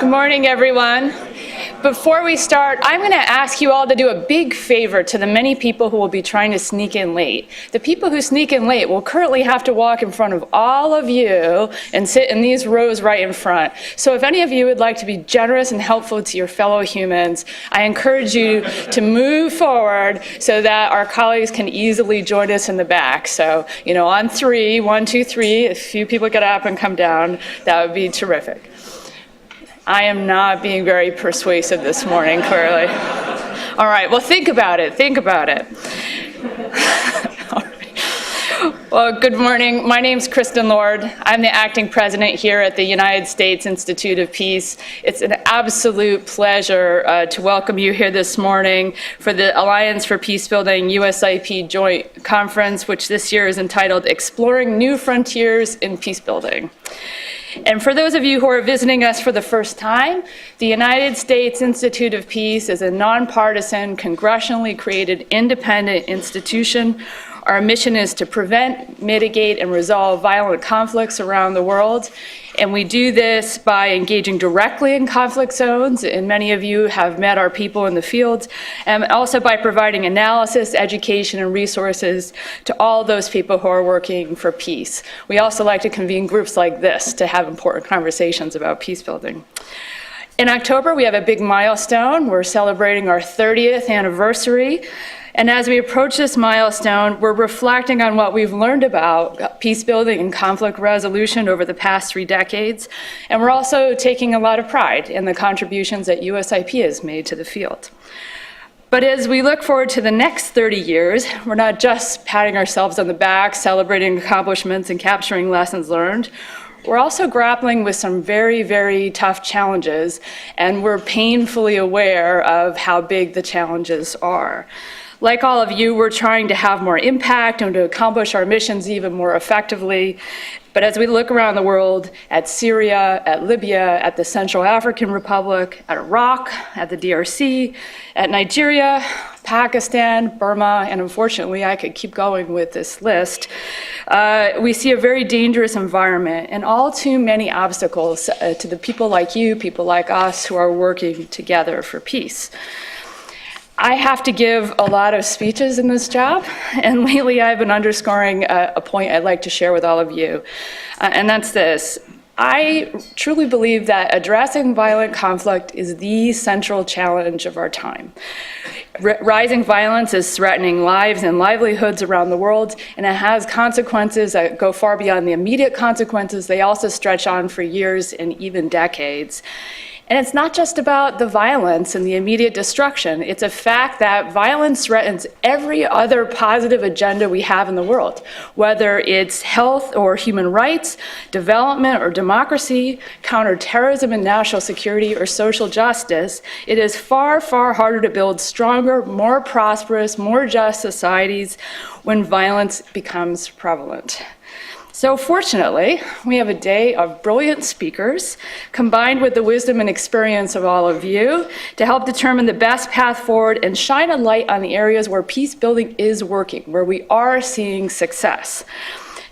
Good morning, everyone. Before we start, I'm going to ask you all to do a big favor to the many people who will be trying to sneak in late. The people who sneak in late will currently have to walk in front of all of you and sit in these rows right in front. So if any of you would like to be generous and helpful to your fellow humans, I encourage you to move forward so that our colleagues can easily join us in the back. So, on 3, 1, 2, 3, if a few people get up and come down, that would be terrific. I am not being very persuasive this morning, clearly. All right, well, think about it. Well, good morning. My name's Kristen Lord. I'm the acting president here at the United States Institute of Peace. It's an absolute pleasure to welcome you here this morning for the Alliance for Peacebuilding USIP Joint Conference, which this year is entitled Exploring New Frontiers in Peacebuilding. And for those of you who are visiting us for the first time, the United States Institute of Peace is a nonpartisan, congressionally created independent institution. Our mission is to prevent, mitigate, and resolve violent conflicts around the world. And we do this by engaging directly in conflict zones, and many of you have met our people in the field, and also by providing analysis, education, and resources to all those people who are working for peace. We also like to convene groups like this to have important conversations about peace building. In October, we have a big milestone. We're celebrating our 30th anniversary. And as we approach this milestone, we're reflecting on what we've learned about peace building and conflict resolution over the past 3 decades. And we're also taking a lot of pride in the contributions that USIP has made to the field. But as we look forward to the next 30 years, we're not just patting ourselves on the back, celebrating accomplishments, and capturing lessons learned. We're also grappling with some very, very tough challenges, and we're painfully aware of how big the challenges are. Like all of you, we're trying to have more impact and to accomplish our missions even more effectively. But as we look around the world at Syria, at Libya, at the Central African Republic, at Iraq, at the DRC, at Nigeria, Pakistan, Burma, and unfortunately, I could keep going with this list, we see a very dangerous environment and all too many obstacles to the people like you, people like us who are working together for peace. I have to give a lot of speeches in this job, and lately I've been underscoring a point I'd like to share with all of you, and that's this. I truly believe that addressing violent conflict is the central challenge of our time. Rising violence is threatening lives and livelihoods around the world, and it has consequences that go far beyond the immediate consequences. They also stretch on for years and even decades. And it's not just about the violence and the immediate destruction. It's a fact that violence threatens every other positive agenda we have in the world, whether it's health or human rights, development or democracy, counterterrorism and national security, or social justice. It is far, far harder to build stronger, more prosperous, more just societies when violence becomes prevalent. So fortunately, we have a day of brilliant speakers combined with the wisdom and experience of all of you to help determine the best path forward and shine a light on the areas where peace building is working, where we are seeing success.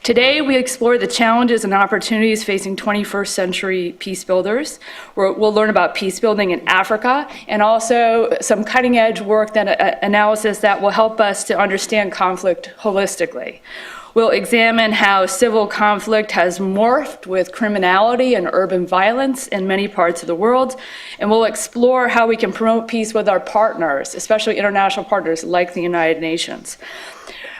Today, we explore the challenges and opportunities facing 21st century peace builders. We'll learn about peace building in Africa and also some cutting edge work analysis that will help us to understand conflict holistically. We'll examine how civil conflict has morphed with criminality and urban violence in many parts of the world, and we'll explore how we can promote peace with our partners, especially international partners like the United Nations.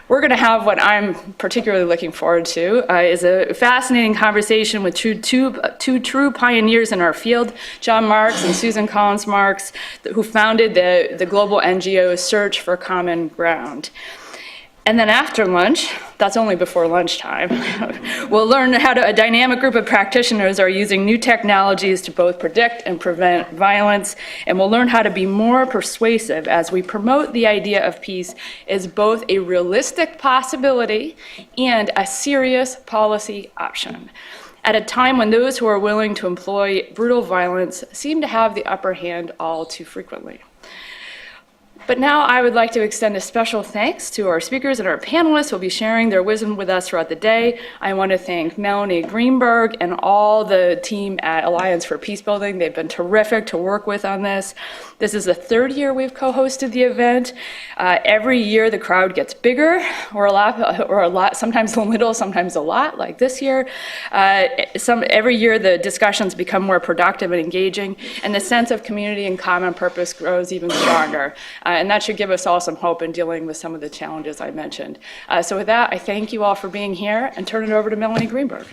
We're going to have what I'm particularly looking forward to is a fascinating conversation with two true pioneers in our field, John Marks and Susan Collins Marks, who founded the global NGO Search for Common Ground. And then after lunch, that's only before lunchtime, we'll learn how a dynamic group of practitioners are using new technologies to both predict and prevent violence, and we'll learn how to be more persuasive as we promote the idea of peace as both a realistic possibility and a serious policy option, at a time when those who are willing to employ brutal violence seem to have the upper hand all too frequently. But now I would like to extend a special thanks to our speakers and our panelists who will be sharing their wisdom with us throughout the day. I want to thank Melanie Greenberg and all the team at Alliance for Peacebuilding. They've been terrific to work with on this. This is the third year we've co-hosted the event. Every year the crowd gets bigger, or a lot, sometimes a little, sometimes a lot, like this year. Every year the discussions become more productive and engaging, and the sense of community and common purpose grows even stronger. And that should give us all some hope in dealing with some of the challenges I mentioned. So with that, I thank you all for being here and turn it over to Melanie Greenberg.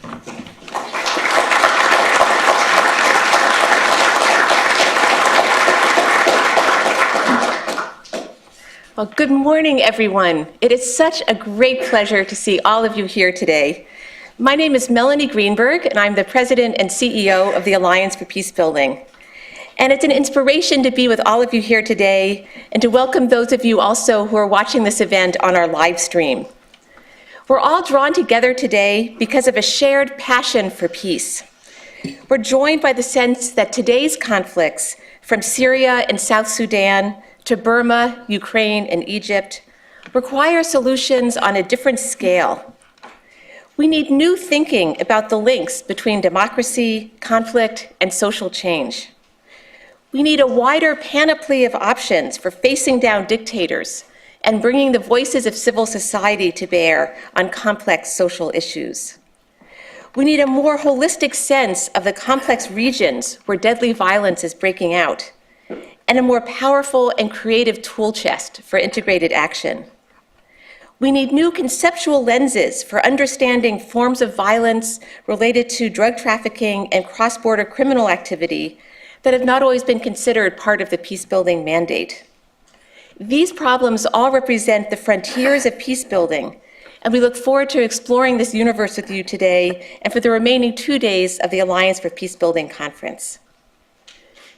Well, good morning, everyone. It is such a great pleasure to see all of you here today. My name is Melanie Greenberg, and I'm the President and CEO of the Alliance for Peacebuilding. And it's an inspiration to be with all of you here today and to welcome those of you also who are watching this event on our live stream. We're all drawn together today because of a shared passion for peace. We're joined by the sense that today's conflicts, from Syria and South Sudan to Burma, Ukraine, and Egypt, require solutions on a different scale. We need new thinking about the links between democracy, conflict, and social change. We need a wider panoply of options for facing down dictators and bringing the voices of civil society to bear on complex social issues. We need a more holistic sense of the complex regions where deadly violence is breaking out, and a more powerful and creative tool chest for integrated action. We need new conceptual lenses for understanding forms of violence related to drug trafficking and cross-border criminal activity that have not always been considered part of the peacebuilding mandate. These problems all represent the frontiers of peacebuilding, and we look forward to exploring this universe with you today and for the remaining 2 days of the Alliance for Peacebuilding Conference.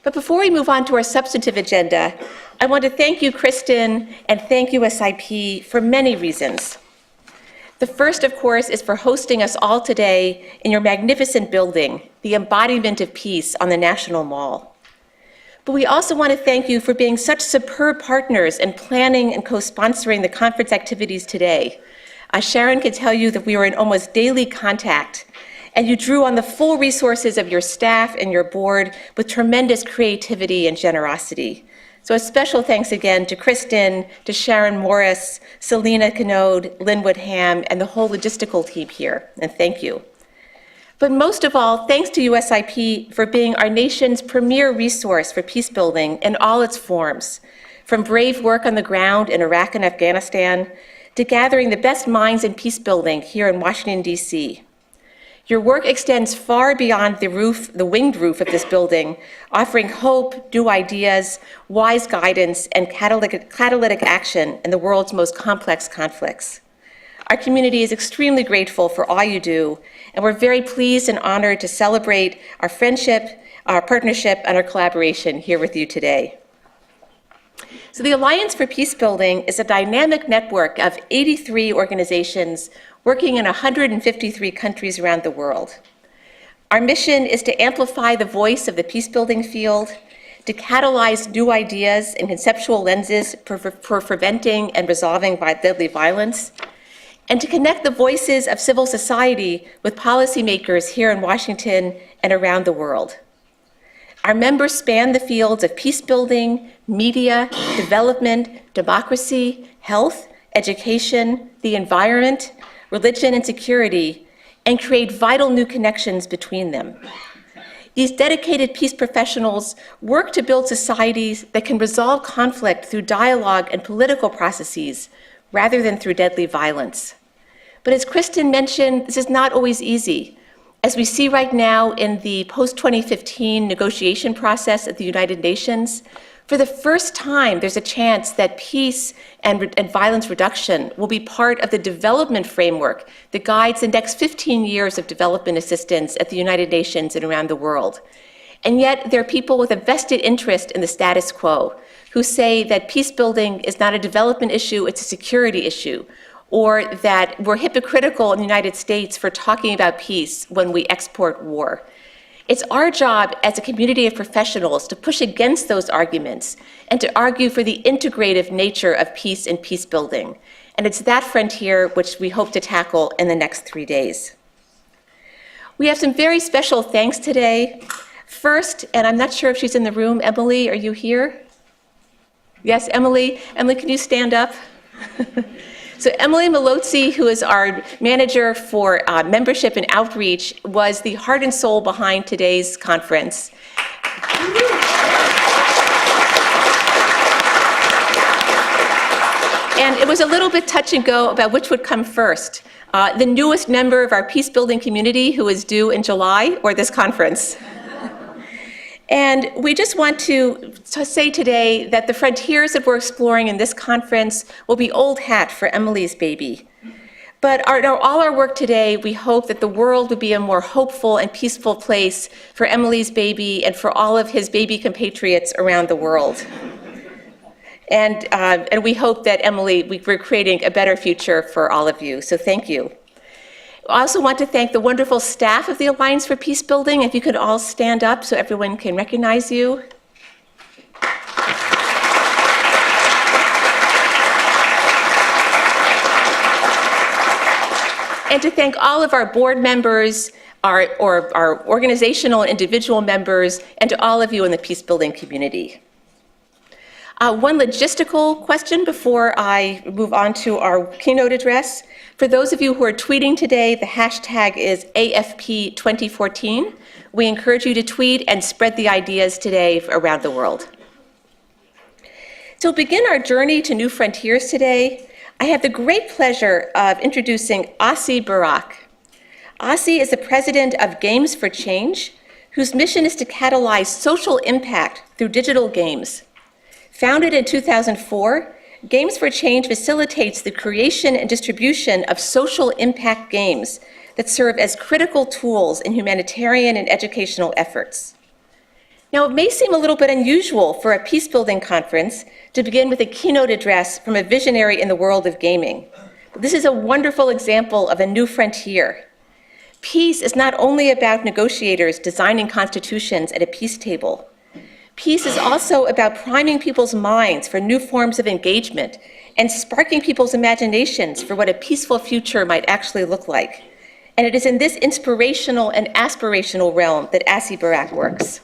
But before we move on to our substantive agenda, I want to thank you, Kristen, and thank USIP for many reasons. The first, of course, is for hosting us all today in your magnificent building, the embodiment of peace on the National Mall. But we also want to thank you for being such superb partners in planning and co-sponsoring the conference activities today. Sharon can tell you that we were in almost daily contact, and you drew on the full resources of your staff and your board with tremendous creativity and generosity. So a special thanks again to Kristen, to Sharon Morris, Selena Canode, Linwood Ham, and the whole logistical team here, and thank you. But most of all, thanks to USIP for being our nation's premier resource for peacebuilding in all its forms, from brave work on the ground in Iraq and Afghanistan to gathering the best minds in peace building here in Washington, D.C. Your work extends far beyond the winged roof of this building, offering hope, new ideas, wise guidance, and catalytic action in the world's most complex conflicts. Our community is extremely grateful for all you do, and we're very pleased and honored to celebrate our friendship, our partnership, and our collaboration here with you today. So the Alliance for Peacebuilding is a dynamic network of 83 organizations working in 153 countries around the world. Our mission is to amplify the voice of the peacebuilding field, to catalyze new ideas and conceptual lenses for preventing and resolving deadly violence, and to connect the voices of civil society with policymakers here in Washington and around the world. Our members span the fields of peacebuilding, media, development, democracy, health, education, the environment, religion, and security, and create vital new connections between them. These dedicated peace professionals work to build societies that can resolve conflict through dialogue and political processes rather than through deadly violence. But as Kristen mentioned, this is not always easy. As we see right now in the post-2015 negotiation process at the United Nations, for the first time, there's a chance that peace and violence reduction will be part of the development framework that guides the next 15 years of development assistance at the United Nations and around the world. And yet, there are people with a vested interest in the status quo who say that peace building is not a development issue, it's a security issue, or that we're hypocritical in the United States for talking about peace when we export war. It's our job as a community of professionals to push against those arguments and to argue for the integrative nature of peace and peace building. And it's that frontier which we hope to tackle in the next 3 days. We have some very special thanks today. First, and I'm not sure if she's in the room, Emily, are you here? Yes, Emily. Emily, can you stand up? So Emily Malozzi, who is our manager for membership and outreach, was the heart and soul behind today's conference. And it was a little bit touch and go about which would come first. The newest member of our peace building community who is due in July, or this conference. And we just want to say today that the frontiers that we're exploring in this conference will be old hat for Emily's baby. But all our work today, we hope that the world would be a more hopeful and peaceful place for Emily's baby and for all of his baby compatriots around the world. And we hope that, Emily, we're creating a better future for all of you. So thank you. I also want to thank the wonderful staff of the Alliance for Peacebuilding. If you could all stand up so everyone can recognize you. And to thank all of our board members, our organizational and individual members, and to all of you in the peacebuilding community. One logistical question before I move on to our keynote address. For those of you who are tweeting today, the hashtag is AFP2014. We encourage you to tweet and spread the ideas today around the world. To begin our journey to new frontiers today, I have the great pleasure of introducing Asi Barak. Asi is the president of Games for Change, whose mission is to catalyze social impact through digital games. Founded in 2004, Games for Change facilitates the creation and distribution of social impact games that serve as critical tools in humanitarian and educational efforts. Now, it may seem a little bit unusual for a peacebuilding conference to begin with a keynote address from a visionary in the world of gaming. But this is a wonderful example of a new frontier. Peace is not only about negotiators designing constitutions at a peace table. Peace is also about priming people's minds for new forms of engagement and sparking people's imaginations for what a peaceful future might actually look like. And it is in this inspirational and aspirational realm that Asi Barak works.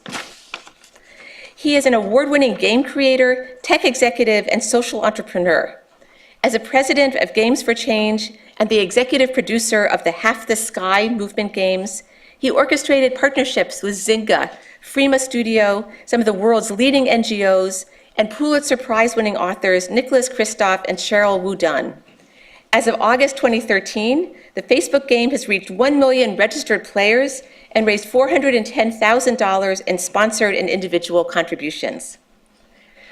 He is an award-winning game creator, tech executive, and social entrepreneur. As a president of Games for Change and the executive producer of the Half the Sky movement games, he orchestrated partnerships with Zynga, Frima Studio, some of the world's leading NGOs, and Pulitzer Prize-winning authors Nicholas Kristof and Cheryl Wu Dunn. As of August 2013, the Facebook game has reached 1 million registered players and raised $410,000 in sponsored and individual contributions.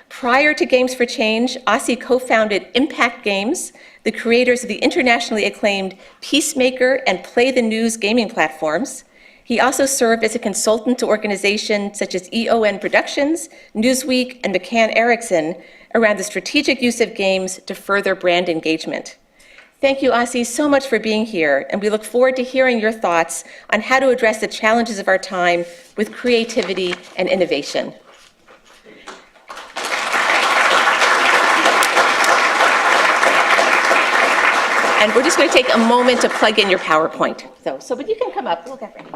Prior to Games for Change, Ossie co-founded Impact Games, the creators of the internationally acclaimed Peacemaker and Play the News gaming platforms. He also served as a consultant to organizations such as EON Productions, Newsweek, and McCann Erickson around the strategic use of games to further brand engagement. Thank you, Ossie, so much for being here, and we look forward to hearing your thoughts on how to address the challenges of our time with creativity and innovation. And we're just going to take a moment to plug in your PowerPoint. But you can come up. We'll get ready.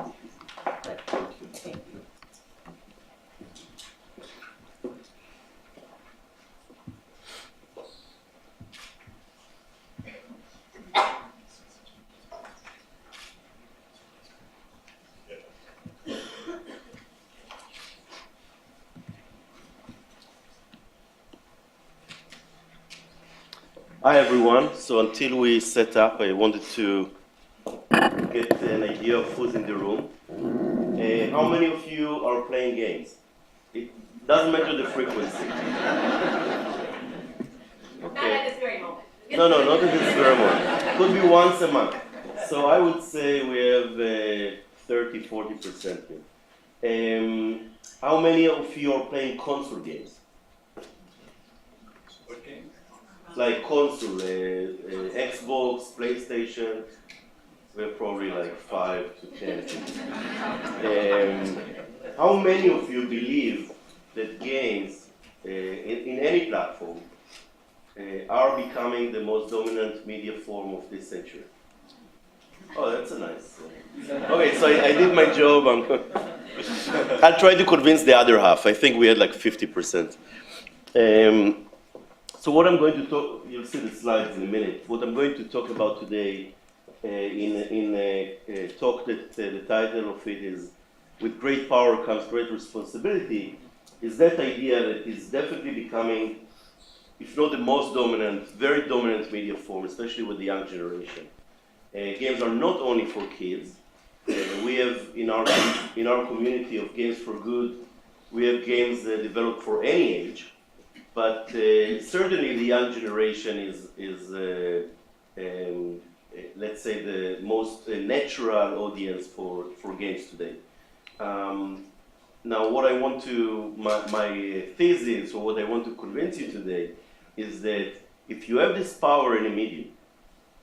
Hi everyone. So until we set up, I wanted to get an idea of who's in the room. How many of you are playing games? It doesn't matter the frequency. Okay. Not at this very moment. No, not at this very moment. Could be once a month. So I would say we have 30-40% here. How many of you are playing console games? Like console, Xbox, PlayStation, we're probably like 5 to 10. How many of you believe that games in any platform are becoming the most dominant media form of this century? Oh, that's a nice. Okay, so I did my job. I'll try to convince the other half. I think we had like 50%. So what I'm going to talk, you'll see the slides in a minute. What I'm going to talk about today in a talk that the title of it is "With Great Power Comes Great Responsibility," is that idea that is definitely becoming, if not the most dominant, very dominant media form, especially with the young generation. Games are not only for kids. We have in our community of Games for Good, we have games developed for any age. But certainly the young generation is let's say, the most natural audience for games today. Now, what I want to, my thesis, or what I want to convince you today, is that if you have this power in a medium,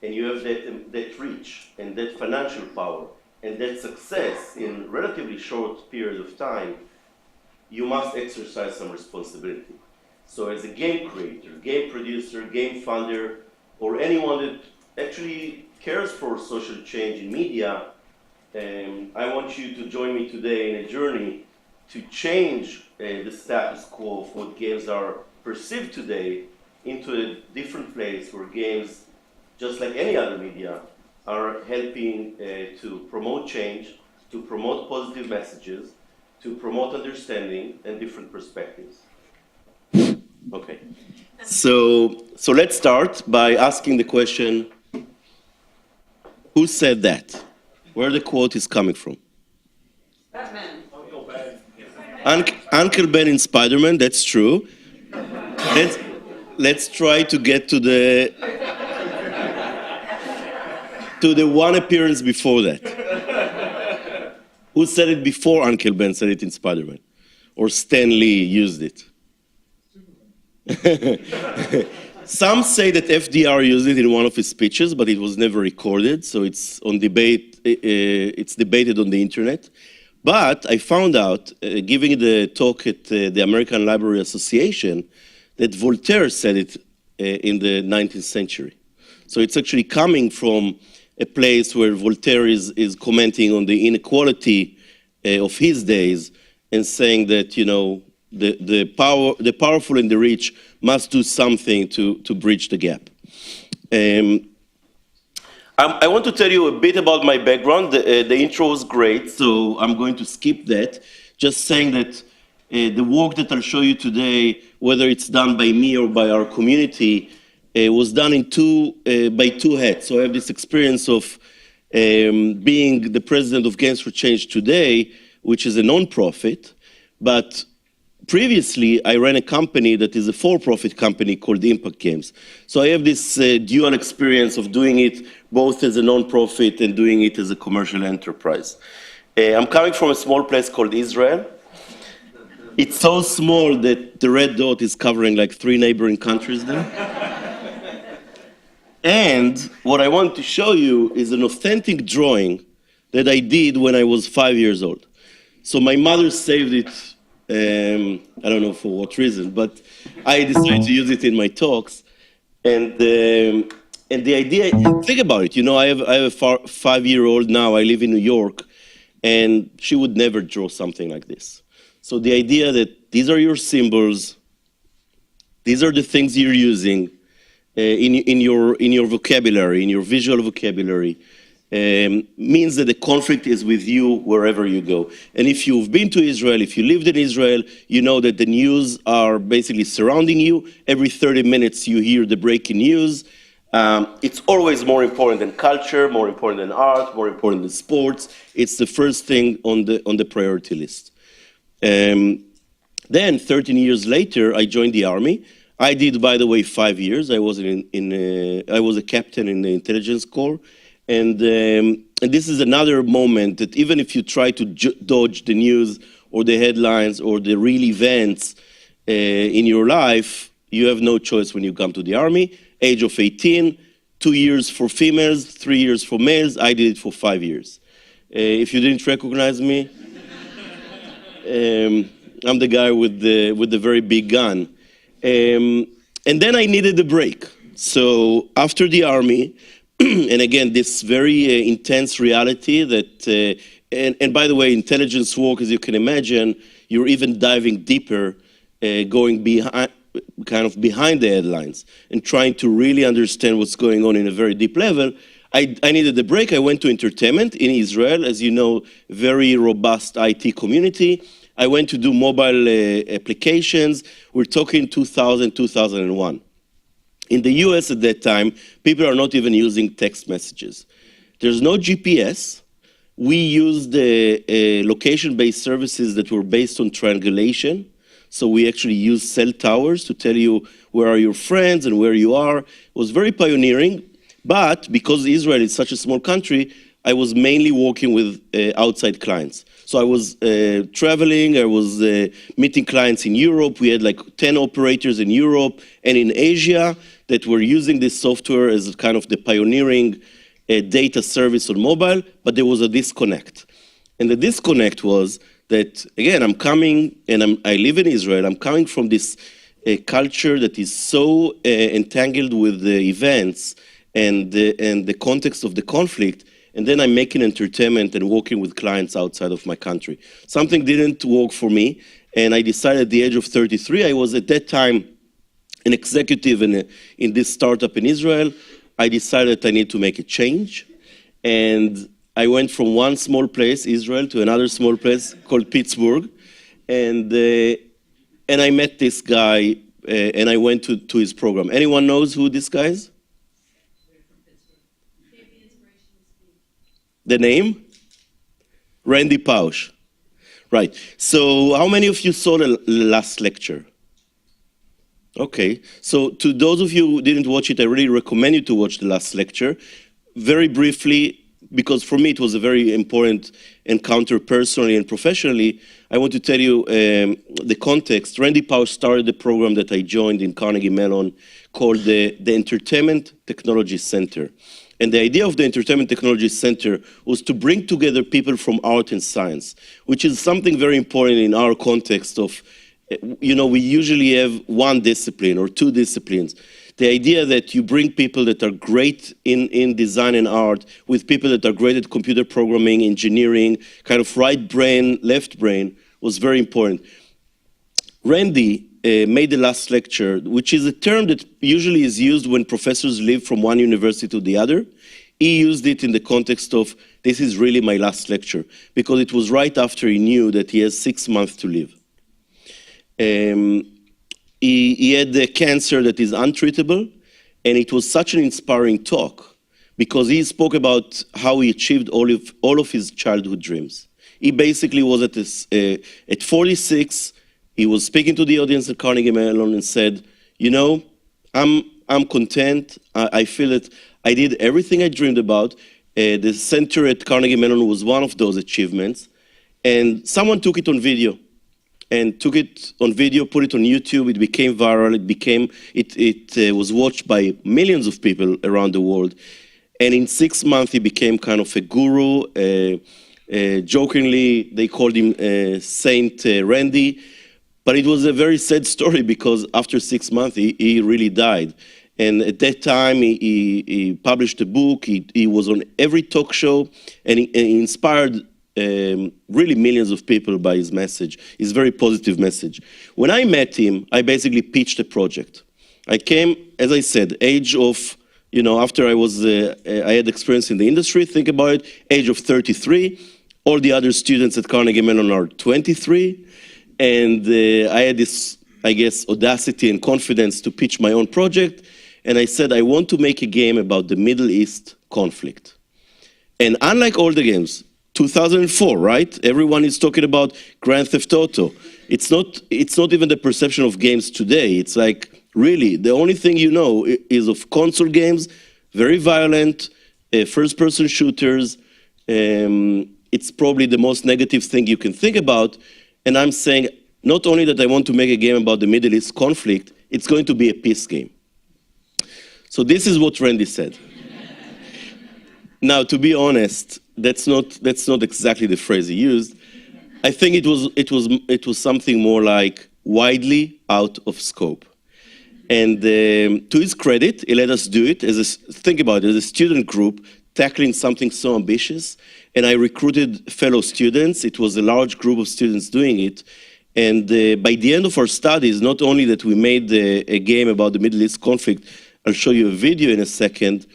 and you have that reach, and that financial power, and that success in relatively short period of time, you must exercise some responsibility. So as a game creator, game producer, game funder, or anyone that actually cares for social change in media, I want you to join me today in a journey to change the status quo of what games are perceived today into a different place where games, just like any other media, are helping to promote change, to promote positive messages, to promote understanding and different perspectives. Okay, so let's start by asking the question, who said that? Where the quote is coming from? Batman. Uncle Ben in Spider-Man, that's true. Let's try to get to the one appearance before that. Who said it before Uncle Ben said it in Spider-Man? Or Stan Lee used it? Some say that FDR used it in one of his speeches, but it was never recorded, so it's on debate. It's debated on the internet. But I found out, giving the talk at the American Library Association, that Voltaire said it in the 19th century. So it's actually coming from a place where Voltaire is commenting on the inequality of his days and saying that, you know, the powerful and the rich must do something to bridge the gap. I want to tell you a bit about my background. The intro was great, so I'm going to skip that. Just saying that the work that I'll show you today, whether it's done by me or by our community, was done by two hats. So I have this experience of being the president of Games for Change today, which is a non-profit, but previously I ran a company that is a for-profit company called Impact Games. So I have this dual experience of doing it both as a non-profit and doing it as a commercial enterprise. I'm coming from a small place called Israel. It's so small that the red dot is covering like 3 neighboring countries there. And what I want to show you is an authentic drawing that I did when I was 5 years old. So my mother saved it, I don't know for what reason, but I decided to use it in my talks. And the idea, think about it, you know, I have a 5-year-old now, I live in New York, and she would never draw something like this. So the idea that these are your symbols, these are the things you're using in your vocabulary, in your visual vocabulary, means that the conflict is with you wherever you go. And if you've been to Israel, if you lived in Israel, you know that the news are basically surrounding you. Every 30 minutes you hear the breaking news. It's always more important than culture, more important than art, more important than sports. It's the first thing on the priority list. Then 13 years later, I joined the army. I did, by the way, 5 years. I was I was a captain in the intelligence corps. And this is another moment that even if you try to dodge the news or the headlines or the real events in your life, you have no choice when you come to the army. Age of 18, 2 years for females, 3 years for males. I did it for 5 years. If you didn't recognize me, I'm the guy with the very big gun. And then I needed a break. So after the army, and again, this very intense reality that, and by the way, intelligence work, as you can imagine, you're even diving deeper, going kind of behind the headlines and trying to really understand what's going on in a very deep level. I needed a break. I went to entertainment in Israel, as you know, very robust IT community. I went to do mobile applications. We're talking 2000, 2001. In the US at that time, people are not even using text messages. There's no GPS. We used location-based services that were based on triangulation. So we actually used cell towers to tell you where are your friends and where you are. It was very pioneering, but because Israel is such a small country, I was mainly working with outside clients. So I was traveling, I was meeting clients in Europe. We had like 10 operators in Europe and in Asia that were using this software as kind of the pioneering data service on mobile, but there was a disconnect. And the disconnect was that, again, I'm coming, and I live in Israel, I'm coming from this culture that is so entangled with the events and the context of the conflict, and then I'm making entertainment and working with clients outside of my country. Something didn't work for me, and I decided at the age of 33, I was at that time an executive in this startup in Israel. I decided I need to make a change, and I went from one small place, Israel, to another small place called Pittsburgh, and I met this guy, and I went to his program. Anyone knows who this guy is? The name? Randy Pausch. Right. So how many of you saw the last lecture? Okay. So to those of you who didn't watch it, I really recommend you to watch the last lecture. Very briefly, because for me it was a very important encounter personally and professionally, I want to tell you the context. Randy Pausch started the program that I joined in Carnegie Mellon called the Entertainment Technology Center. And the idea of the Entertainment Technology Center was to bring together people from art and science, which is something very important in our context of, you know, we usually have one discipline or two disciplines. The idea that you bring people that are great in design and art with people that are great at computer programming, engineering, kind of right brain, left brain, was very important. Randy made the last lecture, which is a term that usually is used when professors leave from one university to the other. He used it in the context of, this is really my last lecture, because it was right after he knew that he has 6 months to live. He had a cancer that is untreatable, and it was such an inspiring talk because he spoke about how he achieved all of his childhood dreams. He basically was at 46, he was speaking to the audience at Carnegie Mellon and said, you know, I'm content. I feel that I did everything I dreamed about. The center at Carnegie Mellon was one of those achievements. And someone took it on video. And took it on video, put it on YouTube. It became viral. It was watched by millions of people around the world. And in 6 months, he became kind of a guru. Jokingly, they called him Saint Randy. But it was a very sad story because after 6 months, he really died. And at that time, he published a book. He was on every talk show, and he inspired really millions of people by his message, his very positive message. When I met him, I basically pitched a project. I came, as I said, age of, after I had experience in the industry, think about it, age of 33. All the other students at Carnegie Mellon are 23. And I had this, I guess, audacity and confidence to pitch my own project. And I said, I want to make a game about the Middle East conflict. And unlike all the games, 2004, right? Everyone is talking about Grand Theft Auto. It's not even the perception of games today. It's like, really, the only thing you know is of console games, very violent, first-person shooters. It's probably the most negative thing you can think about. And I'm saying, not only that I want to make a game about the Middle East conflict, it's going to be a peace game. So this is what Randy said. Now, to be honest, that's not exactly the phrase he used. I think it was something more like widely out of scope. And to his credit, he let us do it. Think about it, as a student group tackling something so ambitious. And I recruited fellow students. It was a large group of students doing it. And by the end of our studies, not only that we made a game about the Middle East conflict, I'll show you a video in a second,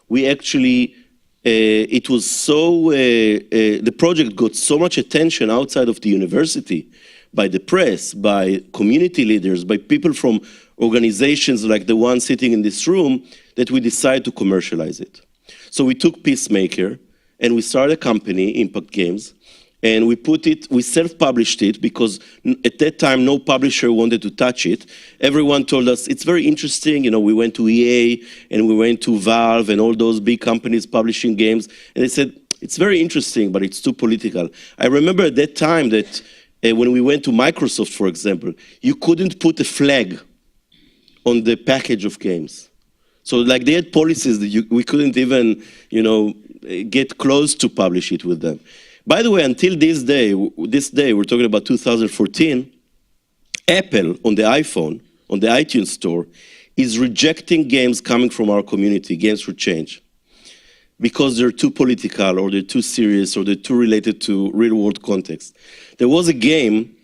we actually, it was so, the project got so much attention outside of the university, by the press, by community leaders, by people from organizations like the one sitting in this room, that we decided to commercialize it. So we took Peacemaker, and we started a company, Impact Games, and we self-published it because at that time no publisher wanted to touch it. Everyone told us it's very interesting. We went to EA and we went to Valve and all those big companies publishing games, and they said it's very interesting, but it's too political. I remember at that time that when we went to Microsoft, for example, you couldn't put a flag on the package of games. So like they had policies that we couldn't even, get close to publish it with them. By the way, until this day, we're talking about 2014, Apple on the iPhone, on the iTunes store, is rejecting games coming from our community, Games for Change, because they're too political or they're too serious or they're too related to real-world context. There was a game,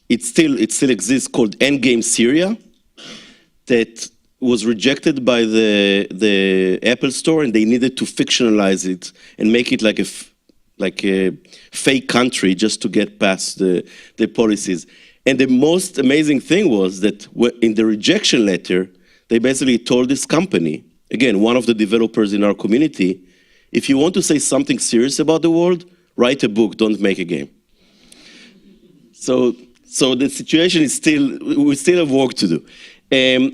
it still exists, called Endgame Syria, that was rejected by the Apple store, and they needed to fictionalize it and make it like a fake country just to get past the policies. And the most amazing thing was that in the rejection letter, they basically told this company, again, one of the developers in our community, if you want to say something serious about the world, write a book, don't make a game. So the situation is we still have work to do.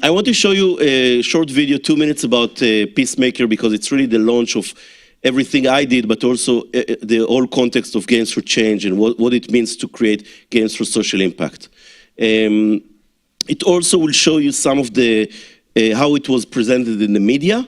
I want to show you a short video, 2 minutes, about Peacemaker, because it's really the launch of everything I did, but also the whole context of Games for Change and what it means to create games for social impact. It also will show you some of the how it was presented in the media.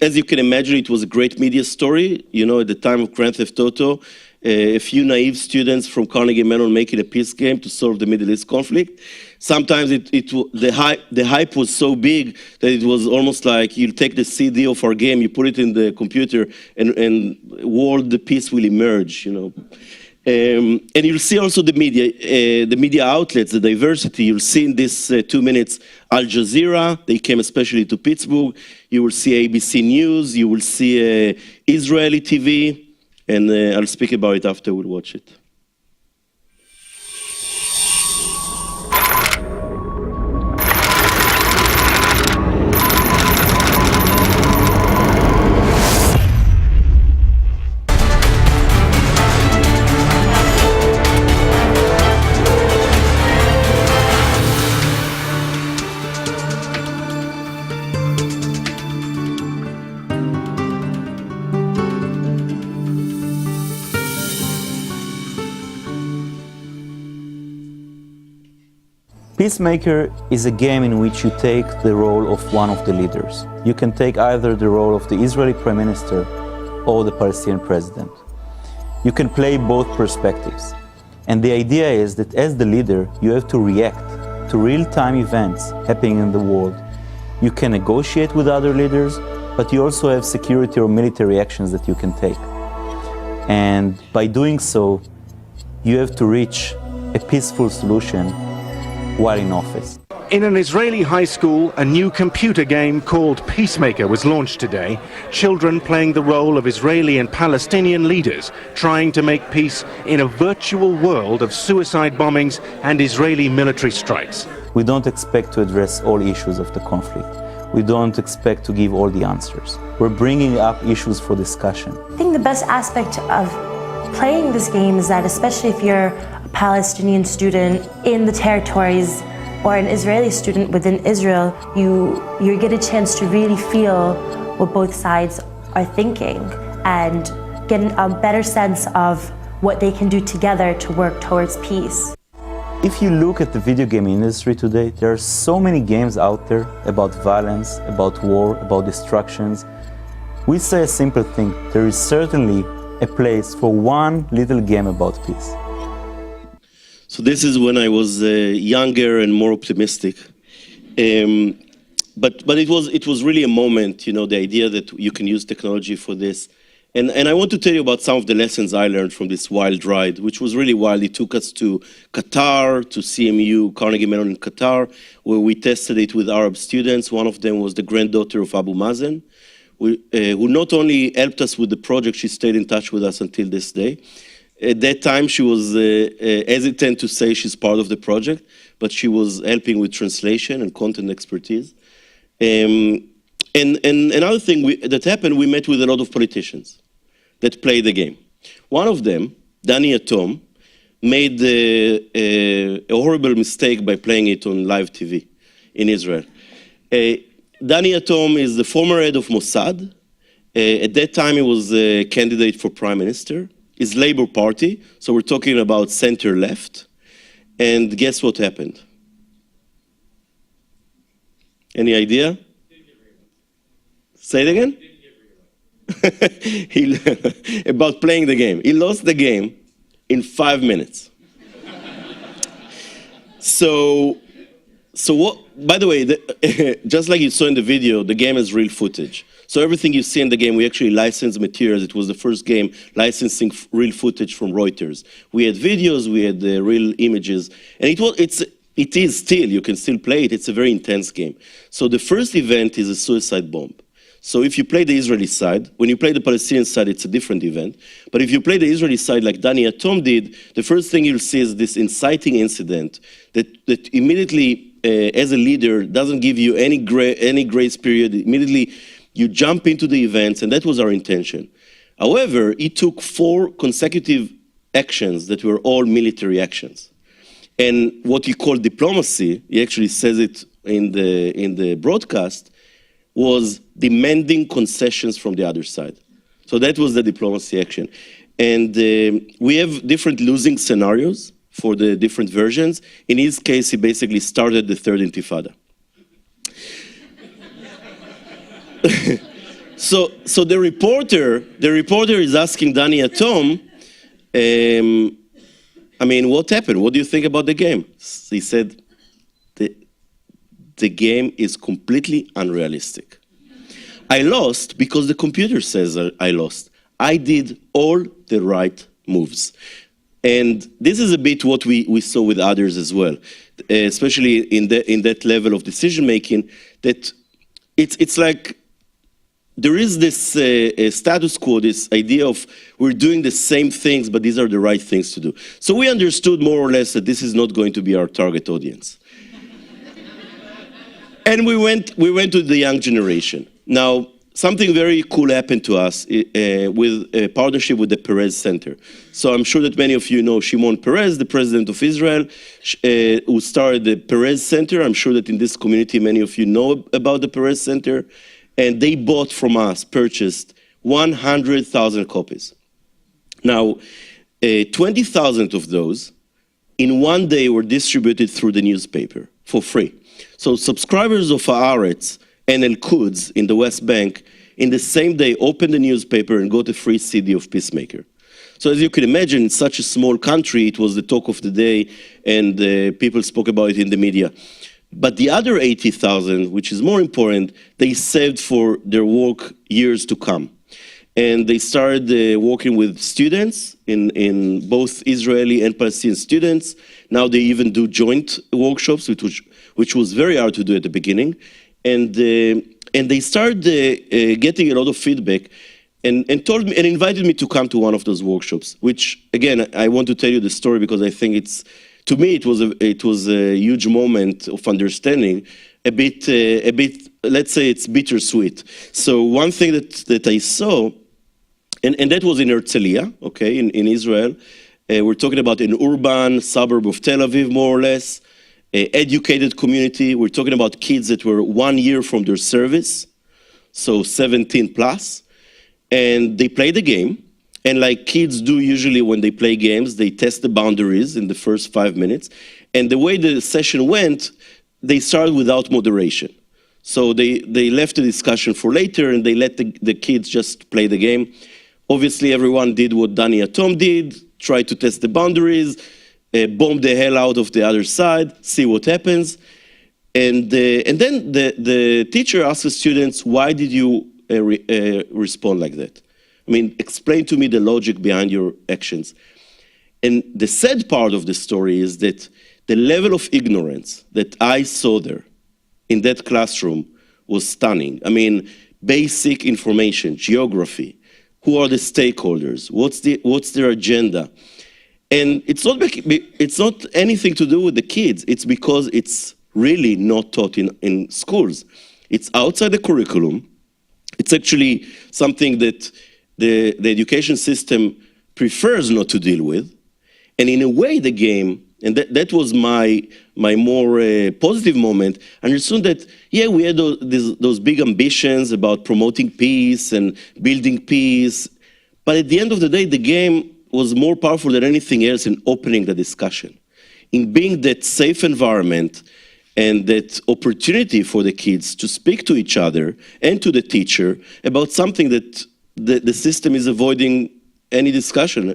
As you can imagine, it was a great media story. At the time of Grand Theft Auto, a few naive students from Carnegie Mellon making a peace game to solve the Middle East conflict. Sometimes the hype was so big that it was almost like you take the CD of our game, you put it in the computer, and world peace will emerge. And you'll see also the media outlets, the diversity. You'll see in this 2 minutes Al Jazeera. They came especially to Pittsburgh. You will see ABC News. You will see Israeli TV. And I'll speak about it after we'll watch it. Peacemaker is a game in which you take the role of one of the leaders. You can take either the role of the Israeli Prime Minister or the Palestinian President. You can play both perspectives. And the idea is that as the leader, you have to react to real-time events happening in the world. You can negotiate with other leaders, but you also have security or military actions that you can take. And by doing so, you have to reach a peaceful solution while in office. In an Israeli high school, a new computer game called Peacemaker was launched today. Children playing the role of Israeli and Palestinian leaders trying to make peace in a virtual world of suicide bombings and Israeli military strikes. We don't expect to address all issues of the conflict. We don't expect to give all the answers. We're bringing up issues for discussion. I think the best aspect of playing this game is that, especially if you're a Palestinian student in the territories or an Israeli student within Israel, you get a chance to really feel what both sides are thinking and get a better sense of what they can do together to work towards peace. If you look at the video game industry today, there are so many games out there about violence, about war, about destructions. We say a simple thing: there is certainly a place for one little game about peace. So this is when I was younger and more optimistic. But it was really a moment, you know, the idea that you can use technology for this. And I want to tell you about some of the lessons I learned from this wild ride, which was really wild. It took us to Qatar, to CMU, Carnegie Mellon in Qatar, where we tested it with Arab students. One of them was the granddaughter of Abu Mazen, who not only helped us with the project, she stayed in touch with us until this day. At that time, she was hesitant to say she's part of the project, but she was helping with translation and content expertise. And another thing that happened, we met with a lot of politicians that played the game. One of them, Dani Atom, made a horrible mistake by playing it on live TV in Israel. Dani Atom is the former head of Mossad. At that time, he was a candidate for prime minister. His Labour Party, so we're talking about center-left. And guess what happened? Any idea? Say it again? About playing the game. He lost the game in 5 minutes. So what, by the way, just like you saw in the video, the game is real footage. So everything you see in the game, we actually licensed materials. It was the first game licensing real footage from Reuters. We had videos, we had real images, and it is still, you can still play it. It's a very intense game. So the first event is a suicide bomb. So if you play the Israeli side, when you play the Palestinian side, it's a different event. But if you play the Israeli side like Dani Atom did, the first thing you'll see is this inciting incident that immediately, as a leader, doesn't give you any grace period. Immediately, you jump into the events, and that was our intention. However, it took 4 consecutive actions that were all military actions. And what you call diplomacy, he actually says it in the broadcast, was demanding concessions from the other side. So that was the diplomacy action. And we have different losing scenarios for the different versions. In his case, he basically started the third intifada. So the reporter is asking Dani Atom, I mean, what happened? What do you think about the game? He said, the game is completely unrealistic. I lost because the computer says I lost. I did all the right moves. And this is a bit what we saw with others as well, especially in that level of decision making, that it's like there is this status quo, this idea of we're doing the same things, but these are the right things to do. So we understood more or less that this is not going to be our target audience. And we went to the young generation. Now, something very cool happened to us with a partnership with the Perez Center. So I'm sure that many of you know Shimon Peres, the president of Israel, who started the Perez Center. I'm sure that in this community, many of you know about the Perez Center. And they bought from us, purchased 100,000 copies. Now, 20,000 of those in one day were distributed through the newspaper. for free. So subscribers of Haaretz and El-Quds in the West Bank, in the same day, open the newspaper and got a free CD of Peacemaker. So as you can imagine, in such a small country, it was the talk of the day, and people spoke about it in the media. But the other 80,000, which is more important, they saved for their work years to come. And they started working with students, in both Israeli and Palestinian students. Now they even do joint workshops, which was very hard to do at the beginning. And they started getting a lot of feedback, and told me and invited me to come to one of those workshops. Which, again, I want to tell you the story because I think it's, to me, it was a huge moment of understanding. A bit, let's say it's bittersweet. So one thing that I saw, and that was in Herzliya, okay, in Israel. We're talking about an urban suburb of Tel Aviv, more or less. Educated community. We're talking about kids that were 1 year from their service, so 17 plus, and they play the game. And like kids do usually when they play games, they test the boundaries in the first 5 minutes. And the way the session went, they started without moderation. So they left the discussion for later, and they let the kids just play the game. Obviously, everyone did what Danny Atom did, tried to test the boundaries, bomb the hell out of the other side, see what happens. And then the teacher asked the students, why did you respond like that? I mean, explain to me the logic behind your actions. And the sad part of the story is that the level of ignorance that I saw there in that classroom was stunning. I mean, basic information, geography, who are the stakeholders, what's their agenda. And it's not anything to do with the kids. It's because it's really not taught in schools. It's outside the curriculum. It's actually something that the education system prefers not to deal with. And in a way, the game, and that was my more positive moment, I understood that, yeah, we had those big ambitions about promoting peace and building peace. But at the end of the day, the game was more powerful than anything else in opening the discussion, in being that safe environment and that opportunity for the kids to speak to each other and to the teacher about something that the system is avoiding any discussion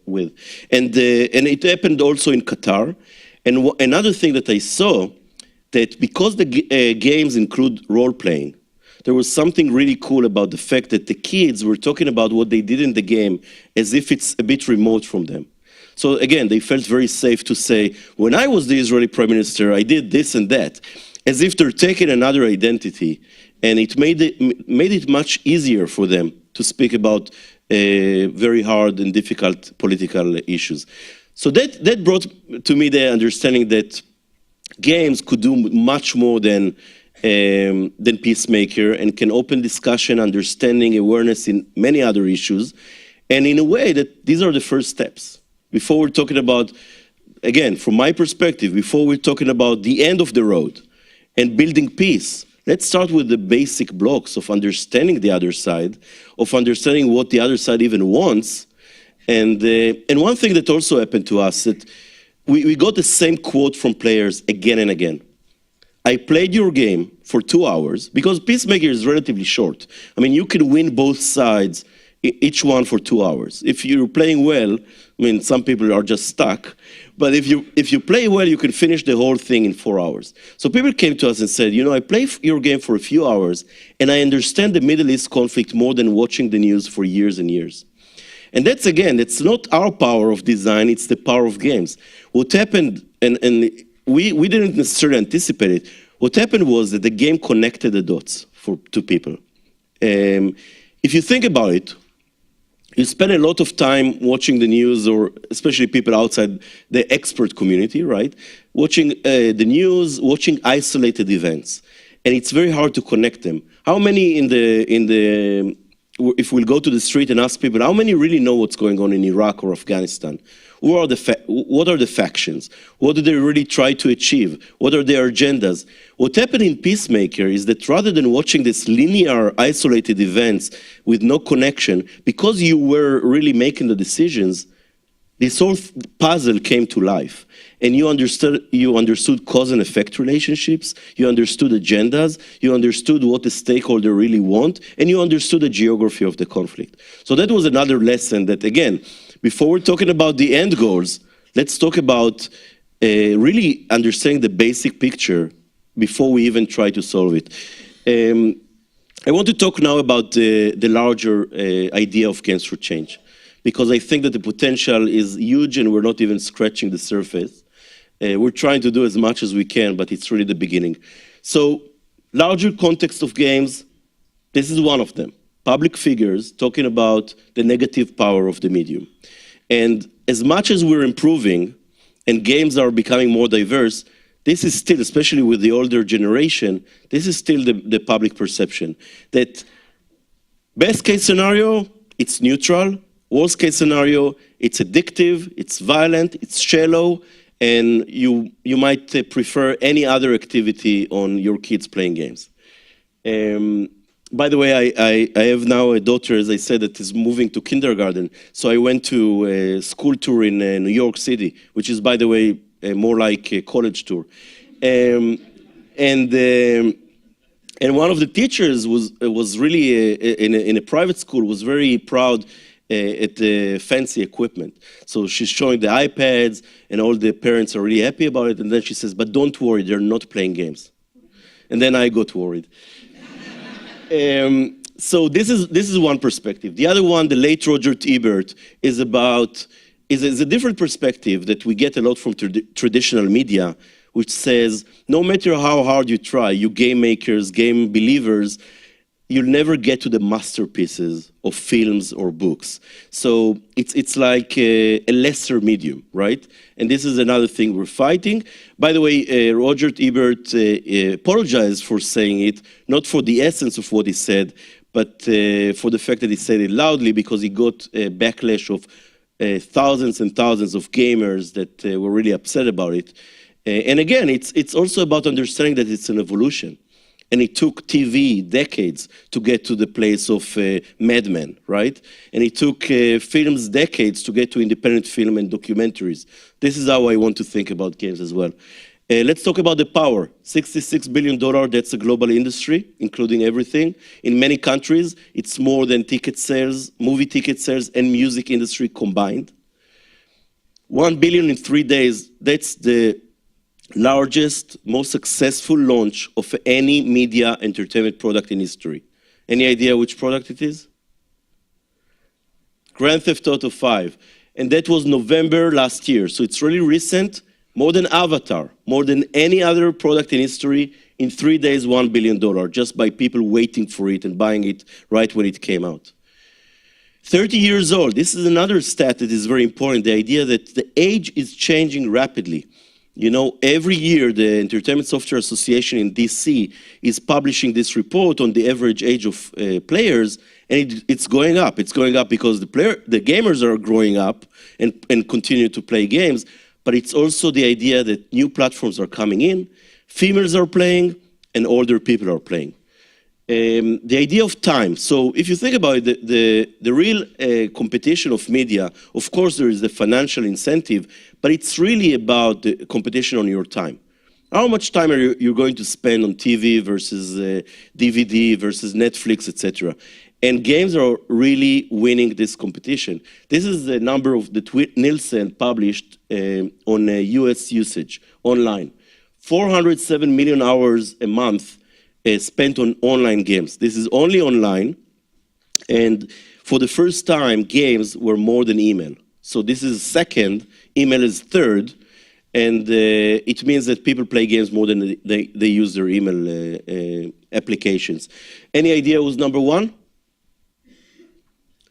with. And it happened also in Qatar. And another thing that I saw, that because the games include role-playing, there was something really cool about the fact that the kids were talking about what they did in the game as if it's a bit remote from them. So again, they felt very safe to say, when I was the Israeli Prime Minister, I did this and that, as if they're taking another identity. And it made it much easier for them to speak about very hard and difficult political issues. So that brought to me the understanding that games could do much more than Peacemaker, and can open discussion, understanding, awareness in many other issues. And in a way that these are the first steps. Before we're talking about, again, from my perspective, before we're talking about the end of the road and building peace, let's start with the basic blocks of understanding the other side, of understanding what the other side even wants. And one thing that also happened to us, that we got the same quote from players again and again. I played your game for 2 hours, because Peacemaker is relatively short. I mean, you can win both sides, each one for 2 hours. If you're playing well, I mean, some people are just stuck. But if you play well, you can finish the whole thing in 4 hours. So people came to us and said, you know, I play your game for a few hours, and I understand the Middle East conflict more than watching the news for years and years. And that's, again, it's not our power of design, it's the power of games. What happened, and we didn't necessarily anticipate it. What happened was that the game connected the dots to people. If you think about it, you spend a lot of time watching the news, or especially people outside the expert community, right? Watching the news, watching isolated events. And it's very hard to connect them. How many if we'll go to the street and ask people, how many really know what's going on in Iraq or Afghanistan? What are the factions? What do they really try to achieve? What are their agendas? What happened in Peacemaker is that rather than watching these linear, isolated events with no connection, because you were really making the decisions, this whole puzzle came to life. And you understood cause and effect relationships, you understood agendas, you understood what the stakeholder really want, and you understood the geography of the conflict. So that was another lesson that, again, before we're talking about the end goals, let's talk about really understanding the basic picture before we even try to solve it. I want to talk now about the larger idea of games for change, because I think that the potential is huge and we're not even scratching the surface. We're trying to do as much as we can, but it's really the beginning. So, larger context of games, this is one of them. Public figures talking about the negative power of the medium. And as much as we're improving and games are becoming more diverse, this is still, especially with the older generation, this is still the public perception. That best case scenario, it's neutral. Worst case scenario, it's addictive, it's violent, it's shallow, and you might prefer any other activity on your kids playing games. By the way, I have now a daughter, as I said, that is moving to kindergarten. So I went to a school tour in New York City, which is, by the way, more like a college tour. And one of the teachers was really, in a private school, was very proud at the fancy equipment. So she's showing the iPads, and all the parents are really happy about it. And then she says, but don't worry, they're not playing games. And then I got worried. So this is one perspective. The other one, the late Roger Ebert, is a different perspective that we get a lot from traditional media, which says, no matter how hard you try, you game makers, game believers, you'll never get to the masterpieces of films or books. So it's like a lesser medium, right? And this is another thing we're fighting. By the way, Roger Ebert apologized for saying it, not for the essence of what he said, but for the fact that he said it loudly, because he got a backlash of thousands and thousands of gamers that were really upset about it. And again, it's also about understanding that it's an evolution. And it took TV decades to get to the place of Mad Men, right? And it took films decades to get to independent film and documentaries. This is how I want to think about games as well. Let's talk about the power. $66 billion, that's a global industry, including everything. In many countries, it's more than ticket sales, movie ticket sales, and music industry combined. 1 billion in 3 days, that's the largest, most successful launch of any media entertainment product in history. Any idea which product it is? Grand Theft Auto 5. And that was November last year. So it's really recent, more than Avatar, more than any other product in history. In 3 days, $1 billion, just by people waiting for it and buying it right when it came out. 30 years old, this is another stat that is very important, the idea that the age is changing rapidly. You know, every year the Entertainment Software Association in DC is publishing this report on the average age of players, and it's going up. It's going up because the gamers are growing up and continue to play games, but it's also the idea that new platforms are coming in, females are playing, and older people are playing. The idea of time. So if you think about it, the real competition of media, of course there is the financial incentive, but it's really about the competition on your time. How much time are you going to spend on TV versus DVD versus Netflix, etc. And games are really winning this competition. This is the number of the Nielsen published on US usage online. 407 million hours a month spent on online games. This is only online, and for the first time, games were more than email. So this is second, email is third, and it means that people play games more than they use their email applications. Any idea who's number one?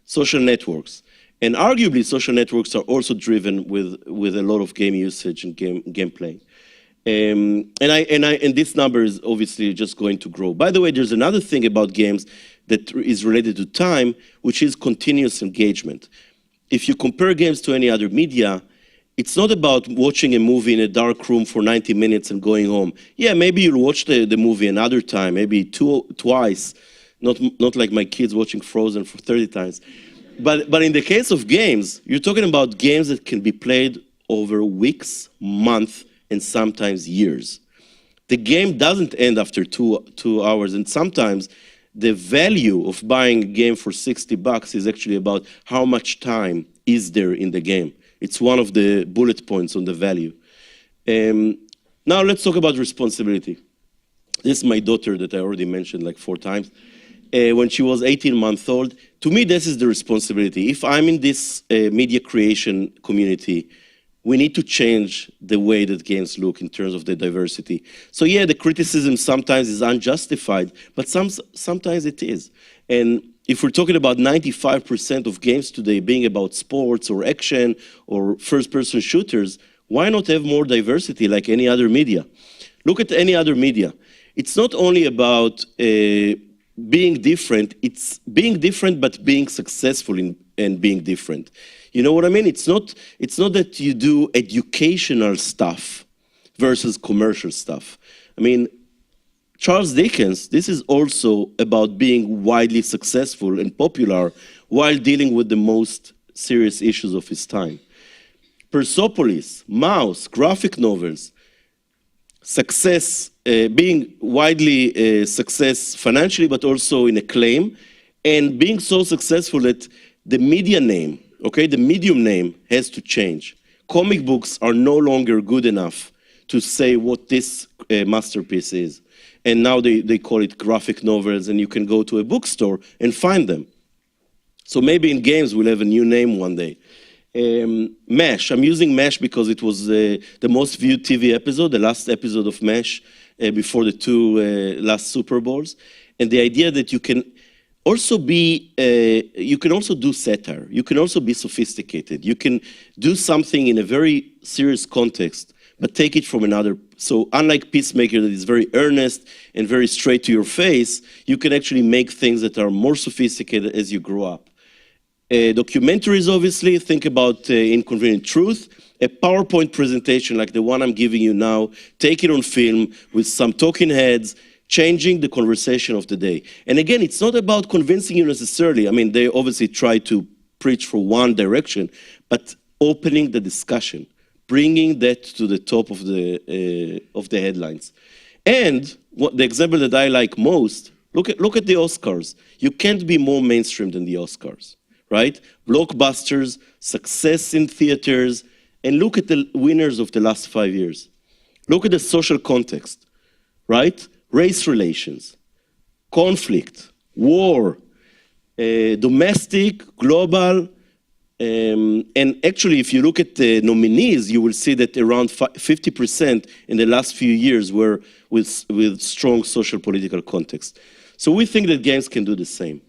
Social networks. And arguably, social networks are also driven with a lot of game usage and gameplay. And this number is obviously just going to grow. By the way, there's another thing about games that is related to time, which is continuous engagement. If you compare games to any other media, it's not about watching a movie in a dark room for 90 minutes and going home. Yeah, maybe you'll watch the movie another time, maybe twice, not like my kids watching Frozen for 30 times. But in the case of games, you're talking about games that can be played over weeks, months, and sometimes years. The game doesn't end after two hours, and sometimes the value of buying a game for $60 is actually about how much time is there in the game. It's one of the bullet points on the value. Now let's talk about responsibility. This is my daughter that I already mentioned like 4 times. When she was 18 months old, to me this is the responsibility. If I'm in this media creation community, we need to change the way that games look in terms of the diversity. So yeah, the criticism sometimes is unjustified, but sometimes it is. And if we're talking about 95% of games today being about sports or action or first-person shooters, why not have more diversity like any other media? Look at any other media. It's not only about being different, it's being different but being successful in being different. You know what I mean? It's not that you do educational stuff versus commercial stuff. I mean, Charles Dickens, this is also about being widely successful and popular while dealing with the most serious issues of his time. Persepolis, Mouse, graphic novels, success, being widely success financially, but also in acclaim, and being so successful that the media name, okay, the medium name has to change. Comic books are no longer good enough to say what this masterpiece is. And now they call it graphic novels, and you can go to a bookstore and find them. So maybe in games we'll have a new name one day. MASH, I'm using MASH because it was the most viewed TV episode, the last episode of MASH before the 2 last Super Bowls. And the idea that you can also be, you can also do satire, you can also be sophisticated, you can do something in a very serious context, but take it from another. So unlike Peacemaker that is very earnest and very straight to your face, you can actually make things that are more sophisticated as you grow up. Documentaries, obviously, think about Inconvenient Truth. A PowerPoint presentation like the one I'm giving you now, take it on film with some talking heads, changing the conversation of the day. And again, it's not about convincing you necessarily. I mean, they obviously try to preach for one direction, but opening the discussion, bringing that to the top of the headlines. And the example that I like most, look at the Oscars. You can't be more mainstream than the Oscars, right? Blockbusters, success in theaters, and look at the winners of the last 5 years. Look at the social context, right? Race relations, conflict, war, domestic, global, and actually if you look at the nominees, you will see that around 50% in the last few years were with strong social political context. So we think that games can do the same.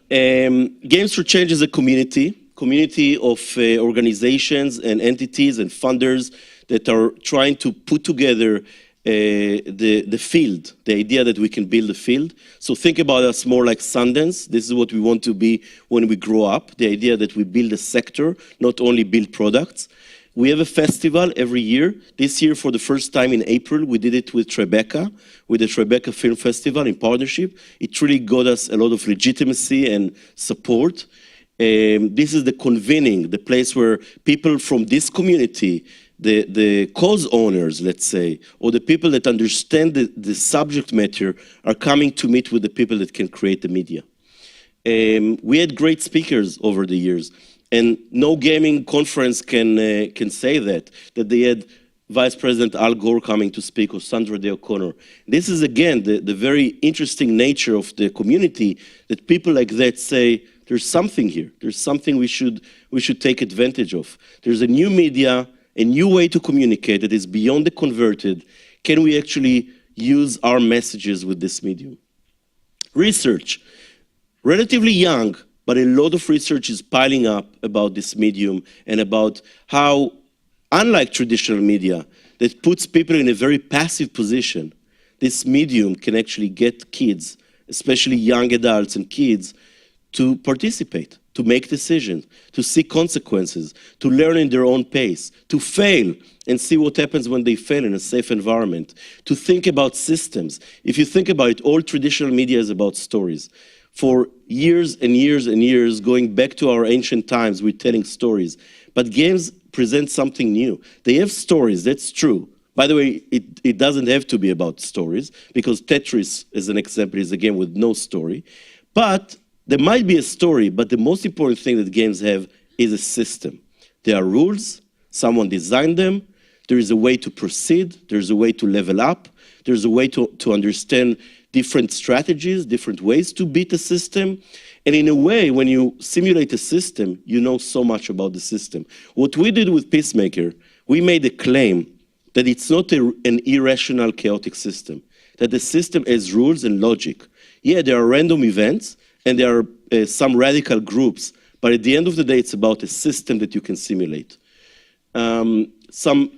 Games for Change is a community of organizations and entities and funders that are trying to put together the field, the idea that we can build a field. So think about us more like Sundance. This is what we want to be when we grow up, the idea that we build a sector, not only build products. We have a festival every year. This year, for the first time in April, we did it with Tribeca, with the Tribeca Film Festival in partnership. It really got us a lot of legitimacy and support. This is the convening, the place where people from this community, the cause owners, let's say, or the people that understand the subject matter are coming to meet with the people that can create the media. We had great speakers over the years. And no gaming conference can say that they had Vice President Al Gore coming to speak, or Sandra Day O'Connor. This is, again, the very interesting nature of the community, that people like that say, there's something here. There's something we should take advantage of. There's a new media, a new way to communicate that is beyond the converted. Can we actually use our messages with this medium? Research, relatively young, but a lot of research is piling up about this medium and about how, unlike traditional media, that puts people in a very passive position, this medium can actually get kids, especially young adults and kids, to participate, to make decisions, to see consequences, to learn in their own pace, to fail and see what happens when they fail in a safe environment, to think about systems. If you think about it, all traditional media is about stories. For years and years and years, going back to our ancient times, we're telling stories. But games present something new. They have stories, that's true. By the way, it doesn't have to be about stories, because Tetris, as an example, is a game with no story. But there might be a story, but the most important thing that games have is a system. There are rules, someone designed them, there is a way to proceed, there's a way to level up, there's a way to understand different strategies, different ways to beat a system. And in a way, when you simulate a system, you know so much about the system. What we did with Peacemaker, we made a claim that it's not an irrational, chaotic system, that the system has rules and logic. Yeah, there are random events, and there are some radical groups, but at the end of the day, it's about a system that you can simulate. Some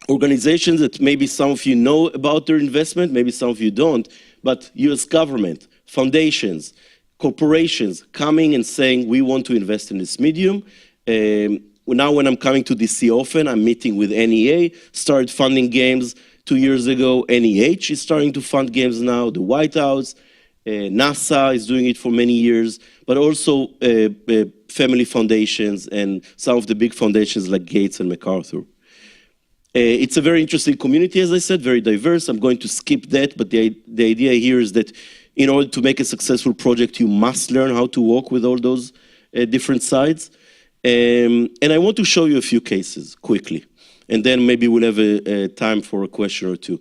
organizations that maybe some of you know about their investment, maybe some of you don't, but US government, foundations, corporations coming and saying, we want to invest in this medium. Now when I'm coming to DC often, I'm meeting with NEA, started funding games 2 years ago. NEH is starting to fund games now, the White House, NASA is doing it for many years, but also family foundations and some of the big foundations like Gates and MacArthur. It's a very interesting community, as I said, very diverse. I'm going to skip that, but the idea here is that in order to make a successful project, you must learn how to work with all those different sides. And I want to show you a few cases quickly, and then maybe we'll have a time for a question or two.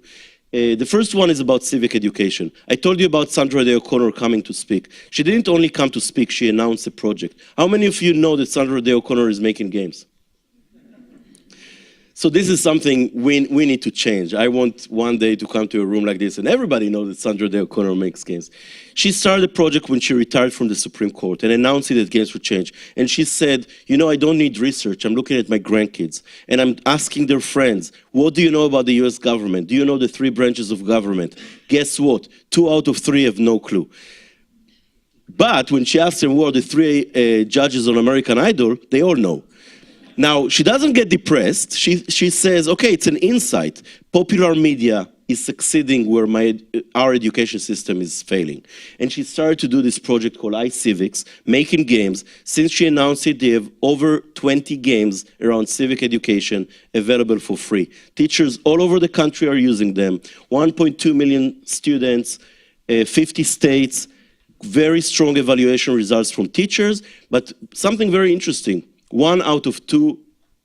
The first one is about civic education. I told you about Sandra Day O'Connor coming to speak. She didn't only come to speak, she announced a project. How many of you know that Sandra Day O'Connor is making games? So this is something we need to change. I want one day to come to a room like this and everybody knows that Sandra Day O'Connor makes games. She started a project when she retired from the Supreme Court and announced that games would change. And she said, you know, I don't need research. I'm looking at my grandkids and I'm asking their friends, what do you know about the US government? Do you know the 3 branches of government? Guess what? 2 out of 3 have no clue. But when she asked them who are the 3 judges on American Idol, they all know. Now, she doesn't get depressed. She says, okay, it's an insight. Popular media is succeeding where our education system is failing. And she started to do this project called iCivics, making games. Since she announced it, they have over 20 games around civic education available for free. Teachers all over the country are using them. 1.2 million students, 50 states, very strong evaluation results from teachers, but something very interesting. 1 out of 2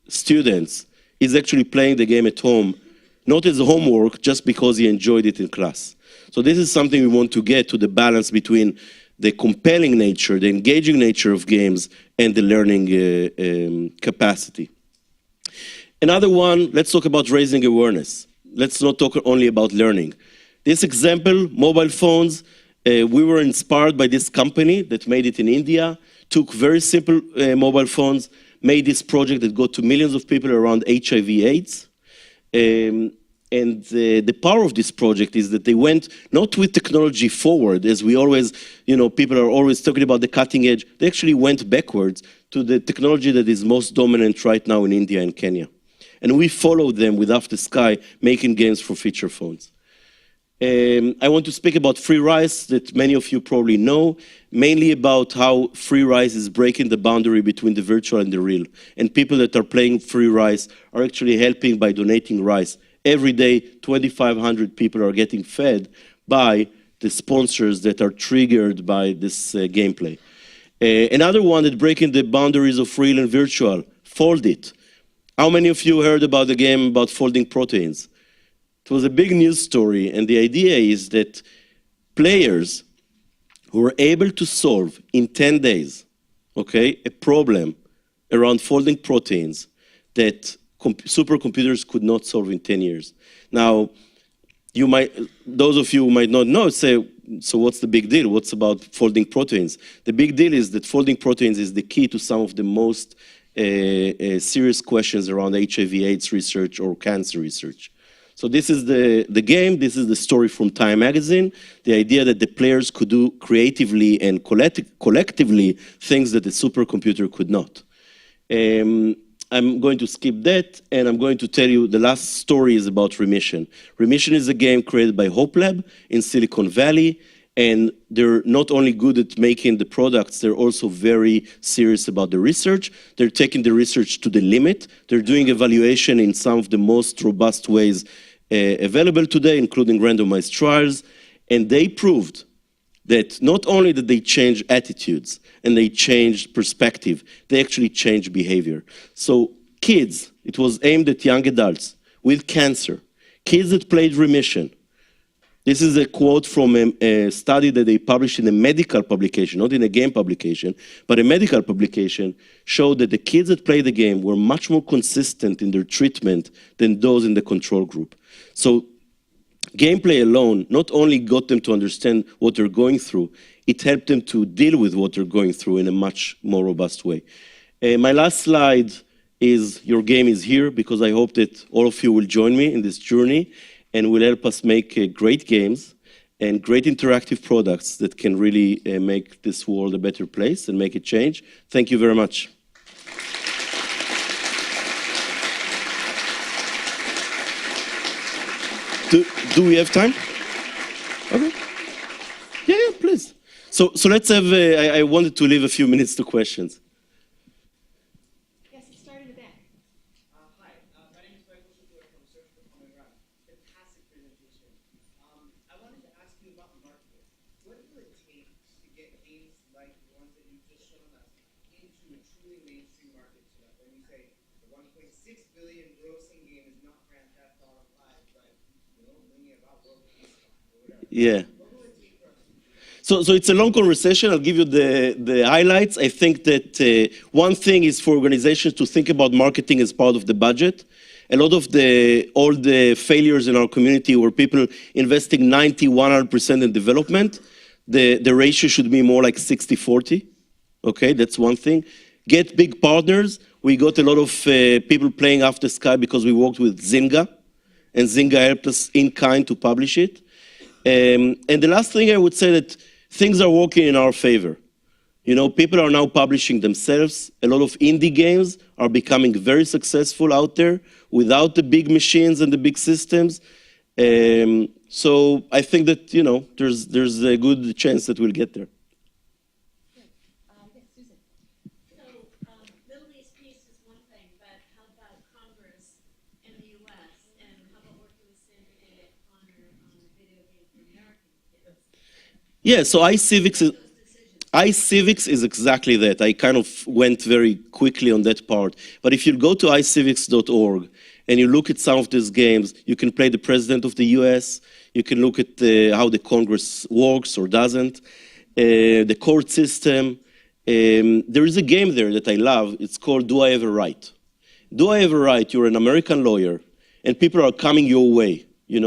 students is actually playing the game at home, not as homework, just because he enjoyed it in class. So this is something we want to get to, the balance between the compelling nature, the engaging nature of games, and the learning capacity. Another one, let's talk about raising awareness. Let's not talk only about learning. This example, mobile phones, we were inspired by this company that made it in India, took very simple mobile phones, made this project that got to millions of people around HIV/AIDS. And the power of this project is that they went not with technology forward, as we always, people are always talking about the cutting edge. They actually went backwards to the technology that is most dominant right now in India and Kenya. And we followed them with After Sky, making games for feature phones. I want to speak about free rice that many of you probably know, mainly about how free rice is breaking the boundary between the virtual and the real. And people that are playing free rice are actually helping by donating rice. Every day, 2,500 people are getting fed by the sponsors that are triggered by this gameplay. Another one that breaking the boundaries of real and virtual, Fold It. How many of you heard about the game about folding proteins? It was a big news story, and the idea is that players who were able to solve in 10 days, okay, a problem around folding proteins that supercomputers could not solve in 10 years. Now, those of you who might not know say, so what's the big deal? What's about folding proteins? The big deal is that folding proteins is the key to some of the most serious questions around HIV/AIDS research or cancer research. So this is the game, this is the story from Time magazine, the idea that the players could do creatively and collectively things that the supercomputer could not. I'm going to skip that, and I'm going to tell you the last story is about Remission. Remission is a game created by Hope Lab in Silicon Valley, and they're not only good at making the products, they're also very serious about the research. They're taking the research to the limit. They're doing evaluation in some of the most robust ways available today, including randomized trials, and they proved that not only did they change attitudes and they changed perspective, they actually changed behavior. So kids, it was aimed at young adults with cancer, kids that played Remission. This is a quote from a study that they published in a medical publication, not in a game publication, but a medical publication, showed that the kids that played the game were much more consistent in their treatment than those in the control group. So gameplay alone not only got them to understand what they're going through, it helped them to deal with what they're going through in a much more robust way. My last slide is your game is here, because I hope that all of you will join me in this journey and will help us make great games and great interactive products that can really make this world a better place and make it change. Thank you very much. Do we have time? Okay. Yeah, please. So let's have, I wanted to leave a few minutes to questions. Yes, start in the back. Hi, my name is Michael Shapiro from Search for Common Ground. Fantastic presentation. I wanted to ask you about marketing. What will it take to get games like the ones that you've just shown us into a truly mainstream market, so that when you say the 1.6 billion grossing game is not Grand Theft Auto 5, but thinking about World Peace or whatever? Yeah. What will it take for us to do? So it's a long conversation. I'll give you the highlights. I think that one thing is for organizations to think about marketing as part of the budget. A lot of all the failures in our community were people investing 90, 100% in development. The ratio should be more like 60-40. Okay, that's one thing. Get big partners. We got a lot of people playing After Sky because we worked with Zynga, and Zynga helped us in kind to publish it. And the last thing I would say that things are working in our favor. People are now publishing themselves. A lot of indie games are becoming very successful out there without the big machines and the big systems. So I think that, there's a good chance that we'll get there. Middle East peace is one thing, but how about Congress in the U.S. and how about working with Senator Connor on a video game for American kids? Yeah, so iCivics is exactly that. I kind of went very quickly on that part. But if you go to iCivics.org and you look at some of these games, you can play the President of the US, you can look at how the Congress works or doesn't, the court system. There is a game there that I love. It's called Do I Have a Right? Do I Have a Right? You're an American lawyer, and people are coming your way.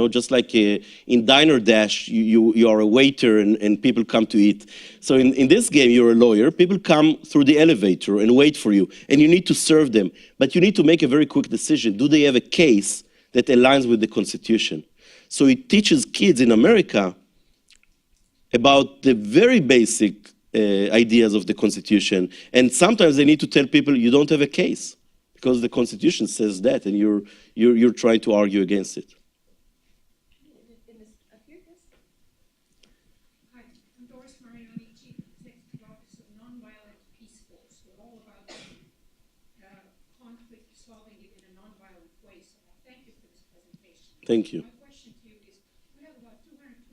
Just like in Diner Dash, you are a waiter and people come to eat. So in this game, you're a lawyer. People come through the elevator and wait for you, and you need to serve them. But you need to make a very quick decision. Do they have a case that aligns with the Constitution? So it teaches kids in America about the very basic ideas of the Constitution. And sometimes they need to tell people, you don't have a case, because the Constitution says that, and you're trying to argue against it. Hi, I'm Doris Mariani, Chief Executive Officer of Nonviolent Peace Force. We're all about conflict solving it in a nonviolent way. So thank you for this presentation. Thank you. My question to you is, we have about 225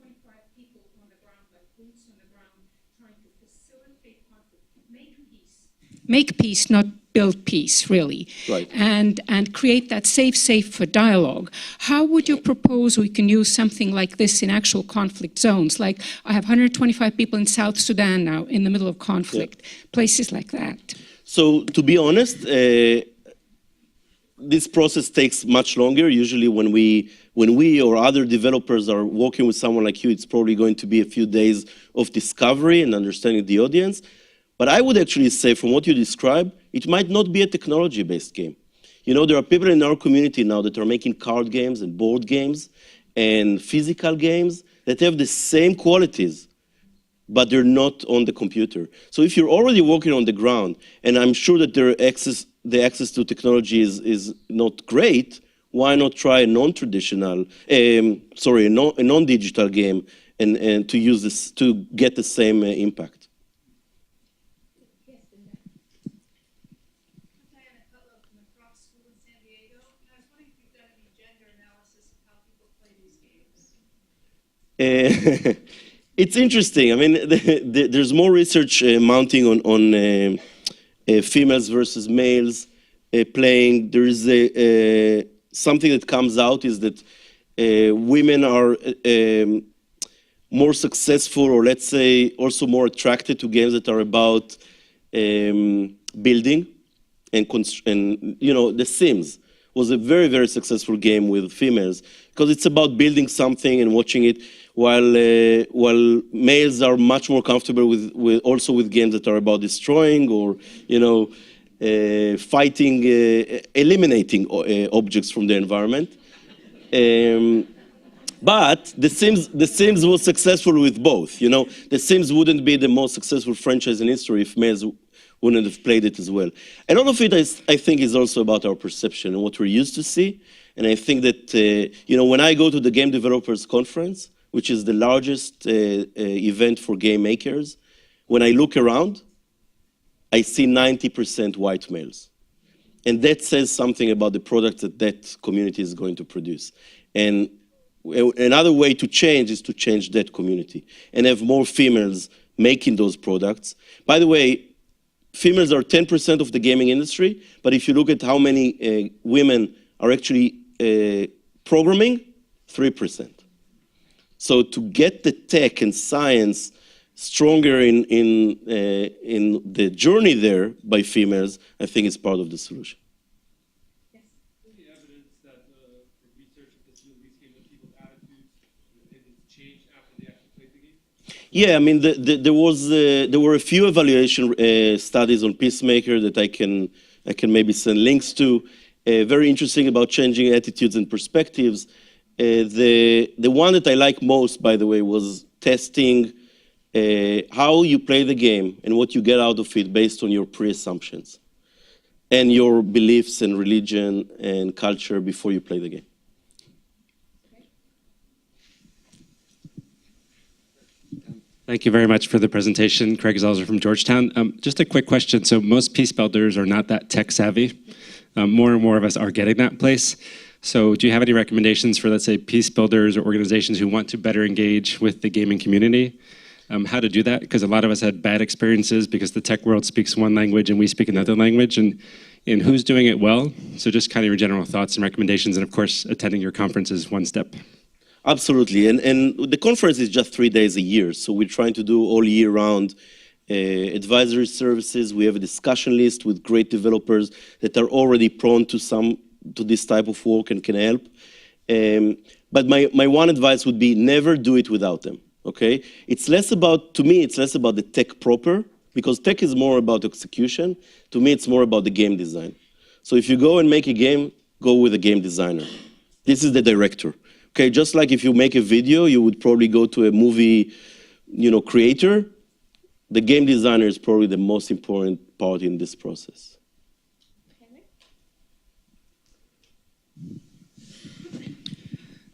people on the ground, like boots on the ground, trying to facilitate conflict, make peace. Make peace, not build peace, really. Right. And create that safe for dialogue. How would you propose we can use something like this in actual conflict zones? Like, I have 125 people in South Sudan now in the middle of conflict, places like that. So to be honest, this process takes much longer. Usually when we or other developers are working with someone like you, it's probably going to be a few days of discovery and understanding the audience. But I would actually say, from what you described, it might not be a technology-based game. You know, there are people in our community now that are making card games and board games and physical games that have the same qualities, but they're not on the computer. So if you're already working on the ground, and I'm sure that the access to technology is not great, why not try a non-traditional, a non-digital game and to use this to get the same impact? It's interesting. I mean, there's more research mounting on females versus males playing. There is something that comes out is that women are more successful, or let's say also more attracted to games that are about building and you know, The Sims was a very, very successful game with females because it's about building something and watching it, while males are much more comfortable with games that are about destroying or, you know, fighting, eliminating objects from the environment. But The Sims was successful with both. You know, The Sims wouldn't be the most successful franchise in history if males wouldn't have played it as well. A lot of it, I think, is also about our perception and what we're used to see. And I think that, you know, when I go to the Game Developers Conference, which is the largest event for game makers, when I look around, I see 90% white males. And that says something about the product that community is going to produce. And another way to change is to change that community and have more females making those products. By the way, females are 10% of the gaming industry, but if you look at how many women are actually programming, 3%. So to get the tech and science stronger in the journey there by females, I think is part of the solution. Yes. Is there any evidence that the research of this movie came with people's attitudes and it's changed after they actually played the game? Yeah, I mean, there were a few evaluation studies on Peacemaker that I can maybe send links to. Very interesting about changing attitudes and perspectives. The one that I like most, by the way, was testing how you play the game and what you get out of it based on your pre-assumptions and your beliefs and religion and culture before you play the game. Thank you very much for the presentation. Craig Zelzer from Georgetown. Just a quick question. So most peace builders are not that tech savvy. More and more of us are getting that place. So do you have any recommendations for, let's say, peace builders or organizations who want to better engage with the gaming community? How to do that? Because a lot of us had bad experiences because the tech world speaks one language and we speak another language. And who's doing it well? So just kind of your general thoughts and recommendations. And of course, attending your conference is one step. Absolutely, and the conference is just 3 days a year, so we're trying to do all year round advisory services. We have a discussion list with great developers that are already prone to this type of work and can help. But my one advice would be never do it without them, okay? To me, it's less about the tech proper, because tech is more about execution. To me, it's more about the game design. So if you go and make a game, go with a game designer. This is the director. Okay, just like if you make a video, you would probably go to a movie, creator. The game designer is probably the most important part in this process.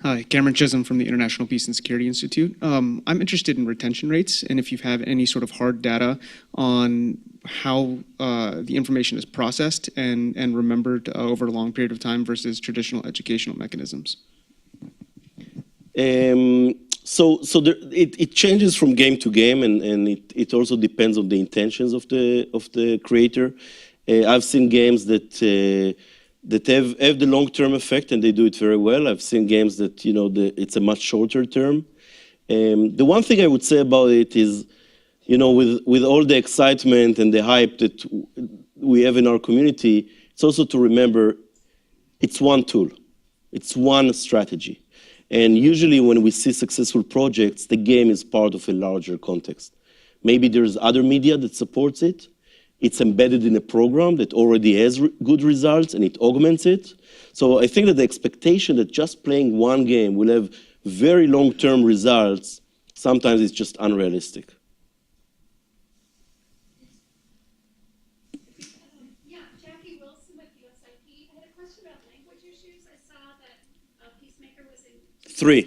Hi, Cameron Chisholm from the International Peace and Security Institute. I'm interested in retention rates and if you have any sort of hard data on how the information is processed and remembered over a long period of time versus traditional educational mechanisms. It changes from game to game, and it also depends on the intentions of the creator. I've seen games that have the long-term effect, and they do it very well. I've seen games that it's a much shorter term. The one thing I would say about it is, with all the excitement and the hype that we have in our community, it's also to remember it's one tool, it's one strategy. And usually when we see successful projects, the game is part of a larger context. Maybe there's other media that supports it. it's embedded in a program that already has good results and it augments it. So I think that the expectation that just playing one game will have very long-term results, sometimes it's just unrealistic. Yeah, Jackie Wilson with USIP. I had a question about language issues. I saw that Peacemaker was in 3.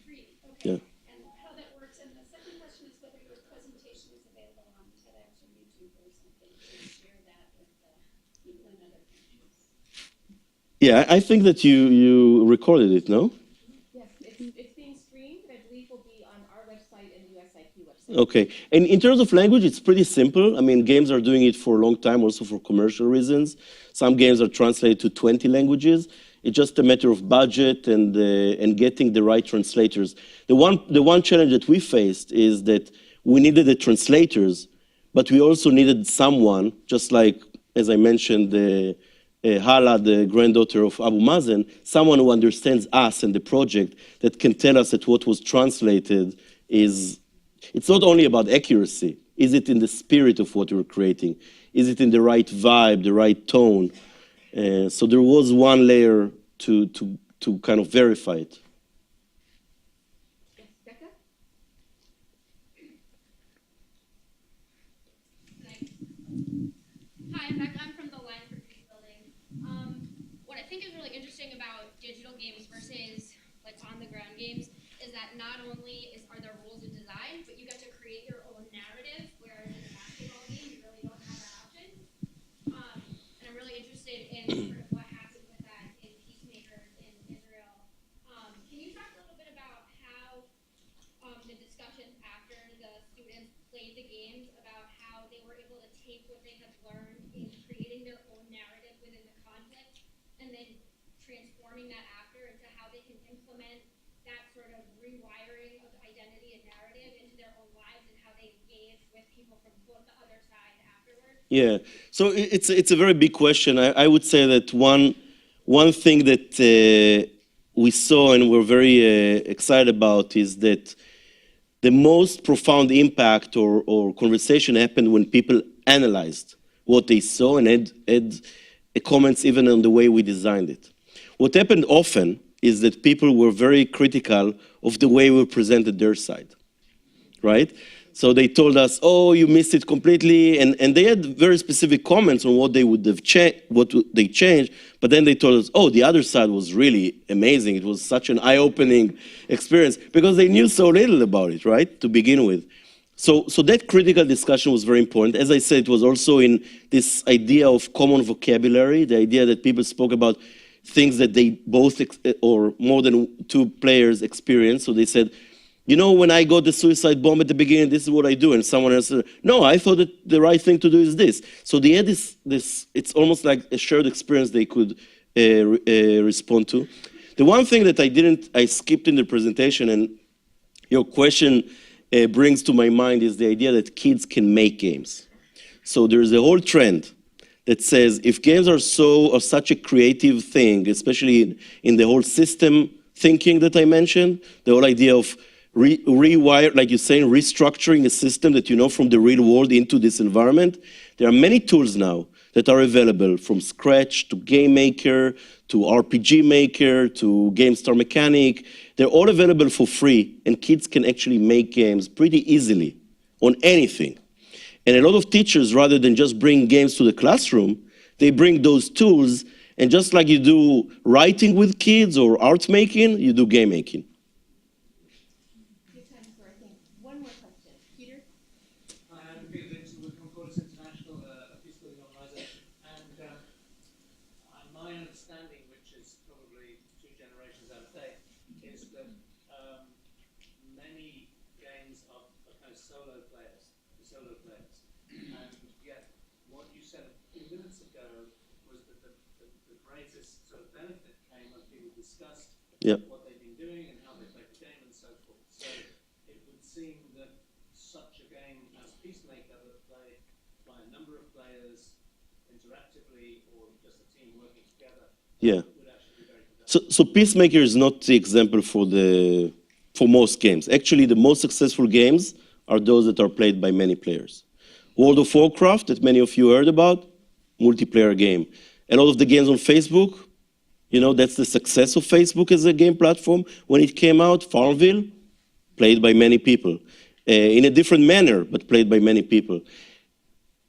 3. Okay. Yeah. And how that works. And the second question is whether your presentation is available on TEDx or YouTube or something to share that with people in other countries. Yeah, I think that you recorded it, no? Yes, it's being streamed, and I believe will be on our website and the USIP website. Okay. And in terms of language, it's pretty simple. I mean, games are doing it for a long time, also for commercial reasons. Some games are translated to 20 languages. It's just a matter of budget and getting the right translators. The one challenge that we faced is that we needed the translators, but we also needed someone, just like, as I mentioned, Hala, the granddaughter of Abu Mazen, someone who understands us and the project that can tell us that what was translated is, it's not only about accuracy. Is it in the spirit of what we're creating? Is it in the right vibe, the right tone? So there was one layer to kind of verify it. Yes, Becca? Hi, I'm Becca. I'm from the Alliance for Peacebuilding. What I think is really interesting about digital games versus like on-the-ground games is that not only are there rules of design, but you get to create your own narrative, whereas in a basketball game, you really don't have that option. And I'm really interested in sort of what happened with that in Peacemakers in Israel. Can you talk a little bit about how the discussions after the students played the games about how they were able to take what they had learned in creating their own narrative within the conflict and then transforming that after into how they can implement that sort of rewiring of identity and narrative into their own lives and how they engage with people from both the other side afterwards? Yeah, so it's a very big question. I would say that one thing that we saw and we're very excited about is that the most profound impact or conversation happened when people analyzed what they saw and had comments even on the way we designed it. What happened often is that people were very critical of the way we presented their side, right? So they told us, oh, you missed it completely, and they had very specific comments on what they would have what they changed, but then they told us, oh, the other side was really amazing. It was such an eye-opening experience, because they knew so little about it, right, to begin with. So that critical discussion was very important. As I said, it was also in this idea of common vocabulary, the idea that people spoke about things that they both, or more than 2 players experienced. So they said, you know, when I got the suicide bomb at the beginning, this is what I do. And someone else said, no, I thought that the right thing to do is this. So they had this it's almost like a shared experience they could respond to. The one thing that I skipped in the presentation, and your question brings to my mind, is the idea that kids can make games. So there's a whole trend that says if games are such a creative thing, especially in the whole system thinking that I mentioned, the whole idea of rewire, like you're saying, restructuring a system that you know from the real world into this environment. There are many tools now that are available, from Scratch to Game Maker to RPG Maker to GameStar Mechanic. They're all available for free, and kids can actually make games pretty easily on anything. And a lot of teachers, rather than just bring games to the classroom, they bring those tools, and just like you do writing with kids or art making, you do game making. One more question. Peter? I'm Peter Dixon with Concordance International, a peacebuilding organisation. And my understanding, which is probably 2 generations out of date, is that many games are kind of solo players. And yet, what you said a few minutes ago was that the greatest sort of benefit came when people discussed what they've been doing and how they played the game and so forth. So it would seem that such a game as Peacemaker that played by a number of players interactively or just a team working together would actually be very productive. So Peacemaker is not the example for most games. Actually, the most successful games are those that are played by many players. World of Warcraft, that many of you heard about, multiplayer game. A lot of the games on Facebook, you know, that's the success of Facebook as a game platform. When it came out, Farmville, played by many people. In a different manner, but played by many people.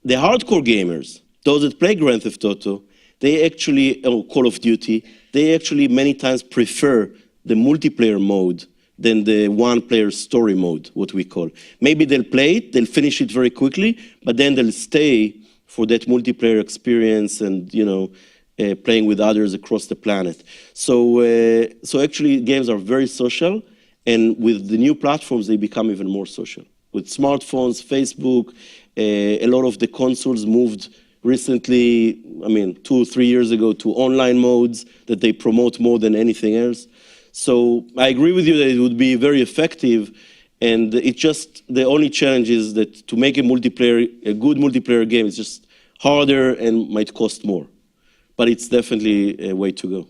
The hardcore gamers, those that play Grand Theft Auto, they actually, or Call of Duty, they actually many times prefer the multiplayer mode than the one-player story mode, what we call. Maybe they'll play it, they'll finish it very quickly, but then they'll stay for that multiplayer experience and, you know, playing with others across the planet. So actually games are very social, and with the new platforms, they become even more social. With smartphones, Facebook, a lot of the consoles moved recently, I mean, 2 or 3 years ago, to online modes that they promote more than anything else. So I agree with you that it would be very effective, and it's just the only challenge is that to make a good multiplayer game is just harder and might cost more. But it's definitely a way to go.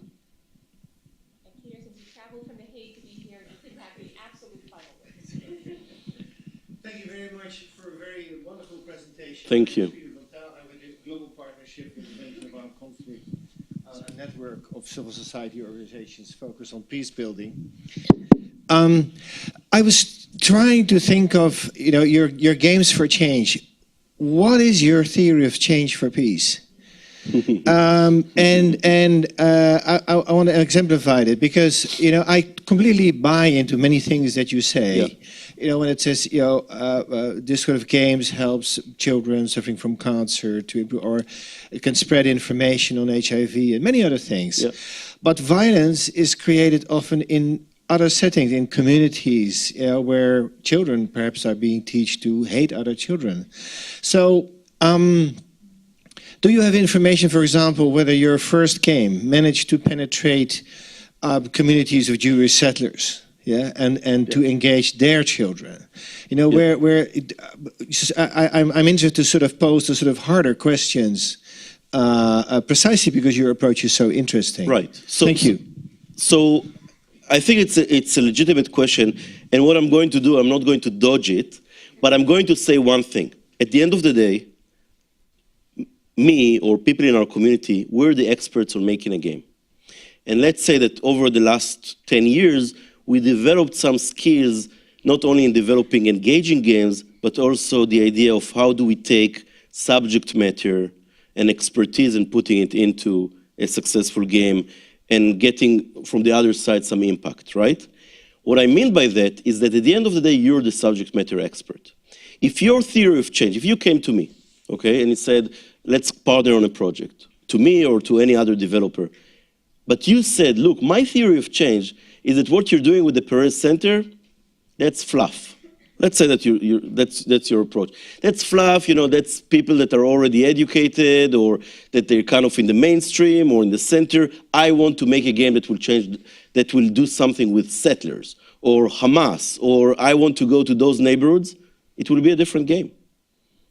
And Peter, since you traveled from The Hague to be here, you couldn't have the absolute final words. Thank you very much for a very wonderful presentation. Thank you. I'm with the Global Partnership for Prevention of Armed Conflict, a network of civil society organizations focused on peace building. I was trying to think of, you know, your games for change. What is your theory of change for peace? I want to exemplify it because, you know, I completely buy into many things that you say. Yeah. You know, when it says, you know, this sort of games helps children suffering from cancer to improve, or it can spread information on HIV and many other things. Yeah. But violence is created often in other settings, in communities, you know, where children perhaps are being taught to hate other children. So, do you have information, for example, whether your first game managed to penetrate communities of Jewish settlers, yeah, and to engage their children? You know, I'm interested to sort of pose the sort of harder questions, precisely because your approach is so interesting. Right. So, thank you. So, I think it's a legitimate question, and what I'm going to do, I'm not going to dodge it, but I'm going to say one thing. At the end of the day, me or people in our community, we're the experts on making a game. And let's say that over the last 10 years, we developed some skills, not only in developing engaging games, but also the idea of how do we take subject matter and expertise and putting it into a successful game and getting from the other side some impact, right? What I mean by that is that at the end of the day, you're the subject matter expert. If your theory of change, if you came to me, okay, and it said, let's partner on a project, to me or to any other developer, but you said, look, my theory of change is that what you're doing with the Perez Center, that's fluff. Let's say that that's your approach. That's fluff, you know, that's people that are already educated or that they're kind of in the mainstream or in the center. I want to make a game that will change, that will do something with settlers or Hamas, or I want to go to those neighborhoods. It will be a different game.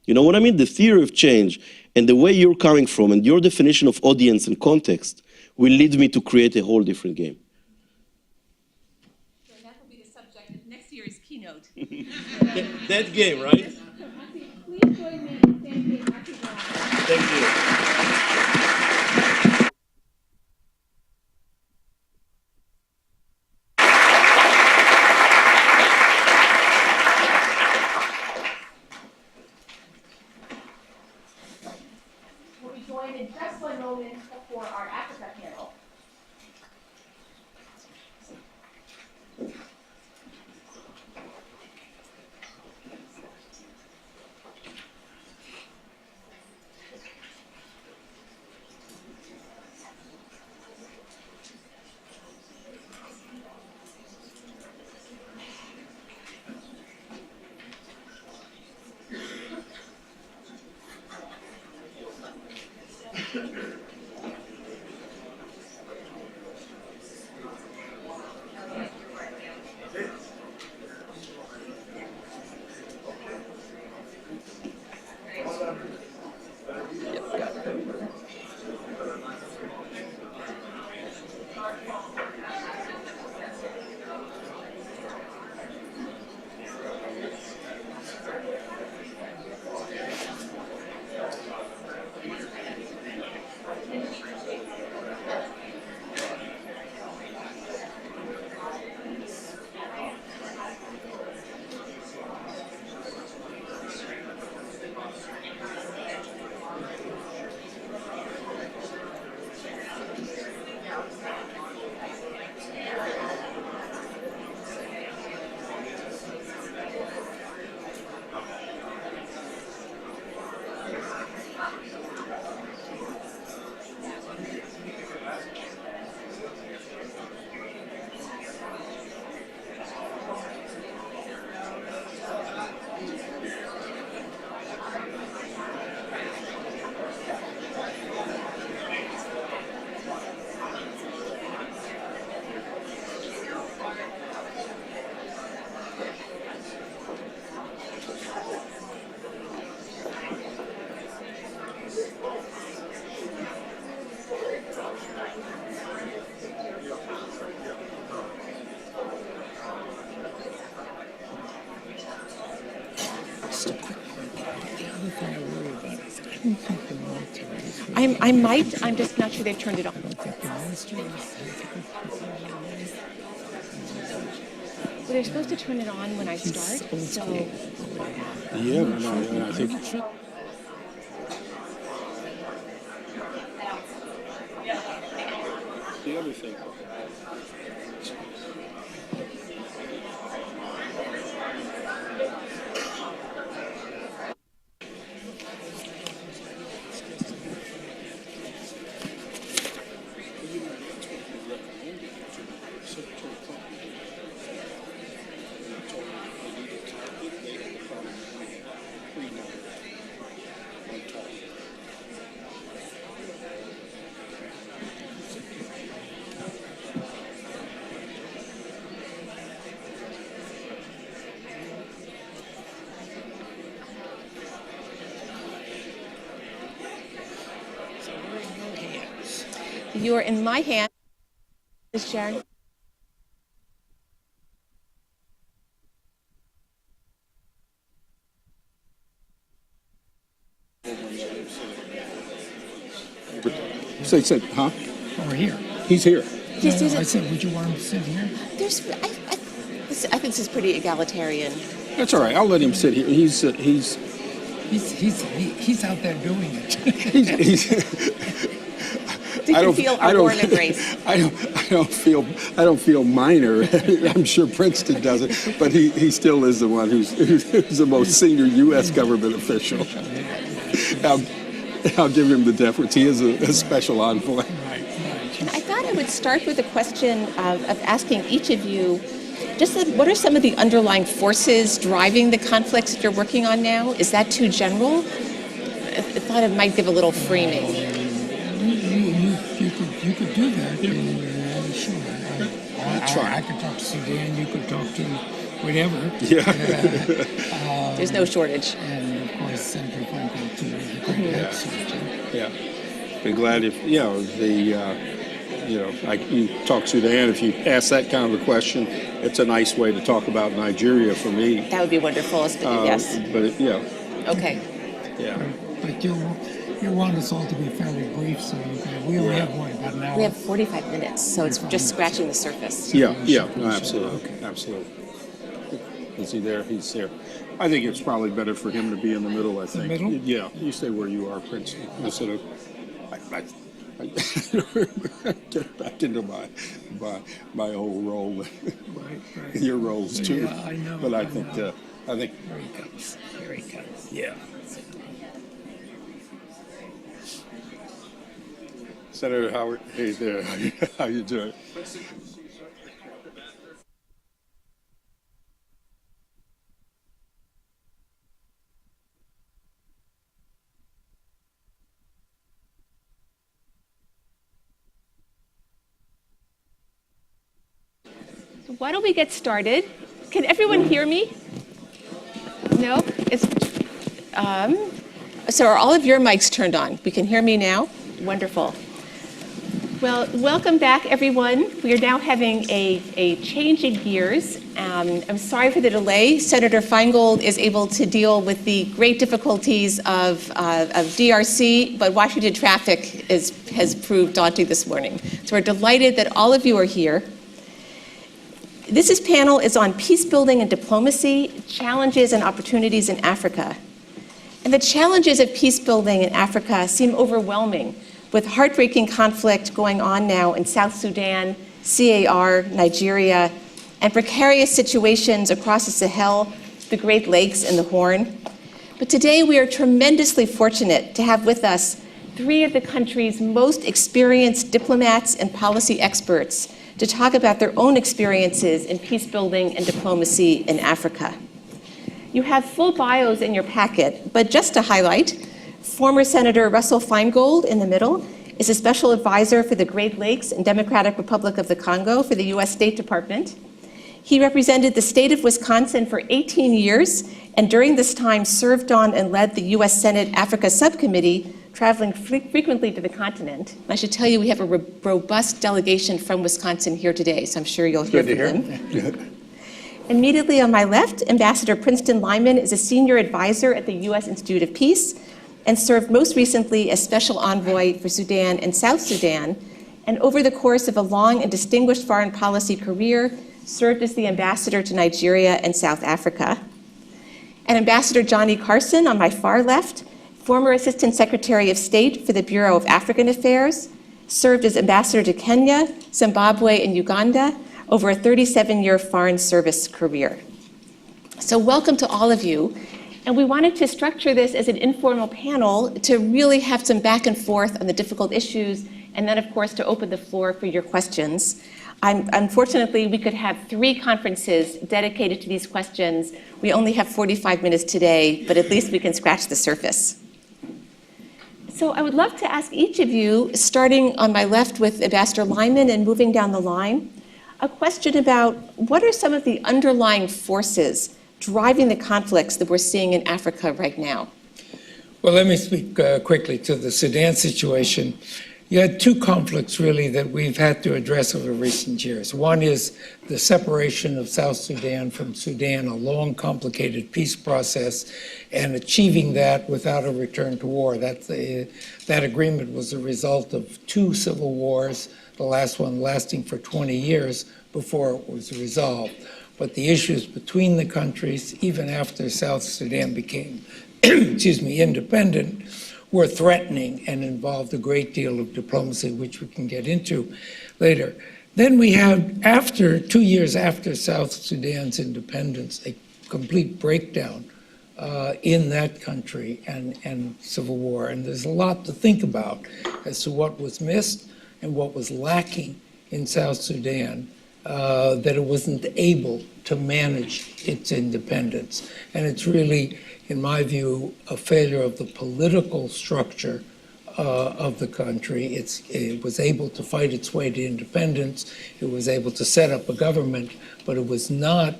You know what I mean? The theory of change and the way you're coming from and your definition of audience and context will lead me to create a whole different game. So that will be the subject of next year's keynote. That game, right? Please join me in thanking Aki Brown. Thank you. We'll be joined in just one moment for our Africa panel. I might. I'm just not sure they've turned it on. Well, they're supposed to turn it on when I start, so. Yeah, no, I think. The other thing. You are in my hand, Ms. Sharon. Say, huh? Over here. He's here. Just use I it. said, would you want him to sit here? I think this is pretty egalitarian. That's all right. I'll let him sit here. He's out there doing it. Do you feel our born and raised? I don't feel minor. I'm sure Princeton doesn't, but he still is the one who's the most senior U.S. government official. I'll give him the deference. He is a special envoy. And I thought I would start with a question of asking each of you, what are some of the underlying forces driving the conflicts that you're working on now? Is that too general? I thought it might give a little framing. You could do that. Sure. I could talk to Sudan. You could talk to whatever. Yeah. There's no shortage. And of course, Senator Franklin too. Yeah. Be glad if you talk Sudan. If you ask that kind of a question, it's a nice way to talk about Nigeria for me. That would be wonderful. Yes. But yeah. Okay. Yeah. But you want us all to be fairly brief, so we only have about an hour. We have 45 minutes, so it's just scratching the surface. Yeah. No, absolutely. Absolutely. Is he there? He's there. I think it's probably better for him to be in the middle, I think. The middle? Yeah. You stay where you are, Prince. Instead of, I get back into my old role. Right. Your roles too. Yeah, I know. But I think. Here he comes. Yeah. Senator Howard, hey there. How you doing? Why don't we get started? Can everyone hear me? No? So are all of your mics turned on? We can hear me now? Wonderful. Well, welcome back, everyone. We are now having a change in gears. I'm sorry for the delay. Senator Feingold is able to deal with the great difficulties of DRC, but Washington traffic has proved daunting this morning. So we're delighted that all of you are here. This panel is on peace building and diplomacy, challenges and opportunities in Africa. And the challenges of peace building in Africa seem overwhelming, with heartbreaking conflict going on now in South Sudan, CAR, Nigeria, and precarious situations across the Sahel, the Great Lakes, and the Horn. But today we are tremendously fortunate to have with us three of the country's most experienced diplomats and policy experts to talk about their own experiences in peace building and diplomacy in Africa. You have full bios in your packet, but just to highlight, former Senator Russell Feingold in the middle is a special advisor for the Great Lakes and Democratic Republic of the Congo for the U.S. State Department. He represented the state of Wisconsin for 18 years, and during this time served on and led the U.S. Senate Africa Subcommittee, traveling frequently to the continent. I should tell you, we have a robust delegation from Wisconsin here today, so I'm sure you'll hear from them. Immediately on my left, Ambassador Princeton Lyman is a senior advisor at the U.S. Institute of Peace and served most recently as special envoy for Sudan and South Sudan, and over the course of a long and distinguished foreign policy career, served as the ambassador to Nigeria and South Africa. And Ambassador Johnny Carson on my far left, former Assistant Secretary of State for the Bureau of African Affairs, served as ambassador to Kenya, Zimbabwe, and Uganda over a 37-year foreign service career. So welcome to all of you. And we wanted to structure this as an informal panel to really have some back and forth on the difficult issues, and then, of course, to open the floor for your questions. Unfortunately, we could have 3 conferences dedicated to these questions. We only have 45 minutes today, but at least we can scratch the surface. So I would love to ask each of you, starting on my left with Ambassador Lyman and moving down the line, a question about what are some of the underlying forces driving the conflicts that we're seeing in Africa right now? Well, let me speak quickly to the Sudan situation. You had 2 conflicts, really, that we've had to address over recent years. One is the separation of South Sudan from Sudan, a long, complicated peace process, and achieving that without a return to war. That agreement was a result of 2 civil wars, the last one lasting for 20 years before it was resolved. But the issues between the countries, even after South Sudan became independent, were threatening and involved a great deal of diplomacy, which we can get into later. Then we had, 2 years after South Sudan's independence, a complete breakdown in that country and civil war. And there's a lot to think about as to what was missed and what was lacking in South Sudan, that it wasn't able to manage its independence. And it's really, in my view, a failure of the political structure of the country. It was able to fight its way to independence. It was able to set up a government, but it was not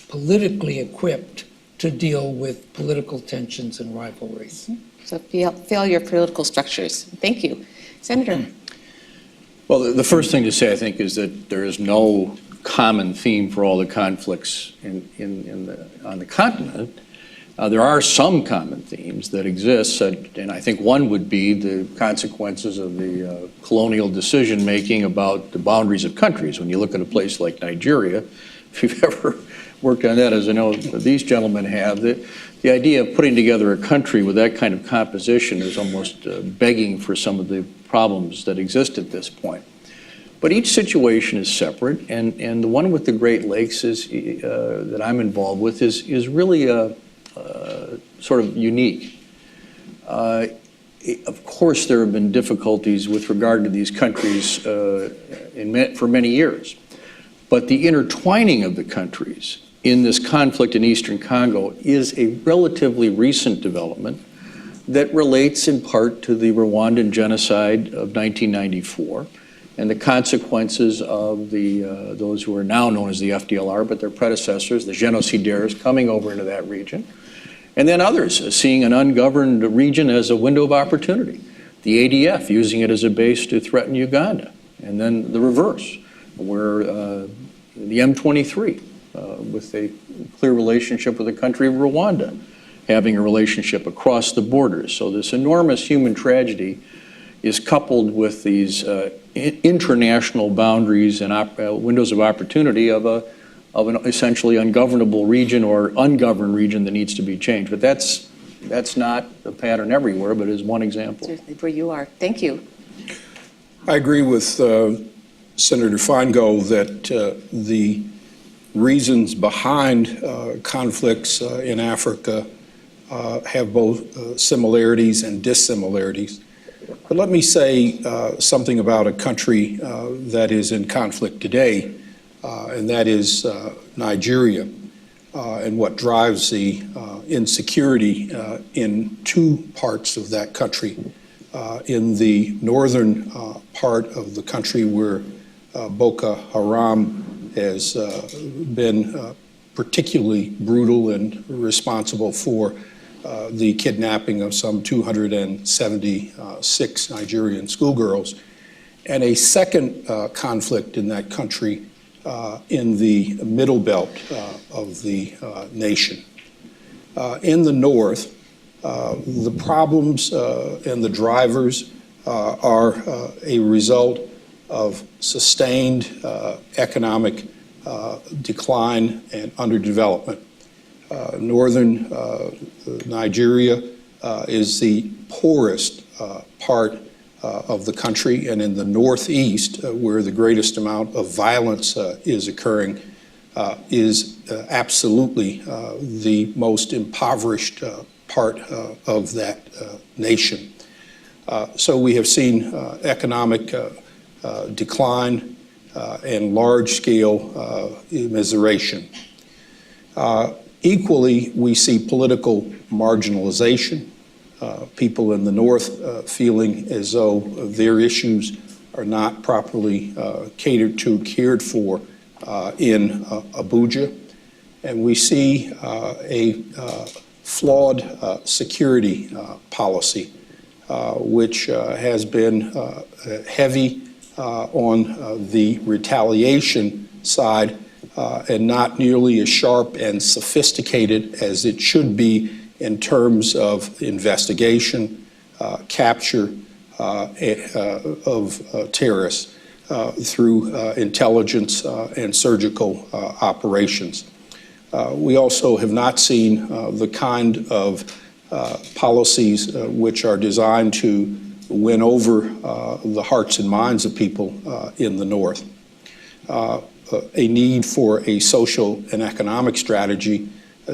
politically equipped to deal with political tensions and rivalries. So failure of political structures. Thank you. Senator. Well, the first thing to say, I think, is that there is no common theme for all the conflicts on the continent. There are some common themes that exist, and I think one would be the consequences of the colonial decision-making about the boundaries of countries. When you look at a place like Nigeria, if you've ever worked on that, as I know these gentlemen have, the idea of putting together a country with that kind of composition is almost begging for some of the problems that exist at this point. But each situation is separate, and the one with the Great Lakes is that I'm involved with is really sort of unique. Of course, there have been difficulties with regard to these countries for many years, but the intertwining of the countries in this conflict in Eastern Congo is a relatively recent development that relates in part to the Rwandan genocide of 1994 and the consequences of those who are now known as the FDLR, but their predecessors, the genocidaires, coming over into that region. And then others seeing an ungoverned region as a window of opportunity. The ADF using it as a base to threaten Uganda. And then the reverse, where the M23, with a clear relationship with the country of Rwanda, having a relationship across the borders. So this enormous human tragedy is coupled with these international boundaries and windows of opportunity of an essentially ungovernable region or ungoverned region that needs to be changed. But that's That's not the pattern everywhere, but is one example. Certainly where you are. Thank you. I agree with Senator Feingold that the reasons behind conflicts in Africa have both similarities and dissimilarities. But let me say something about a country that is in conflict today, and that is Nigeria, and what drives the insecurity in two parts of that country. In the northern part of the country where Boko Haram has been particularly brutal and responsible for the kidnapping of some 276 Nigerian schoolgirls, and a second conflict in that country in the middle belt of the nation. In the north, the problems and the drivers are a result of sustained economic decline and underdevelopment. Northern Nigeria is the poorest part of the country, and in the northeast, where the greatest amount of violence is occurring, is absolutely the most impoverished part of that nation. So we have seen economic decline and large-scale immiseration. Equally, we see political marginalization. People in the north feeling as though their issues are not properly cared for in Abuja. And we see a flawed security policy, which has been heavy on the retaliation side and not nearly as sharp and sophisticated as it should be in terms of investigation, capture of terrorists through intelligence and surgical operations. We also have not seen the kind of policies which are designed to win over the hearts and minds of people in the north. A need for a social and economic strategy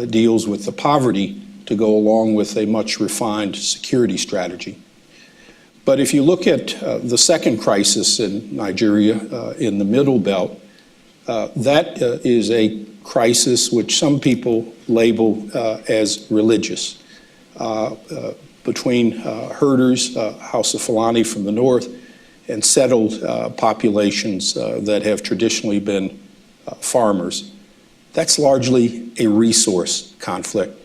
deals with the poverty to go along with a much refined security strategy. But if you look at the second crisis in Nigeria, in the Middle Belt, that is a crisis which some people label as religious. Between herders, House of Fulani from the north, and settled populations that have traditionally been farmers. That's largely a resource conflict,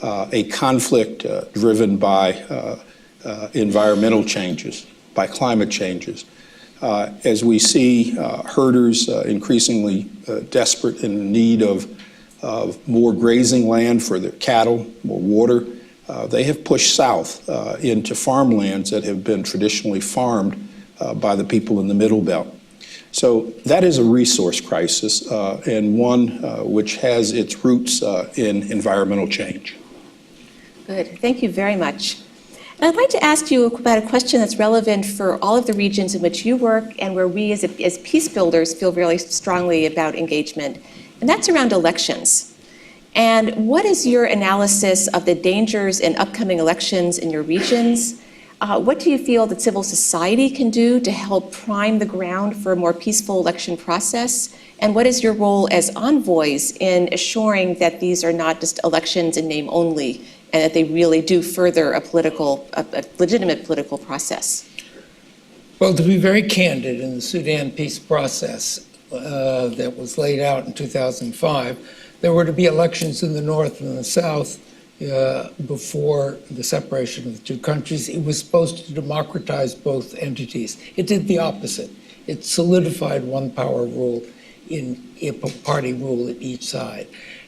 a conflict driven by environmental changes, by climate changes. As we see herders increasingly desperate and in need of more grazing land for their cattle, more water, they have pushed south into farmlands that have been traditionally farmed by the people in the Middle Belt. So that is a resource crisis and one which has its roots in environmental change. Good. Thank you very much. And I'd like to ask you about a question that's relevant for all of the regions in which you work and where we as peace builders feel really strongly about engagement, and that's around elections. And what is your analysis of the dangers in upcoming elections in your regions? What do you feel that civil society can do to help prime the ground for a more peaceful election process? And what is your role as envoys in assuring that these are not just elections in name only, and that they really do further a legitimate political process? Well, to be very candid, in the Sudan peace process that was laid out in 2005, there were to be elections in the north and the south before the separation of the two countries. It was supposed to democratize both entities. It did the opposite. It solidified one power rule in a party rule at each side.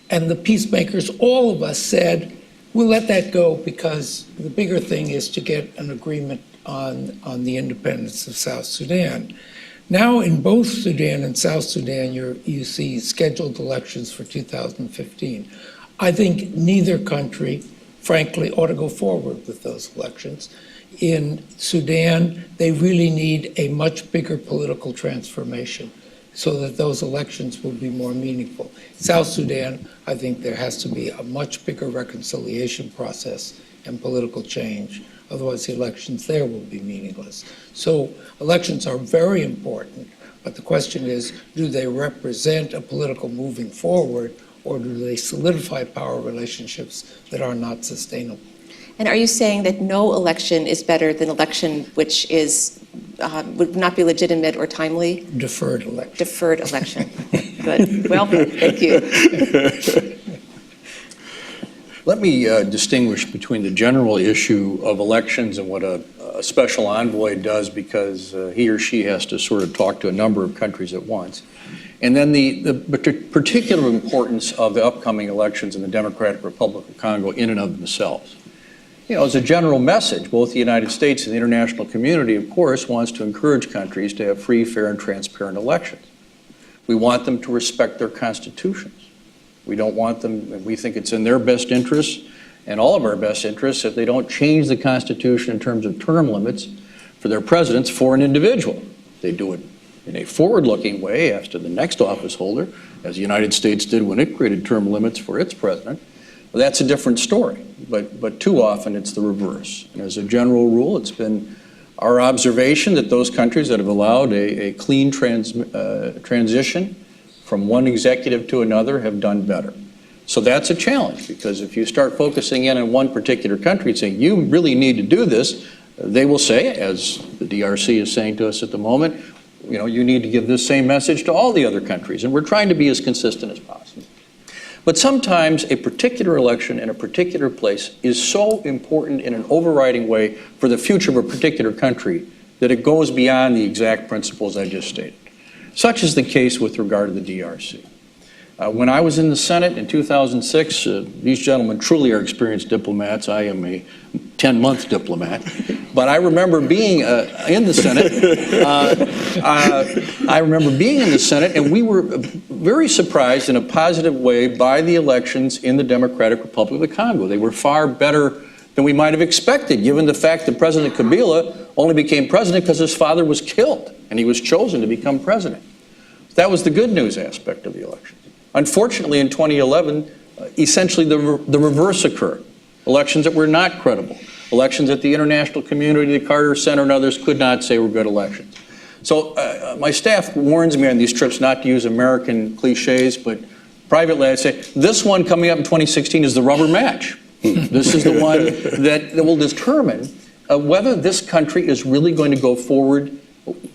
And the peacemakers, all of us said, we'll let that go because the bigger thing is to get an agreement on the independence of South Sudan. Now in both Sudan and South Sudan, you see scheduled elections for 2015. I think neither country frankly, ought to go forward with those elections. In Sudan, they really need a much bigger political transformation so that those elections will be more meaningful. South Sudan, I think there has to be a much bigger reconciliation process and political change. Otherwise, the elections there will be meaningless. So elections are very important, but the question is, do they represent a political moving forward, or do they solidify power relationships that are not sustainable? And are you saying that no election is better than election which is would not be legitimate or timely? Deferred election. Deferred election. Good. Well put. Thank you. Let me distinguish between the general issue of elections and what a special envoy does, because he or she has to sort of talk to a number of countries at once. And then the particular importance of the upcoming elections in the Democratic Republic of Congo in and of themselves. You know, as a general message, both the United States and the international community, of course, wants to encourage countries to have free, fair, and transparent elections. We want them to respect their constitutions. We don't want them, we think it's in their best interests and all of our best interests if they don't change the Constitution in terms of term limits for their presidents for an individual. They do it in a forward-looking way as to the next office holder, as the United States did when it created term limits for its president. Well, that's a different story, but too often it's the reverse. And as a general rule, it's been our observation that those countries that have allowed a clean transition from one executive to another have done better. So that's a challenge, because if you start focusing in on one particular country and saying, you really need to do this, they will say, as the DRC is saying to us at the moment, you know, you need to give this same message to all the other countries. And we're trying to be as consistent as possible. But sometimes a particular election in a particular place is so important in an overriding way for the future of a particular country that it goes beyond the exact principles I just stated. Such is the case with regard to the DRC. When I was in the Senate in 2006, these gentlemen truly are experienced diplomats. I am a 10-month diplomat. But I remember being in the Senate. And we were very surprised in a positive way by the elections in the Democratic Republic of the Congo. They were far better than we might have expected, given the fact that President Kabila only became president because his father was killed, and he was chosen to become president. That was the good news aspect of the election. Unfortunately, in 2011, essentially the reverse occurred. Elections that were not credible. Elections that the international community, the Carter Center, and others could not say were good elections. So my staff warns me on these trips not to use American cliches, but privately I'd say this one coming up in 2016 is the rubber match. This is the one that will determine whether this country is really going to go forward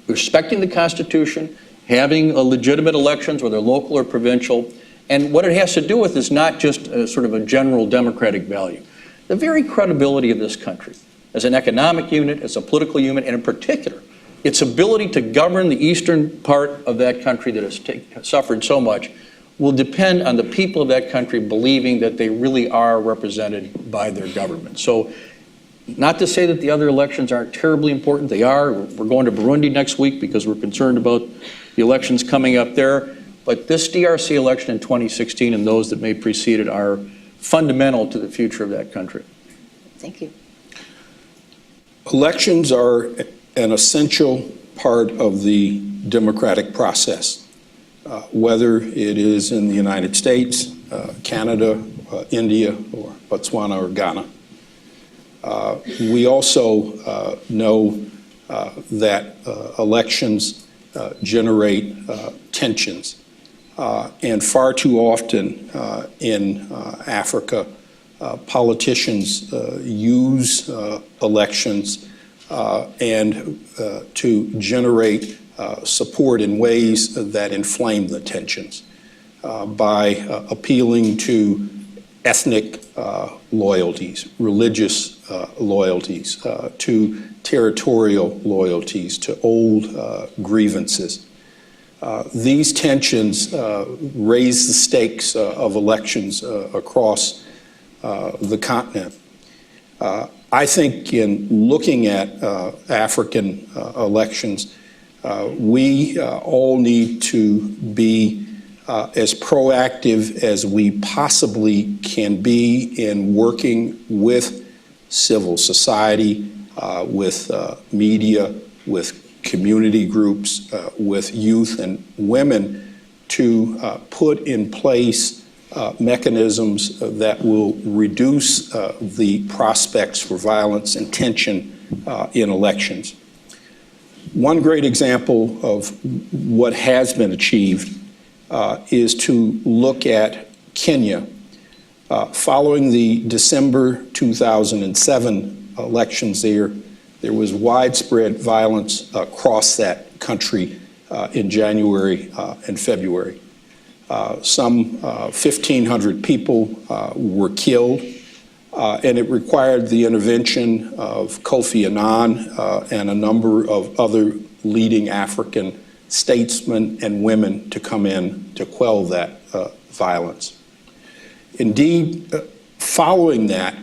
respecting the Constitution, having legitimate elections, whether local or provincial. And what it has to do with is not just sort of a general democratic value. The very credibility of this country as an economic unit, as a political unit, and in particular, its ability to govern the eastern part of that country that has suffered so much will depend on the people of that country believing that they really are represented by their government. So, not to say that the other elections aren't terribly important. They are. We're going to Burundi next week because we're concerned about the elections coming up there. But this DRC election in 2016 and those that may precede it are fundamental to the future of that country. Thank you. Elections are an essential part of the democratic process, whether it is in the United States, Canada, India, or Botswana or Ghana. We also know that elections generate tensions. And far too often in Africa, politicians use elections and to generate support in ways that inflame the tensions by appealing to ethnic loyalties, religious loyalties, to territorial loyalties, to old grievances. These tensions raise the stakes of elections across the continent. I think in looking at African elections, we all need to be as proactive as we possibly can be in working with civil society, with media, with community groups, with youth and women to put in place mechanisms that will reduce the prospects for violence and tension in elections. One great example of what has been achieved is to look at Kenya. Following the December 2007 elections there was widespread violence across that country in January and February. Some 1,500 people were killed, and it required the intervention of Kofi Annan and a number of other leading African statesmen and women to come in to quell that violence. Indeed, following that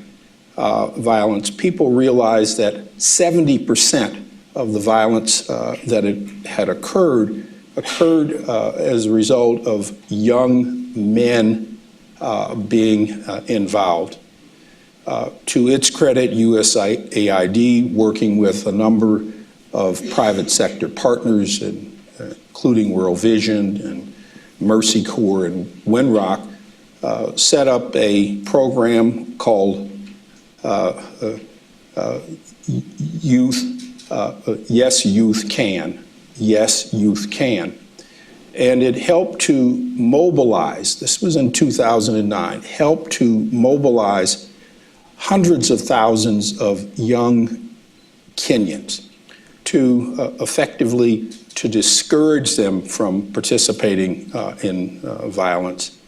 violence, people realized that 70% of the violence that had occurred as a result of young men being involved. To its credit, USAID, working with a number of private sector partners, including World Vision and Mercy Corps and Winrock, set up a program called Yes, Youth Can. Yes, Youth Can. And it helped to mobilize, this was in 2009, helped to mobilize hundreds of thousands of young Kenyans to effectively to discourage them from participating in violence,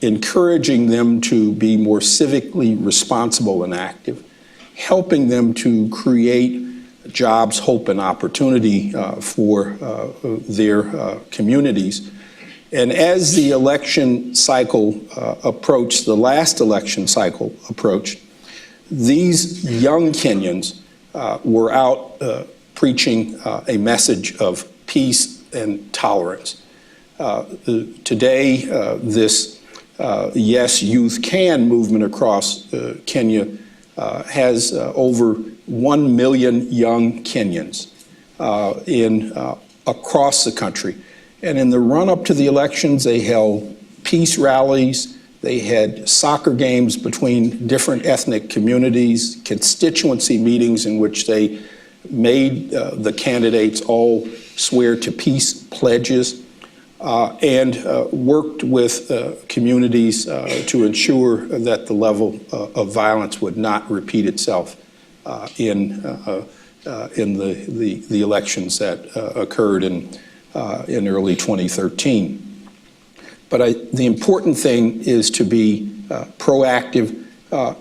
encouraging them to be more civically responsible and active, helping them to create jobs, hope, and opportunity for their communities. And as the election cycle approached, the last election cycle approached, these young Kenyans were out preaching a message of peace and tolerance. Today, this Yes, Youth Can movement across Kenya has over 1 million young Kenyans across the country. And in the run-up to the elections, they held peace rallies, they had soccer games between different ethnic communities, constituency meetings in which they made the candidates all swear to peace pledges, and worked with communities to ensure that the level of violence would not repeat itself in the elections that occurred in early 2013. But the important thing is to be proactive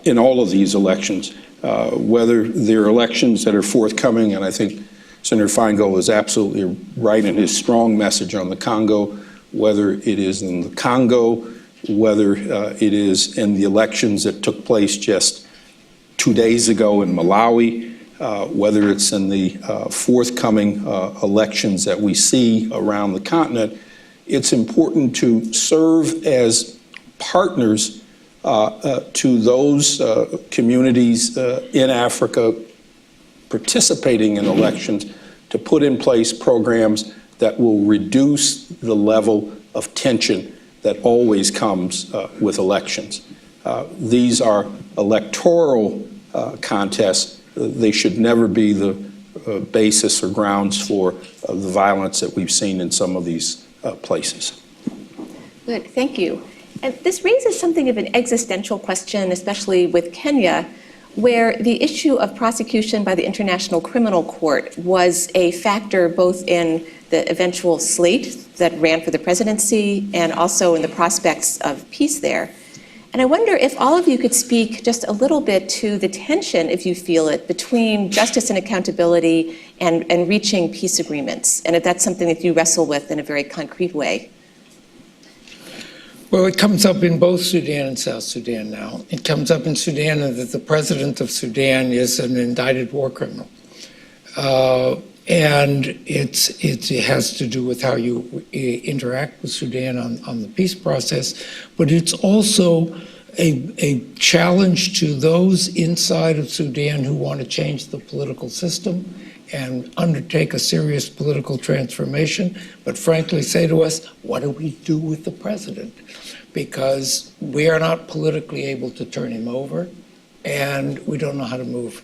in all of these elections, whether they're elections that are forthcoming, and I think Senator Feingold is absolutely right in his strong message on the Congo, whether it is in the Congo, whether it is in the elections that took place just 2 days ago in Malawi, whether it's in the forthcoming elections that we see around the continent. It's important to serve as partners to those communities in Africa participating in elections to put in place programs that will reduce the level of tension that always comes with elections. These are electoral contests. They should never be the basis or grounds for the violence that we've seen in some of these places. Good, thank you. And this raises something of an existential question, especially with Kenya, where the issue of prosecution by the International Criminal Court was a factor both in the eventual slate that ran for the presidency and also in the prospects of peace there. And I wonder if all of you could speak just a little bit to the tension, if you feel it, between justice and accountability and reaching peace agreements, and if that's something that you wrestle with in a very concrete way. Well, it comes up in both Sudan and South Sudan now. It comes up in Sudan that the president of Sudan is an indicted war criminal. And it has to do with how you interact with Sudan on the peace process, but it's also a challenge to those inside of Sudan who want to change the political system and undertake a serious political transformation, but frankly say to us, what do we do with the president? Because we are not politically able to turn him over, and we don't know how to move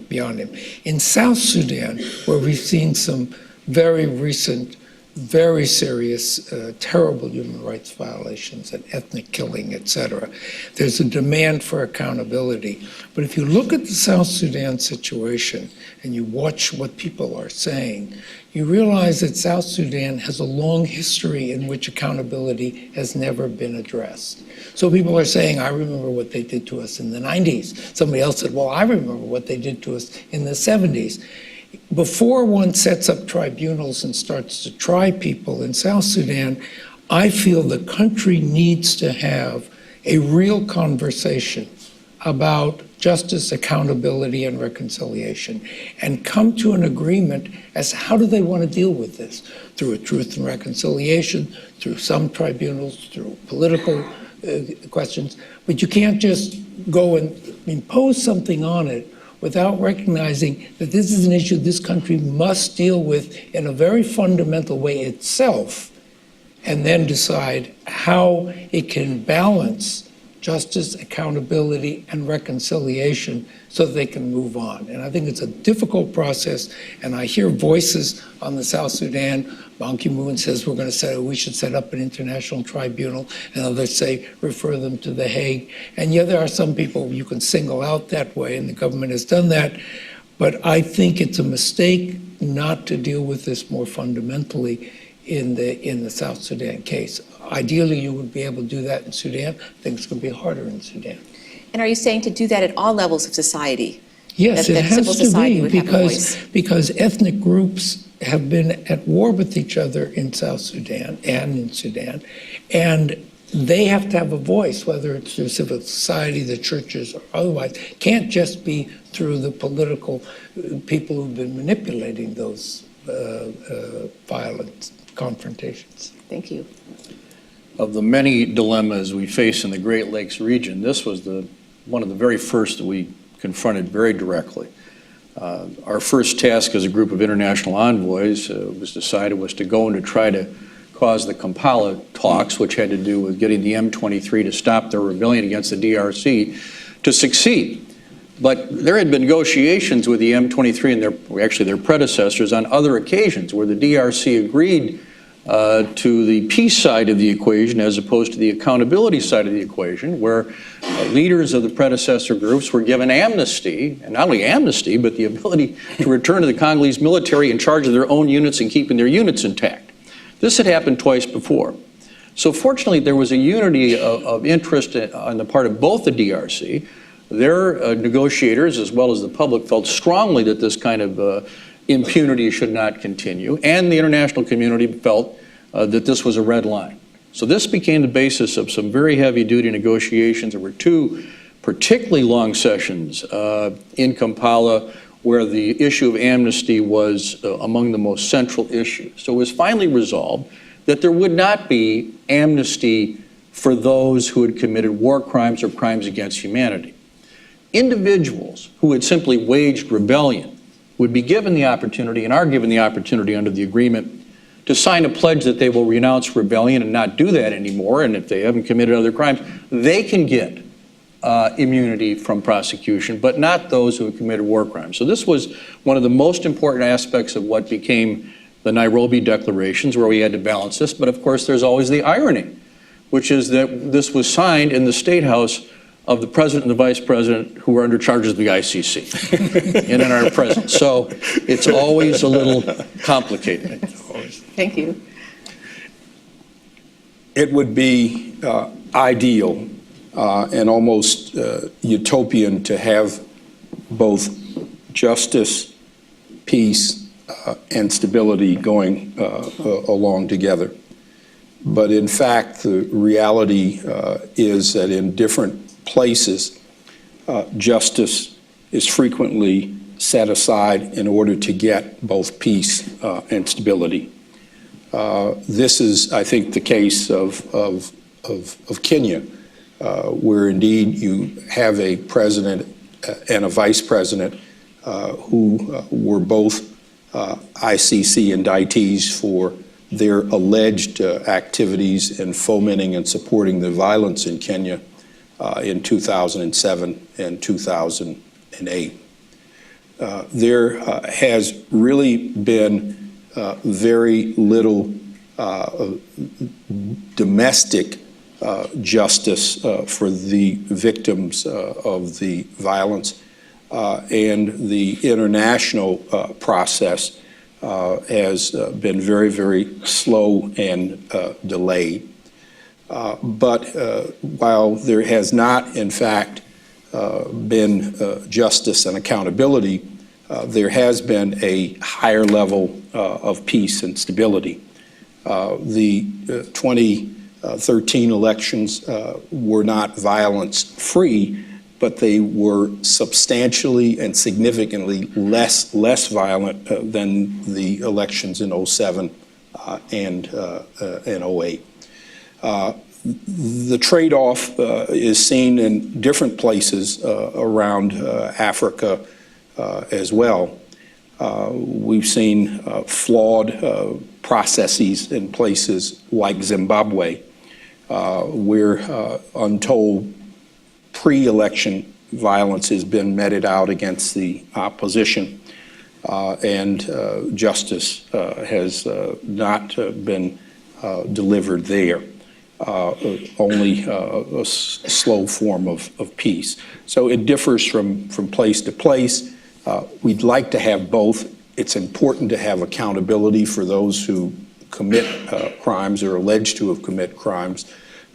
beyond him. In South Sudan, where we've seen some very recent, very serious, terrible human rights violations and ethnic killing, etc., there's a demand for accountability. But if you look at the South Sudan situation and you watch what people are saying, you realize that South Sudan has a long history in which accountability has never been addressed. So people are saying, I remember what they did to us in the 90s. Somebody else said, well, I remember what they did to us in the 70s. Before one sets up tribunals and starts to try people in South Sudan, I feel the country needs to have a real conversation about justice, accountability, and reconciliation, and come to an agreement as to how do they want to deal with this, through a truth and reconciliation, through some tribunals, through political questions. But you can't just go and impose something on it without recognizing that this is an issue this country must deal with in a very fundamental way itself, and then decide how it can balance justice, accountability, and reconciliation so that they can move on. And I think it's a difficult process, and I hear voices on the South Sudan. Ban Ki-moon says we should set up an international tribunal, and others say refer them to The Hague. And yeah, there are some people you can single out that way, and the government has done that. But I think it's a mistake not to deal with this more fundamentally in the South Sudan case. Ideally, you would be able to do that in Sudan. I think it's going to be harder in Sudan. And are you saying to do that at all levels of society? Yes, that it has civil to society be, would have a voice? because ethnic groups have been at war with each other in South Sudan and in Sudan, and they have to have a voice, whether it's through civil society, the churches, or otherwise. Can't just be through the political people who've been manipulating those violent confrontations. Thank you. Of the many dilemmas we face in the Great Lakes region, this was one of the very first that we confronted very directly. Our first task as a group of international envoys was to go and to try to cause the Kampala talks, which had to do with getting the M23 to stop their rebellion against the DRC, to succeed. But there had been negotiations with the M23 and their predecessors on other occasions where the DRC agreed to the peace side of the equation as opposed to the accountability side of the equation, where leaders of the predecessor groups were given amnesty, and not only amnesty, but the ability to return to the Congolese military in charge of their own units and keeping their units intact. This had happened twice before. So fortunately, there was a unity of interest on the part of both the DRC. Their negotiators, as well as the public, felt strongly that this kind of impunity should not continue, and the international community felt that this was a red line. So this became the basis of some very heavy-duty negotiations. There were two particularly long sessions in Kampala where the issue of amnesty was among the most central issues. So it was finally resolved that there would not be amnesty for those who had committed war crimes or crimes against humanity. Individuals who had simply waged rebellion would be given the opportunity, and are given the opportunity under the agreement, to sign a pledge that they will renounce rebellion and not do that anymore, and if they haven't committed other crimes, they can get immunity from prosecution, but not those who have committed war crimes. So this was one of the most important aspects of what became the Nairobi declarations, where we had to balance this. But of course, there's always the irony, which is that this was signed in the State House of the president and the vice president who were under charge of the ICC and in our presence. So it's always a little complicated. Thank you. It would be ideal and almost utopian to have both justice, peace, and stability going along together. But in fact, the reality is that in different places, justice is frequently set aside in order to get both peace and stability. This is, I think, the case of Kenya, where indeed you have a president and a vice president who were both ICC indictees for their alleged activities in fomenting and supporting the violence in Kenya in 2007 and 2008. There has really been very little domestic justice for the victims of the violence, and the international process has been very, very slow and delayed. But while there has not, in fact, been justice and accountability, there has been a higher level of peace and stability. The 2013 elections were not violence-free, but they were substantially and significantly less violent than the elections in 2007 and 2008. The trade-off is seen in different places around Africa as well. We've seen flawed processes in places like Zimbabwe, where untold pre-election violence has been meted out against the opposition, and justice has not been delivered there. Only a slow form of peace. So it differs from place to place. We'd like to have both. It's important to have accountability for those who commit crimes or alleged to have committed crimes,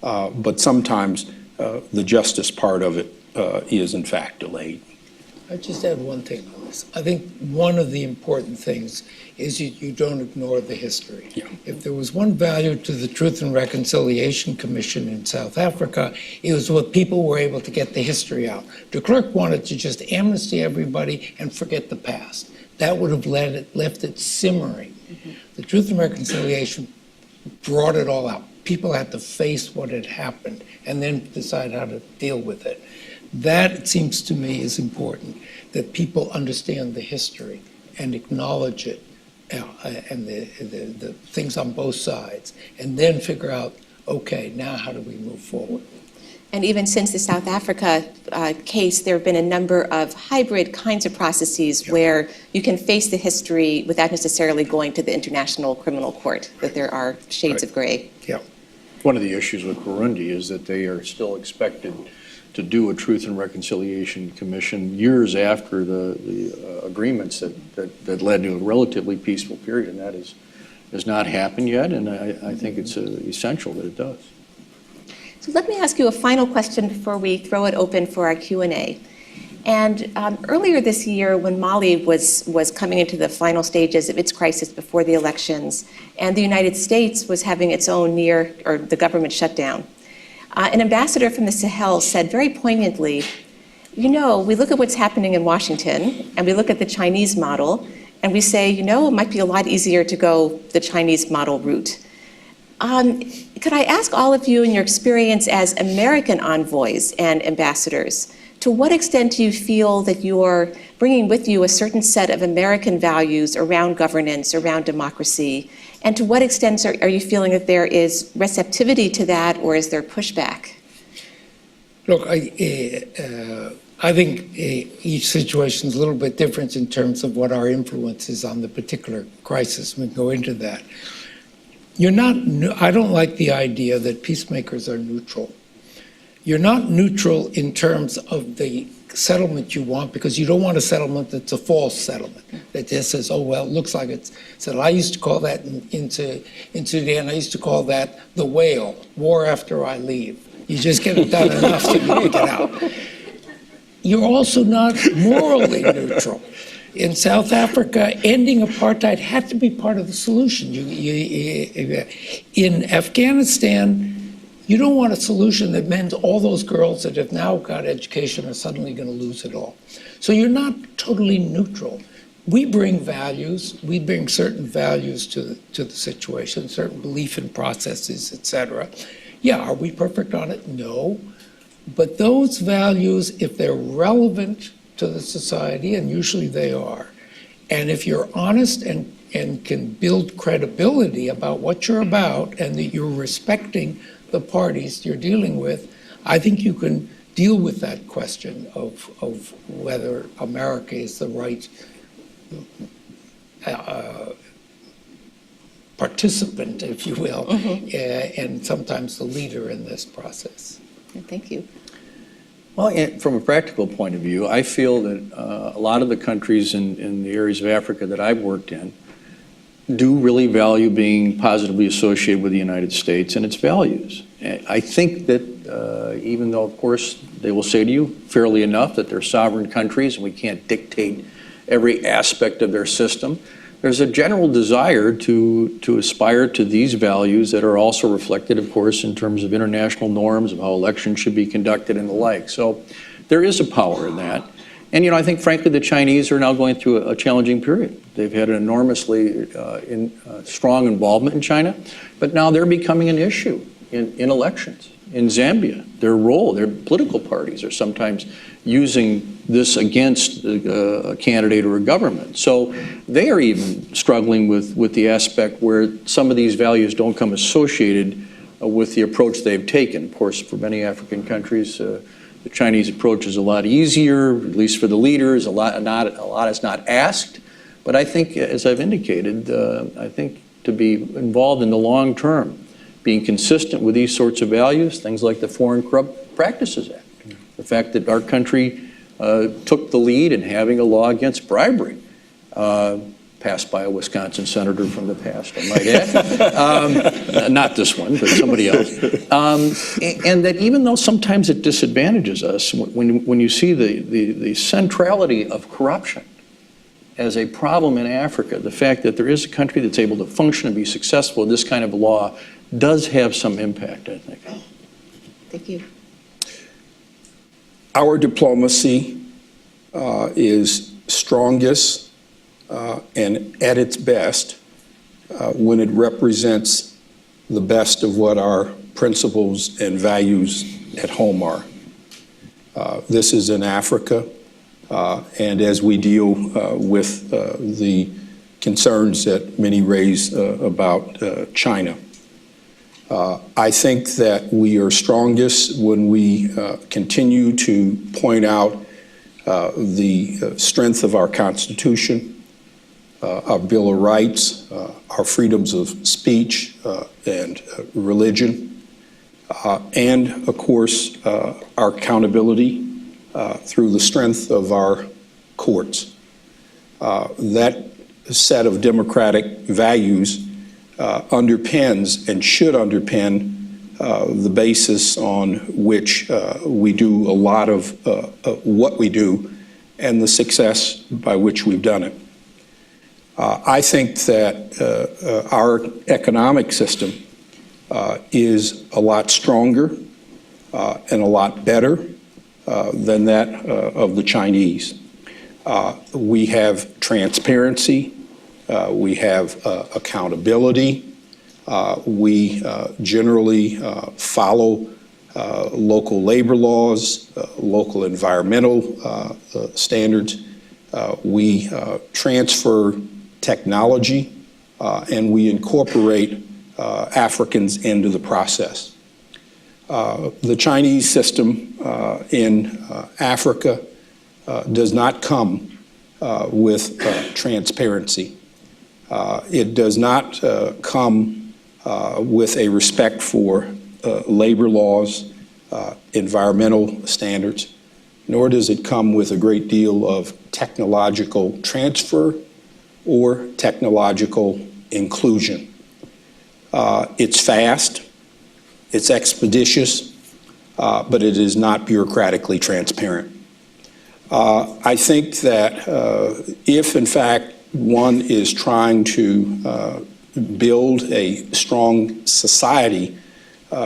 but sometimes the justice part of it is in fact delayed. I just add one thing on this. I think one of the important things is you don't ignore the history. Yeah. If there was one value to the Truth and Reconciliation Commission in South Africa, it was what people were able to get the history out. De Klerk wanted to just amnesty everybody and forget the past. That would have left it simmering. Mm-hmm. The Truth and Reconciliation brought it all out. People had to face what had happened and then decide how to deal with it. That, it seems to me, is important, that people understand the history and acknowledge it, and the things on both sides, and then figure out, okay, now how do we move forward? And even since the South Africa case, there have been a number of hybrid kinds of processes where you can face the history without necessarily going to the International Criminal Court, that there are shades of gray. Yeah. One of the issues with Burundi is that they are still expected to do a Truth and Reconciliation Commission years after the agreements that led to a relatively peaceful period, and that has not happened yet, and I think it's essential that it does. So let me ask you a final question before we throw it open for our Q&A. And earlier this year, when Mali was coming into the final stages of its crisis before the elections, and the United States was having its own the government shutdown, an ambassador from the Sahel said very poignantly, we look at what's happening in Washington, and we look at the Chinese model, and we say, it might be a lot easier to go the Chinese model route. Could I ask all of you, in your experience as American envoys and ambassadors, to what extent do you feel that you're bringing with you a certain set of American values around governance, around democracy, and to what extent are you feeling that there is receptivity to that, or is there pushback? Look, I think each situation is a little bit different in terms of what our influence is on the particular crisis. We can go into that. I don't like the idea that peacemakers are neutral. You're not neutral in terms of the settlement you want, because you don't want a settlement that's a false settlement that just says, oh, well, it looks like it's settled. I used to call that in Sudan, I used to call that the whale, war after I leave. You just get it done enough so you can get out. You're also not morally neutral. In South Africa, ending apartheid had to be part of the solution. In Afghanistan, You don't want a solution that means all those girls that have now got education are suddenly going to lose it all. So you're not totally neutral. We bring values, we bring certain values to the situation, certain belief in processes, et cetera. Yeah, are we perfect on it? No. But those values, if they're relevant to the society, and usually they are, and if you're honest and can build credibility about what you're about and that you're respecting the parties you're dealing with, I think you can deal with that question of whether America is the right participant, if you will, and sometimes the leader in this process. Thank you. Well, and from a practical point of view, I feel that a lot of the countries in the areas of Africa that I've worked in do really value being positively associated with the United States and its values. And I think that even though, of course, they will say to you, fairly enough, that they're sovereign countries and we can't dictate every aspect of their system, there's a general desire to aspire to these values that are also reflected, of course, in terms of international norms of how elections should be conducted and the like. So there is a power in that. And, I think, frankly, the Chinese are now going through a challenging period. They've had an enormously strong involvement in China, but now they're becoming an issue in elections. In Zambia, their political parties are sometimes using this against a candidate or a government. So they are even struggling with the aspect where some of these values don't come associated with the approach they've taken. Of course, for many African countries, the Chinese approach is a lot easier, at least for the leaders. A lot is not asked. But I think, as I've indicated, I think to be involved in the long term, being consistent with these sorts of values, things like the Foreign Corrupt Practices Act, the fact that our country took the lead in having a law against bribery, passed by a Wisconsin senator from the past, I might add. Not this one, but somebody else. And that even though sometimes it disadvantages us, when you see the centrality of corruption as a problem in Africa, the fact that there is a country that's able to function and be successful in this kind of law does have some impact, I think. Thank you. Our diplomacy is strongest and at its best when it represents the best of what our principles and values at home are. This is in Africa, and as we deal with the concerns that many raise about China. I think that we are strongest when we continue to point out the strength of our Constitution, our Bill of Rights, our freedoms of speech and religion, and, of course, our accountability through the strength of our courts. That set of democratic values underpins and should underpin the basis on which we do a lot of what we do and the success by which we've done it. I think that our economic system is a lot stronger and a lot better than that of the Chinese. We have transparency. We have accountability. We generally follow local labor laws, local environmental standards. We transfer technology, and we incorporate Africans into the process. The Chinese system in Africa does not come with transparency. It does not come with a respect for labor laws, environmental standards, nor does it come with a great deal of technological transfer or technological inclusion. It's fast, it's expeditious, but it is not bureaucratically transparent. I think that if, in fact, one is trying to build a strong society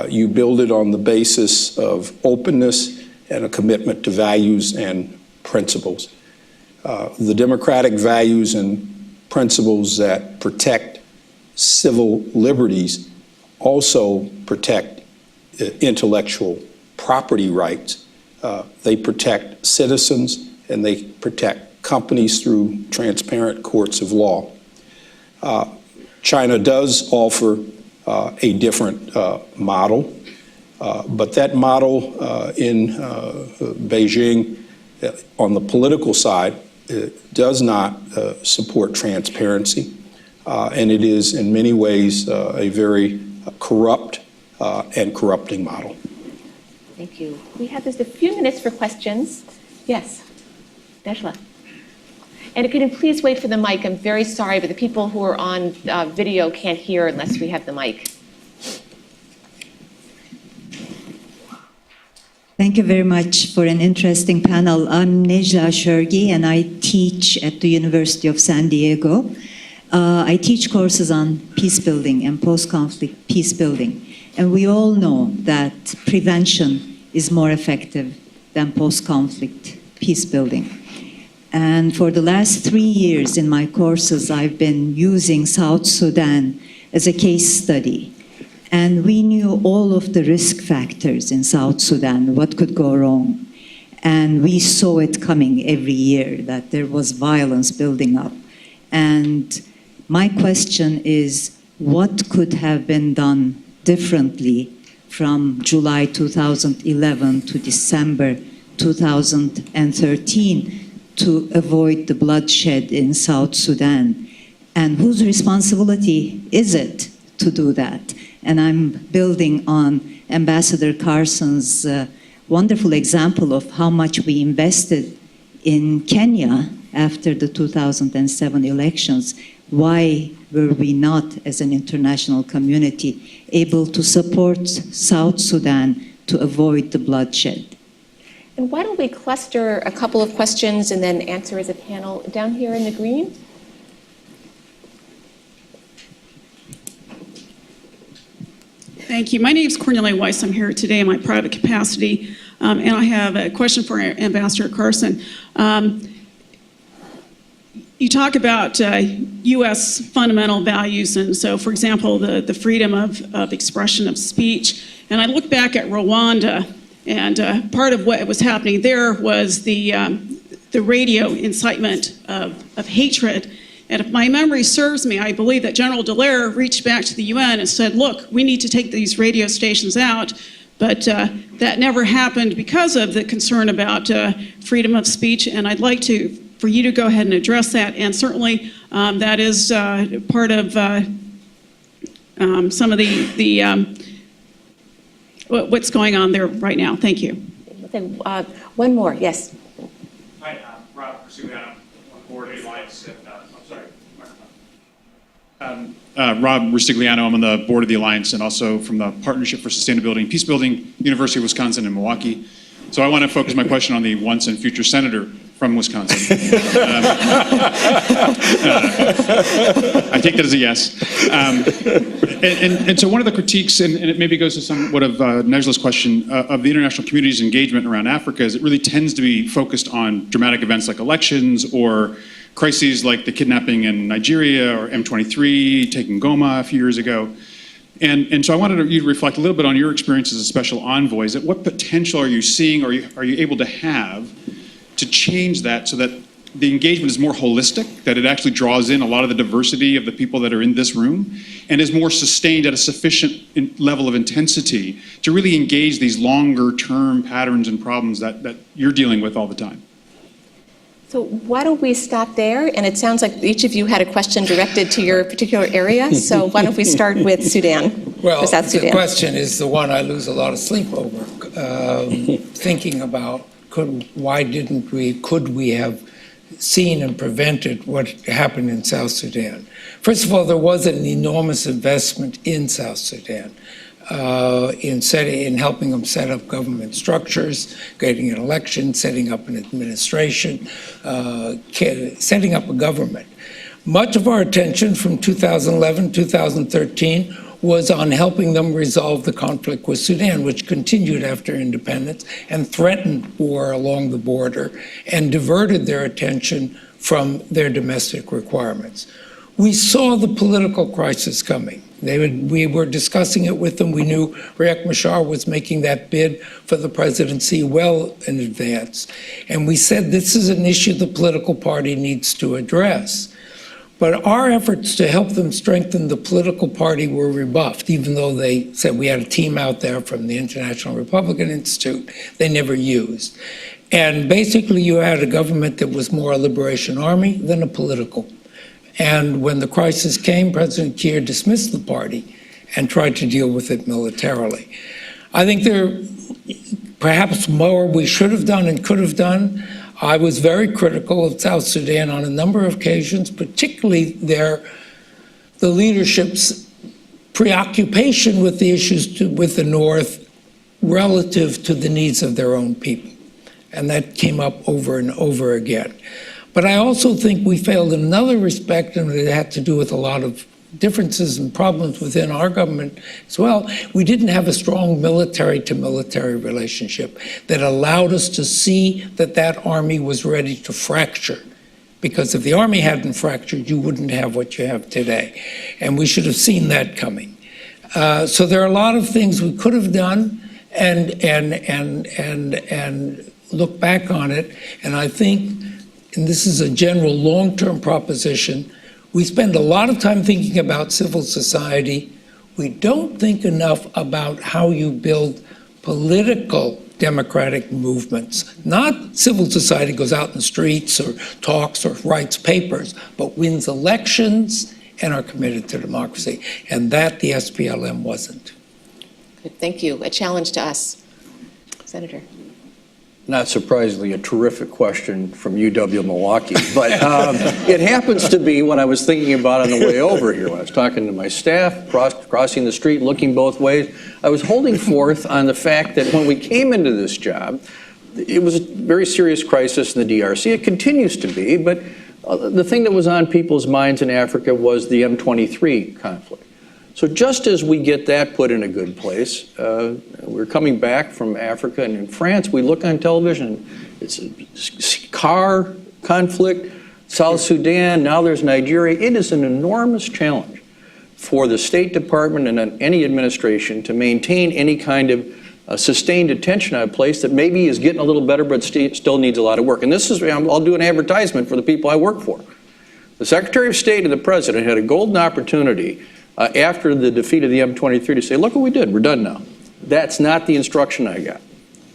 You build it on the basis of openness and a commitment to values and principles. The democratic values and principles that protect civil liberties also protect intellectual property rights. They protect citizens and they protect companies through transparent courts of law. China does offer a different model, but that model in Beijing on the political side does not support transparency, and it is in many ways a very corrupt and corrupting model. Thank you. We have just a few minutes for questions. Yes, Nejla. And could you please wait for the mic? I'm very sorry, but the people who are on video can't hear unless we have the mic. Thank you very much for an interesting panel. I'm Nejla Shergi, and I teach at the University of San Diego. I teach courses on peace building and post-conflict peace building. And we all know that prevention is more effective than post-conflict peace building. And for the last 3 years in my courses, I've been using South Sudan as a case study. And we knew all of the risk factors in South Sudan, what could go wrong. And we saw it coming every year, that there was violence building up. And my question is, what could have been done differently from July 2011 to December 2013 to avoid the bloodshed in South Sudan? And whose responsibility is it to do that? And I'm building on Ambassador Carson's wonderful example of how much we invested in Kenya after the 2007 elections. Why were we not, as an international community, able to support South Sudan to avoid the bloodshed? And why don't we cluster a couple of questions and then answer as a panel down here in the green? Thank you. My name is Cornelia Weiss. I'm here today in my private capacity, and I have a question for Ambassador Carson. You talk about U.S. fundamental values, and so, for example, the freedom of expression of speech. And I look back at Rwanda, and part of what was happening there was the radio incitement of hatred. And if my memory serves me, I believe that General Dallaire reached back to the UN and said, look, we need to take these radio stations out. But that never happened because of the concern about freedom of speech. And I'd like for you to go ahead and address that. And certainly that is part of some of what's going on there right now. Thank you. One more, yes. Hi, Rob Risugliano, on board of the Alliance. Rob Risugliano, I'm on the board of the Alliance and also from the Partnership for Sustainability and Peacebuilding, University of Wisconsin in Milwaukee. So I want to focus my question on the once and future senator from Wisconsin. I take that as a yes. And so one of the critiques, and it maybe goes to somewhat of Nejla's question, of the international community's engagement around Africa is it really tends to be focused on dramatic events like elections or crises like the kidnapping in Nigeria or M23 taking Goma a few years ago. And so I wanted you to reflect a little bit on your experience as a special envoy. What potential are you seeing or are you able to have to change that so that the engagement is more holistic, that it actually draws in a lot of the diversity of the people that are in this room and is more sustained at a sufficient level of intensity to really engage these longer term patterns and problems that you're dealing with all the time? So why don't we stop there? And it sounds like each of you had a question directed to your particular area. So why don't we start with Sudan, Well, South Sudan? the question is the one I lose a lot of sleep over, thinking about could we have seen and prevented what happened in South Sudan. First of all, there was an enormous investment in South Sudan. In helping them set up government structures, getting an election, setting up an administration, setting up a government. Much of our attention from 2011, 2013 was on helping them resolve the conflict with Sudan, which continued after independence and threatened war along the border and diverted their attention from their domestic requirements. We saw the political crisis coming. We were discussing it with them. We knew Riek Machar was making that bid for the presidency well in advance. And we said this is an issue the political party needs to address. But our efforts to help them strengthen the political party were rebuffed, even though they said we had a team out there from the International Republican Institute they never used. And basically you had a government that was more a liberation army than a political. And when the crisis came, President Kiir dismissed the party and tried to deal with it militarily. I think there perhaps more we should have done and could have done. I was very critical of South Sudan on a number of occasions, particularly the leadership's preoccupation with the issues with the North relative to the needs of their own people. And that came up over and over again. But I also think we failed in another respect, and it had to do with a lot of differences and problems within our government as well. We didn't have a strong military-to-military relationship that allowed us to see that that army was ready to fracture. Because if the army hadn't fractured, you wouldn't have what you have today. And we should have seen that coming. So there are a lot of things we could have done and look back on it. And I think, and this is a general long-term proposition, we spend a lot of time thinking about civil society. We don't think enough about how you build political democratic movements. Not civil society goes out in the streets or talks or writes papers, but wins elections and are committed to democracy. And that the SPLM wasn't. Good, thank you. A challenge to us. Senator. Not surprisingly, a terrific question from UW-Milwaukee, but it happens to be what I was thinking about on the way over here. When I was talking to my staff, crossing the street, looking both ways, I was holding forth on the fact that when we came into this job, it was a very serious crisis in the DRC. It continues to be, but the thing that was on people's minds in Africa was the M23 conflict. So just as we get that put in a good place, we're coming back from Africa, and in France, we look on television, it's a car conflict, South Sudan, now there's Nigeria. It is an enormous challenge for the State Department and any administration to maintain any kind of sustained attention on a place that maybe is getting a little better, but still needs a lot of work. And this is, I'll do an advertisement for the people I work for. The Secretary of State and the President had a golden opportunity after the defeat of the M23 to say, look what we did, we're done now. That's not the instruction I got.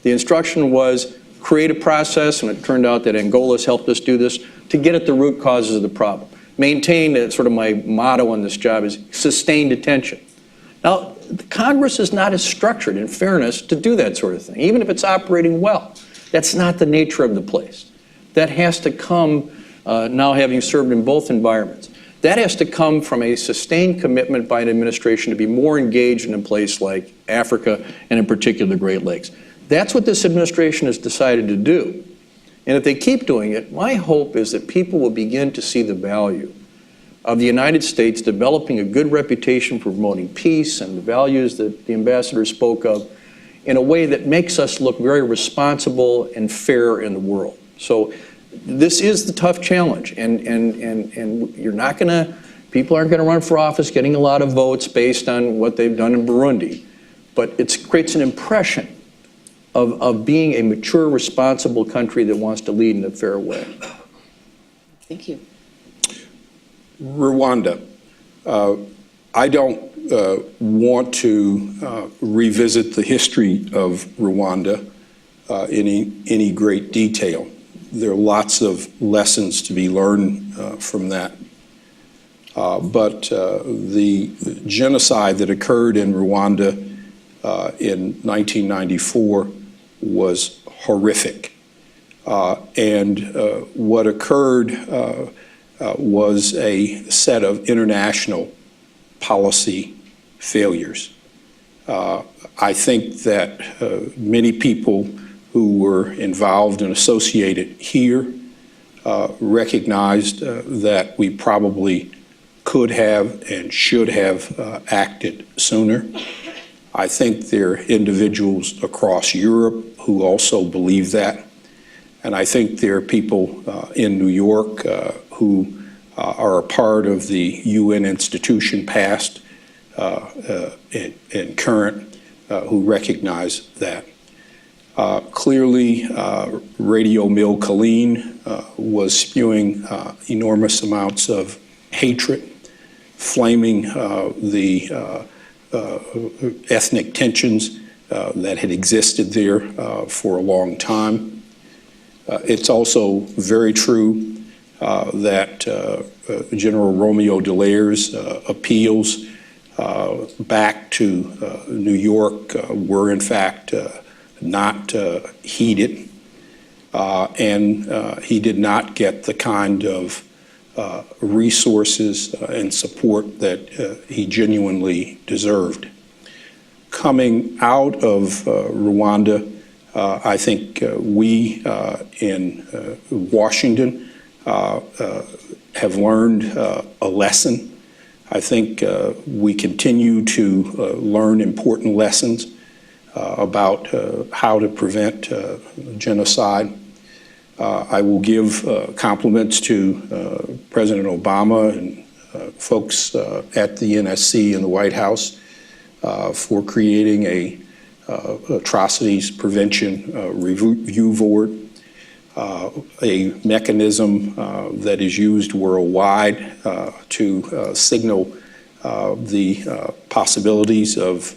The instruction was create a process, and it turned out that Angola's helped us do this, to get at the root causes of the problem. Maintain, sort of my motto on this job is sustained attention. Now, the Congress is not as structured, in fairness, to do that sort of thing, even if it's operating well. That's not the nature of the place. That has to come, now having served in both environments, that has to come from a sustained commitment by an administration to be more engaged in a place like Africa, and in particular the Great Lakes. That's what this administration has decided to do. And if they keep doing it, my hope is that people will begin to see the value of the United States developing a good reputation for promoting peace and the values that the ambassador spoke of in a way that makes us look very responsible and fair in the world. So this is the tough challenge, and you're not going to, people aren't going to run for office getting a lot of votes based on what they've done in Burundi, but it creates an impression of being a mature, responsible country that wants to lead in a fair way. Thank you. Rwanda. I don't want to revisit the history of Rwanda in any great detail. There are lots of lessons to be learned from that. But the genocide that occurred in Rwanda in 1994 was horrific. And what occurred was a set of international policy failures. I think that many people who were involved and associated here recognized that we probably could have and should have acted sooner. I think there are individuals across Europe who also believe that. And I think there are people in New York who are a part of the UN institution, past and current, who recognize that. Clearly, Radio Mill Colleen was spewing enormous amounts of hatred, flaming the ethnic tensions that had existed there for a long time. It's also very true that General Romeo Dallaire's appeals back to New York were in fact not heeded, and he did not get the kind of resources and support that he genuinely deserved. Coming out of Rwanda, I think we in Washington have learned a lesson. I think we continue to learn important lessons about how to prevent genocide. I will give compliments to President Obama and folks at the NSC and the White House for creating a atrocities prevention review board, a mechanism that is used worldwide to signal the possibilities of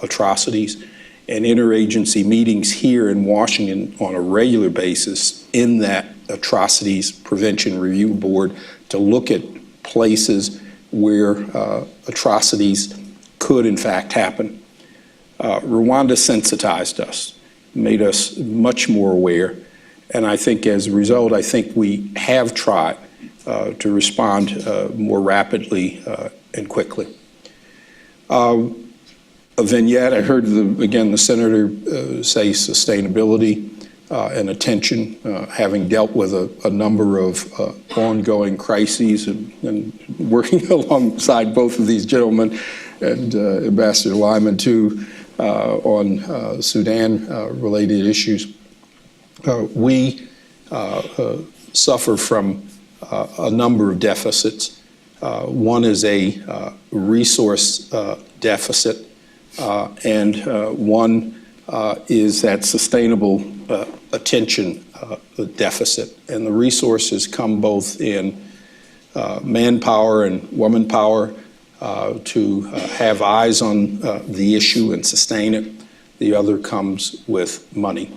atrocities, and interagency meetings here in Washington on a regular basis in that atrocities prevention review board to look at places where atrocities could in fact happen. Rwanda sensitized us, made us much more aware, and I think as a result, I think we have tried to respond more rapidly and quickly. A vignette, I heard again the senator say sustainability and attention, having dealt with a number of ongoing crises and working alongside both of these gentlemen and Ambassador Lyman too on Sudan-related issues. We suffer from a number of deficits. One is a resource deficit, and one is that sustainable attention deficit. And the resources come both in manpower and womanpower to have eyes on the issue and sustain it. The other comes with money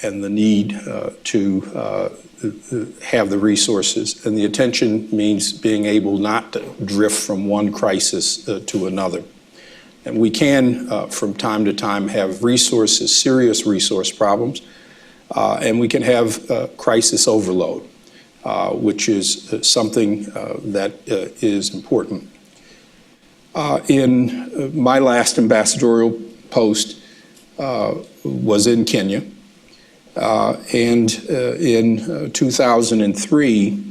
and the need to have the resources. And the attention means being able not to drift from one crisis to another. And we can, from time to time, have resources, serious resource problems, and we can have crisis overload, which is something that is important. In my last ambassadorial post was in Kenya, and in 2003,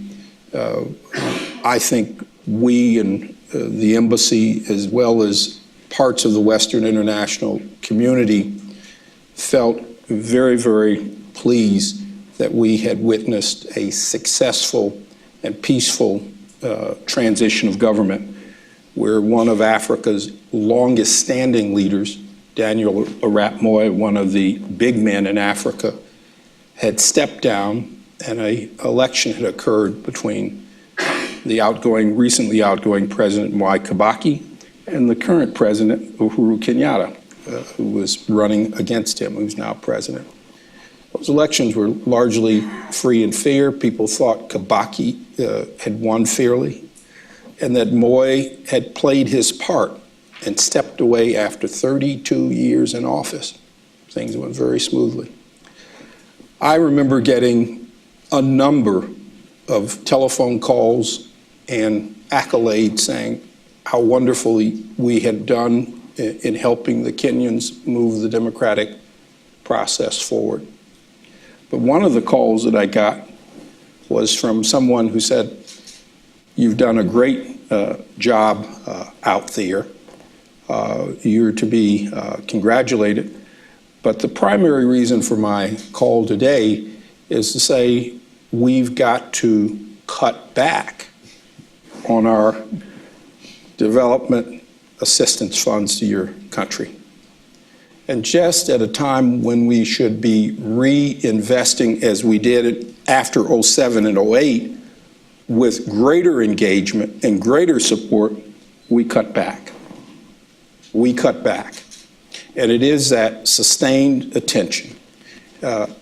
I think we and the embassy, as well as parts of the Western international community, felt very, very pleased that we had witnessed a successful and peaceful transition of government, where one of Africa's longest standing leaders, Daniel Arap Moi, one of the big men in Africa, had stepped down, and an election had occurred between the recently outgoing President Mwai Kibaki and the current president, Uhuru Kenyatta, who was running against him, who's now president. Those elections were largely free and fair. People thought Kibaki had won fairly, and that Moi had played his part and stepped away after 32 years in office. Things went very smoothly. I remember getting a number of telephone calls and accolades saying how wonderfully we had done in helping the Kenyans move the democratic process forward. But one of the calls that I got was from someone who said, You've done a great job out there. You're to be congratulated. But the primary reason for my call today is to say we've got to cut back on our development assistance funds to your country. And just at a time when we should be reinvesting, as we did after '07 and '08, with greater engagement and greater support, we cut back. We cut back. And it is that sustained attention. An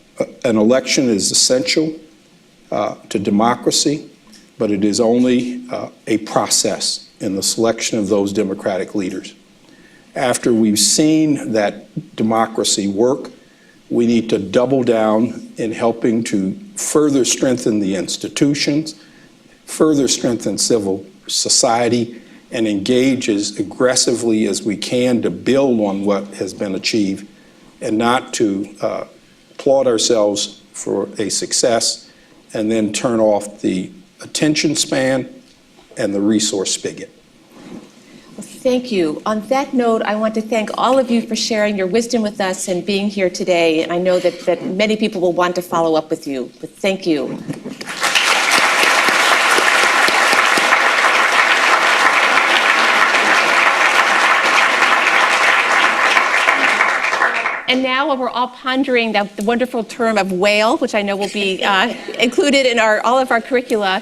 election is essential to democracy, but it is only a process in the selection of those democratic leaders. After we've seen that democracy work, we need to double down in helping to further strengthen the institutions, further strengthen civil society, and engage as aggressively as we can to build on what has been achieved and not to applaud ourselves for a success and then turn off the attention span and the resource spigot. Thank you. On that note, I want to thank all of you for sharing your wisdom with us and being here today. And I know that many people will want to follow up with you, but thank you. And now, while we're all pondering the wonderful term of whale, which I know will be included in all of our curricula,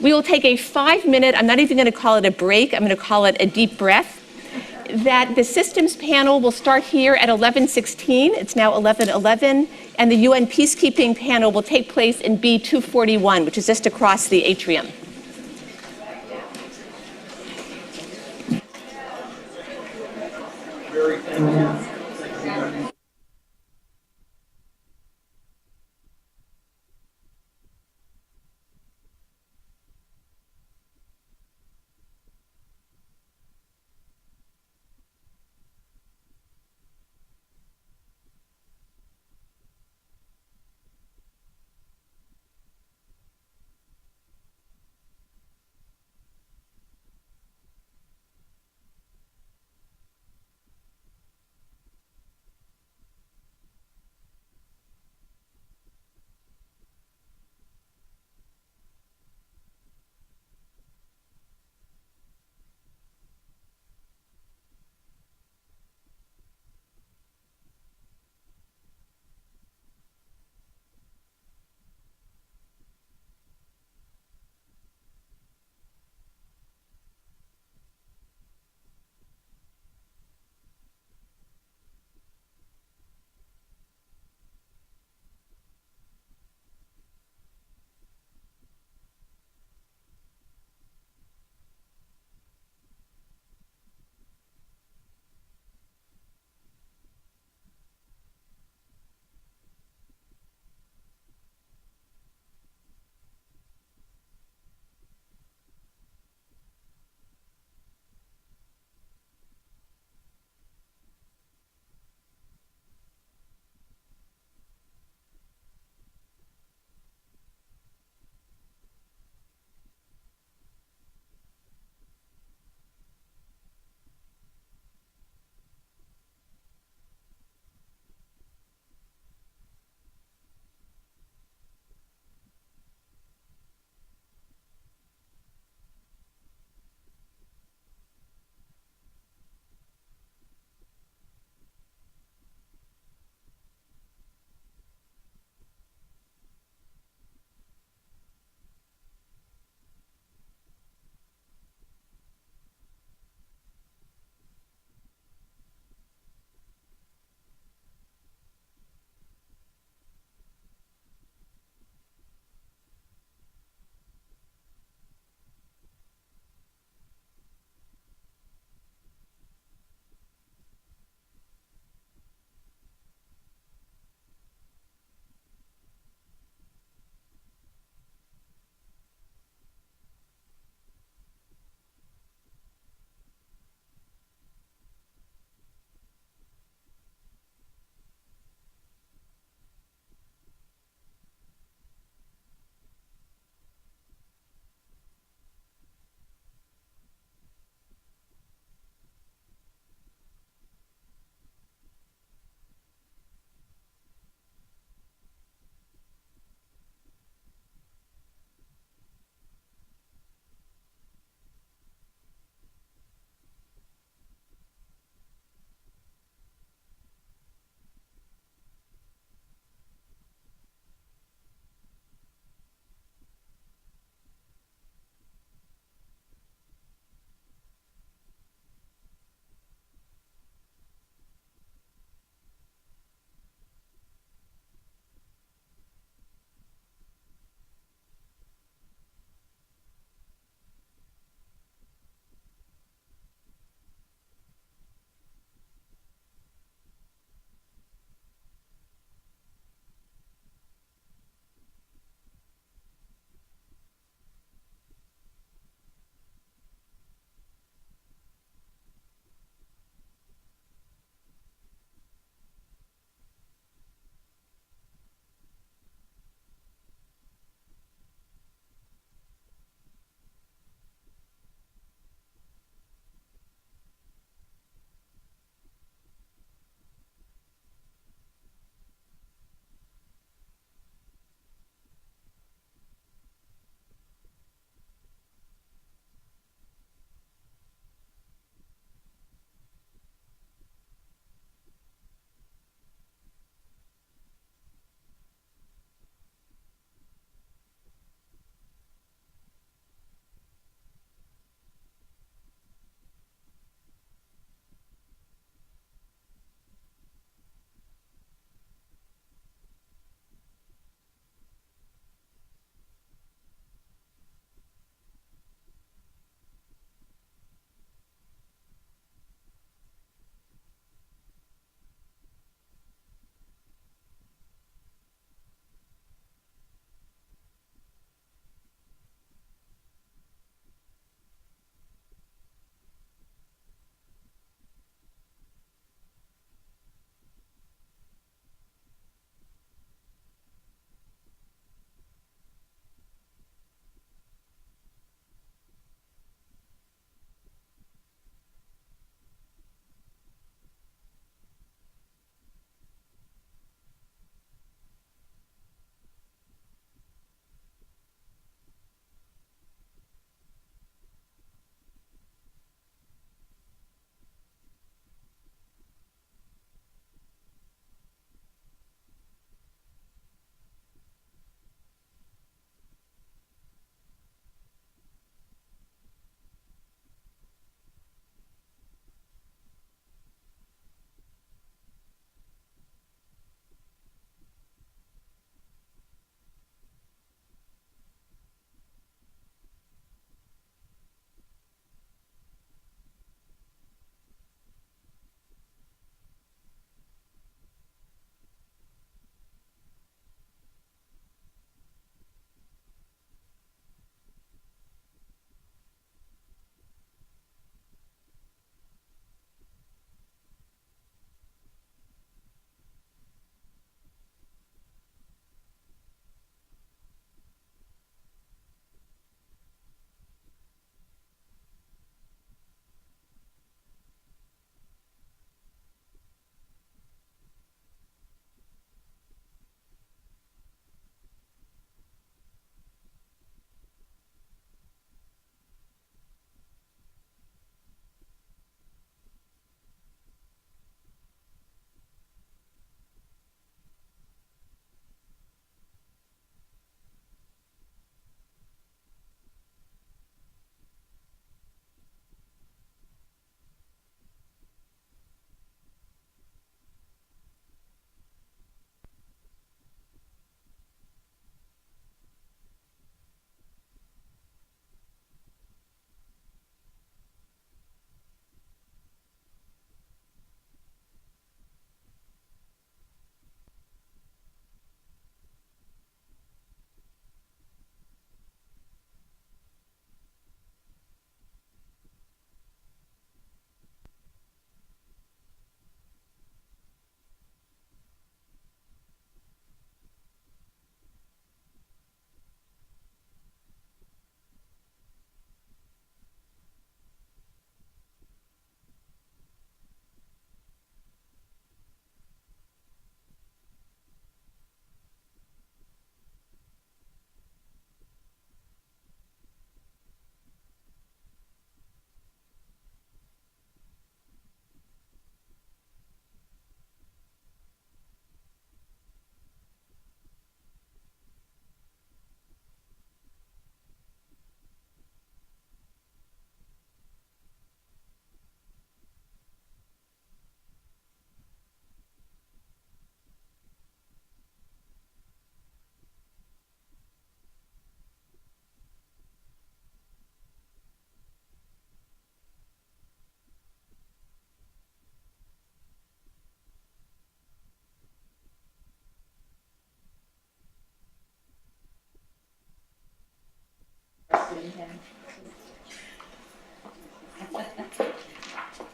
we will take a 5-minute, I'm not even going to call it a break, I'm going to call it a deep breath. That the systems panel will start here at 11:16. It's now 11:11. And the UN peacekeeping panel will take place in B241, which is just across the atrium.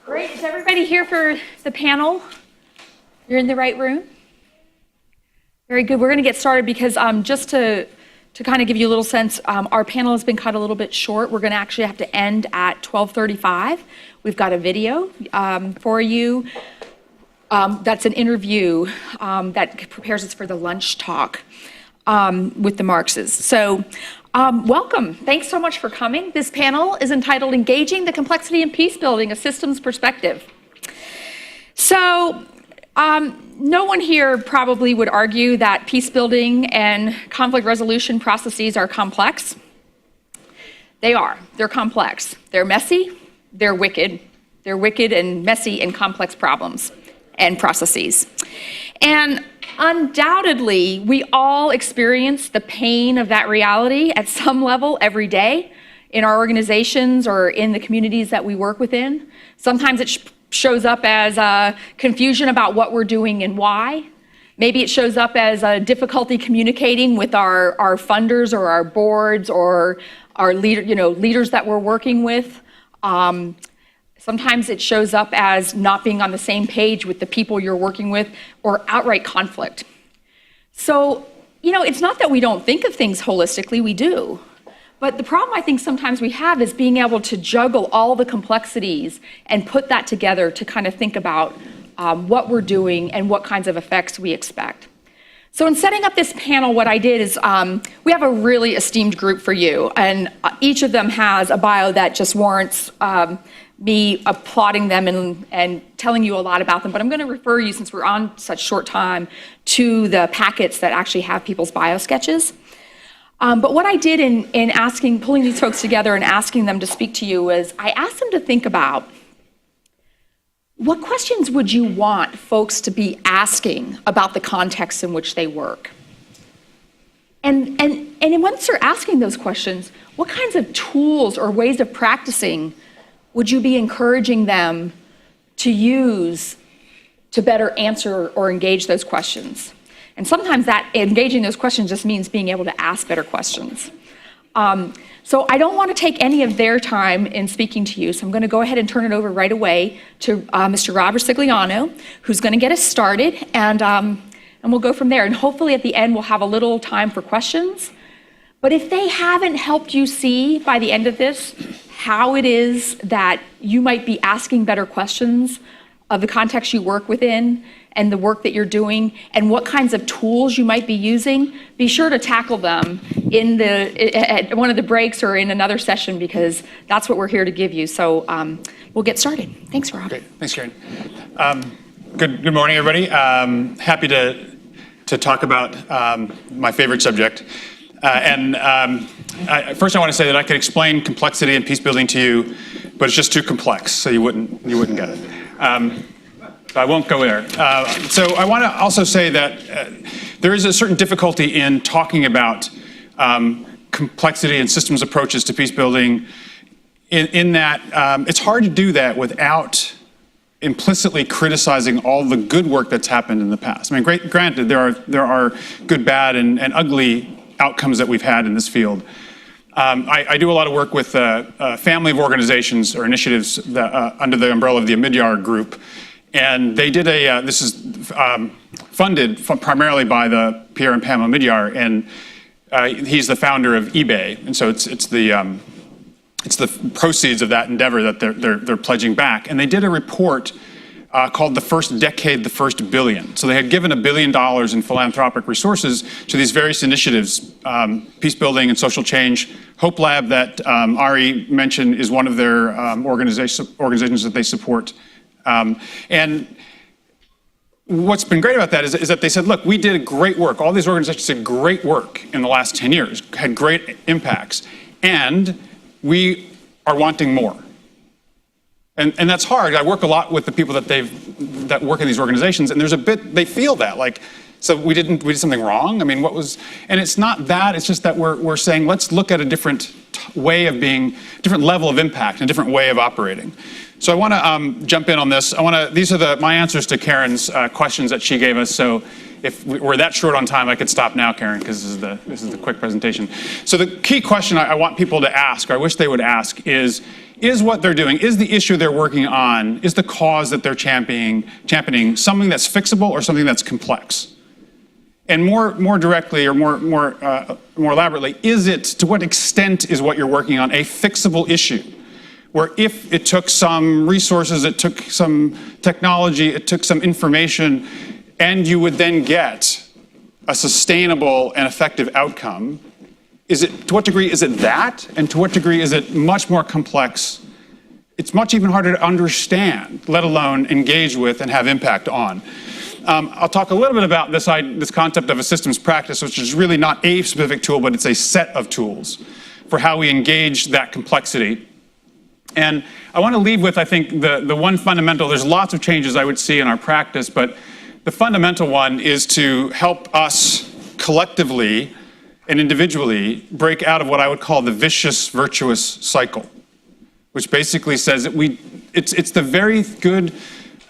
Great. Is everybody here for the panel? You're in the right room? Very good. We're going to get started because just to kind of give you a little sense, our panel has been cut a little bit short. We're going to actually have to end at 12:35. We've got a video for you. That's an interview that prepares us for the lunch talk with the Marxes. So welcome. Thanks so much for coming. This panel is entitled Engaging the Complexity in Peacebuilding, a Systems Perspective. So no one here probably would argue that peacebuilding and conflict resolution processes are complex. They are. They're complex. They're messy. They're wicked. They're wicked and messy and complex problems and processes. And undoubtedly, we all experience the pain of that reality at some level every day in our organizations or in the communities that we work within. Sometimes it shows up as confusion about what we're doing and why. Maybe it shows up as a difficulty communicating with our funders or our boards or our leaders that we're working with. Sometimes it shows up as not being on the same page with the people you're working with or outright conflict. So, it's not that we don't think of things holistically, we do. But the problem I think sometimes we have is being able to juggle all the complexities and put that together to kind of think about what we're doing and what kinds of effects we expect. So in setting up this panel, what I did is we have a really esteemed group for you, and each of them has a bio that just warrants me applauding them and telling you a lot about them. But I'm going to refer you, since we're on such short time, to the packets that actually have people's bio sketches. But what I did in pulling these folks together and asking them to speak to you was I asked them to think about what questions would you want folks to be asking about the context in which they work? And once they're asking those questions, what kinds of tools or ways of practicing would you be encouraging them to use to better answer or engage those questions? And sometimes that engaging those questions just means being able to ask better questions. So I don't want to take any of their time in speaking to you, so I'm going to go ahead and turn it over right away to Mr. Robert Sigliano, who's going to get us started, and we'll go from there. And hopefully at the end we'll have a little time for questions. But if they haven't helped you see by the end of this how it is that you might be asking better questions of the context you work within and the work that you're doing and what kinds of tools you might be using, be sure to tackle them at one of the breaks or in another session, because that's what we're here to give you. So we'll get started. Thanks, Rob. Great. Thanks, Karen. Good morning, everybody. Happy to talk about my favorite subject. First I want to say that I could explain complexity and peacebuilding to you, but it's just too complex, so you wouldn't get it. I won't go there. So I want to also say that there is a certain difficulty in talking about complexity and systems approaches to peacebuilding in that it's hard to do that without implicitly criticizing all the good work that's happened in the past. I mean, granted, there are good, bad, and ugly outcomes that we've had in this field. I do a lot of work with a family of organizations or initiatives that, under the umbrella of the Amidyar Group, and they did this is funded primarily by the Pierre and Pamela Amidyar, and he's the founder of eBay, and so it's the proceeds of that endeavor that they're pledging back. And they did a report called The First Decade, The First Billion. So they had given $1 billion in philanthropic resources to these various initiatives, peacebuilding and social change. Hope Lab that Ari mentioned is one of their organizations that they support. And what's been great about that is that they said, look, we did great work. All these organizations did great work in the last 10 years, had great impacts, and we are wanting more. And that's hard. I work a lot with the people that work in these organizations, and there's a bit, they feel that, like, so we did something wrong? I mean, and it's not that, it's just that we're saying, let's look at a different way of being, different level of impact, a different way of operating. So I want to jump in on this. These are my answers to Karen's questions that she gave us. So if we're that short on time, I could stop now, Karen, because this is the quick presentation. So the key question I want people to ask, or I wish they would ask, is what they're doing, is the issue they're working on, is the cause that they're championing something that's fixable or something that's complex? And more directly or more elaborately, to what extent is what you're working on a fixable issue? Where if it took some resources, it took some technology, it took some information, and you would then get a sustainable and effective outcome, to what degree is it that? And to what degree is it much more complex? It's much even harder to understand, let alone engage with and have impact on. I'll talk a little bit about this concept of a systems practice, which is really not a specific tool, but it's a set of tools for how we engage that complexity. And I want to leave with, I think, the one fundamental, there's lots of changes I would see in our practice, but the fundamental one is to help us collectively and individually break out of what I would call the vicious, virtuous cycle, which basically says that it's the very good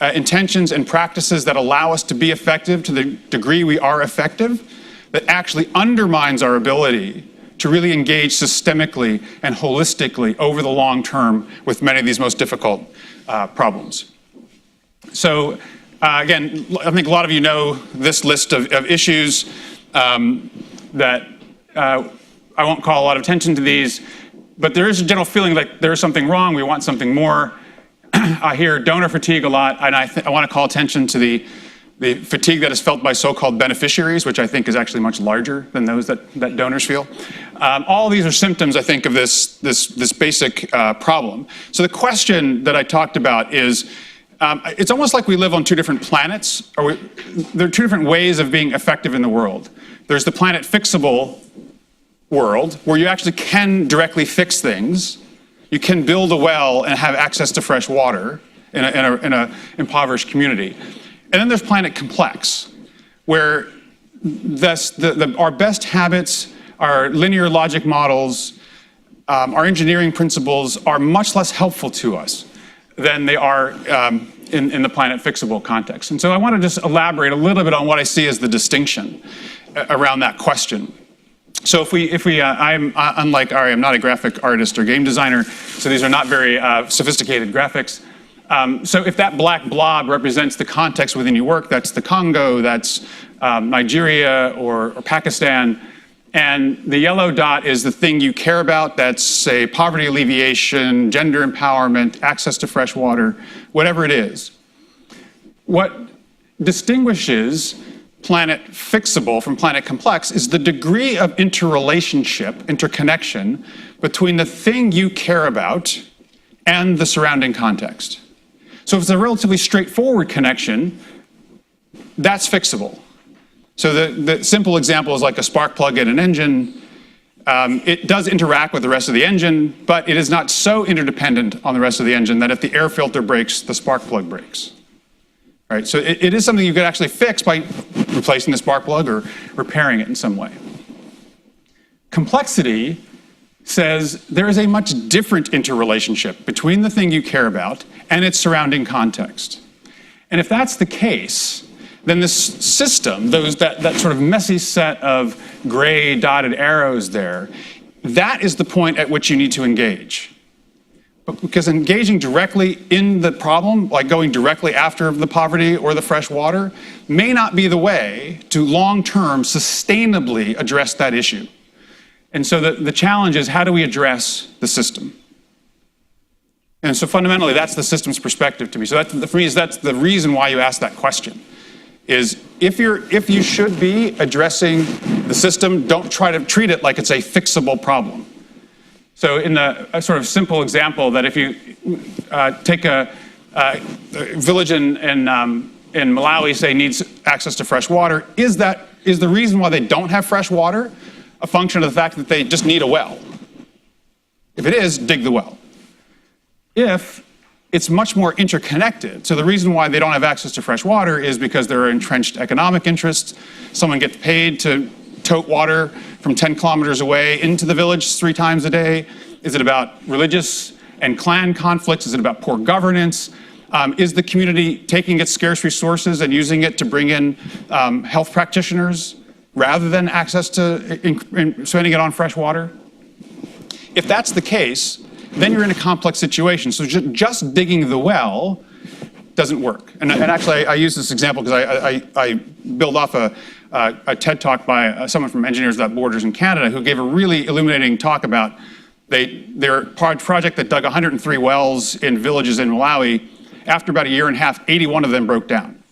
intentions and practices that allow us to be effective to the degree we are effective that actually undermines our ability to really engage systemically and holistically over the long term with many of these most difficult problems. So again, I think a lot of you know this list of issues that I won't call a lot of attention to these, but there is a general feeling like there is something wrong, we want something more. I hear donor fatigue a lot, and I want to call attention to the fatigue that is felt by so-called beneficiaries, which I think is actually much larger than those that donors feel. All these are symptoms, I think, of this basic problem. So the question that I talked about is, it's almost like we live on two different planets, or there are two different ways of being effective in the world. There's the planet fixable world, where you actually can directly fix things. You can build a well and have access to fresh water in an impoverished community. And then there's planet complex, where our best habits, our linear logic models, our engineering principles are much less helpful to us than they are in the planet fixable context. And so I want to just elaborate a little bit on what I see as the distinction around that question. So I'm unlike Ari, I'm not a graphic artist or game designer, so these are not very sophisticated graphics. So if that black blob represents the context within your work, that's the Congo, that's Nigeria or Pakistan, and the yellow dot is the thing you care about, that's, say, poverty alleviation, gender empowerment, access to fresh water, whatever it is. What distinguishes planet fixable from planet complex is the degree of interconnection between the thing you care about and the surrounding context. So if it's a relatively straightforward connection, that's fixable. So the simple example is like a spark plug in an engine. It does interact with the rest of the engine, but it is not so interdependent on the rest of the engine that if the air filter breaks, the spark plug breaks. Right? So it is something you could actually fix by replacing the spark plug or repairing it in some way. Complexity says there is a much different interrelationship between the thing you care about and its surrounding context. And if that's the case, then this system, that sort of messy set of gray dotted arrows there, that is the point at which you need to engage. Because engaging directly in the problem, like going directly after the poverty or the fresh water, may not be the way to long-term sustainably address that issue. And so the challenge is, how do we address the system? And so fundamentally, that's the system's perspective to me. So for me, that's the reason why you ask that question. Is if you should be addressing the system, don't try to treat it like it's a fixable problem. So in a sort of simple example, that if you take a village in Malawi, say, needs access to fresh water, is the reason why they don't have fresh water a function of the fact that they just need a well? If it is, dig the well. If it's much more interconnected, so the reason why they don't have access to fresh water is because there are entrenched economic interests. Someone gets paid to tote water from 10 kilometers away into the village 3 times a day. Is it about religious and clan conflicts? Is it about poor governance? Is the community taking its scarce resources and using it to bring in health practitioners rather than access to spending it on fresh water? If that's the case, then you're in a complex situation. So just digging the well doesn't work. And actually, I use this example because I build off a TED Talk by someone from Engineers Without Borders in Canada who gave a really illuminating talk about their project that dug 103 wells in villages in Malawi. After about a year and a half, 81 of them broke down.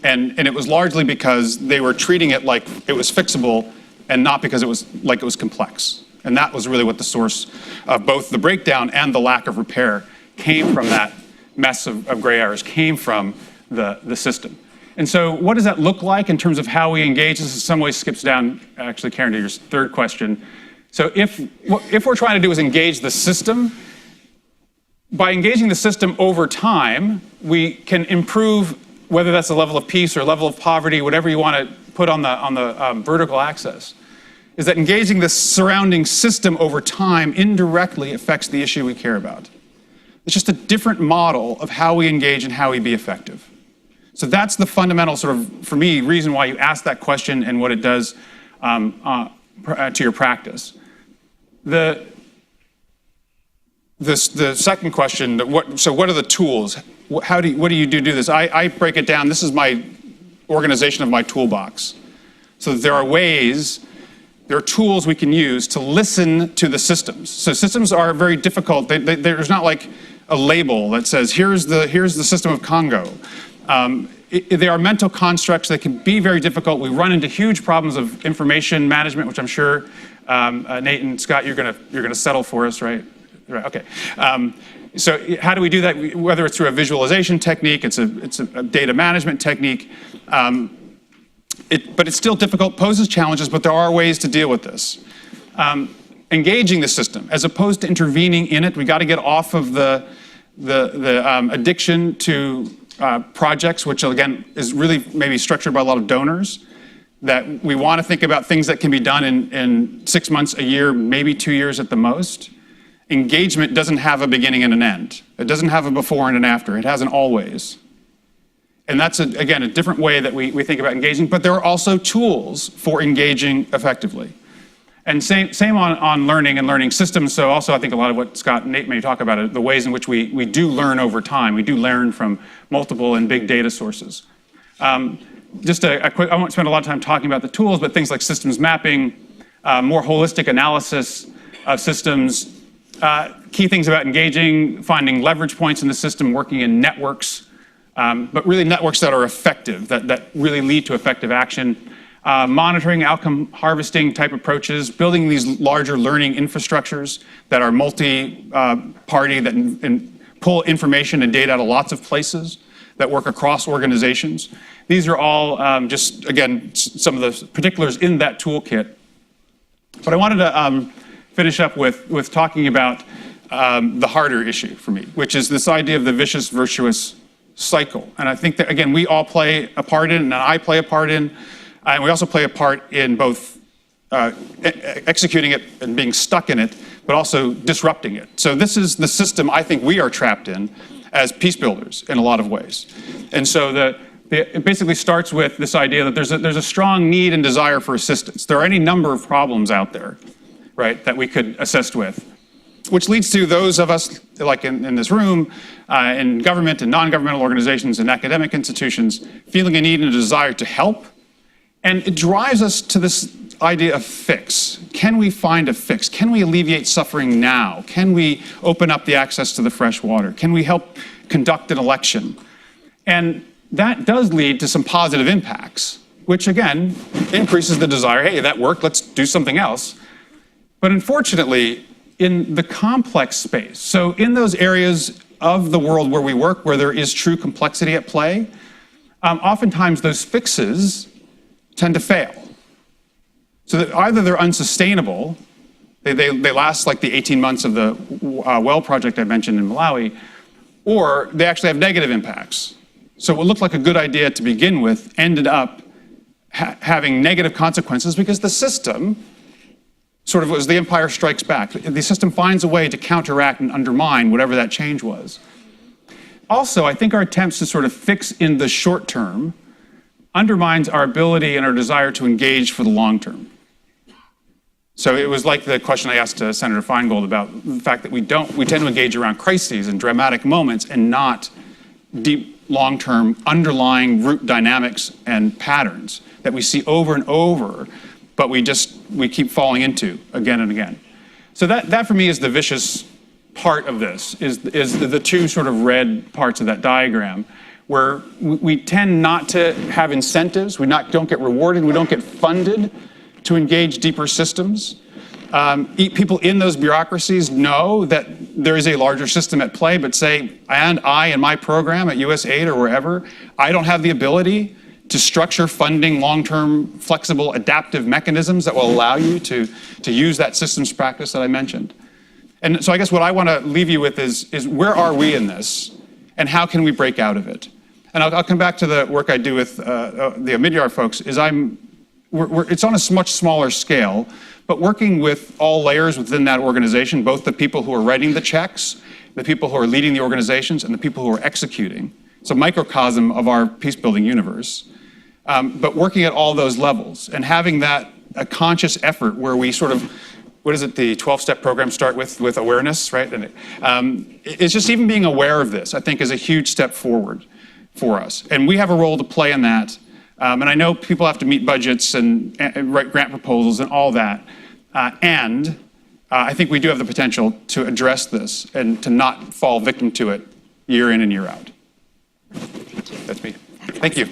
And it was largely because they were treating it like it was fixable and not because it was complex. And that was really what the source of both the breakdown and the lack of repair came from. That mess of gray areas came from the system. And so what does that look like in terms of how we engage? This in some ways skips down, actually, Karen, to your third question. So if what we're trying to do is engage the system, by engaging the system over time, we can improve, whether that's the level of peace or level of poverty, whatever you want to put on the vertical axis, is that engaging the surrounding system over time indirectly affects the issue we care about. It's just a different model of how we engage and how we be effective. So that's the fundamental sort of, for me, reason why you ask that question and what it does to your practice. The second question, so what are the tools? What do you do this? I break it down. This is my organization of my toolbox. So there are ways, there are tools we can use to listen to the systems. So systems are very difficult. There's not like a label that says, here's the system of Congo. They are mental constructs that can be very difficult. We run into huge problems of information management, which I'm sure Nate and Scott, you're gonna settle for us, right? Right. Okay. So how do we do that? Whether it's through a visualization technique, it's a data management technique, but it's still difficult, poses challenges, but there are ways to deal with this. Engaging the system, as opposed to intervening in it, we got to get off of the addiction to projects, which again is really maybe structured by a lot of donors, that we want to think about things that can be done in 6 months, a year, maybe 2 years at the most. Engagement doesn't have a beginning and an end. It doesn't have a before and an after. It has an always. And that's, again, a different way that we think about engaging, but there are also tools for engaging effectively. And same on learning and learning systems. So also I think a lot of what Scott and Nate may talk about are the ways in which we do learn over time. We do learn from multiple and big data sources. Just a quick, I won't spend a lot of time talking about the tools, but things like systems mapping, more holistic analysis of systems, key things about engaging, finding leverage points in the system, working in networks, but really networks that are effective, that really lead to effective action. Monitoring, outcome harvesting type approaches, building these larger learning infrastructures that are multi-party, that pull information and data out of lots of places, that work across organizations. These are all just, again, some of the particulars in that toolkit. But I wanted to finish up with talking about the harder issue for me, which is this idea of the vicious, virtuous cycle. And I think that, again, we all play a part in, and I play a part in, and we also play a part in both executing it and being stuck in it, but also disrupting it. So this is the system I think we are trapped in as peace builders in a lot of ways. And so it basically starts with this idea that there's a strong need and desire for assistance. There are any number of problems out there, right, that we could assist with, which leads to those of us, like in this room, in government and non-governmental organizations and academic institutions, feeling a need and a desire to help. And it drives us to this idea of fix. Can we find a fix? Can we alleviate suffering now? Can we open up the access to the fresh water? Can we help conduct an election? And that does lead to some positive impacts, which again, increases the desire, hey, that worked, let's do something else. But unfortunately, in the complex space, so in those areas of the world where we work, where there is true complexity at play, oftentimes those fixes tend to fail. So that either they're unsustainable, they last like the 18 months of the well project I mentioned in Malawi, or they actually have negative impacts. So what looked like a good idea to begin with ended up having negative consequences because the system, sort of as the Empire Strikes Back, the system finds a way to counteract and undermine whatever that change was. Also, I think our attempts to sort of fix in the short term undermines our ability and our desire to engage for the long term. So it was like the question I asked Senator Feingold about the fact that we tend to engage around crises and dramatic moments and not deep, long-term, underlying root dynamics and patterns that we see over and over, but we keep falling into again and again. So that for me is the vicious part of this, is the two sort of red parts of that diagram, where we tend not to have incentives, we don't get rewarded, we don't get funded to engage deeper systems. People in those bureaucracies know that there is a larger system at play, but say, and I in my program at USAID or wherever, I don't have the ability to structure funding long-term, flexible, adaptive mechanisms that will allow you to use that systems practice that I mentioned. And so I guess what I want to leave you with is where are we in this, and how can we break out of it? And I'll come back to the work I do with the Omidyar folks, it's on a much smaller scale, but working with all layers within that organization, both the people who are writing the checks, the people who are leading the organizations, and the people who are executing. It's a microcosm of our peace-building universe. But working at all those levels and having a conscious effort where we sort of, what is it, the 12-step program start with awareness, right? And it's just even being aware of this, I think, is a huge step forward for us. And we have a role to play in that. And I know people have to meet budgets and write grant proposals and all that. I think we do have the potential to address this and to not fall victim to it year in and year out. Thank you. That's me. Thank you.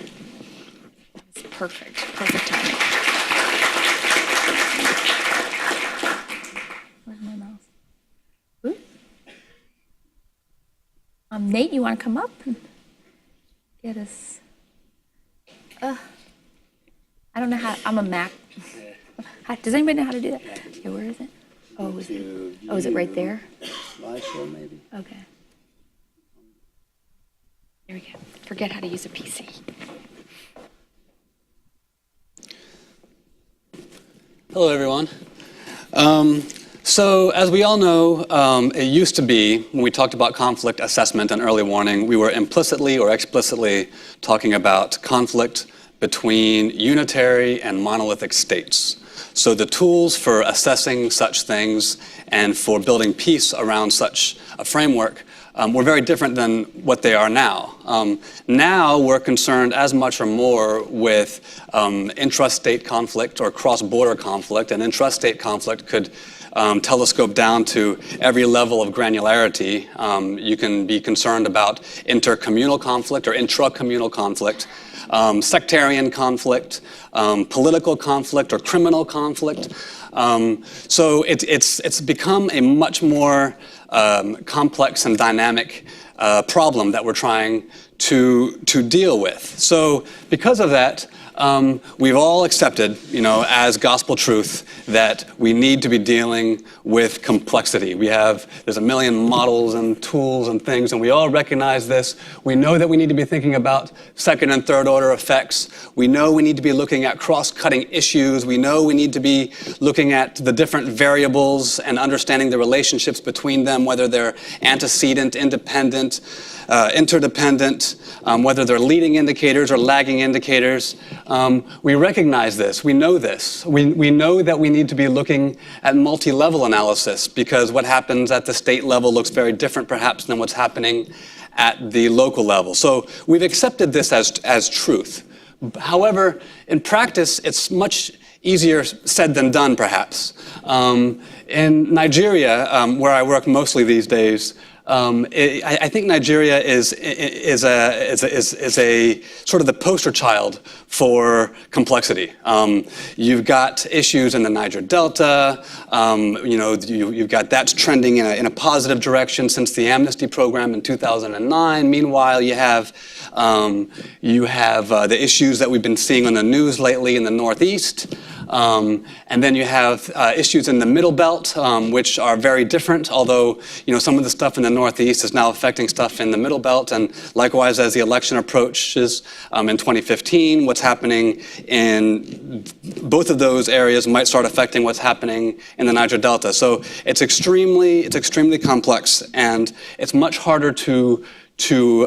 That's perfect. Perfect timing. Where's my mouse? Ooh. Nate, you want to come up and get us? I don't know how. I'm a Mac. Does anybody know how to do that? Okay, where is it? Is it right there? Slideshow, maybe. Okay. There we go. Forget how to use a PC. Hello, everyone. So, as we all know, it used to be, when we talked about conflict assessment and early warning, we were implicitly or explicitly talking about conflict between unitary and monolithic states. So the tools for assessing such things and for building peace around such a framework were very different than what they are now. Now we're concerned as much or more with intrastate conflict or cross-border conflict, and intrastate conflict could telescope down to every level of granularity. You can be concerned about intercommunal conflict or intracommunal conflict, sectarian conflict, political conflict or criminal conflict. So it's become a much more complex and dynamic problem that we're trying to deal with. So because of that, we've all accepted, as gospel truth that we need to be dealing with complexity. There's a million models and tools and things, and we all recognize this. We know that we need to be thinking about second and third order effects. We know we need to be looking at cross-cutting issues. We know we need to be looking at the different variables and understanding the relationships between them, whether they're antecedent, independent, interdependent, whether they're leading indicators or lagging indicators. We recognize this. We know this. We know that we need to be looking at multi-level analysis, because what happens at the state level looks very different perhaps than what's happening at the local level. So we've accepted this as truth. However, in practice, it's much easier said than done, perhaps. In Nigeria, where I work mostly these days, I think Nigeria is a sort of the poster child for complexity. You've got issues in the Niger Delta. You've got that's trending in a positive direction since the amnesty program in 2009. Meanwhile, you have the issues that we've been seeing on the news lately in the Northeast. And then you have issues in the Middle Belt, which are very different, although some of the stuff in the Northeast is now affecting stuff in the Middle Belt, and likewise as the election approaches in 2015, what's happening in both of those areas might start affecting what's happening in the Niger Delta. So it's extremely complex, and it's much harder to to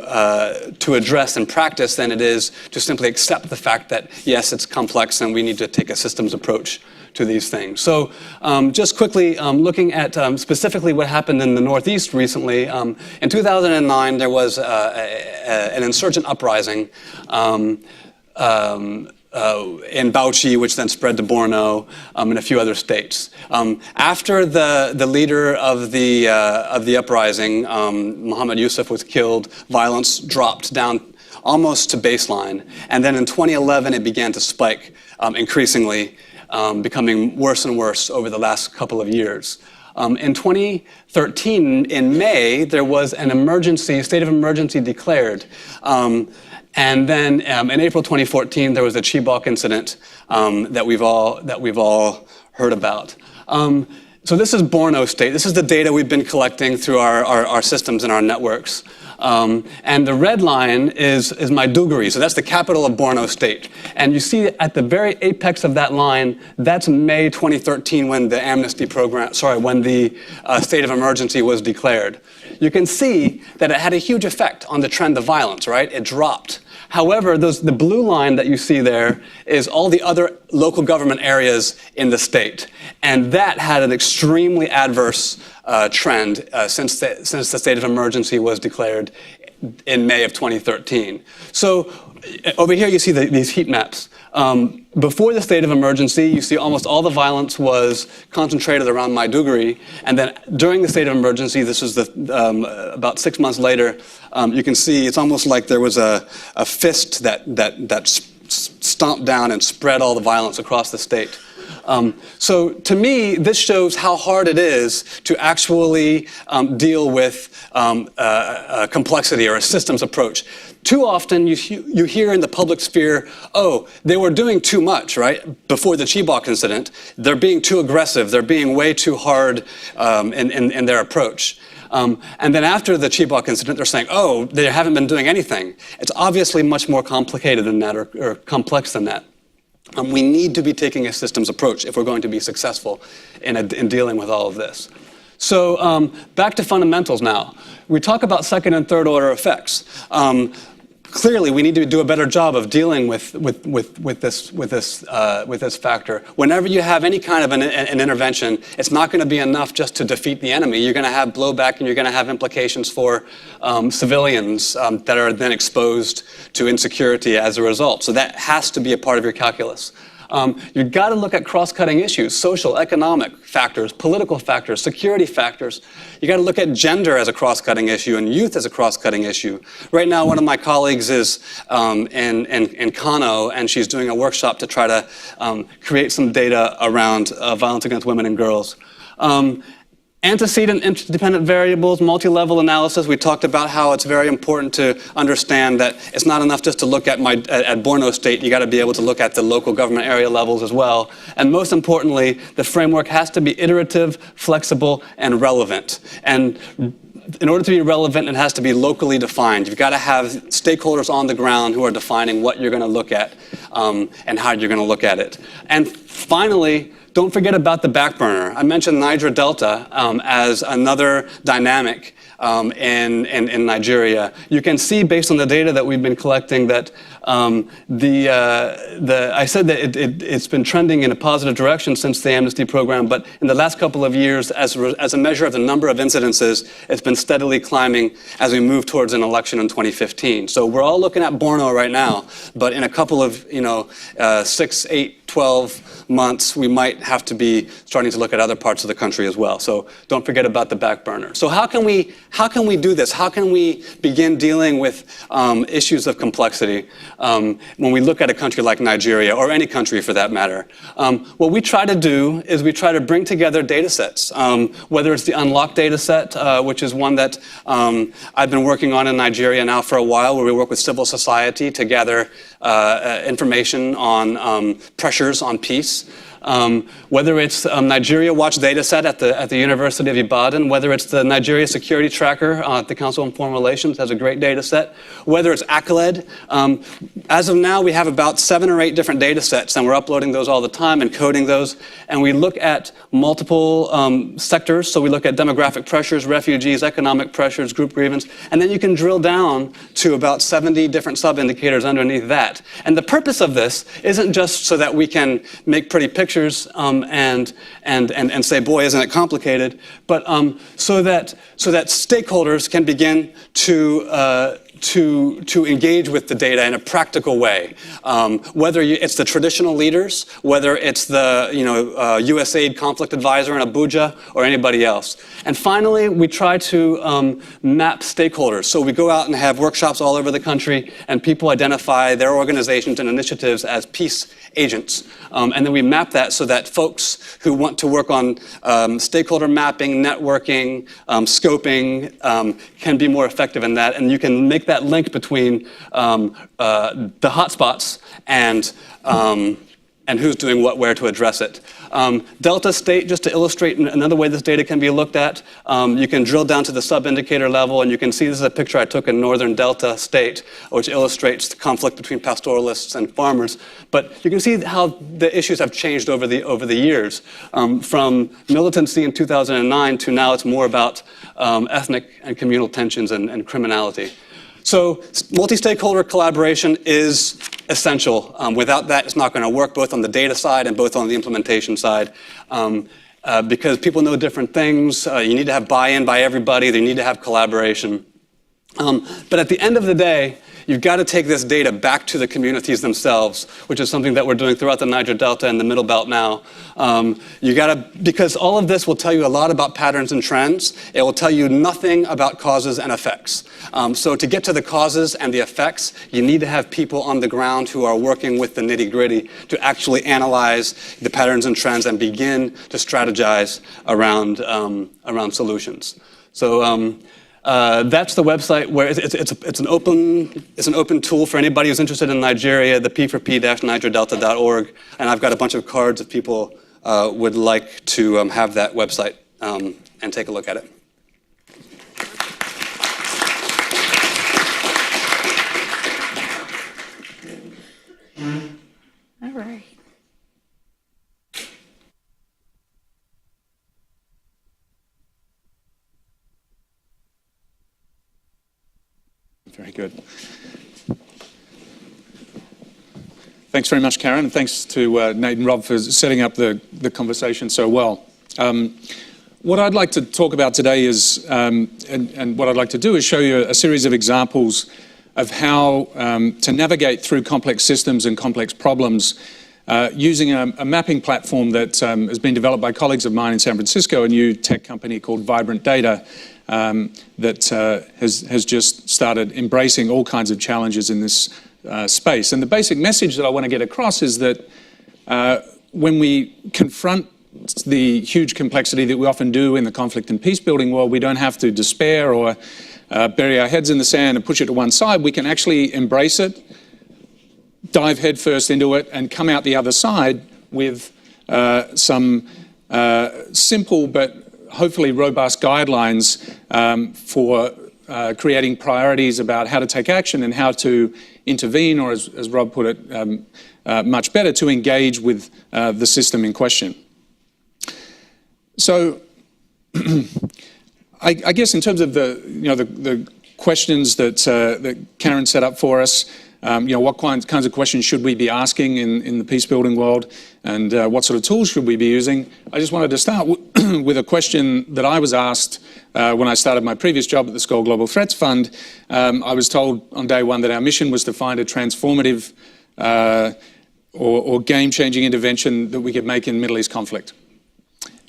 address in practice than it is to simply accept the fact that, yes, it's complex and we need to take a systems approach to these things. So just quickly looking at specifically what happened in the Northeast recently, in 2009 there was an insurgent uprising in Bauchi, which then spread to Borno and a few other states. After the leader of the uprising, Muhammad Yusuf, was killed, violence dropped down almost to baseline. And then in 2011, it began to spike increasingly, becoming worse and worse over the last couple of years. In 2013, in May, there was an emergency, state of emergency declared. And then in April 2014, there was a Chibok incident that we've all heard about. So this is Borno State. This is the data we've been collecting through our systems and our networks. And the red line is Maiduguri, so that's the capital of Borno State. And you see at the very apex of that line, that's May 2013 when the amnesty program, when the state of emergency was declared. You can see that it had a huge effect on the trend of violence, right? It dropped. However, the blue line that you see there is all the other local government areas in the state. And that had an extremely adverse trend since the state of emergency was declared in May of 2013. So over here you see these heat maps. Before the state of emergency, you see almost all the violence was concentrated around Maiduguri, and then during the state of emergency, this was about 6 months later, you can see it's almost like there was a fist that stomped down and spread all the violence across the state. So to me, this shows how hard it is to actually deal with complexity or a systems approach. Too often you hear in the public sphere, oh, they were doing too much, right? Before the Chibok incident, they're being too aggressive, they're being way too hard in their approach. And then after the Chibok incident, they're saying, oh, they haven't been doing anything. It's obviously much more complicated than that or complex than that. We need to be taking a systems approach if we're going to be successful in dealing with all of this. So back to fundamentals now. We talk about second and third order effects. Clearly, we need to do a better job of dealing with this factor. Whenever you have any kind of an intervention, it's not going to be enough just to defeat the enemy. You're going to have blowback, and you're going to have implications for civilians that are then exposed to insecurity as a result. So that has to be a part of your calculus. You've got to look at cross-cutting issues, social, economic factors, political factors, security factors. You've got to look at gender as a cross-cutting issue and youth as a cross-cutting issue. Right now, one of my colleagues is in Kano, and she's doing a workshop to try to create some data around violence against women and girls. Antecedent interdependent variables, multi-level analysis. We talked about how it's very important to understand that it's not enough just to look at Borno State. You got to be able to look at the local government area levels as well. And most importantly, the framework has to be iterative, flexible, and relevant. And in order to be relevant, it has to be locally defined. You've got to have stakeholders on the ground who are defining what you're going to look at and how you're going to look at it. And finally, don't forget about the back burner. I mentioned Niger Delta as another dynamic in Nigeria. You can see, based on the data that we've been collecting, that I said that it's been trending in a positive direction since the amnesty program, but in the last couple of years, as a measure of the number of incidences, it's been steadily climbing as we move towards an election in 2015. So we're all looking at Borno right now, but in a couple of 6, 8, 12 months, we might have to be starting to look at other parts of the country as well. So don't forget about the back burner. So how can we do this? How can we begin dealing with issues of complexity when we look at a country like Nigeria, or any country for that matter? What we try to do is we try to bring together data sets, whether it's the Unlocked data set, which is one that I've been working on in Nigeria now for a while, where we work with civil society to gather information on pressures on peace. whether it's Nigeria Watch data set at the University of Ibadan, whether it's the Nigeria Security Tracker at the Council on Foreign Relations has a great data set, whether it's ACLED. As of now, we have about 7 or 8 different data sets, and we're uploading those all the time and coding those. And we look at multiple sectors. So we look at demographic pressures, refugees, economic pressures, group grievance, and then you can drill down to about 70 different sub-indicators underneath that. And the purpose of this isn't just so that we can make pretty pictures and say, boy, isn't it complicated, but so that stakeholders can begin to engage with the data in a practical way. Whether it's the traditional leaders, whether it's the USAID conflict advisor in Abuja or anybody else. And finally, we try to map stakeholders. So we go out and have workshops all over the country, and people identify their organizations and initiatives as peace agents. And then we map that so that folks who want to work on stakeholder mapping, networking, scoping, can be more effective in that. And you can make that link between the hotspots and who's doing what where to address it. Delta state, just to illustrate another way this data can be looked at, you can drill down to the sub-indicator level, and you can see this is a picture I took in northern Delta state, which illustrates the conflict between pastoralists and farmers. But you can see how the issues have changed over the years. From militancy in 2009 to now it's more about ethnic and communal tensions and criminality. So multi-stakeholder collaboration is essential. Without that, it's not going to work both on the data side and both on the implementation side. Because people know different things. You need to have buy-in by everybody. They need to have collaboration. But at the end of the day, you've got to take this data back to the communities themselves, which is something that we're doing throughout the Niger Delta and the Middle Belt now. Because all of this will tell you a lot about patterns and trends. It will tell you nothing about causes and effects. So to get to the causes and the effects, you need to have people on the ground who are working with the nitty-gritty to actually analyze the patterns and trends and begin to strategize around solutions. So that's the website where it's an open tool for anybody who's interested in Nigeria, the p4p-nigerdelta.org, and I've got a bunch of cards if people would like to have that website and take a look at it. All right. Very good. Thanks very much, Karen, and thanks to Nate and Rob for setting up the conversation so well. What I'd like to talk about today is, and what I'd like to do is show you a series of examples of how to navigate through complex systems and complex problems using a mapping platform that has been developed by colleagues of mine in San Francisco, a new tech company called Vibrant Data, that has just started embracing all kinds of challenges in this space. And the basic message that I want to get across is that when we confront the huge complexity that we often do in the conflict and peace-building world, we don't have to despair or bury our heads in the sand and push it to one side. We can actually embrace it, dive headfirst into it, and come out the other side with some simple but hopefully robust guidelines for creating priorities about how to take action and how to intervene, or as Rob put it, much better, to engage with the system in question. So I guess in terms of the questions that Karen set up for us, what kinds of questions should we be asking in the peace-building world, and what sort of tools should we be using? I just wanted to start with a question that I was asked when I started my previous job at the Skoll Global Threats Fund. I was told on day one that our mission was to find a transformative or game-changing intervention that we could make in Middle East conflict,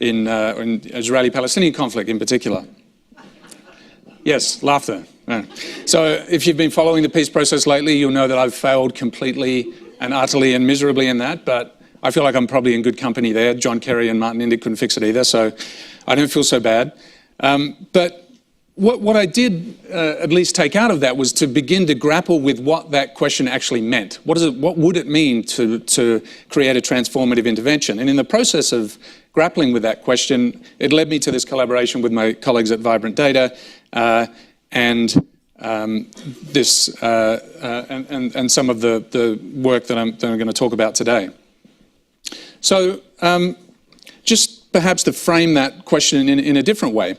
in Israeli-Palestinian conflict in particular. Yes, laughter. So if you've been following the peace process lately, you'll know that I've failed completely and utterly and miserably in that, but I feel like I'm probably in good company there. John Kerry and Martin Indyk couldn't fix it either, so I don't feel so bad. But what I did at least take out of that was to begin to grapple with what that question actually meant. What would it mean to create a transformative intervention? And in the process of grappling with that question, it led me to this collaboration with my colleagues at Vibrant Data and some of the work that I'm going to talk about today. So just perhaps to frame that question in a different way.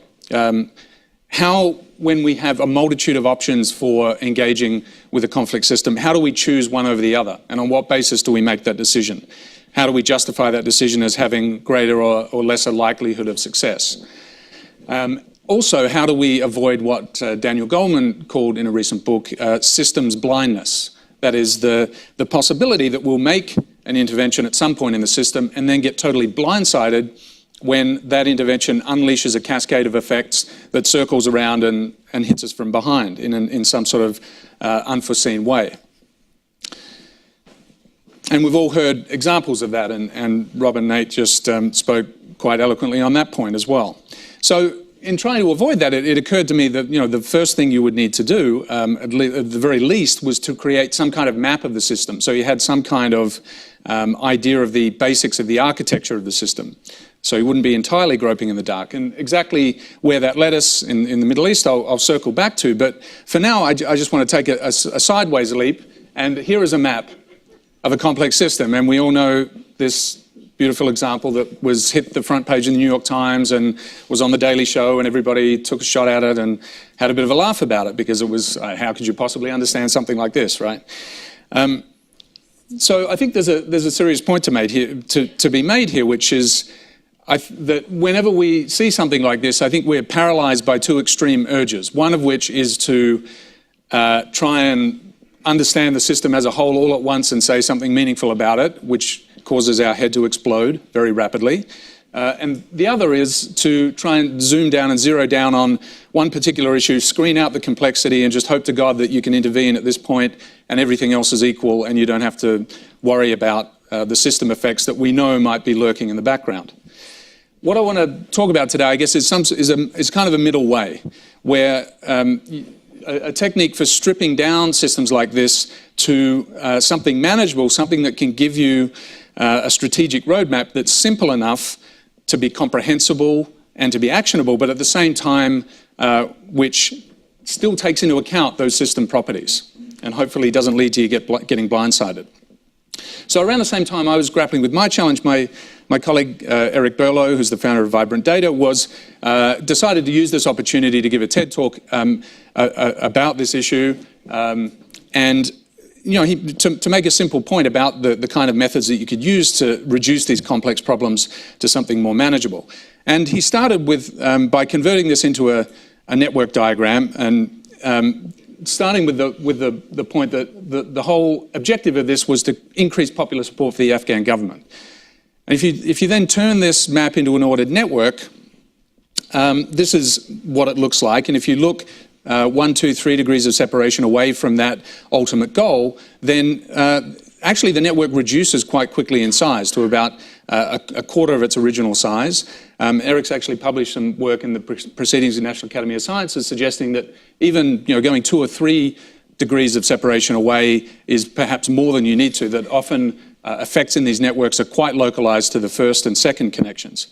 How, when we have a multitude of options for engaging with a conflict system, how do we choose one over the other? And on what basis do we make that decision? How do we justify that decision as having greater or lesser likelihood of success? Also, how do we avoid what Daniel Goleman called in a recent book systems blindness? That is the possibility that we'll make an intervention at some point in the system and then get totally blindsided when that intervention unleashes a cascade of effects that circles around and hits us from behind in some sort of unforeseen way. And we've all heard examples of that, and Rob and Nate just spoke quite eloquently on that point as well. So in trying to avoid that, it occurred to me that the first thing you would need to do, at the very least, was to create some kind of map of the system. So you had some kind of idea of the basics of the architecture of the system. So you wouldn't be entirely groping in the dark. And exactly where that led us in the Middle East, I'll circle back to. But for now, I just want to take a sideways leap. And here is a map of a complex system. And we all know this beautiful example that hit the front page of the New York Times and was on the Daily Show, and everybody took a shot at it and had a bit of a laugh about it because it was, how could you possibly understand something like this, right? So I think there's a serious point to be made here, which is that whenever we see something like this, I think we're paralyzed by two extreme urges, one of which is to try and understand the system as a whole all at once and say something meaningful about it, which causes our head to explode very rapidly. And the other is to try and zoom down and zero down on one particular issue, screen out the complexity, and just hope to God that you can intervene at this point and everything else is equal and you don't have to worry about the system effects that we know might be lurking in the background. What I want to talk about today, I guess, is kind of a middle way, where a technique for stripping down systems like this to something manageable, something that can give you a strategic roadmap that's simple enough to be comprehensible and to be actionable, but at the same time, which still takes into account those system properties and hopefully doesn't lead to you getting blindsided. So around the same time I was grappling with my challenge, my colleague Eric Berlow, who's the founder of Vibrant Data, decided to use this opportunity to give a TED talk about this issue, and to make a simple point about the kind of methods that you could use to reduce these complex problems to something more manageable. And he started with by converting this into a network diagram and starting with the point that the whole objective of this was to increase popular support for the Afghan government. And if you then turn this map into an ordered network, this is what it looks like. And if you look 1, 2, 3 degrees of separation away from that ultimate goal, then actually the network reduces quite quickly in size to about a quarter of its original size. Eric's actually published some work in the Proceedings of the National Academy of Sciences suggesting that even going 2 or 3 degrees of separation away is perhaps more than you need to, that often effects in these networks are quite localized to the first and second connections.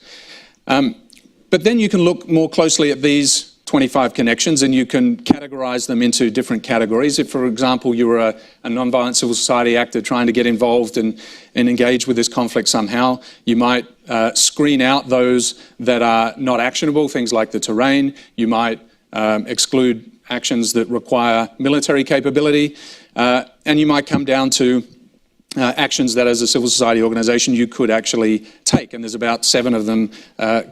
But then you can look more closely at these 25 connections and you can categorize them into different categories. If, for example, you were a nonviolent civil society actor trying to get involved and engage with this conflict somehow, you might screen out those that are not actionable, things like the terrain. You might exclude actions that require military capability, and you might come down to actions that as a civil society organization you could actually take, and there's about 7 of them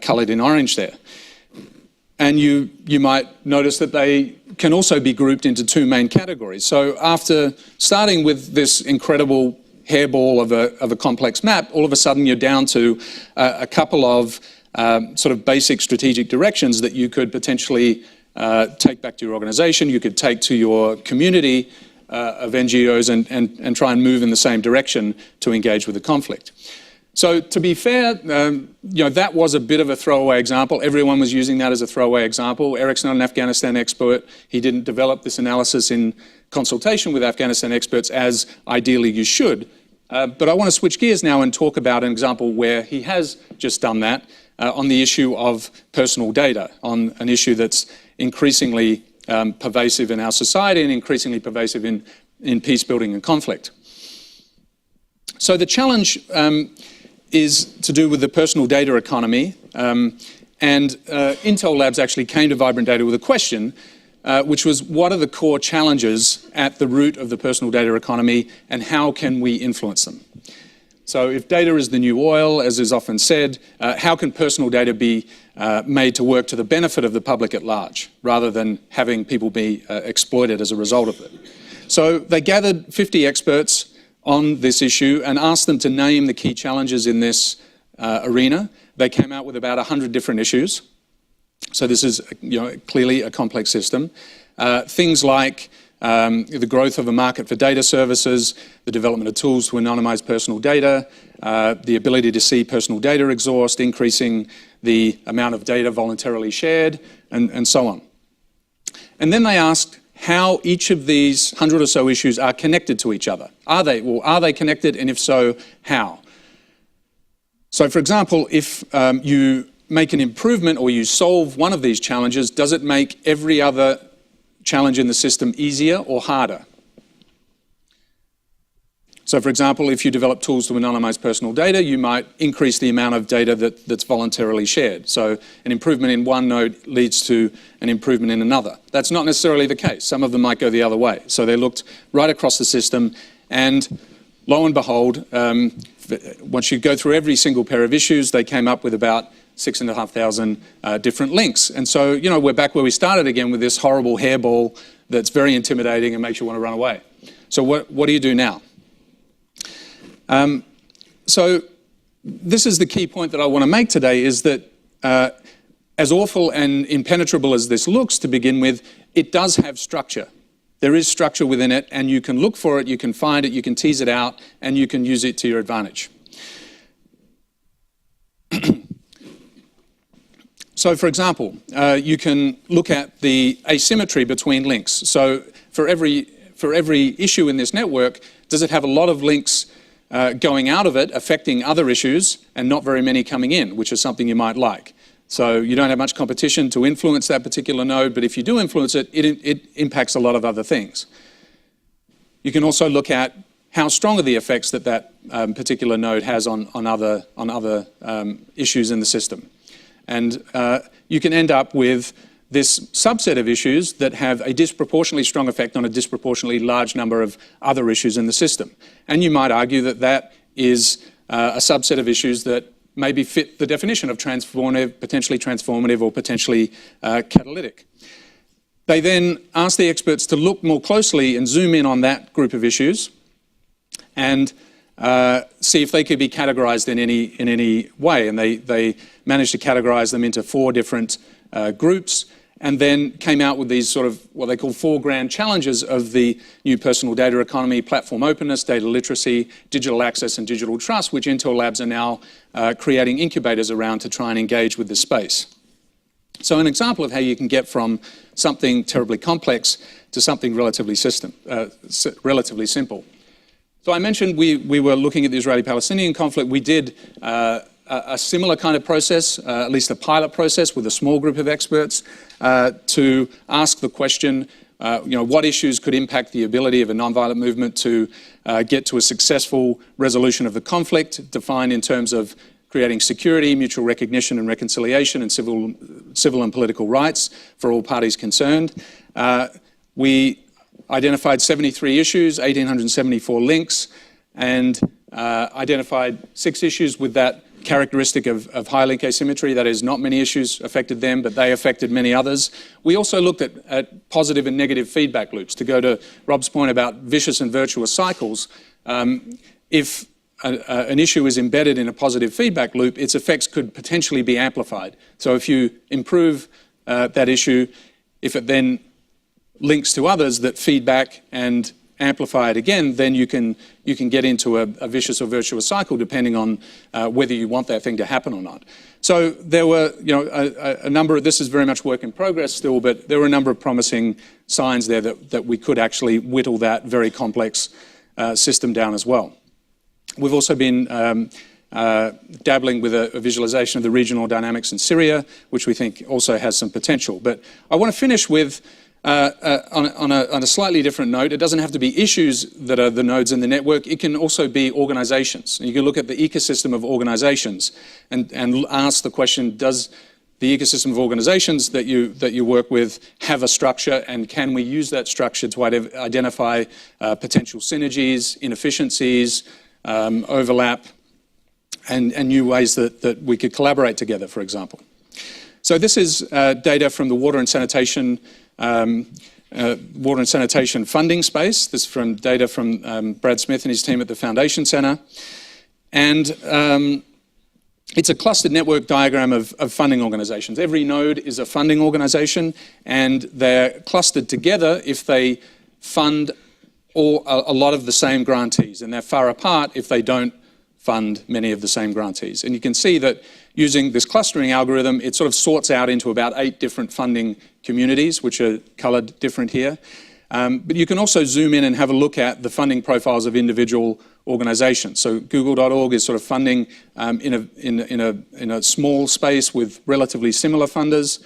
colored in orange there. And you might notice that they can also be grouped into 2 main categories. So after starting with this incredible hairball of a complex map, all of a sudden you're down to a couple of sort of basic strategic directions that you could potentially take back to your organization, you could take to your community of NGOs and try and move in the same direction to engage with the conflict. So to be fair, that was a bit of a throwaway example. Everyone was using that as a throwaway example. Eric's not an Afghanistan expert. He didn't develop this analysis in consultation with Afghanistan experts, as ideally you should. But I want to switch gears now and talk about an example where he has just done that on the issue of personal data, on an issue that's increasingly pervasive in our society and increasingly pervasive in peace building and conflict. So the challenge is to do with the personal data economy, and Intel Labs actually came to Vibrant Data with a question, which was, what are the core challenges at the root of the personal data economy, and how can we influence them? So if data is the new oil, as is often said, how can personal data be made to work to the benefit of the public at large, rather than having people be exploited as a result of it? So they gathered 50 experts on this issue and asked them to name the key challenges in this arena. They came out with about 100 different issues. So this is clearly a complex system. Things like the growth of a market for data services, the development of tools to anonymize personal data, the ability to see personal data exhaust, increasing the amount of data voluntarily shared, and so on. And then they asked how each of these 100 or so issues are connected to each other. Are they connected, and if so, how? So for example, if you make an improvement or you solve one of these challenges, does it make every other challenge in the system easier or harder? So for example, if you develop tools to anonymize personal data, you might increase the amount of data that's voluntarily shared. So an improvement in one node leads to an improvement in another. That's not necessarily the case. Some of them might go the other way. So they looked right across the system, and lo and behold, once you go through every single pair of issues, they came up with about 6,500 different links. And so, we're back where we started again with this horrible hairball that's very intimidating and makes you want to run away. So what do you do now? So this is the key point that I want to make today, is that as awful and impenetrable as this looks to begin with, it does have structure. There is structure within it, and you can look for it, you can find it, you can tease it out, and you can use it to your advantage. So for example, you can look at the asymmetry between links. So for every issue in this network, does it have a lot of links going out of it, affecting other issues, and not very many coming in, which is something you might like? So you don't have much competition to influence that particular node, but if you do influence it, it impacts a lot of other things. You can also look at how strong are the effects that particular node has on other issues in the system. And you can end up with this subset of issues that have a disproportionately strong effect on a disproportionately large number of other issues in the system. And you might argue that that is a subset of issues that maybe fit the definition of transformative, potentially transformative, or potentially catalytic. They then asked the experts to look more closely and zoom in on that group of issues and see if they could be categorized in any way. And they managed to categorize them into 4 different groups, and then came out with these sort of what they call 4 grand challenges of the new personal data economy: platform openness, data literacy, digital access, and digital trust, which Intel Labs are now creating incubators around to try and engage with this space. So an example of how you can get from something terribly complex to something relatively simple. So I mentioned we were looking at the Israeli-Palestinian conflict. We did a similar kind of process, at least a pilot process with a small group of experts, to ask the question, what issues could impact the ability of a nonviolent movement to get to a successful resolution of the conflict, defined in terms of creating security, mutual recognition and reconciliation, and civil and political rights for all parties concerned. We identified 73 issues, 1,874 links, and identified 6 issues with that characteristic of high link asymmetry. That is, not many issues affected them, but they affected many others. We also looked at positive and negative feedback loops. To go to Rob's point about vicious and virtuous cycles, if an issue is embedded in a positive feedback loop, its effects could potentially be amplified. So if you improve that issue, if it then links to others that feedback and amplify it again, then you can get into a vicious or virtuous cycle depending on whether you want that thing to happen or not. So there were, a number of, this is very much work in progress still, but there were a number of promising signs there that we could actually whittle that very complex system down as well. We've also been dabbling with a visualization of the regional dynamics in Syria, which we think also has some potential. But I want to finish with, on a slightly different note, it doesn't have to be issues that are the nodes in the network, it can also be organizations. And you can look at the ecosystem of organizations and ask the question, does the ecosystem of organizations that you work with have a structure, and can we use that structure to identify potential synergies, inefficiencies, overlap, and new ways that we could collaborate together, for example. So this is data from the water and sanitation funding space. This is from data from Brad Smith and his team at the Foundation Center. And it's a clustered network diagram of funding organizations. Every node is a funding organization, and they're clustered together if they fund a lot of the same grantees, and they're far apart if they don't fund many of the same grantees. And you can see that using this clustering algorithm, it sort of sorts out into about 8 different funding communities, which are colored different here. But you can also zoom in and have a look at the funding profiles of individual organizations. So Google.org is sort of funding in a small space with relatively similar funders.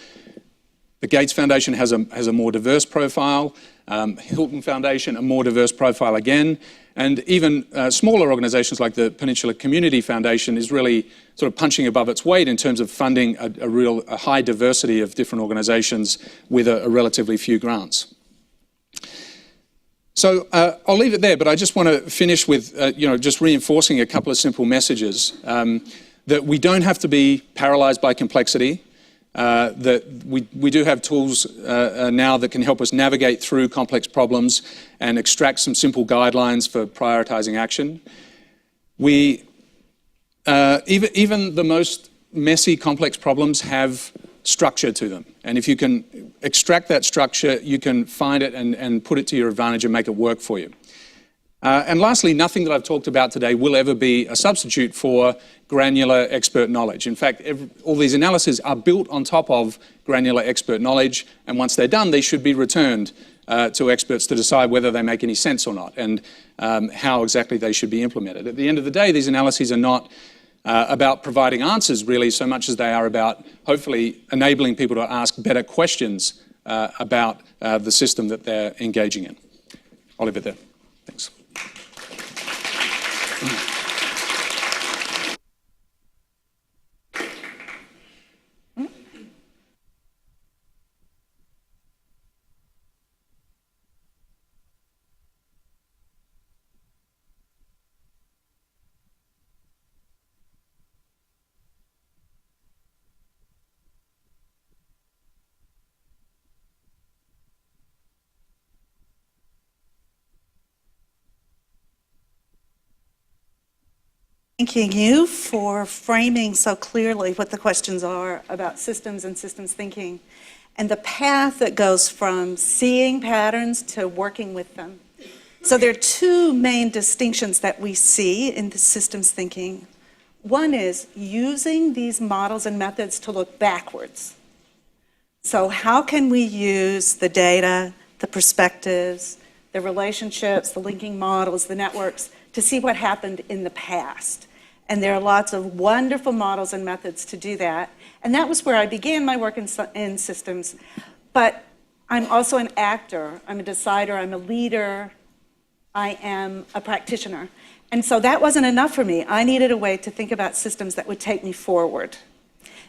The Gates Foundation has a more diverse profile. Hilton Foundation, a more diverse profile again. And even smaller organizations like the Peninsula Community Foundation is really sort of punching above its weight in terms of funding a high diversity of different organizations with a relatively few grants. So I'll leave it there, but I just want to finish with just reinforcing a couple of simple messages. That we don't have to be paralyzed by complexity. That we do have tools now that can help us navigate through complex problems and extract some simple guidelines for prioritizing action. Even the most messy, complex problems have structure to them. And if you can extract that structure, you can find it and put it to your advantage and make it work for you. And lastly, nothing that I've talked about today will ever be a substitute for granular expert knowledge. In fact, all these analyses are built on top of granular expert knowledge, and once they're done, they should be returned to experts to decide whether they make any sense or not, and how exactly they should be implemented. At the end of the day, these analyses are not about providing answers really so much as they are about hopefully enabling people to ask better questions about the system that they're engaging in. I'll leave it there. Thanks. Thanking you for framing so clearly what the questions are about systems and systems thinking and the path that goes from seeing patterns to working with them. So there are 2 main distinctions that we see in the systems thinking. One is using these models and methods to look backwards. So how can we use the data, the perspectives, the relationships, the linking models, the networks, to see what happened in the past? And there are lots of wonderful models and methods to do that. And that was where I began my work in systems. But I'm also an actor, I'm a decider, I'm a leader, I am a practitioner. And so that wasn't enough for me. I needed a way to think about systems that would take me forward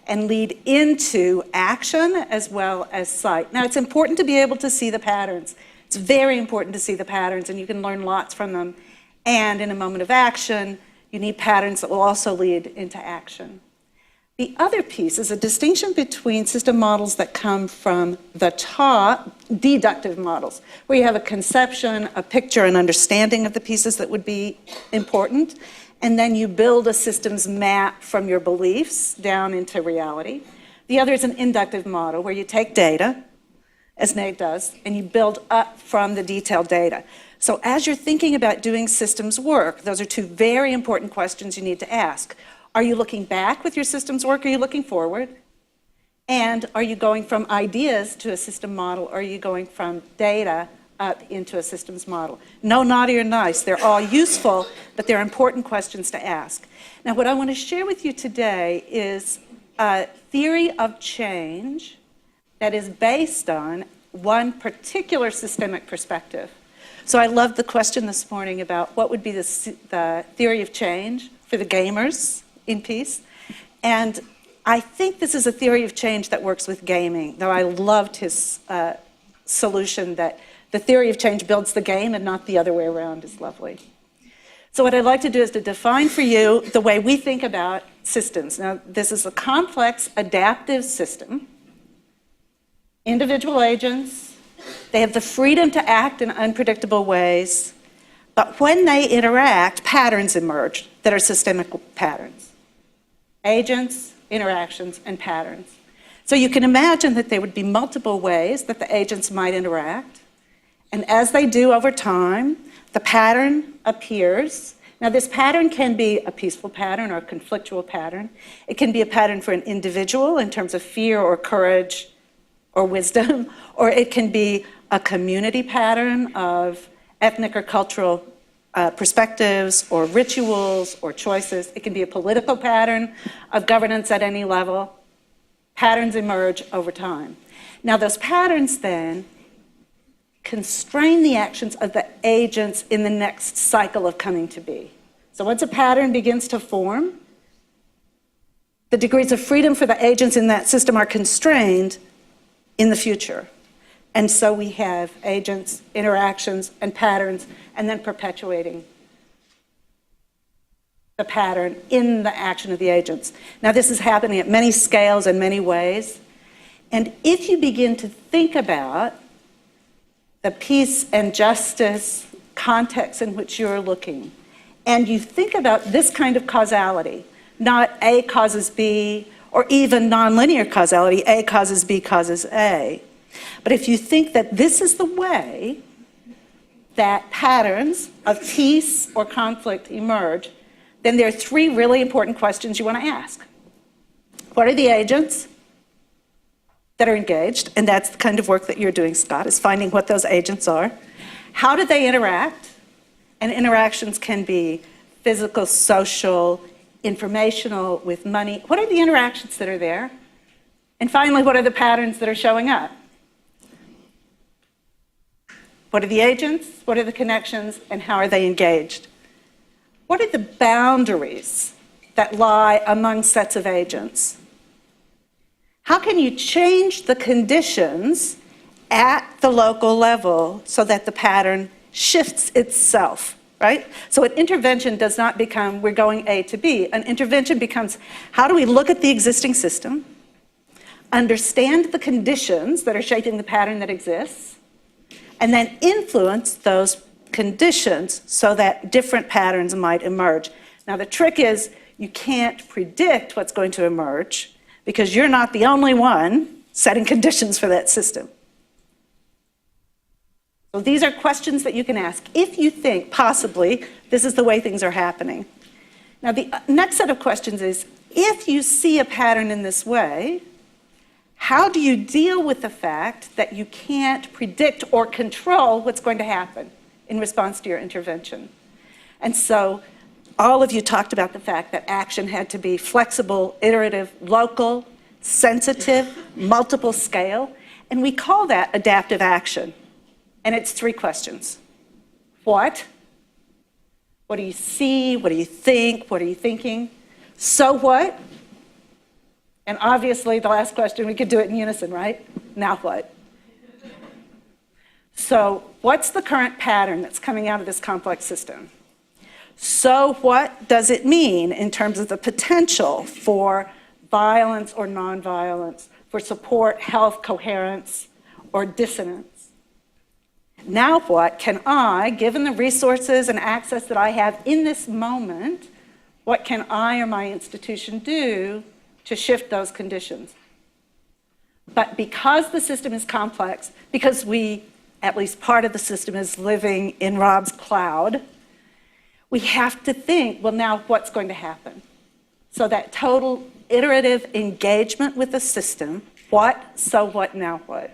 and lead into action as well as sight. Now, it's important to be able to see the patterns. It's very important to see the patterns, and you can learn lots from them. And in a moment of action, you need patterns that will also lead into action. The other piece is a distinction between system models that come from the top, deductive models, where you have a conception, a picture, an understanding of the pieces that would be important, and then you build a systems map from your beliefs down into reality. The other is an inductive model, where you take data, as Nate does, and you build up from the detailed data. So as you're thinking about doing systems work, those are two very important questions you need to ask. Are you looking back with your systems work, or are you looking forward? And are you going from ideas to a system model, or are you going from data up into a systems model? No naughty or nice, they're all useful, but they're important questions to ask. Now what I want to share with you today is a theory of change that is based on one particular systemic perspective. So I loved the question this morning about what would be the theory of change for the gamers in peace. And I think this is a theory of change that works with gaming, though I loved his solution that the theory of change builds the game and not the other way around is lovely. So what I'd like to do is to define for you the way we think about systems. Now, this is a complex adaptive system. Individual agents, they have the freedom to act in unpredictable ways, but when they interact, patterns emerge that are systemic patterns. Agents, interactions, and patterns. So you can imagine that there would be multiple ways that the agents might interact, and as they do over time, the pattern appears. Now this pattern can be a peaceful pattern or a conflictual pattern. It can be a pattern for an individual in terms of fear or courage or wisdom, or it can be a community pattern of ethnic or cultural perspectives or rituals or choices. It can be a political pattern of governance at any level. Patterns emerge over time. Now those patterns then constrain the actions of the agents in the next cycle of coming to be. So once a pattern begins to form, the degrees of freedom for the agents in that system are constrained in the future. And so we have agents, interactions, and patterns, and then perpetuating the pattern in the action of the agents. Now this is happening at many scales and many ways. And if you begin to think about the peace and justice context in which you're looking, and you think about this kind of causality, not A causes B, or even nonlinear causality, A causes B causes A. But if you think that this is the way that patterns of peace or conflict emerge, then there are three really important questions you want to ask. What are the agents that are engaged? And that's the kind of work that you're doing, Scott, is finding what those agents are. How do they interact? And interactions can be physical, social, informational, with money. What are the interactions that are there? And finally, what are the patterns that are showing up? What are the agents? What are the connections? And how are they engaged? What are the boundaries that lie among sets of agents? How can you change the conditions at the local level so that the pattern shifts itself? Right? So an intervention does not become, we're going A to B. An intervention becomes, how do we look at the existing system, understand the conditions that are shaping the pattern that exists, and then influence those conditions so that different patterns might emerge. Now the trick is, you can't predict what's going to emerge because you're not the only one setting conditions for that system. So these are questions that you can ask if you think possibly this is the way things are happening. Now the next set of questions is, if you see a pattern in this way, how do you deal with the fact that you can't predict or control what's going to happen in response to your intervention? And so all of you talked about the fact that action had to be flexible, iterative, local, sensitive, multiple scale, and we call that adaptive action. And it's three questions. What? What do you see? What do you think? What are you thinking? So what? And obviously the last question, we could do it in unison, right? Now what? So what's the current pattern that's coming out of this complex system? So what does it mean in terms of the potential for violence or nonviolence, for support, health, coherence, or dissonance? Now what can I, given the resources and access that I have in this moment, what can I or my institution do to shift those conditions? But because the system is complex, because we at least part of the system is living in Rob's cloud, we have to think, well, now what's going to happen? So that total iterative engagement with the system, what, so what, now what?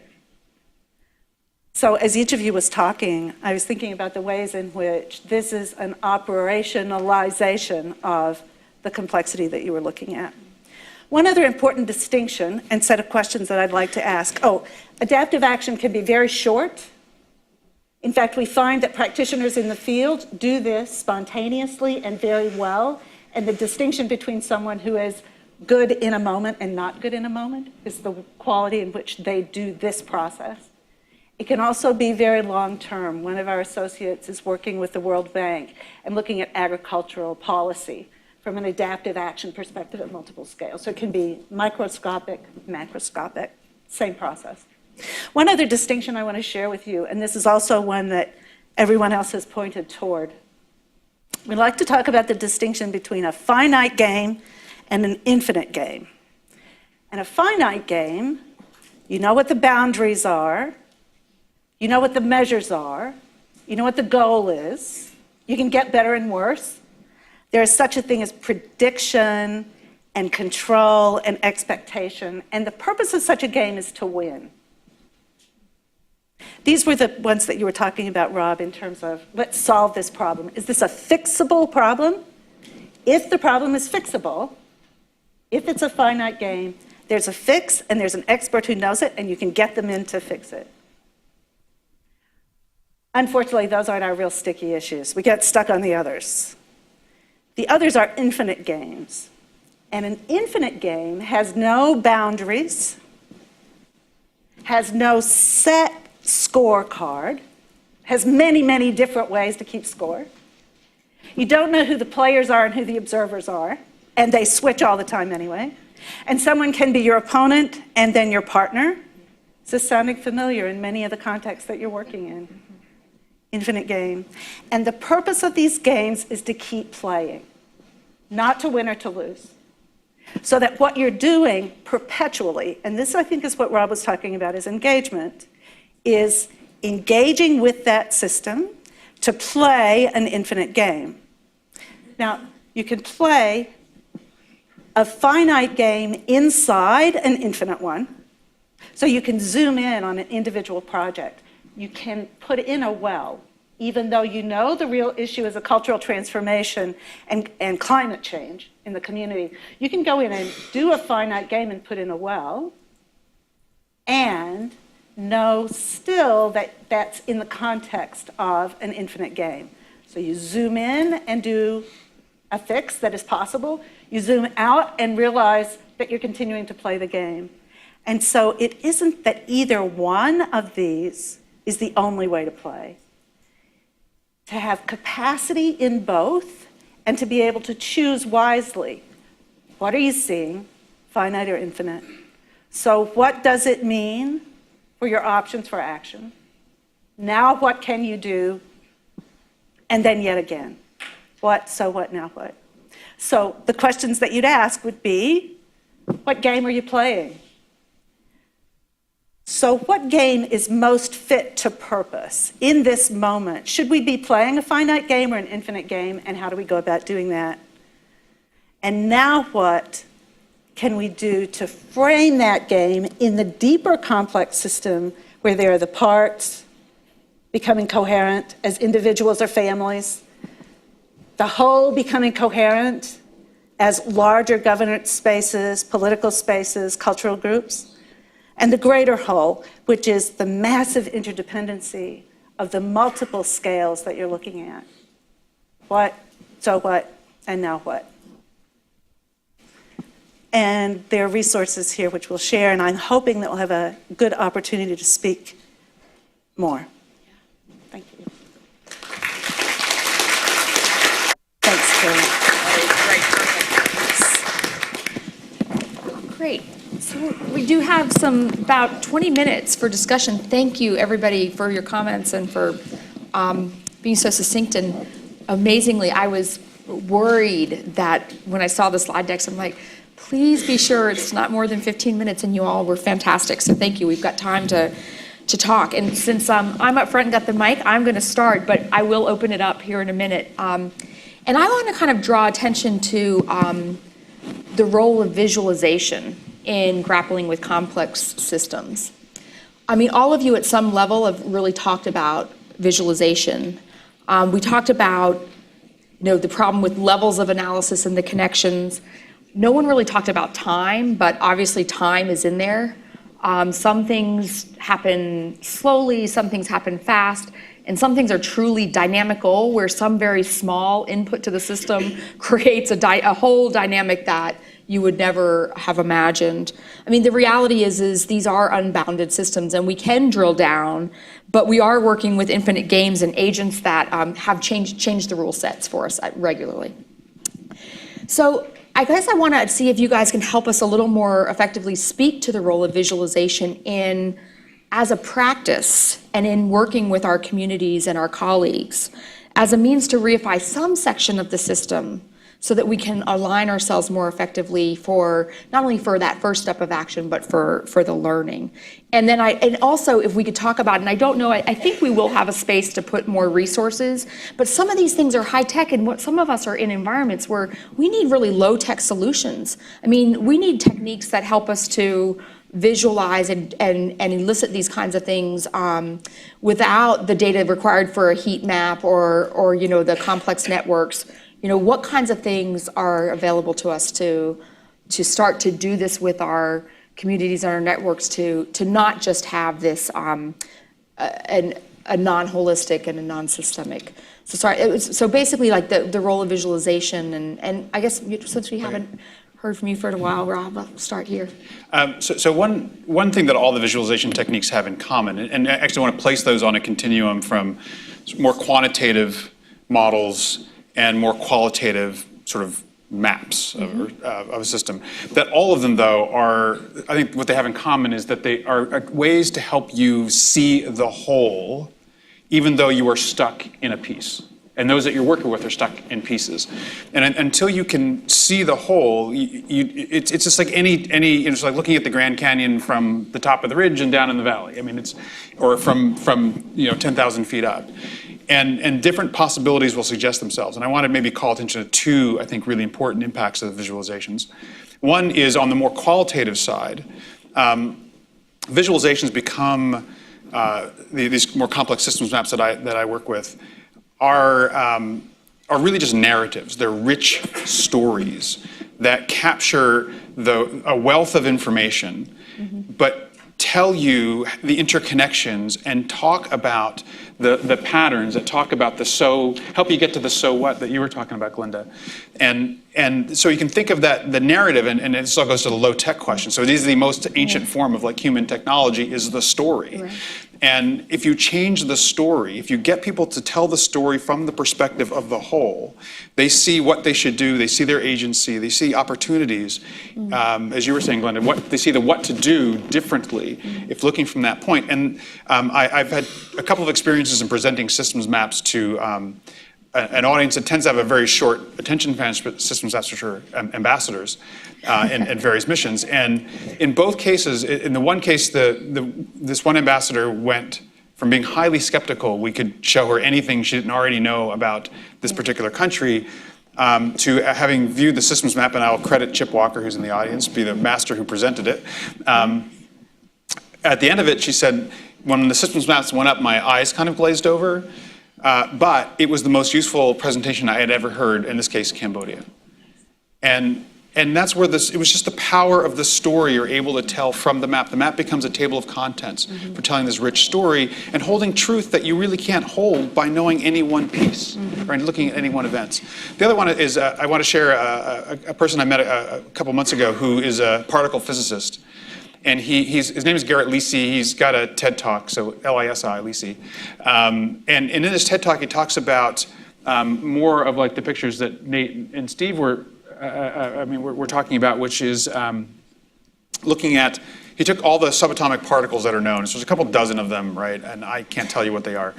So as each of you was talking, I was thinking about the ways in which this is an operationalization of the complexity that you were looking at. One other important distinction and set of questions that I'd like to ask. Adaptive action can be very short. In fact, we find that practitioners in the field do this spontaneously and very well. And the distinction between someone who is good in a moment and not good in a moment is the quality in which they do this process. It can also be very long-term. One of our associates is working with the World Bank and looking at agricultural policy from an adaptive action perspective at multiple scales. So it can be microscopic, macroscopic, same process. One other distinction I want to share with you, and this is also one that everyone else has pointed toward. We like to talk about the distinction between a finite game and an infinite game. And a finite game, you know what the boundaries are, you know what the measures are, you know what the goal is, you can get better and worse. There is such a thing as prediction and control and expectation, and the purpose of such a game is to win. These were the ones that you were talking about, Rob, in terms of, let's solve this problem. Is this a fixable problem? If the problem is fixable, if it's a finite game, there's a fix and there's an expert who knows it and you can get them in to fix it. Unfortunately, those aren't our real sticky issues. We get stuck on the others. The others are infinite games. And an infinite game has no boundaries, has no set scorecard, has many, many different ways to keep score. You don't know who the players are and who the observers are, and they switch all the time anyway. And someone can be your opponent and then your partner. Is this sounding familiar in many of the contexts that you're working in? Infinite game. And the purpose of these games is to keep playing, not to win or to lose. So that what you're doing perpetually, and this I think is what Rob was talking about, is engagement, is engaging with that system to play an infinite game. Now, you can play a finite game inside an infinite one. So you can zoom in on an individual project. You can put in a well, even though you know the real issue is a cultural transformation and climate change in the community. You can go in and do a finite game and put in a well, and know still that that's in the context of an infinite game. So you zoom in and do a fix that is possible. You zoom out and realize that you're continuing to play the game. And so it isn't that either one of these is the only way to play. To have capacity in both and to be able to choose wisely. What are you seeing, finite or infinite? So what does it mean for your options for action? Now what can you do? And then yet again. What, so what, now what? So the questions that you'd ask would be, what game are you playing? So what game is most fit to purpose in this moment? Should we be playing a finite game or an infinite game, and how do we go about doing that? And now what can we do to frame that game in the deeper complex system where there are the parts becoming coherent as individuals or families, the whole becoming coherent as larger governance spaces, political spaces, cultural groups, and the greater whole, which is the massive interdependency of the multiple scales that you're looking at. What, so what, and now what? And there are resources here which we'll share, and I'm hoping that we'll have a good opportunity to speak more. Thank you. Thanks, Carrie. Great. So we do have about 20 minutes for discussion. Thank you, everybody, for your comments and for being so succinct. And amazingly, I was worried that when I saw the slide decks, I'm like, please be sure it's not more than 15 minutes, and you all were fantastic. So thank you. We've got time to to talk. And since I'm up front and got the mic, I'm going to start, but I will open it up here in a minute. And I want to kind of draw attention to the role of visualization in grappling with complex systems. I mean, all of you at some level have really talked about visualization. We talked about, the problem with levels of analysis and the connections. No one really talked about time, but obviously time is in there. Some things happen slowly, some things happen fast, and some things are truly dynamical, where some very small input to the system creates a whole dynamic that you would never have imagined. I mean, the reality is these are unbounded systems, and we can drill down, but we are working with infinite games and agents that have changed the rule sets for us regularly. So I guess I want to see if you guys can help us a little more effectively speak to the role of visualization as a practice and in working with our communities and our colleagues as a means to reify some section of the system so that we can align ourselves more effectively for not only for that first step of action, but for the learning. And then and also if we could talk about, and I don't know, I think we will have a space to put more resources, but some of these things are high tech, and some of us are in environments where we need really low tech solutions. I mean, we need techniques that help us to visualize and elicit these kinds of things without the data required for a heat map or the complex networks. What kinds of things are available to us to start to do this with our communities and our networks to not just have this a non-holistic and a non-systemic. So basically like the role of visualization and I guess since we haven't heard from you for a while, Rob, I'll start here. So one thing that all the visualization techniques have in common, and I actually want to place those on a continuum from more quantitative models and more qualitative sort of maps of a system, that all of them, though, I think what they have in common is that they are ways to help you see the whole, even though you are stuck in a piece. And those that you're working with are stuck in pieces. And until you can see the whole, it's just like it's like looking at the Grand Canyon from the top of the ridge and down in the valley. I mean, or from 10,000 feet up. And different possibilities will suggest themselves. And I want to maybe call attention to two, I think, really important impacts of the visualizations. One is on the more qualitative side. Visualizations become, these more complex systems maps that I work with, are really just narratives. They're rich stories that capture a wealth of information, but tell you the interconnections and talk about the patterns, that talk about help you get to the so what that you were talking about, Glenda. And so you can think of the narrative, and this all goes to the low tech question. So it is the most ancient form of human technology is the story. Right. And if you change the story, if you get people to tell the story from the perspective of the whole, they see what they should do, they see their agency, they see opportunities, as you were saying, Glenda, they see the what to do differently if looking from that point. And I've had a couple of experiences in presenting systems maps to an audience that tends to have a very short attention span, systems ambassadors in various missions. And in both cases, in the one case, this one ambassador went from being highly skeptical, we could show her anything she didn't already know about this particular country, to having viewed the systems map, and I'll credit Chip Walker, who's in the audience, be the master who presented it. At the end of it, she said, when the systems maps went up, my eyes kind of glazed over. But it was the most useful presentation I had ever heard, in this case, Cambodia. And that's where it was just the power of the story you're able to tell from the map. The map becomes a table of contents for telling this rich story and holding truth that you really can't hold by knowing any one piece or looking at any one event. The other one is I want to share a person I met a couple months ago who is a particle physicist. And his name is Garrett Lisi. He's got a TED Talk, so L-I-S-I, Lisi. And in his TED Talk, he talks about more of the pictures that Nate and Steve were talking about, which is looking at, he took all the subatomic particles that are known. So there's a couple dozen of them, right? And I can't tell you what they are.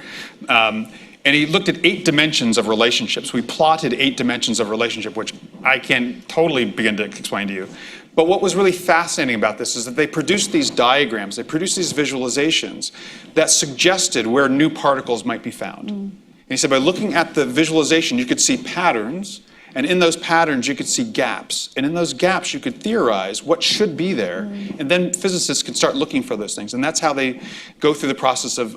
And he looked at 8 dimensions of relationships. We plotted 8 dimensions of relationship, which I can totally begin to explain to you. But what was really fascinating about this is that they produced these diagrams, they produced these visualizations that suggested where new particles might be found. And he said by looking at the visualization, you could see patterns, and in those patterns, you could see gaps. And in those gaps, you could theorize what should be there. And then physicists could start looking for those things. And that's how they go through the process of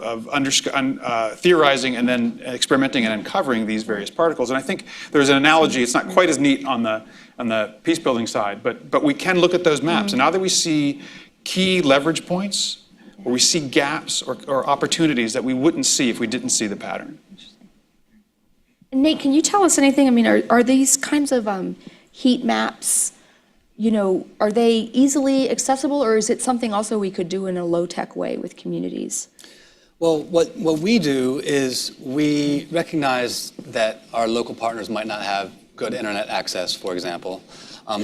theorizing and then experimenting and uncovering these various particles. And I think there's an analogy. It's not quite as neat on the peace-building side, but we can look at those maps. And either we see key leverage points, or we see gaps or opportunities that we wouldn't see if we didn't see the pattern. Nate, can you tell us anything? I mean, are these kinds of heat maps, are they easily accessible, or is it something also we could do in a low-tech way with communities? Well, what we do is we recognize that our local partners might not have good internet access, for example.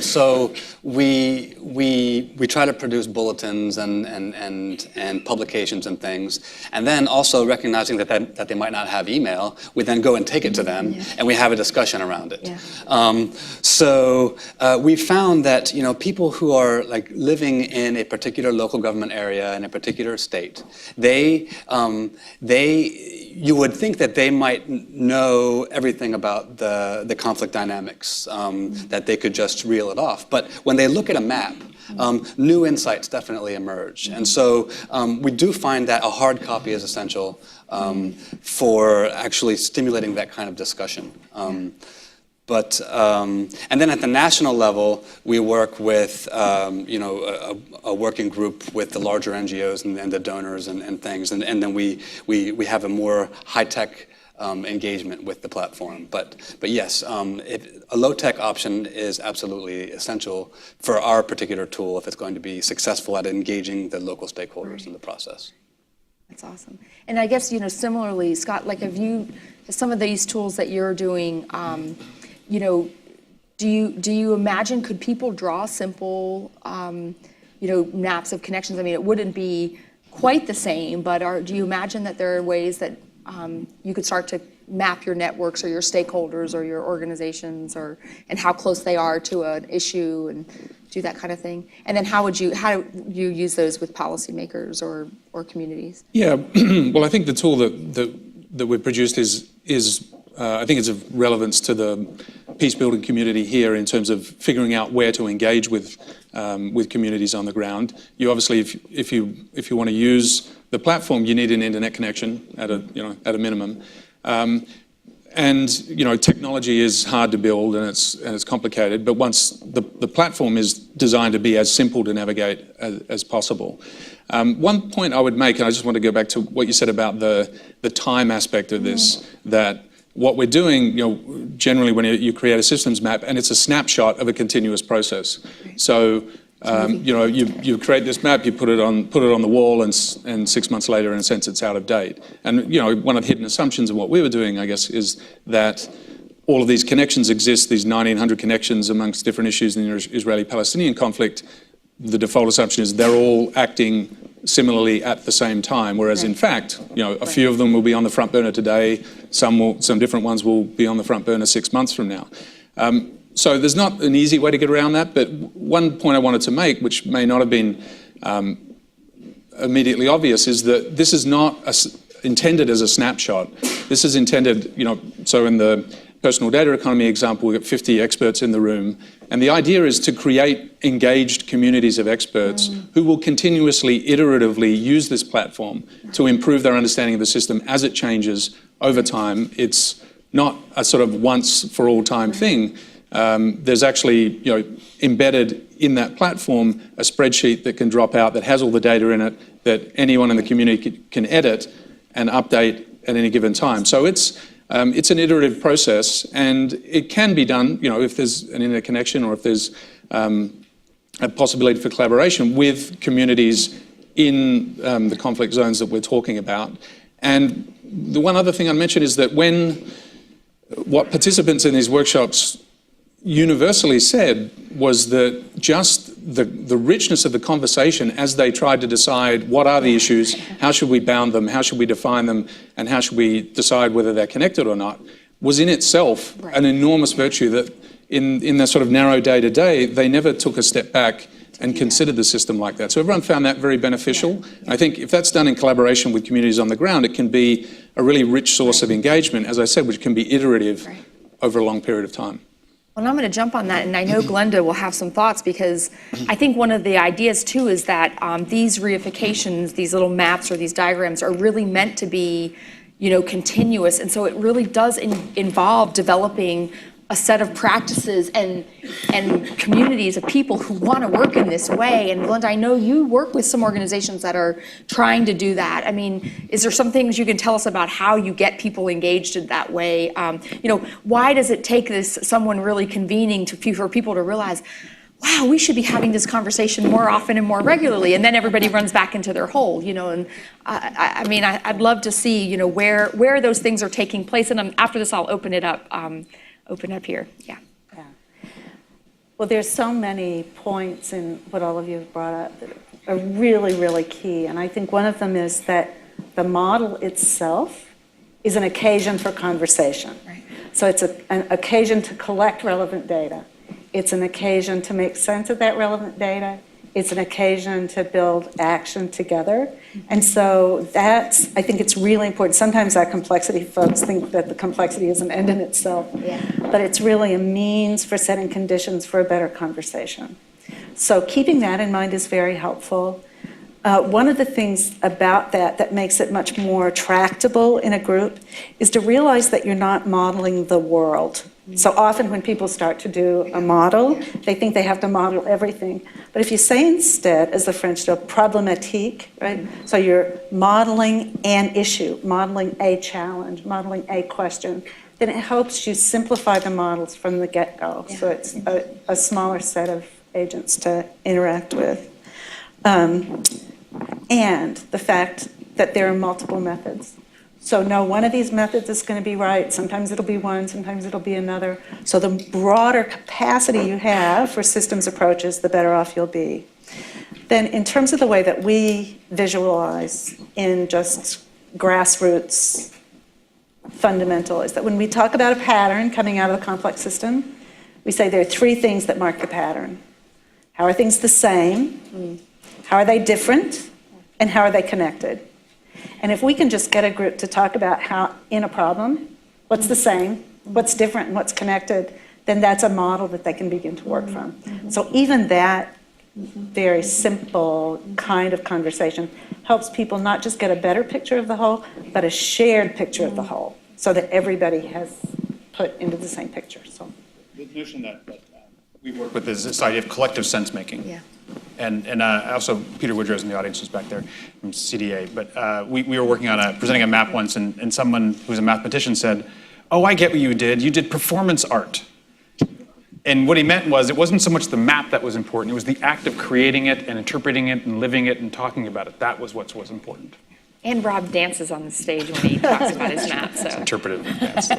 So we try to produce bulletins and publications and things, and then also recognizing that they might not have email, we then go and take it to them, and we have a discussion around it. So we found that people who are like living in a particular local government area in a particular state, you would think that they might know everything about the conflict dynamics, that they could just reel it off. But when they look at a map, new insights definitely emerge. And so we do find that a hard copy is essential for actually stimulating that kind of discussion. And then at the national level, we work with, a working group with the larger NGOs and the donors and things, and then we have a more high-tech engagement with the platform. But yes, a low-tech option is absolutely essential for our particular tool if it's going to be successful at engaging the local stakeholders in the process. That's awesome. And I guess, similarly, Scott, like some of these tools that you're doing, do you imagine, could people draw simple, maps of connections? I mean, it wouldn't be quite the same, but do you imagine that there are ways that you could start to map your networks or your stakeholders or your organizations and how close they are to an issue and do that kind of thing? And then how do you use those with policymakers or communities? Yeah, well, I think the tool that we've produced is I think it's of relevance to the peace-building community here in terms of figuring out where to engage with communities on the ground. You obviously, if you want to use the platform, you need an internet connection at a minimum. And technology is hard to build and it's complicated. But once the platform is designed to be as simple to navigate as possible. One point I would make, and I just want to go back to what you said about the time aspect of this, that what we're doing, generally when you create a systems map, and it's a snapshot of a continuous process. So, you create this map, you put it on the wall, and 6 months later, in a sense, it's out of date. And one of the hidden assumptions of what we were doing, I guess, is that all of these connections exist, these 1,900 connections amongst different issues in the Israeli-Palestinian conflict. The default assumption is they're all acting similarly at the same time, whereas in fact, a few of them will be on the front burner today, some different ones will be on the front burner 6 months from now. So there's not an easy way to get around that, but one point I wanted to make, which may not have been immediately obvious, is that this is not intended as a snapshot. This is intended, so in the personal data economy example, we've got 50 experts in the room, and the idea is to create engaged communities of experts who will continuously, iteratively use this platform to improve their understanding of the system as it changes over time. It's not a sort of once for all time thing. There's actually, embedded in that platform a spreadsheet that can drop out that has all the data in it that anyone in the community can edit and update at any given time. So it's an iterative process, and it can be done, if there's an internet connection or if there's a possibility for collaboration with communities in the conflict zones that we're talking about. And the one other thing I'd mention is that what participants in these workshops universally said was that just the richness of the conversation as they tried to decide what are the issues, how should we bound them, how should we define them, and how should we decide whether they're connected or not, was in itself an enormous virtue that in the sort of narrow day-to-day, they never took a step back and considered the system like that. So everyone found that very beneficial. I think if that's done in collaboration with communities on the ground, it can be a really rich source of engagement, as I said, which can be iterative over a long period of time. Well, I'm going to jump on that, and I know Glenda will have some thoughts, because I think one of the ideas too is that these reifications, these little maps or these diagrams, are really meant to be, continuous, and so it really does involve developing a set of practices and communities of people who want to work in this way. And Glenda, I know you work with some organizations that are trying to do that. I mean, is there some things you can tell us about how you get people engaged in that way? Why does it take someone really convening for people to realize, wow, we should be having this conversation more often and more regularly, and then everybody runs back into their hole, and I'd love to see, where those things are taking place, and after this I'll open it up. Here. Yeah. Well, there's so many points in what all of you have brought up that are really, really key. And I think one of them is that the model itself is an occasion for conversation. Right. So it's an occasion to collect relevant data. It's an occasion to make sense of that relevant data. It's an occasion to build action together. And so I think it's really important. Sometimes that complexity, folks think that the complexity is an end in itself, but it's really a means for setting conditions for a better conversation. So keeping that in mind is very helpful. One of the things about that makes it much more tractable in a group is to realize that you're not modeling the world. So often when people start to do a model, they think they have to model everything. But if you say instead, as the French do, problématique, right? So you're modeling an issue, modeling a challenge, modeling a question, then it helps you simplify the models from the get-go. So it's a smaller set of agents to interact with. And the fact that there are multiple methods. So no one of these methods is going to be right. Sometimes it'll be one, sometimes it'll be another. So the broader capacity you have for systems approaches, the better off you'll be. Then in terms of the way that we visualize in just grassroots fundamental is that when we talk about a pattern coming out of the complex system, we say there are three things that mark the pattern. How are things the same? How are they different? And how are they connected? And if we can just get a group to talk about how, in a problem, what's the same, what's different, and what's connected, then that's a model that they can begin to work from. So even that very simple kind of conversation helps people not just get a better picture of the whole, but a shared picture of the whole, so that everybody has put into the same picture. So the notion that we work with is this idea of collective sense making. Yeah. And also Peter Woodrow's in the audience, who's back there from CDA. But we were working on presenting a map once, and someone who's a mathematician said, "Oh, I get what you did. You did performance art." And what he meant was it wasn't so much the map that was important. It was the act of creating it and interpreting it and living it and talking about it. That was what was important. And Rob dances on the stage when he talks about his map. So. Interpretive dance.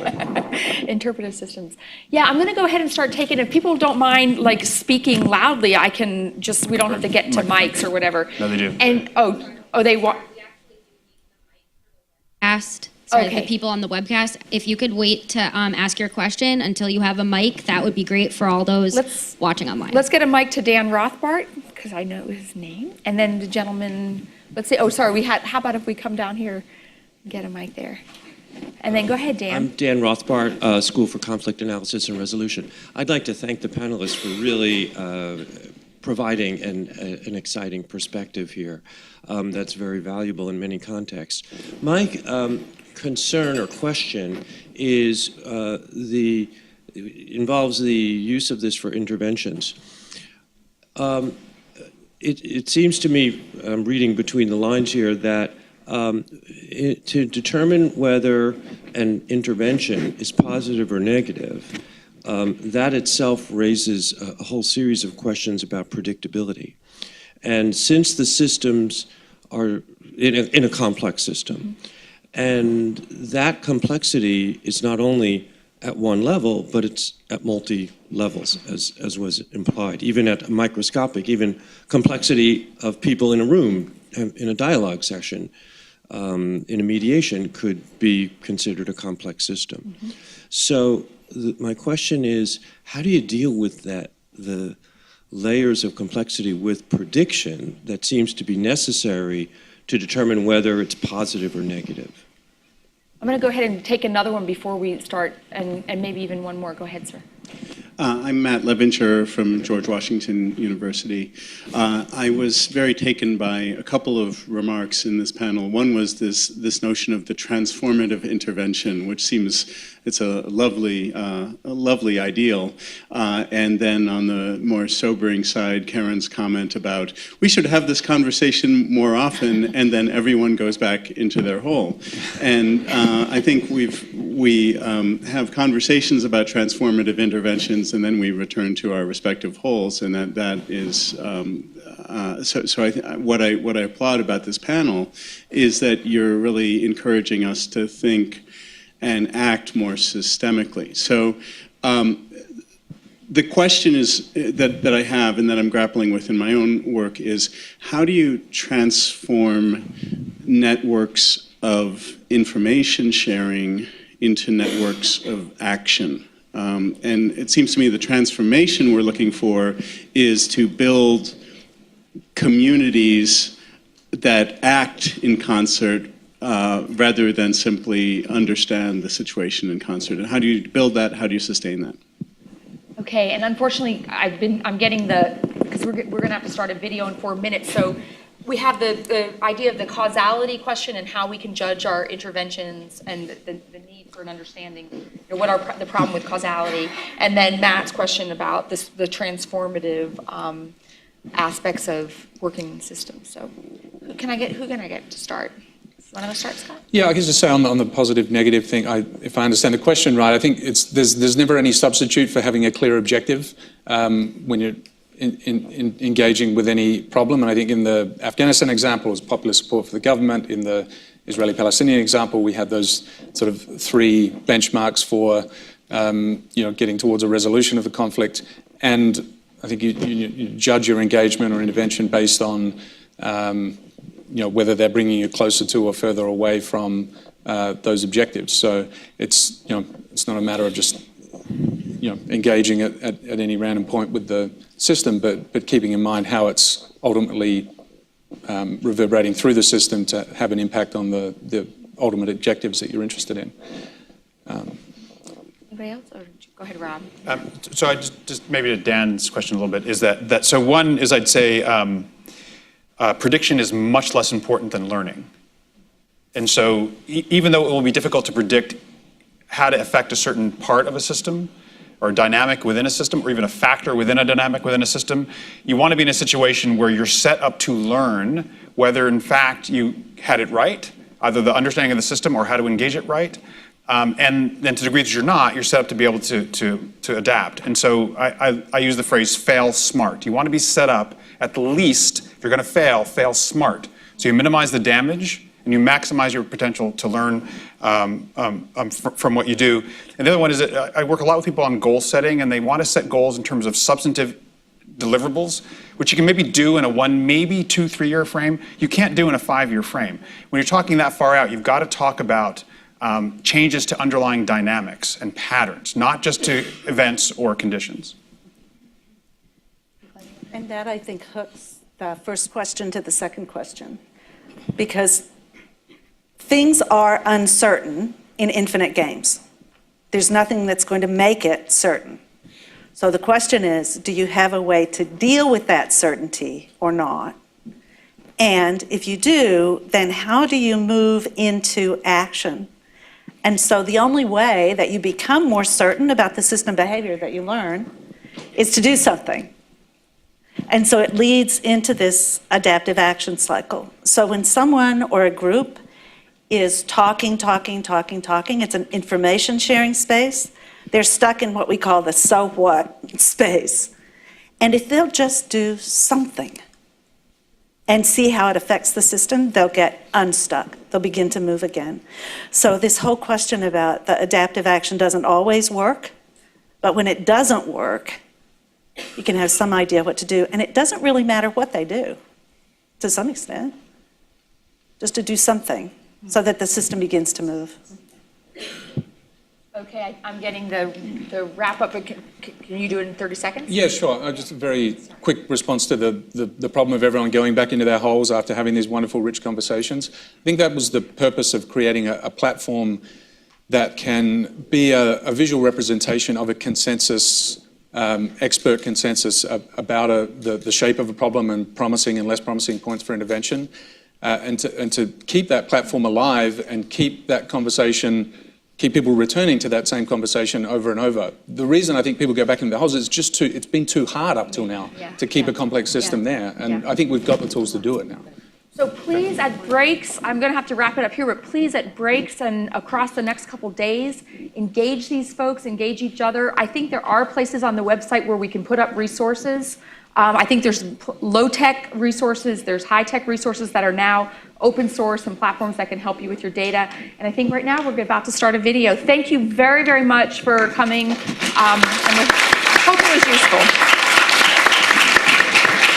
Interpretive systems. Yeah, I'm going to go ahead and start taking, if people don't mind speaking loudly, I can just, we don't have to get to mics or whatever. No, they do. And, they want. Asked. So the people on the webcast, if you could wait to ask your question until you have a mic, that would be great for all those watching online. Let's get a mic to Dan Rothbart, because I know his name. And then the gentleman, let's see, how about if we come down here and get a mic there? And then go ahead, Dan. I'm Dan Rothbart, School for Conflict Analysis and Resolution. I'd like to thank the panelists for really providing an exciting perspective here that's very valuable in many contexts. My concern or question is involves the use of this for interventions. It seems to me, I'm reading between the lines here, that to determine whether an intervention is positive or negative, that itself raises a whole series of questions about predictability. And since the systems are in a complex system, and that complexity is not only at one level, but it's at multi-levels, as was implied, even at microscopic, even complexity of people in a room, in a dialogue session, in a mediation could be considered a complex system. So my question is, how do you deal with that, the layers of complexity with prediction that seems to be necessary to determine whether it's positive or negative? I'm going to go ahead and take another one before we start, and maybe even one more. Go ahead, sir. I'm Matt Levencher from George Washington University. I was very taken by a couple of remarks in this panel. One was this notion of the transformative intervention, which seems it's a lovely ideal. And then on the more sobering side, Karen's comment about we should have this conversation more often, and then everyone goes back into their hole. And I think we have conversations about transformative interventions, and then we return to our respective holes, and that is what I applaud about this panel is that you're really encouraging us to think and act more systemically. So the question is that I have and that I'm grappling with in my own work is how do you transform networks of information sharing into networks of action? And it seems to me the transformation we're looking for is to build communities that act in concert rather than simply understand the situation in concert. And how do you build that? How do you sustain that? Okay, and unfortunately, I'm getting because we're going to have to start a video in 4 minutes. So we have the idea of the causality question and how we can judge our interventions and the need for an understanding, what the problem with causality, and then Matt's question about the transformative aspects of working systems. So who can I get to start? You want to start, Scott? Yeah, I can just say on the positive negative thing, if I understand the question right, I think there's never any substitute for having a clear objective when you're in engaging with any problem. And I think in the Afghanistan example, it was popular support for the government. In the Israeli-Palestinian example, we had those sort of 3 benchmarks for getting towards a resolution of the conflict. And I think you judge your engagement or intervention based on whether they're bringing you closer to or further away from those objectives. So it's not a matter of just engaging at any random point with the system, but keeping in mind how it's ultimately reverberating through the system to have an impact on the ultimate objectives that you're interested in. Anybody else? Or go ahead, Rob. So I just maybe to Dan's question a little bit is that so one is I'd say prediction is much less important than learning. And so even though it will be difficult to predict how to affect a certain part of a system or a dynamic within a system or even a factor within a dynamic within a system, you want to be in a situation where you're set up to learn whether in fact you had it right, either the understanding of the system or how to engage it right. And then to the degree that you're not, you're set up to be able to adapt. And so I use the phrase fail smart. You want to be set up at the least, if you're going to fail smart. So you minimize the damage and you maximize your potential to learn from what you do. And the other one is that I work a lot with people on goal setting, and they want to set goals in terms of substantive deliverables, which you can maybe do in a 1, maybe 2, 3-year frame. You can't do in a 5-year frame. When you're talking that far out, you've got to talk about changes to underlying dynamics and patterns, not just to events or conditions. And that, I think, hooks the first question to the second question, because things are uncertain in infinite games. There's nothing that's going to make it certain. So the question is, do you have a way to deal with that certainty or not? And if you do, then how do you move into action? And so the only way that you become more certain about the system behavior that you learn is to do something. And so it leads into this adaptive action cycle. So when someone or a group is talking, it's an information sharing space, they're stuck in what we call the so what space. And if they'll just do something and see how it affects the system, they'll get unstuck. They'll begin to move again. So this whole question about the adaptive action doesn't always work, but when it doesn't work, you can have some idea what to do. And it doesn't really matter what they do, to some extent, just to do something so that the system begins to move. Okay, I'm getting the wrap up. Can you do it in 30 seconds? Yeah, sure. Just a very quick response to the problem of everyone going back into their holes after having these wonderful, rich conversations. I think that was the purpose of creating a platform that can be a visual representation of a consensus, expert consensus about the shape of a problem and promising and less promising points for intervention, and to keep that platform alive and keep that conversation, keep people returning to that same conversation over and over. The reason I think people go back into the holes is it's been too hard up till now to keep a complex system there, and I think we've got the tools to do it now. So please, at breaks, I'm going to have to wrap it up here, but please, at breaks and across the next couple days, engage these folks, engage each other. I think there are places on the website where we can put up resources. I think there's low-tech resources, there's high-tech resources that are now open source and platforms that can help you with your data. And I think right now we're about to start a video. Thank you very, very much for coming, and we hope it was useful.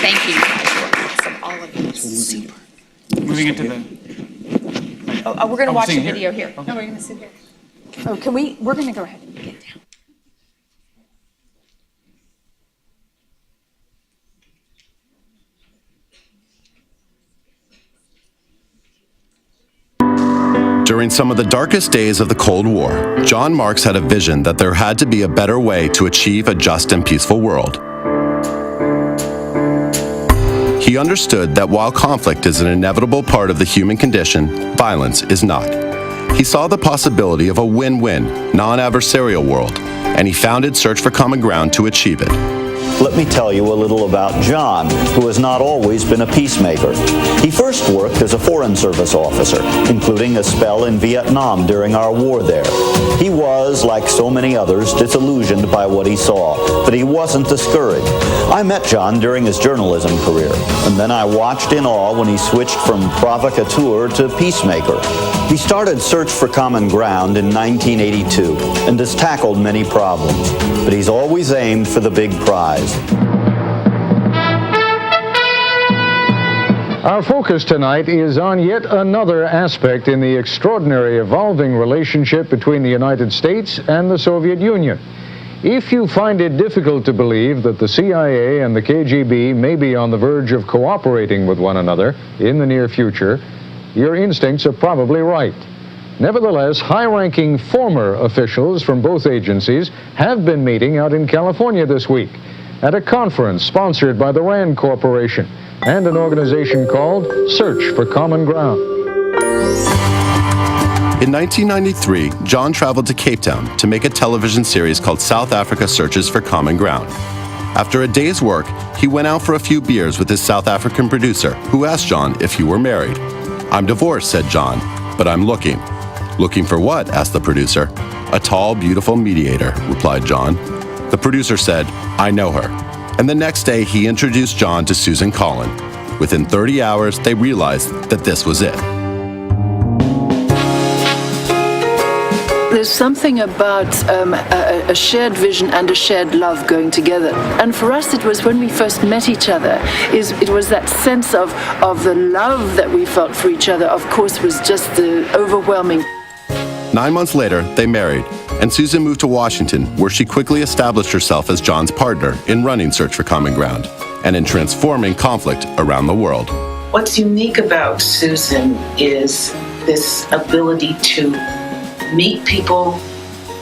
Thank you. Awesome, all of you. Super. Moving into the... Oh, we're going to watch the here. video here. Okay. No, we're going to sit here. Oh, we're going to go ahead and get down. During some of the darkest days of the Cold War, John Marks had a vision that there had to be a better way to achieve a just and peaceful world. He understood that while conflict is an inevitable part of the human condition, violence is not. He saw the possibility of a win-win, non-adversarial world, and he founded Search for Common Ground to achieve it. Let me tell you a little about John, who has not always been a peacemaker. He first worked as a Foreign Service officer, including a spell in Vietnam during our war there. He was, like so many others, disillusioned by what he saw, but he wasn't discouraged. I met John during his journalism career, and then I watched in awe when he switched from provocateur to peacemaker. He started Search for Common Ground in 1982 and has tackled many problems, but he's always aimed for the big prize. Our focus tonight is on yet another aspect in the extraordinary evolving relationship between the United States and the Soviet Union. If you find it difficult to believe that the CIA and the KGB may be on the verge of cooperating with one another in the near future, your instincts are probably right. Nevertheless, high-ranking former officials from both agencies have been meeting out in California this week at a conference sponsored by the RAND Corporation and an organization called Search for Common Ground. In 1993, John traveled to Cape Town to make a television series called South Africa Searches for Common Ground. After a day's work, he went out for a few beers with his South African producer, who asked John if he were married. "I'm divorced," said John, "but I'm looking." "Looking for what?" asked the producer. "A tall, beautiful mediator," replied John. The producer said, "I know her." And the next day, he introduced John to Susan Collin. Within 30 hours, they realized that this was it. There's something about a shared vision and a shared love going together. And for us, it was when we first met each other, it was that sense of the love that we felt for each other, of course, was just the overwhelming. 9 months later, they married, and Susan moved to Washington, where she quickly established herself as John's partner in running Search for Common Ground and in transforming conflict around the world. What's unique about Susan is this ability to meet people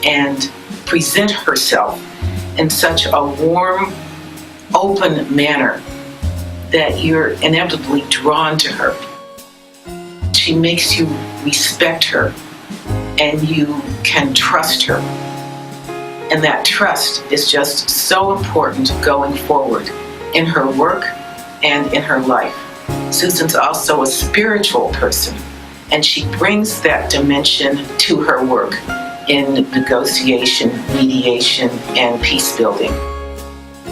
and present herself in such a warm, open manner that you're inevitably drawn to her. She makes you respect her, and you can trust her. And that trust is just so important going forward in her work and in her life. Susan's also a spiritual person, and she brings that dimension to her work in negotiation, mediation, and peace building.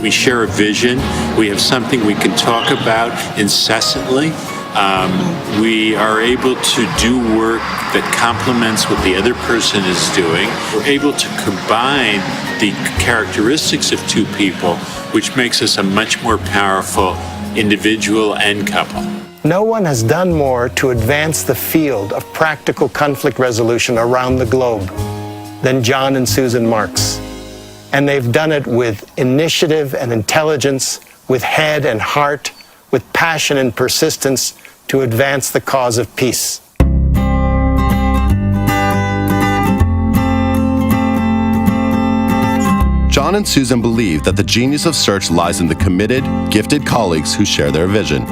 We share a vision. We have something we can talk about incessantly. We are able to do work that complements what the other person is doing. We're able to combine the characteristics of two people, which makes us a much more powerful individual and couple. No one has done more to advance the field of practical conflict resolution around the globe. than John and Susan Marks. And they've done it with initiative and intelligence, with head and heart, with passion and persistence to advance the cause of peace. John and Susan believe that the genius of search lies in the committed, gifted colleagues who share their vision.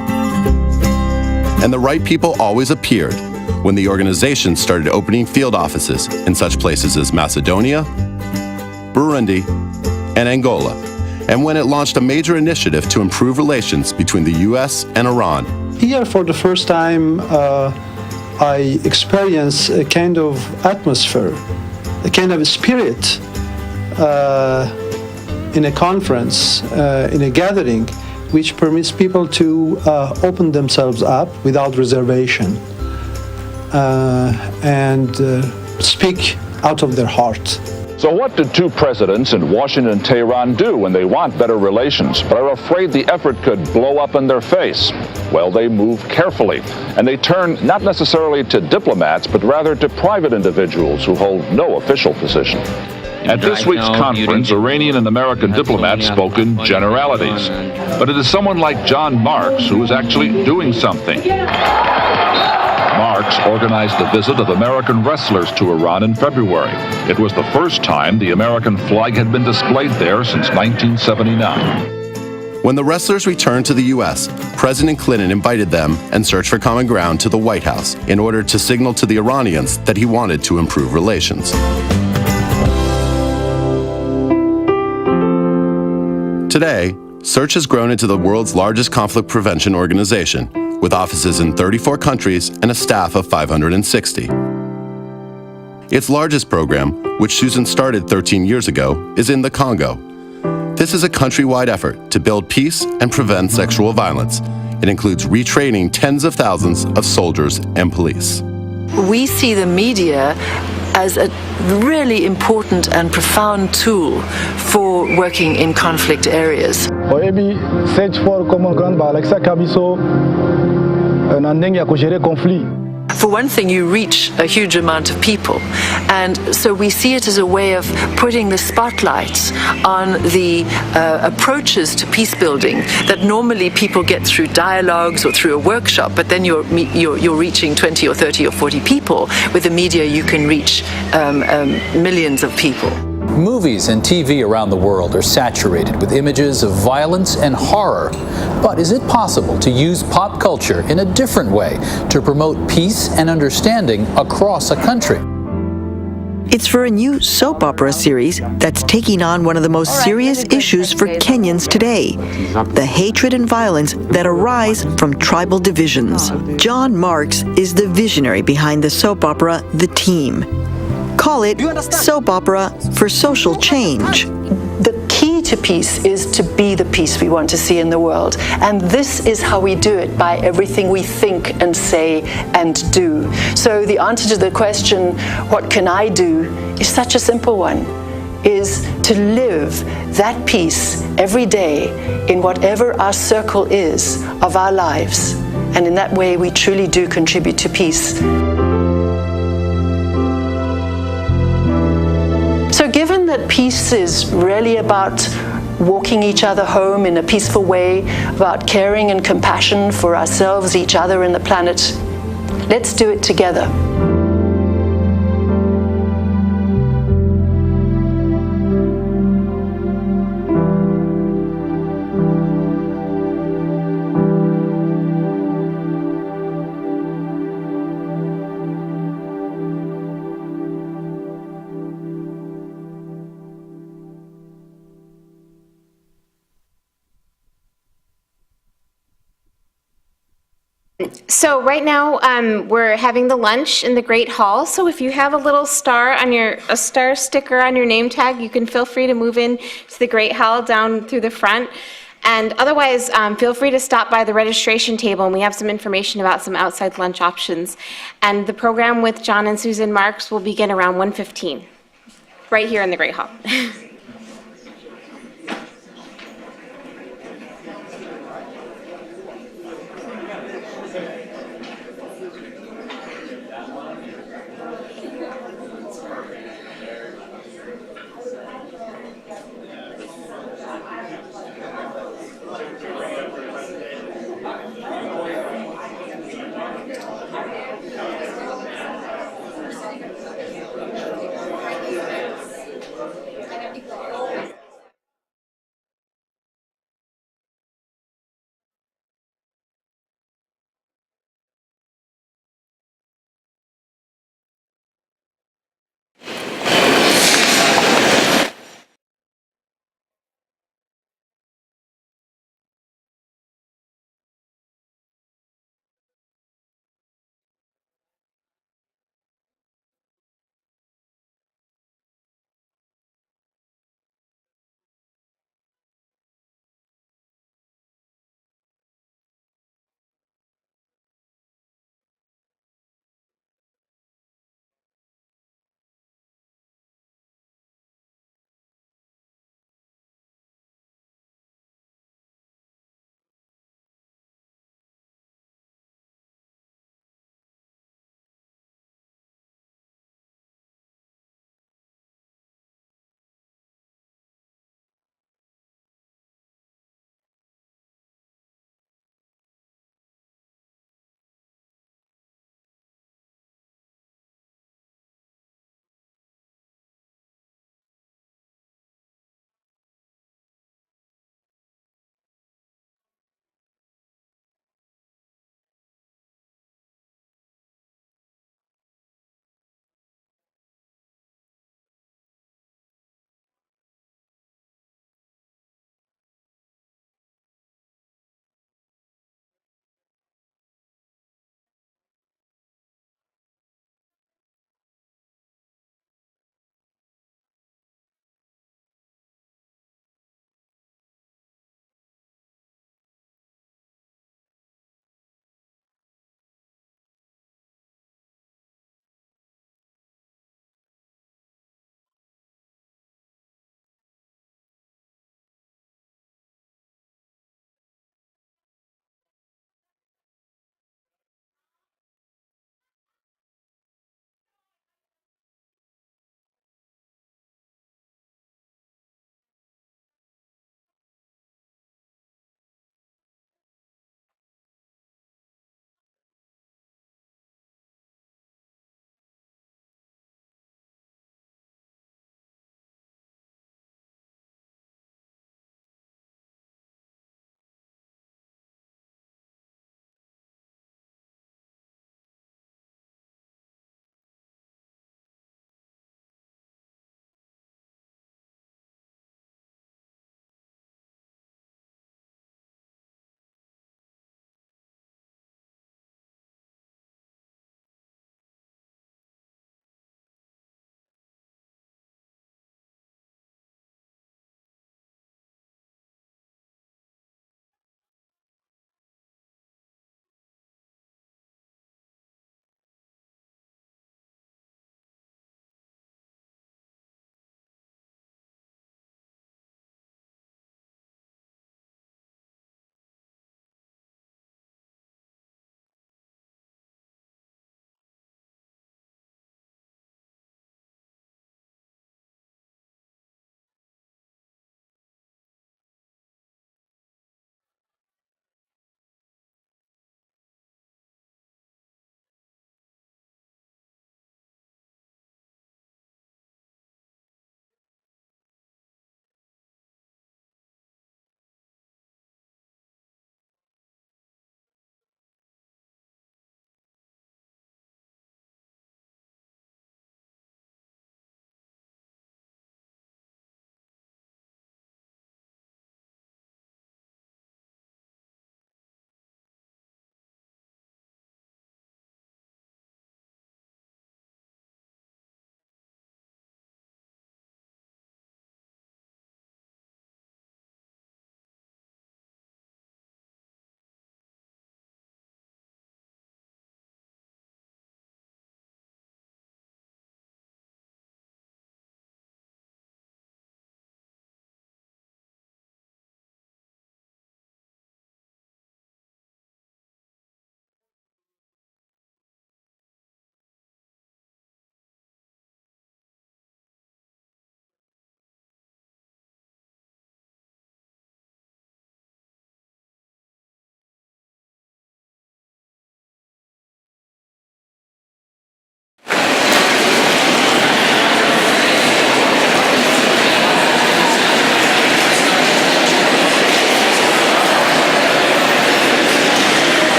And the right people always appeared when the organization started opening field offices in such places as Macedonia, Burundi, and Angola, and when it launched a major initiative to improve relations between the U.S. and Iran. Here, for the first time, I experienced a kind of atmosphere, a kind of spirit in a conference, in a gathering, which permits people to open themselves up without reservation and speak out of their heart. So what did two presidents in Washington and Tehran do when they want better relations, but are afraid the effort could blow up in their face? Well, they move carefully, and they turn not necessarily to diplomats, but rather to private individuals who hold no official position. At this week's conference, Iranian and American diplomats spoke in generalities. But it is someone like John Marks who is actually doing something. Marks organized the visit of American wrestlers to Iran in February. It was the first time the American flag had been displayed there since 1979. When the wrestlers returned to the U.S., President Clinton invited them and Search for Common Ground to the White House in order to signal to the Iranians that he wanted to improve relations. Today, Search has grown into the world's largest conflict prevention organization, with offices in 34 countries and a staff of 560. Its largest program, which Susan started 13 years ago, is in the Congo. This is a countrywide effort to build peace and prevent sexual violence. It includes retraining tens of thousands of soldiers and police. We see the media as a really important and profound tool for working in conflict areas. For one thing, you reach a huge amount of people, and so we see it as a way of putting the spotlight on the approaches to peace building that normally people get through dialogues or through a workshop, but then you're reaching 20 or 30 or 40 people. With the media, you can reach millions of people. Movies and TV around the world are saturated with images of violence and horror. But is it possible to use pop culture in a different way to promote peace and understanding across a country? It's for a new soap opera series that's taking on one of the most serious issues for Kenyans today, the hatred and violence that arise from tribal divisions. John Marks is the visionary behind the soap opera The Team. Call it soap opera for social change. The key to peace is to be the peace we want to see in the world. And this is how we do it, by everything we think and say and do. So the answer to the question, what can I do, is such a simple one, is to live that peace every day in whatever our circle is of our lives. And in that way, we truly do contribute to peace. So given that peace is really about walking each other home in a peaceful way, about caring and compassion for ourselves, each other, and the planet, let's do it together. So right now we're having the lunch in the Great Hall. So if you have a little star on a star sticker on your name tag, you can feel free to move in to the Great Hall down through the front. And otherwise, feel free to stop by the registration table, and we have some information about some outside lunch options. And the program with John and Susan Marks will begin around 1:15, right here in the Great Hall.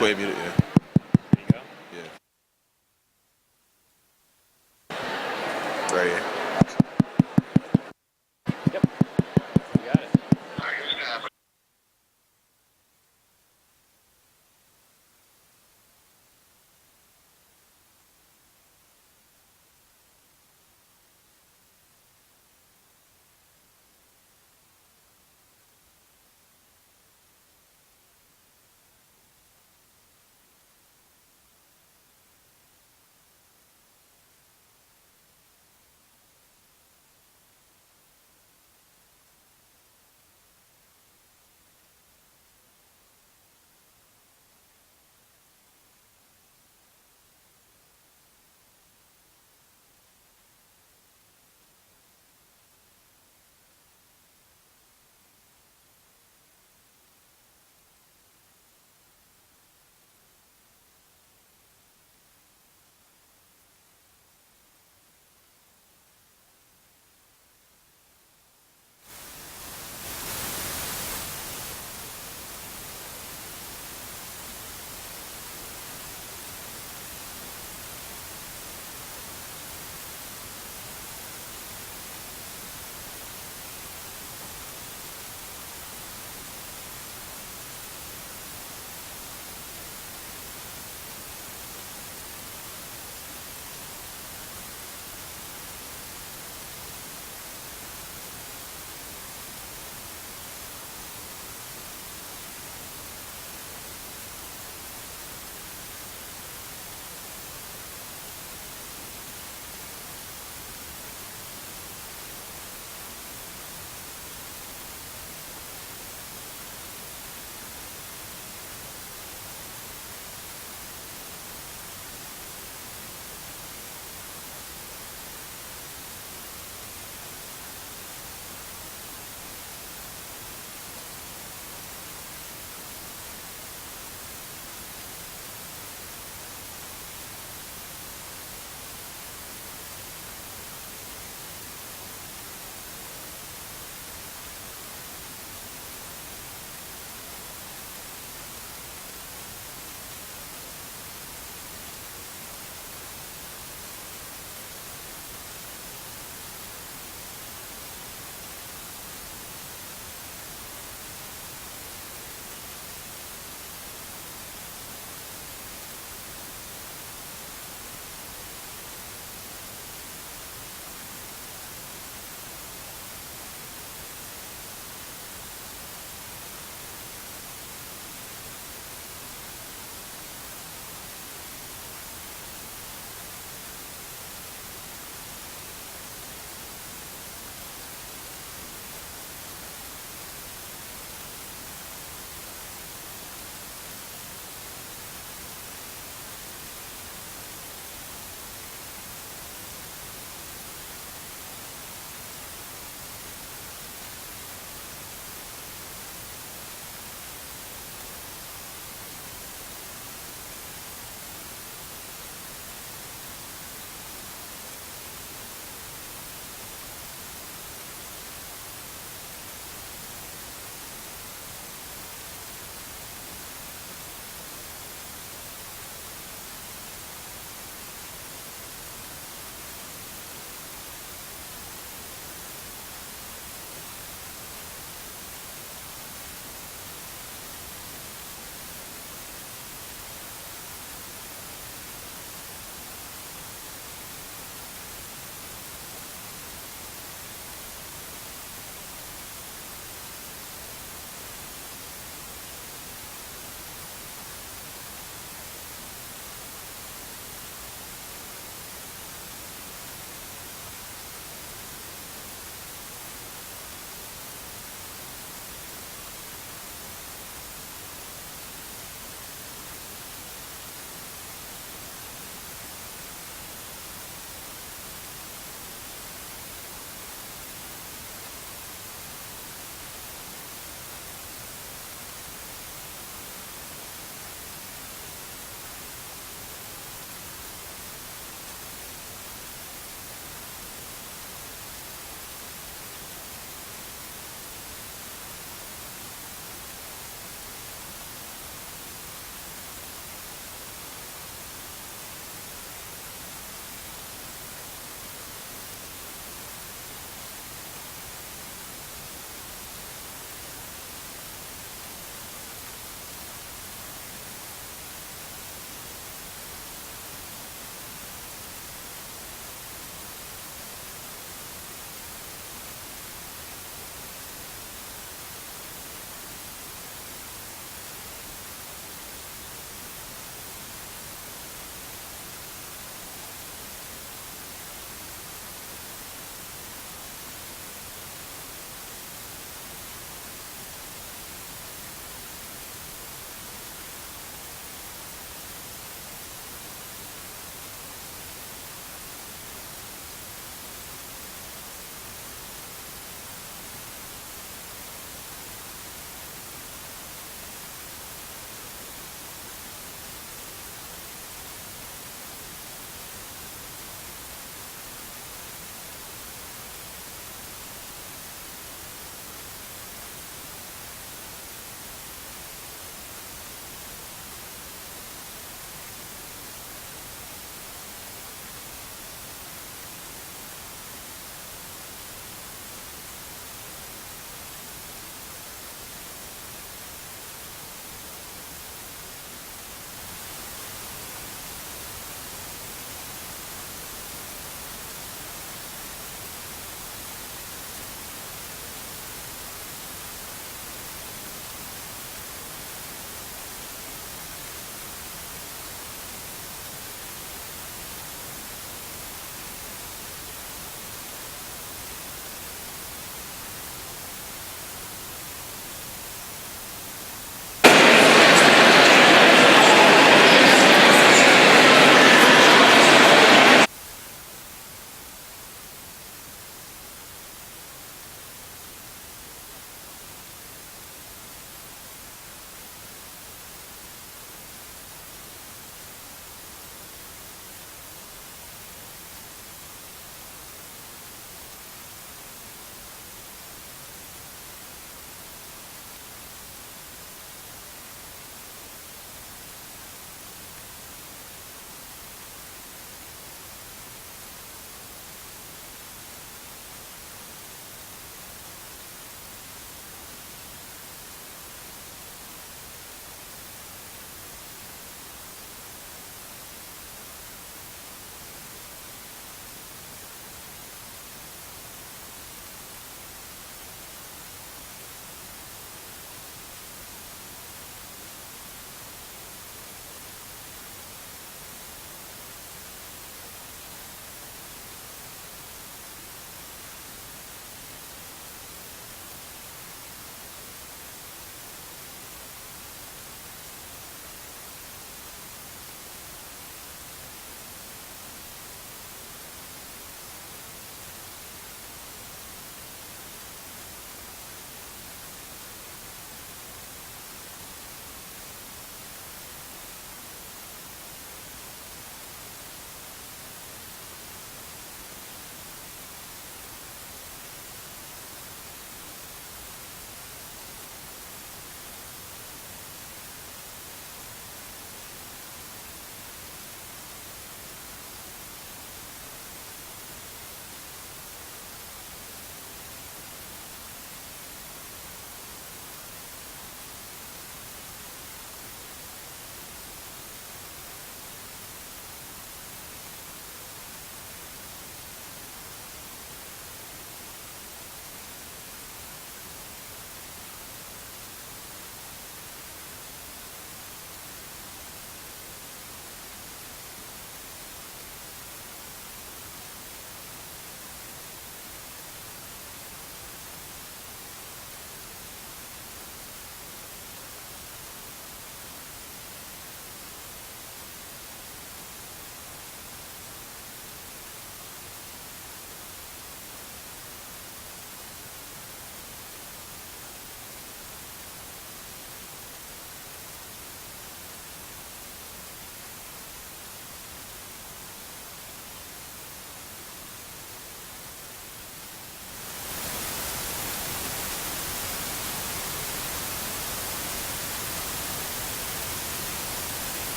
Wait a minute, yeah. There you go. Yeah. Right here. Yep. You got it.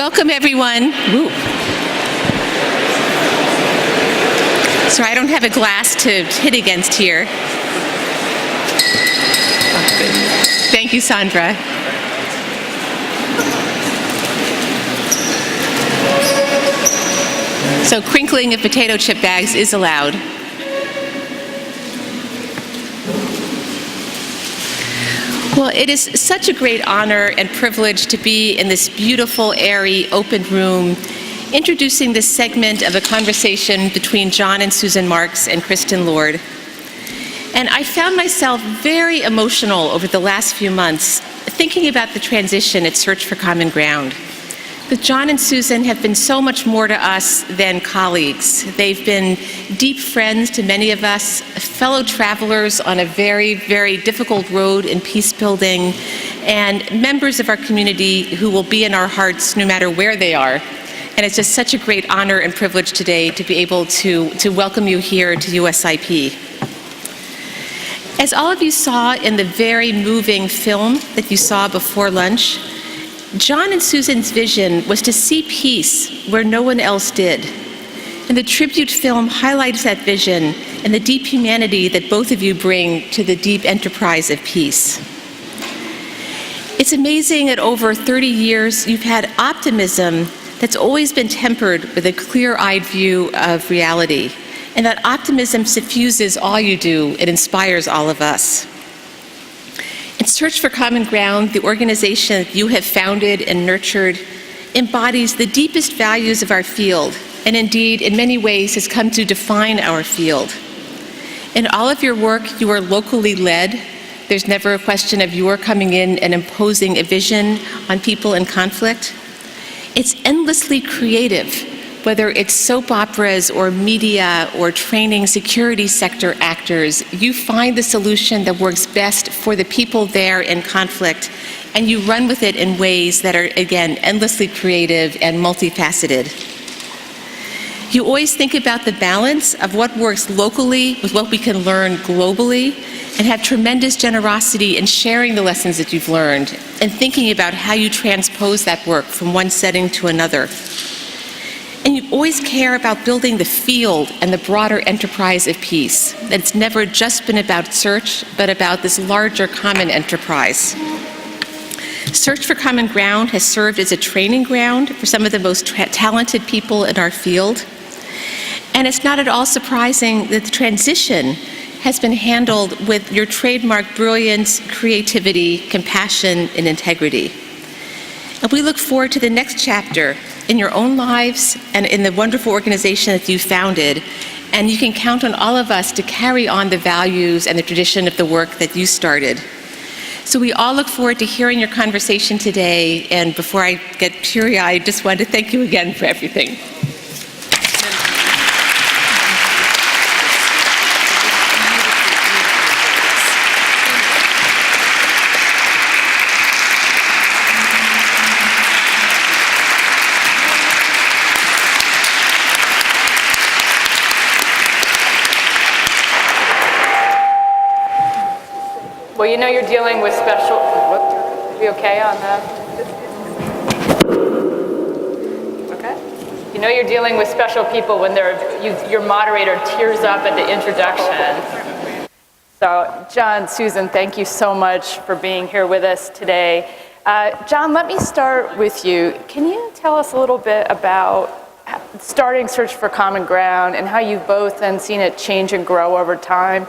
Welcome, everyone. Woo. Sorry, I don't have a glass to hit against here. Thank you, Sandra. So crinkling of potato chip bags is allowed. Well, it is such a great honor and privilege to be in this beautiful, airy, open room, introducing this segment of a conversation between John and Susan Marks and Kristen Lord. And I found myself very emotional over the last few months, thinking about the transition at Search for Common Ground. But John and Susan have been so much more to us than colleagues. They've been deep friends to many of us, fellow travelers on a very, very difficult road in peacebuilding, and members of our community who will be in our hearts no matter where they are. And it's just such a great honor and privilege today to be able to welcome you here to USIP. As all of you saw in the very moving film that you saw before lunch, John and Susan's vision was to see peace where no one else did. And the tribute film highlights that vision and the deep humanity that both of you bring to the deep enterprise of peace. It's amazing that over 30 years you've had optimism that's always been tempered with a clear-eyed view of reality. And that optimism suffuses all you do. It inspires all of us. In Search for Common Ground, the organization that you have founded and nurtured embodies the deepest values of our field, and indeed, in many ways, has come to define our field. In all of your work, you are locally led. There's never a question of your coming in and imposing a vision on people in conflict. It's endlessly creative, whether it's soap operas or media or training security sector actors. You find the solution that works best for the people there in conflict, and you run with it in ways that are, again, endlessly creative and multifaceted. You always think about the balance of what works locally with what we can learn globally, and have tremendous generosity in sharing the lessons that you've learned and thinking about how you transpose that work from one setting to another. And you always care about building the field and the broader enterprise of peace. That it's never just been about search, but about this larger common enterprise. Search for Common Ground has served as a training ground for some of the most talented people in our field. And it's not at all surprising that the transition has been handled with your trademark brilliance, creativity, compassion, and integrity. And we look forward to the next chapter in your own lives and in the wonderful organization that you founded. And you can count on all of us to carry on the values and the tradition of the work that you started. So we all look forward to hearing your conversation today. And before I get teary-eyed, I just wanted to thank you again for everything. Well, you know you're dealing with special, are we okay on that? Okay. You know you're dealing with special people when your moderator tears up at the introduction. So, John, Susan, thank you so much for being here with us today. John, let me start with you. Can you tell us a little bit about starting Search for Common Ground and how you've both then seen it change and grow over time?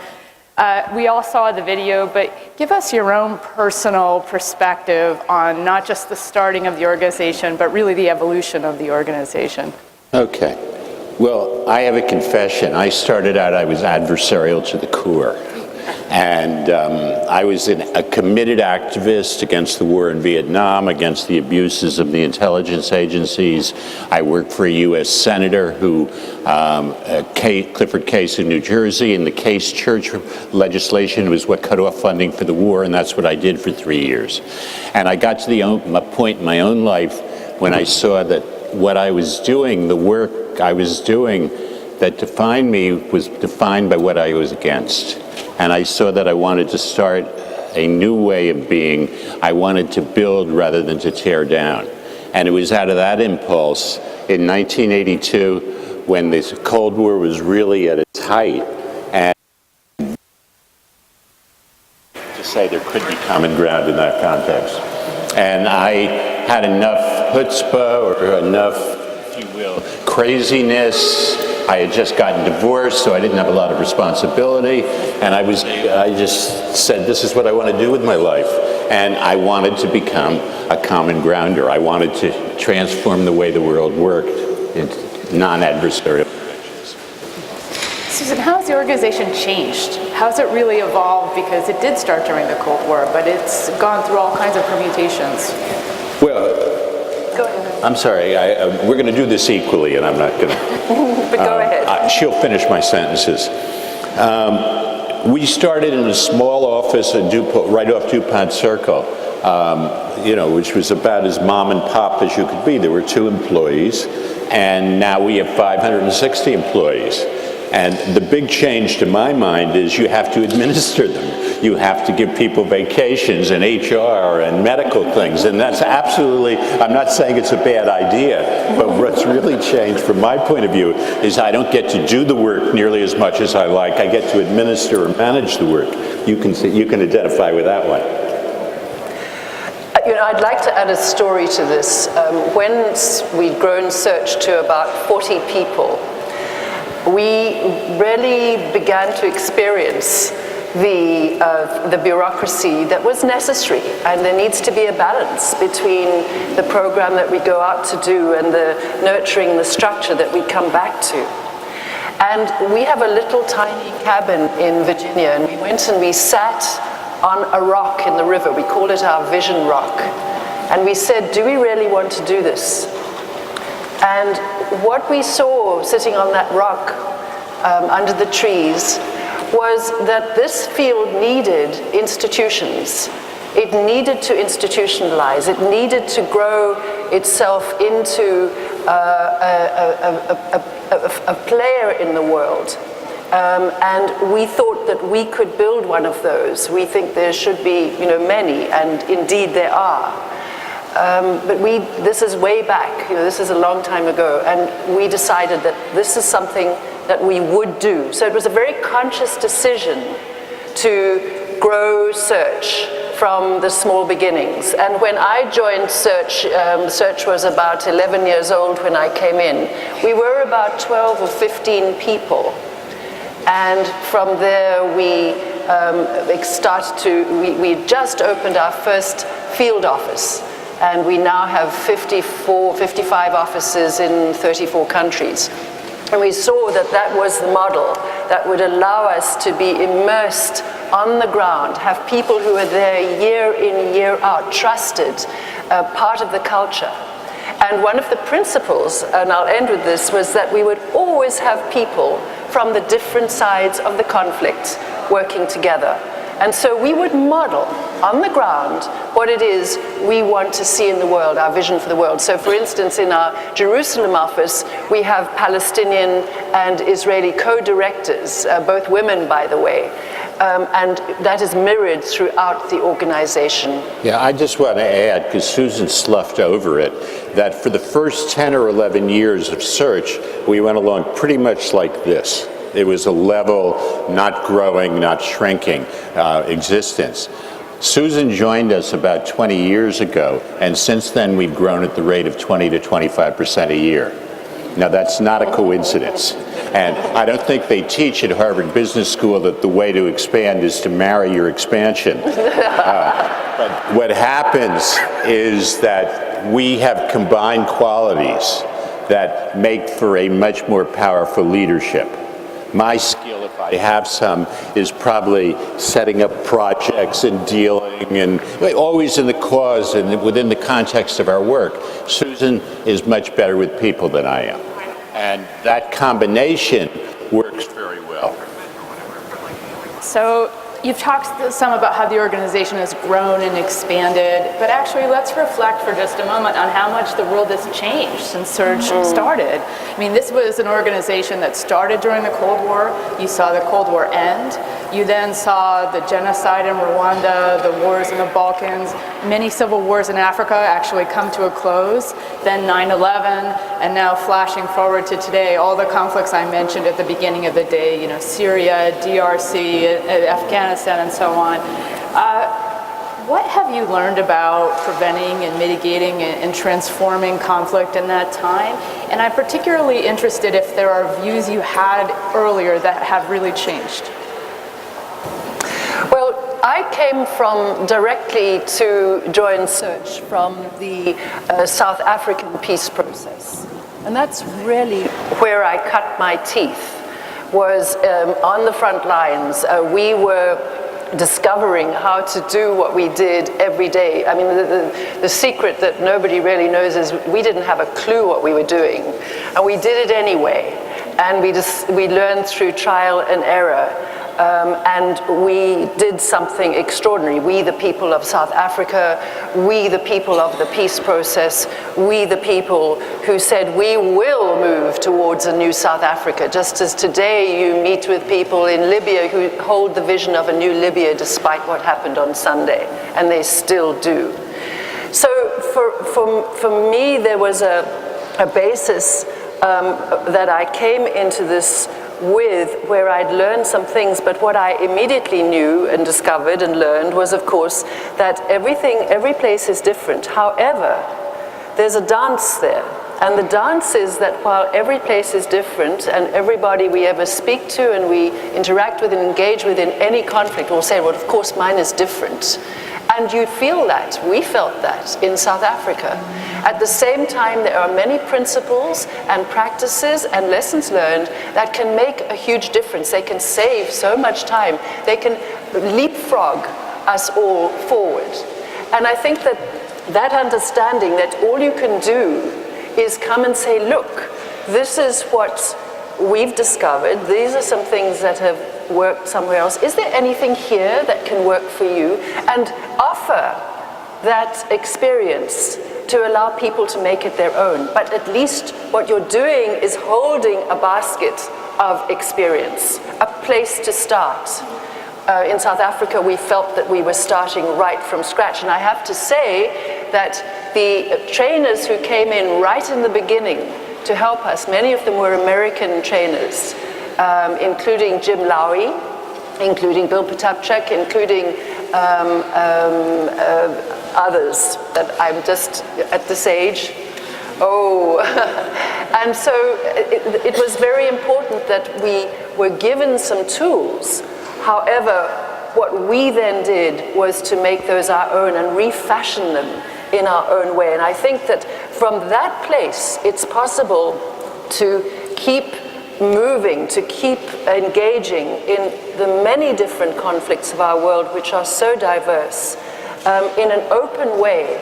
We all saw the video, but give us your own personal perspective on not just the starting of the organization, but really the evolution of the organization. Okay. Well, I have a confession. I started out, I was adversarial to the core. And I was a committed activist against the war in Vietnam, against the abuses of the intelligence agencies. I worked for a U.S. senator who, Clifford Case in New Jersey, and the Case Church legislation was what cut off funding for the war, and that's what I did for 3 years. And I got to the point in my own life when I saw that what I was doing, the work I was doing that defined me, was defined by what I was against. And I saw that I wanted to start a new way of being. I wanted to build rather than to tear down. And it was out of that impulse in 1982, when the Cold War was really at its height, and to say there could be common ground in that context. And I had enough chutzpah, or enough, if you will, craziness. I had just gotten divorced, so I didn't have a lot of responsibility, and I just said, this is what I want to do with my life. And I wanted to become a common grounder. I wanted to transform the way the world worked into non-adversarial. Susan, how has the organization changed? How has it really evolved? Because it did start during the Cold War, but it's gone through all kinds of permutations. Well, go ahead. I'm sorry, we're going to do this equally, and I'm not going to. But go ahead. She'll finish my sentences. We started in a small office in right off DuPont Circle, which was about as mom and pop as you could be. There were 2 employees, and now we have 560 employees. And the big change to my mind is you have to administer them. You have to give people vacations and HR and medical things. And that's absolutely, I'm not saying it's a bad idea, but what's really changed from my point of view is I don't get to do the work nearly as much as I like. I get to administer or manage the work. You can identify with that one. I'd like to add a story to this. When we'd grown Search to about 40 people, we really began to experience the bureaucracy that was necessary, and there needs to be a balance between the program that we go out to do and the nurturing the structure that we come back to. And we have a little tiny cabin in Virginia, and we went and we sat on a rock in the river. We called it our vision rock. And we said, do we really want to do this? And what we saw sitting on that rock under the trees was that this field needed institutions. It needed to institutionalize. It needed to grow itself into a player in the world. And we thought that we could build one of those. We think there should be, many, and indeed there are. But this is way back, this is a long time ago, and we decided that this is something that we would do. So it was a very conscious decision to grow Search from the small beginnings. And when I joined Search, Search was about 11 years old when I came in. We were about 12 or 15 people. And from there we we just opened our first field office. And we now have 55 offices in 34 countries. And we saw that that was the model that would allow us to be immersed on the ground, have people who are there year in, year out, trusted, part of the culture. And one of the principles, and I'll end with this, was that we would always have people from the different sides of the conflict working together. And so we would model on the ground what it is we want to see in the world, our vision for the world. So for instance, in our Jerusalem office, we have Palestinian and Israeli co-directors, both women, by the way. And that is mirrored throughout the organization. Yeah, I just want to add, because Susan sloughed over it, that for the first 10 or 11 years of Search, we went along pretty much like this. It was a level, not growing, not shrinking existence. Susan joined us about 20 years ago, and since then we've grown at the rate of 20 to 25% a year. Now that's not a coincidence. And I don't think they teach at Harvard Business School that the way to expand is to marry your expansion. But what happens is that we have combined qualities that make for a much more powerful leadership. My skill, if I have some, is probably setting up projects and dealing, and always in the cause and within the context of our work. Susan is much better with people than I am. And that combination works very well. So you've talked some about how the organization has grown and expanded, but actually let's reflect for just a moment on how much the world has changed since Search started. I mean, this was an organization that started during the Cold War. You saw the Cold War end. You then saw the genocide in Rwanda, the wars in the Balkans, many civil wars in Africa actually come to a close, then 9/11, and now flashing forward to today, all the conflicts I mentioned at the beginning of the day, you know, Syria, DRC, Afghanistan, and so on. What have you learned about preventing and mitigating and transforming conflict in that time? And I'm particularly interested if there are views you had earlier that have really changed. Well, I came directly to join Search from the South African peace process. And that's really where I cut my teeth, was on the front lines. We were discovering how to do what we did every day. I mean, the secret that nobody really knows is we didn't have a clue what we were doing, and we did it anyway. And we learned through trial and error. And we did something extraordinary. We, the people of South Africa, we, the people of the peace process, we, the people who said we will move towards a new South Africa, just as today you meet with people in Libya who hold the vision of a new Libya despite what happened on Sunday, and they still do. So for me, there was a basis that I came into this with, where I'd learned some things, but what I immediately knew and discovered and learned was, of course, that every place is different. However, there's a dance there. And the dance is that while every place is different, and everybody we ever speak to and we interact with and engage with in any conflict will say, well, of course, mine is different. And you feel that. We felt that in South Africa. At the same time, there are many principles and practices and lessons learned that can make a huge difference. They can save so much time. They can leapfrog us all forward. And I think that understanding that all you can do is come and say, look, this is what we've discovered. These are some things that have worked somewhere else. Is there anything here that can work for you? And offer that experience to allow people to make it their own. But at least what you're doing is holding a basket of experience, a place to start. In South Africa, we felt that we were starting right from scratch. And I have to say that the trainers who came in right in the beginning to help us, many of them were American trainers, including Jim Lowy, including Bill Potapchuk, including others that I'm just at this age. Oh, and so it was very important that we were given some tools. However, what we then did was to make those our own and refashion them in our own way. And I think that from that place, it's possible to keep moving, to keep engaging in the many different conflicts of our world, which are so diverse, in an open way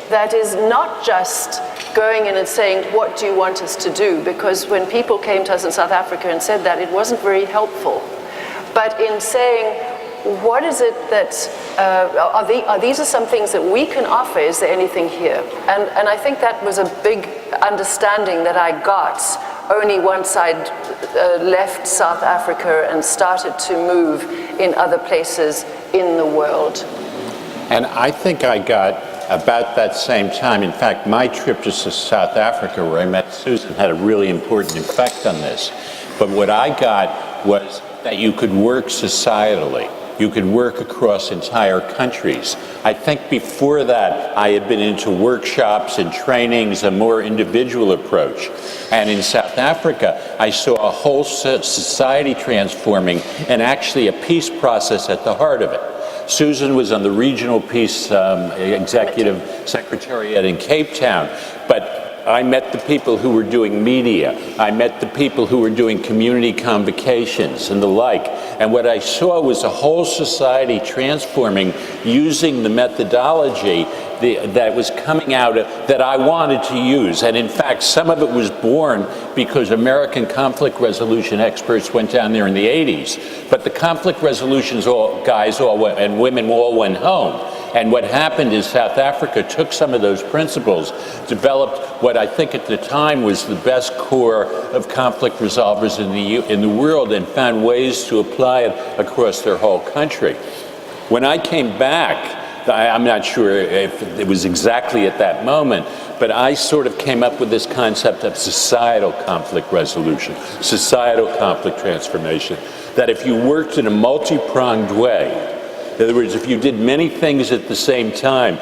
that is not just going in and saying, what do you want us to do? Because when people came to us in South Africa and said that, it wasn't very helpful. But in saying, what is it that, these are some things that we can offer, is there anything here? And I think that was a big understanding that I got only once I'd left South Africa and started to move in other places in the world. And I think I got about that same time. In fact, my trip to South Africa, where I met Susan, had a really important effect on this. But what I got was that you could work societally. You could work across entire countries. I think before that, I had been into workshops and trainings, a more individual approach. And in South Africa, I saw a whole society transforming and actually a peace process at the heart of it. Susan was on the Regional Peace Executive Secretariat in Cape Town, but I met the people who were doing media. I met the people who were doing community convocations and the like. And what I saw was a whole society transforming using the methodology that was coming out that I wanted to use. And in fact, some of it was born because American conflict resolution experts went down there in the 80s. But the conflict resolutions guys and women all went home. And what happened is South Africa took some of those principles, developed what I think at the time was the best core of conflict resolvers in the world, and found ways to apply it across their whole country. When I came back, I'm not sure if it was exactly at that moment, but I sort of came up with this concept of societal conflict resolution, societal conflict transformation, that if you worked in a multi-pronged way, in other words, if you did many things at the same time,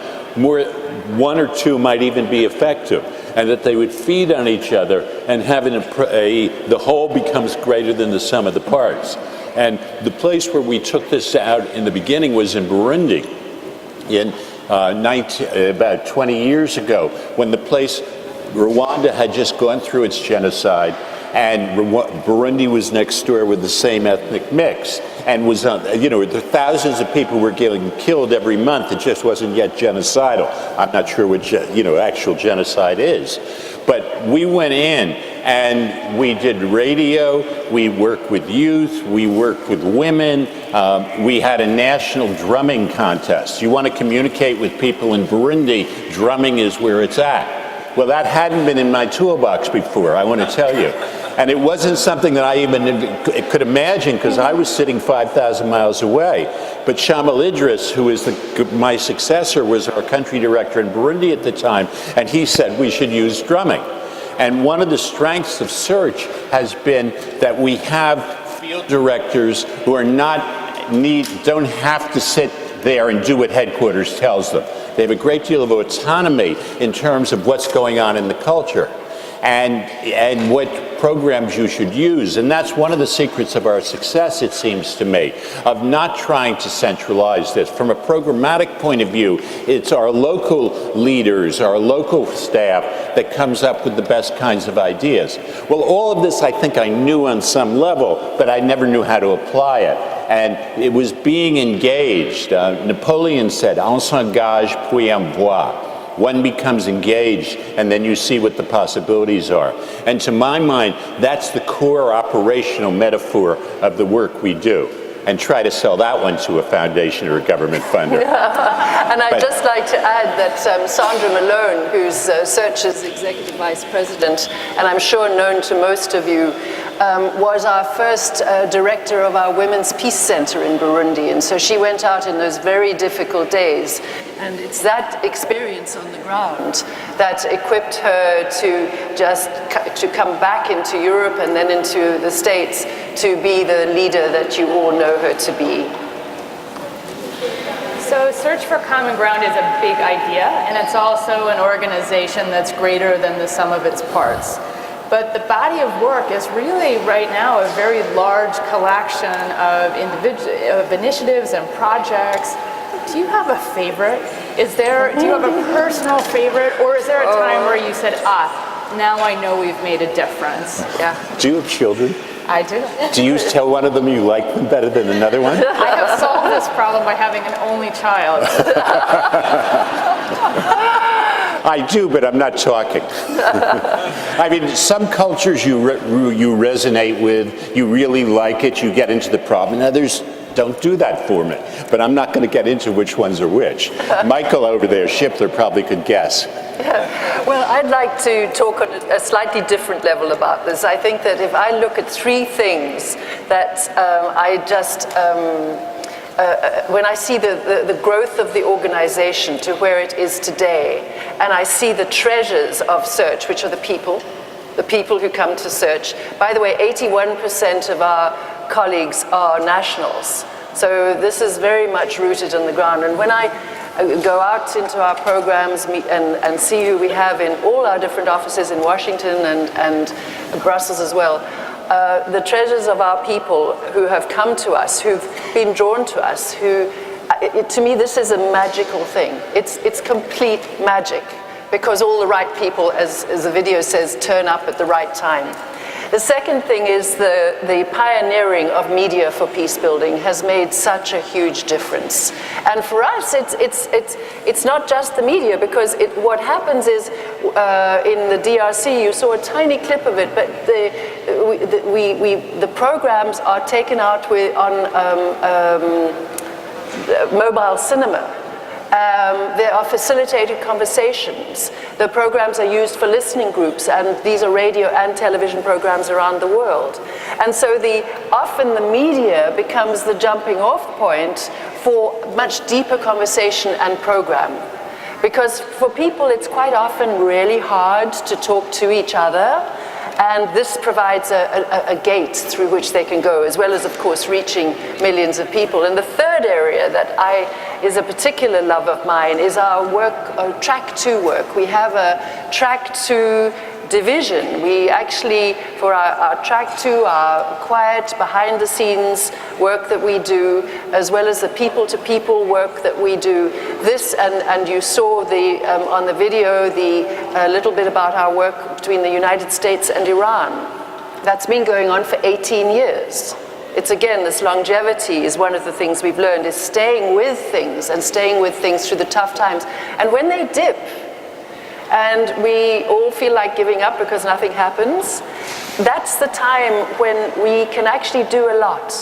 one or two might even be effective, and that they would feed on each other, and having the whole becomes greater than the sum of the parts. And the place where we took this out in the beginning was in Burundi. About 20 years ago, when the place, Rwanda had just gone through its genocide, and Burundi was next door with the same ethnic mix, and was, the thousands of people were getting killed every month. It just wasn't yet genocidal. I'm not sure what, actual genocide is. But we went in and we did radio, we worked with youth, we worked with women, we had a national drumming contest. You want to communicate with people in Burundi, drumming is where it's at. Well, that hadn't been in my toolbox before, I want to tell you. And it wasn't something that I even could imagine, because I was sitting 5,000 miles away. But Shamal Idris, who is my successor, was our country director in Burundi at the time, and he said we should use drumming. And one of the strengths of Search has been that we have field directors who are don't have to sit there and do what headquarters tells them. They have a great deal of autonomy in terms of what's going on in the culture and what programs you should use. And that's one of the secrets of our success, it seems to me, of not trying to centralize this. From a programmatic point of view, it's our local leaders, our local staff that comes up with the best kinds of ideas. Well, all of this I think I knew on some level, but I never knew how to apply it. And it was being engaged. Napoleon said, "On s'engage puis on voit." One becomes engaged, and then you see what the possibilities are. And to my mind, that's the core operational metaphor of the work we do. And try to sell that one to a foundation or a government funder. And I'd just like to add that Sandra Malone, who's Search's Executive Vice President, and I'm sure known to most of you, was our first director of our Women's Peace Center in Burundi. And so she went out in those very difficult days. And it's that experience on the ground that equipped her to come back into Europe and then into the States to be the leader that you all know her to be. So Search for Common Ground is a big idea, and it's also an organization that's greater than the sum of its parts. But the body of work is really right now a very large collection of initiatives and projects. Do you have a favorite? Do you have a personal favorite, or is there a time where you said, now I know we've made a difference? Yeah. Do you have children? I do. Do you tell one of them you like them better than another one? I have solved this problem by having an only child. I do, but I'm not talking. I mean, some cultures you resonate with, you really like it, you get into the problem, and others don't do that for me. But I'm not going to get into which ones are which. Michael over there, Shipler, probably could guess. Well, I'd like to talk on a slightly different level about this. I think that if I look at three things that when I see the growth of the organization to where it is today, and I see the treasures of Search, which are the people who come to Search. By the way, 81% of our colleagues are nationals. So this is very much rooted on the ground. And when I go out into our programs and see who we have in all our different offices in Washington and Brussels as well, the treasures of our people who have come to us, who've been drawn to us, to me this is a magical thing. It's complete magic, because all the right people, as the video says, turn up at the right time. The second thing is the pioneering of media for peace building has made such a huge difference. And for us, it's not just the media, because what happens is in the DRC, you saw a tiny clip of it, but the programs are taken out on mobile cinema. There are facilitated conversations. The programs are used for listening groups, and these are radio and television programs around the world. And so often the media becomes the jumping off point for much deeper conversation and program. Because for people, it's quite often really hard to talk to each other, and this provides a gate through which they can go, as well as, of course, reaching millions of people. And the third area that is a particular love of mine is our work, Track 2 work. We have a Track 2 division. We actually, for our Track 2, our quiet, behind-the-scenes work that we do, as well as the people-to-people work that we do. This, and you saw on the video a little bit about our work between the United States and Iran. That's been going on for 18 years. It's again, this longevity is one of the things we've learned, is staying with things and staying with things through the tough times. And when they dip, and we all feel like giving up because nothing happens, that's the time when we can actually do a lot.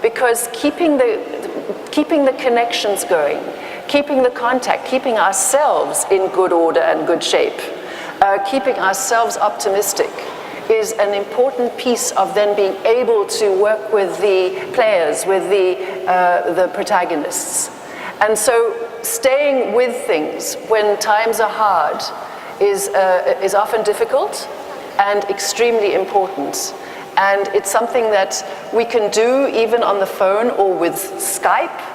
Because keeping the connections going, keeping the contact, keeping ourselves in good order and good shape, keeping ourselves optimistic is an important piece of then being able to work with the players, with the protagonists. And so staying with things when times are hard is often difficult and extremely important. And it's something that we can do even on the phone or with Skype.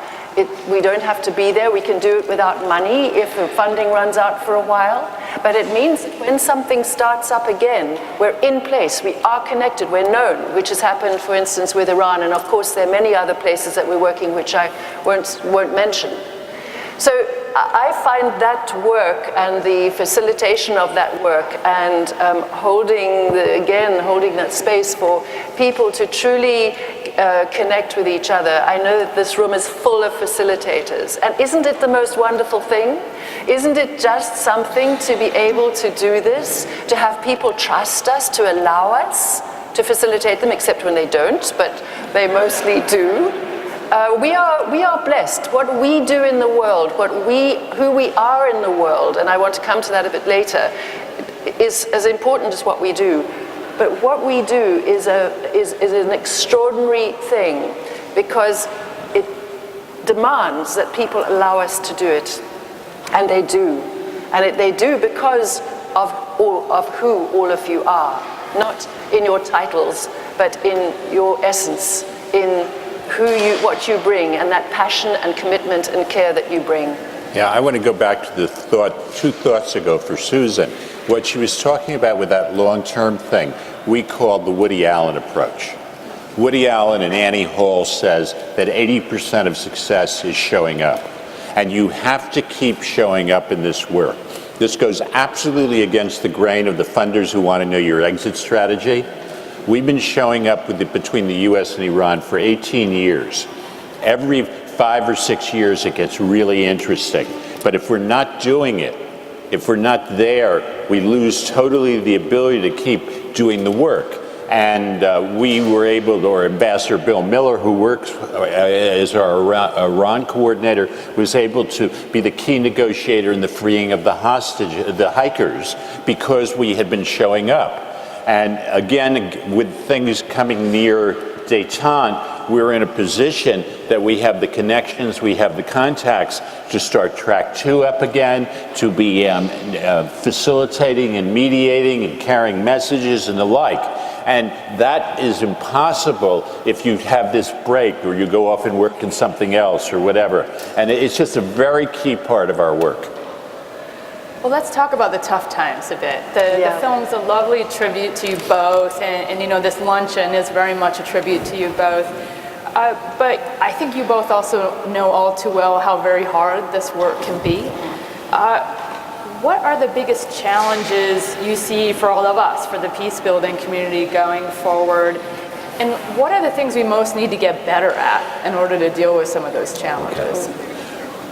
We don't have to be there. We can do it without money if the funding runs out for a while. But it means that when something starts up again, we're in place, we are connected, we're known, which has happened, for instance, with Iran. And of course, there are many other places that we're working, which I won't mention. So I find that work and the facilitation of that work and holding that space for people to truly connect with each other. I know that this room is full of facilitators. And isn't it the most wonderful thing? Isn't it just something to be able to do this, to have people trust us, to allow us to facilitate them, except when they don't, but they mostly do. We are blessed. What we do in the world, who we are in the world, and I want to come to that a bit later, is as important as what we do. But what we do is an extraordinary thing because it demands that people allow us to do it, and they do, and they do because of who all of you are, not in your titles, but in your essence, in what you bring, and that passion and commitment and care that you bring. Yeah, I want to go back to two thoughts ago for Susan. What she was talking about with that long-term thing, we call the Woody Allen approach. Woody Allen and Annie Hall says that 80% of success is showing up. And you have to keep showing up in this work. This goes absolutely against the grain of the funders who want to know your exit strategy. We've been showing up between the US and Iran for 18 years. Every 5 or 6 years it gets really interesting. But if we're not doing it, if we're not there, we lose totally the ability to keep doing the work. And we were able to, or Ambassador Bill Miller, who works as our Iran coordinator, was able to be the key negotiator in the freeing of the hikers, because we had been showing up. And again, with things coming near détente, we're in a position that we have the connections, we have the contacts to start Track 2 up again, to be facilitating and mediating and carrying messages and the like. And that is impossible if you have this break or you go off and work in something else or whatever. And it's just a very key part of our work. Well, let's talk about the tough times a bit. The film's a lovely tribute to you both, and you know, this luncheon is very much a tribute to you both. But I think you both also know all too well how very hard this work can be. What are the biggest challenges you see for all of us, for the peace-building community going forward? And what are the things we most need to get better at in order to deal with some of those challenges?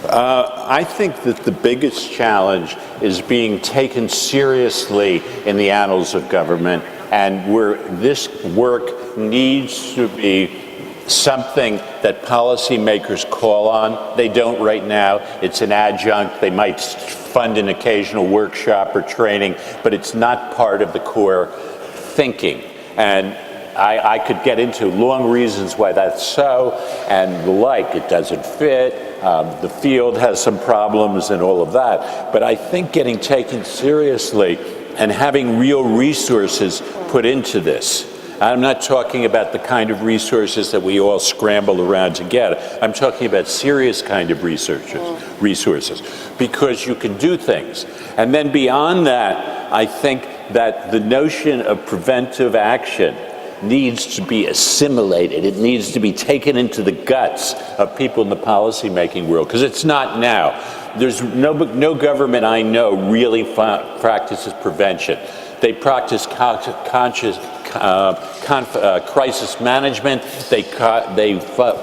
I think that the biggest challenge is being taken seriously in the annals of government, and where this work needs to be something that policymakers call on. They don't right now. It's an adjunct. They might fund an occasional workshop or training, but it's not part of the core thinking. And I could get into long reasons why that's so, and the like. It doesn't fit. The field has some problems and all of that. But I think getting taken seriously and having real resources put into this. I'm not talking about the kind of resources that we all scramble around to get. I'm talking about serious kind of resources, because you can do things. And then beyond that, I think that the notion of preventive action needs to be assimilated. It needs to be taken into the guts of people in the policy-making world, because it's not now. There's no government I know really practices prevention. They practice crisis management. They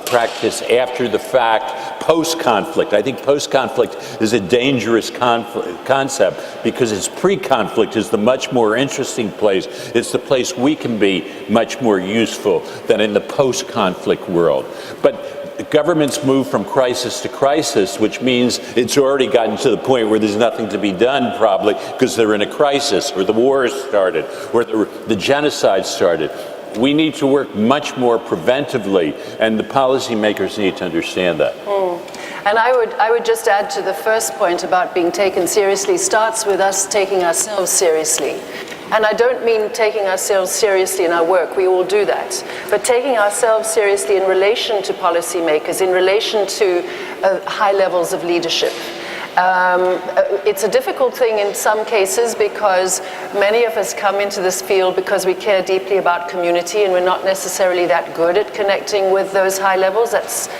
practice after the fact, post-conflict. I think post-conflict is a dangerous concept, because it's pre-conflict is the much more interesting place. It's the place we can be much more useful than in the post-conflict world. But governments move from crisis to crisis, which means it's already gotten to the point where there's nothing to be done, probably, because they're in a crisis, or the war started, or the genocide started. We need to work much more preventively, and the policymakers need to understand that. And I would just add to the first point about being taken seriously, starts with us taking ourselves seriously. And I don't mean taking ourselves seriously in our work, we all do that, but taking ourselves seriously in relation to policymakers, in relation to high levels of leadership. It's a difficult thing in some cases, because many of us come into this field because we care deeply about community, and we're not necessarily that good at connecting with those high levels. That's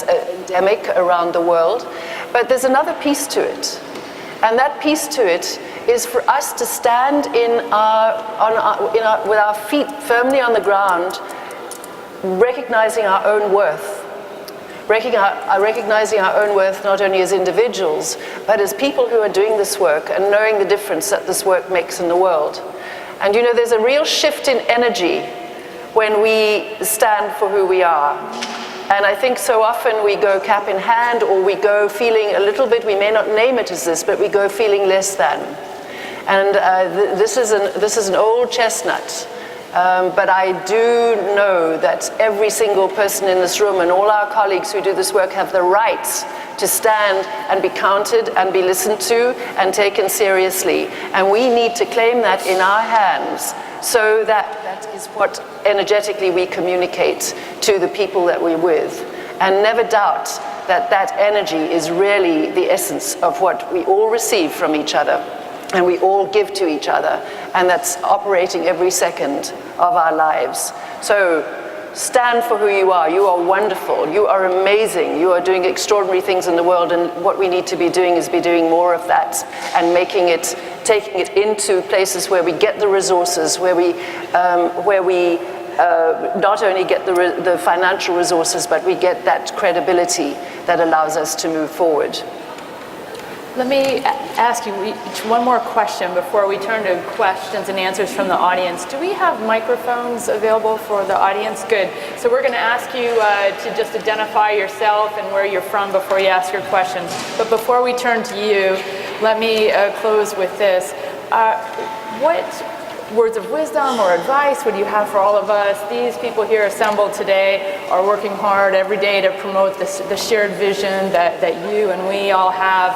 endemic around the world. But there's another piece to it. And that piece to it is for us to stand with our feet firmly on the ground, recognizing our own worth. Recognizing our own worth not only as individuals, but as people who are doing this work and knowing the difference that this work makes in the world. And you know, there's a real shift in energy when we stand for who we are. And I think so often we go cap in hand, or we go feeling a little bit, we may not name it as this, but we go feeling less than. And this is an old chestnut. But I do know that every single person in this room and all our colleagues who do this work have the right to stand and be counted and be listened to and taken seriously. And we need to claim that in our hands, so that is what energetically we communicate to the people that we're with. And never doubt that that energy is really the essence of what we all receive from each other and we all give to each other, and that's operating every second of our lives. So stand for who you are. You are wonderful. You are amazing. You are doing extraordinary things in the world, and what we need to be doing is be doing more of that and taking it into places where we get the resources, where we not only get the financial resources, but we get that credibility that allows us to move forward. Let me ask you one more question before we turn to questions and answers from the audience. Do we have microphones available for the audience? Good. So we're going to ask you to just identify yourself and where you're from before you ask your questions. But before we turn to you, let me close with this. What words of wisdom or advice would you have for all of us? These people here assembled today are working hard every day to promote the shared vision that you and we all have.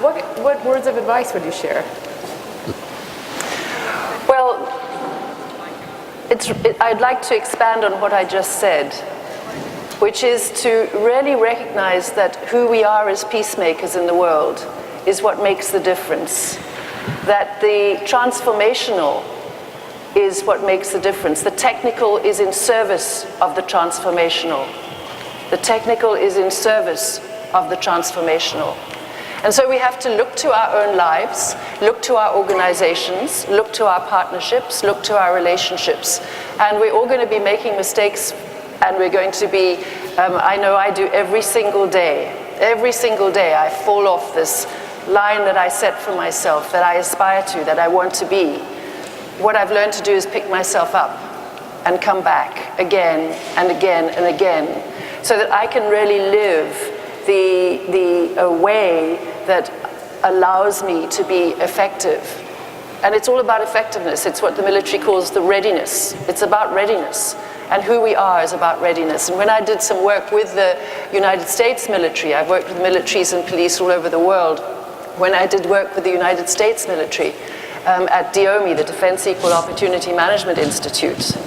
What words of advice would you share? Well, I'd like to expand on what I just said, which is to really recognize that who we are as peacemakers in the world is what makes the difference. That the transformational is what makes the difference. The technical is in service of the transformational. The technical is in service of the transformational. And so we have to look to our own lives, look to our organizations, look to our partnerships, look to our relationships. And we're all going to be making mistakes, and we're going to be, I know I do every single day. Every single day I fall off this line that I set for myself, that I aspire to, that I want to be. What I've learned to do is pick myself up and come back again and again and again, so that I can really live the way that allows me to be effective. And it's all about effectiveness. It's what the military calls the readiness. It's about readiness. And who we are is about readiness. And when I did some work with the United States military, I've worked with militaries and police all over the world. When I did work with the United States military at DOMI, the Defense Equal Opportunity Management Institute,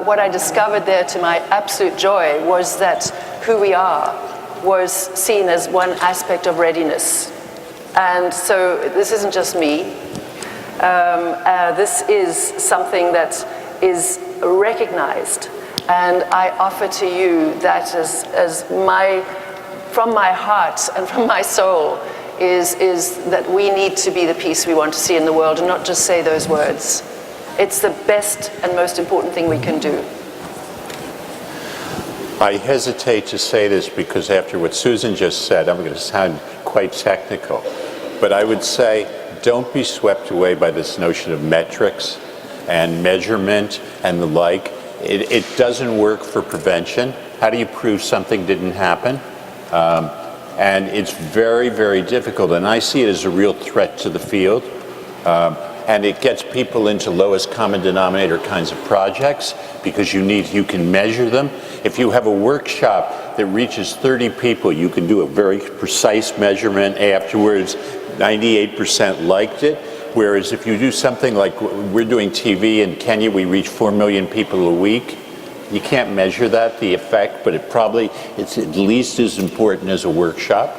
what I discovered there to my absolute joy was that who we are was seen as one aspect of readiness. And so this isn't just me. This is something that is recognized. And I offer to you that from my heart and from my soul, is that we need to be the peace we want to see in the world and not just say those words. It's the best and most important thing we can do. I hesitate to say this because after what Susan just said, I'm going to sound quite technical. But I would say, don't be swept away by this notion of metrics and measurement and the like. It doesn't work for prevention. How do you prove something didn't happen? And it's very, very difficult. And I see it as a real threat to the field. And it gets people into lowest common denominator kinds of projects because you can measure them. If you have a workshop that reaches 30 people, you can do a very precise measurement afterwards. 98% liked it. Whereas if you do something like we're doing TV in Kenya, we reach 4 million people a week. You can't measure that, the effect, but it's at least as important as a workshop.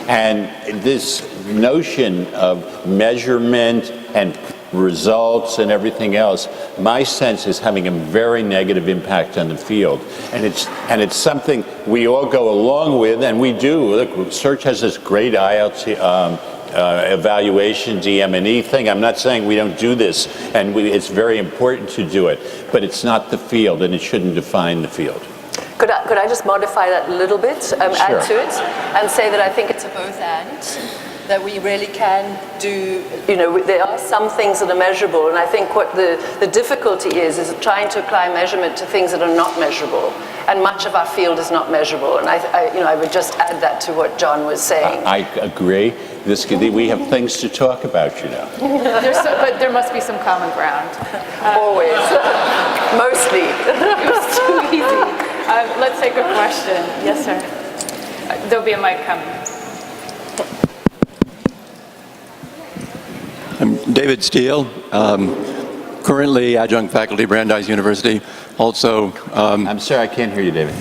And this notion of measurement and results and everything else, my sense is having a very negative impact on the field. And it's something we all go along with, and we do. Look, Search has this great IELTS evaluation, DM&E thing. I'm not saying we don't do this, and it's very important to do it, but it's not the field, and it shouldn't define the field. Could I just modify that a little bit, Sure. add to it, and say that I think it's a both and, that we really can do, there are some things that are measurable, and I think what the difficulty is trying to apply measurement to things that are not measurable, and much of our field is not measurable, and I would just add that to what John was saying. I agree. We have things to talk about, But there must be some common ground. Always. Mostly. It was too easy. Let's take a question. Yes, sir. There'll be a mic coming. I'm David Steele, currently adjunct faculty, Brandeis University. Also, I'm sorry, I can't hear you, David.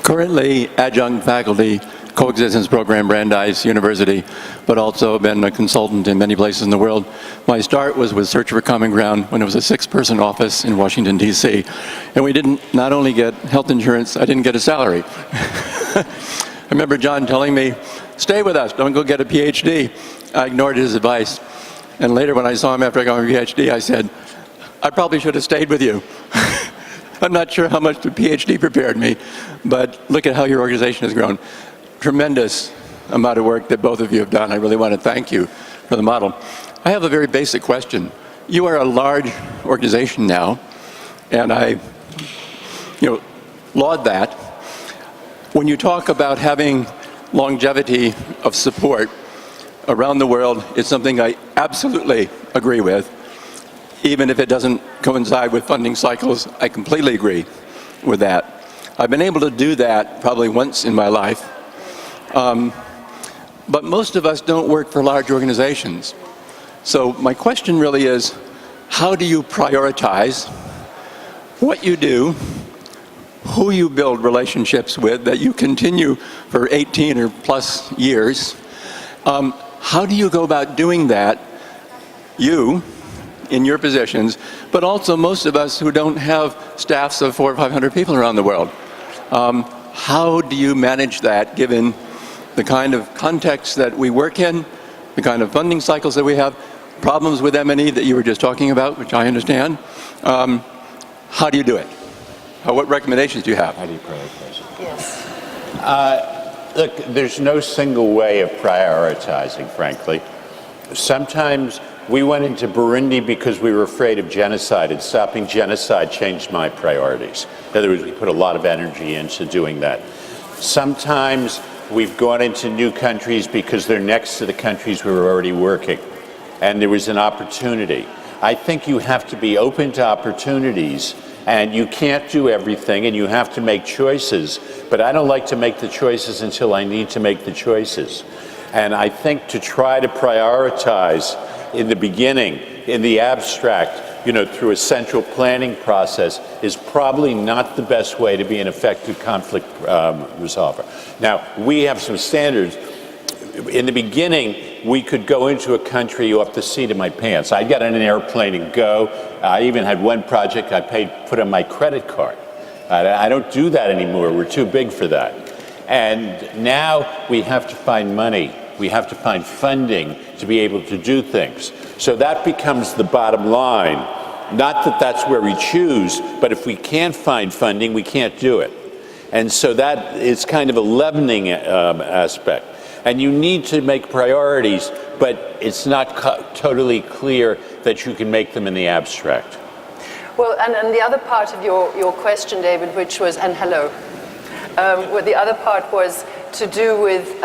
Currently adjunct faculty, coexistence program, Brandeis University, but also been a consultant in many places in the world. My start was with Search for Common Ground when it was a 6-person office in Washington, D.C. And we didn't not only get health insurance, I didn't get a salary. I remember John telling me, stay with us, don't go get a PhD. I ignored his advice. And later when I saw him after I got my PhD, I said, I probably should have stayed with you. I'm not sure how much the PhD prepared me, but look at how your organization has grown. Tremendous amount of work that both of you have done. I really want to thank you for the model. I have a very basic question. You are a large organization now, and I laud that. When you talk about having longevity of support around the world, it's something I absolutely agree with. Even if it doesn't coincide with funding cycles, I completely agree with that. I've been able to do that probably once in my life. But most of us don't work for large organizations. So my question really is, how do you prioritize what you do, who you build relationships with that you continue for 18 or plus years? How do you go about doing that, you, in your positions, but also most of us who don't have staffs of 400 or 500 people around the world? How do you manage that given the kind of context that we work in, the kind of funding cycles that we have, problems with M&E that you were just talking about, which I understand? How do you do it? What recommendations do you have? How do you prioritize? Yes. Look, there's no single way of prioritizing, frankly. Sometimes We went into Burundi because we were afraid of genocide, and stopping genocide changed my priorities. In other words, we put a lot of energy into doing that. Sometimes we've gone into new countries because they're next to the countries we were already working, and there was an opportunity. I think you have to be open to opportunities, and you can't do everything, and you have to make choices, but I don't like to make the choices until I need to make the choices. And I think to try to prioritize in the beginning, in the abstract, through a central planning process is probably not the best way to be an effective conflict resolver. Now, we have some standards. In the beginning, we could go into a country off the seat of my pants. I'd get on an airplane and go. I even had one project I put on my credit card. I don't do that anymore. We're too big for that. And now we have to find money. We have to find funding to be able to do things. So that becomes the bottom line. Not that that's where we choose, but if we can't find funding, we can't do it. And so that is kind of a leavening aspect. And you need to make priorities, but it's not totally clear that you can make them in the abstract. Well, and the other part of your question, David, which was, and hello, well, the other part was to do with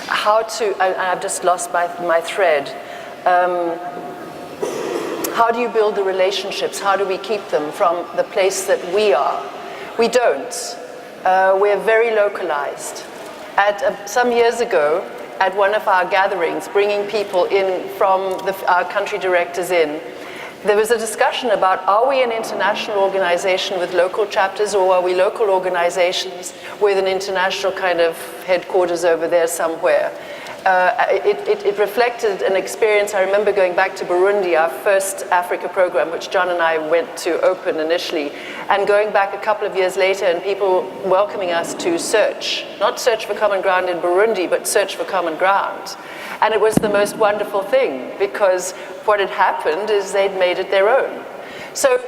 how to, and I've just lost my thread. How do you build the relationships? How do we keep them from the place that we are? We don't. We're very localized. Some years ago, at one of our gatherings, bringing people in from our country directors in, there was a discussion about, are we an international organization with local chapters, or are we local organizations with an international kind of headquarters over there somewhere? It reflected an experience. I remember going back to Burundi, our first Africa program, which John and I went to open initially, and going back a couple of years later and people welcoming us to search, not search for common ground in Burundi, but search for common ground. And it was the most wonderful thing, because what had happened is they'd made it their own. So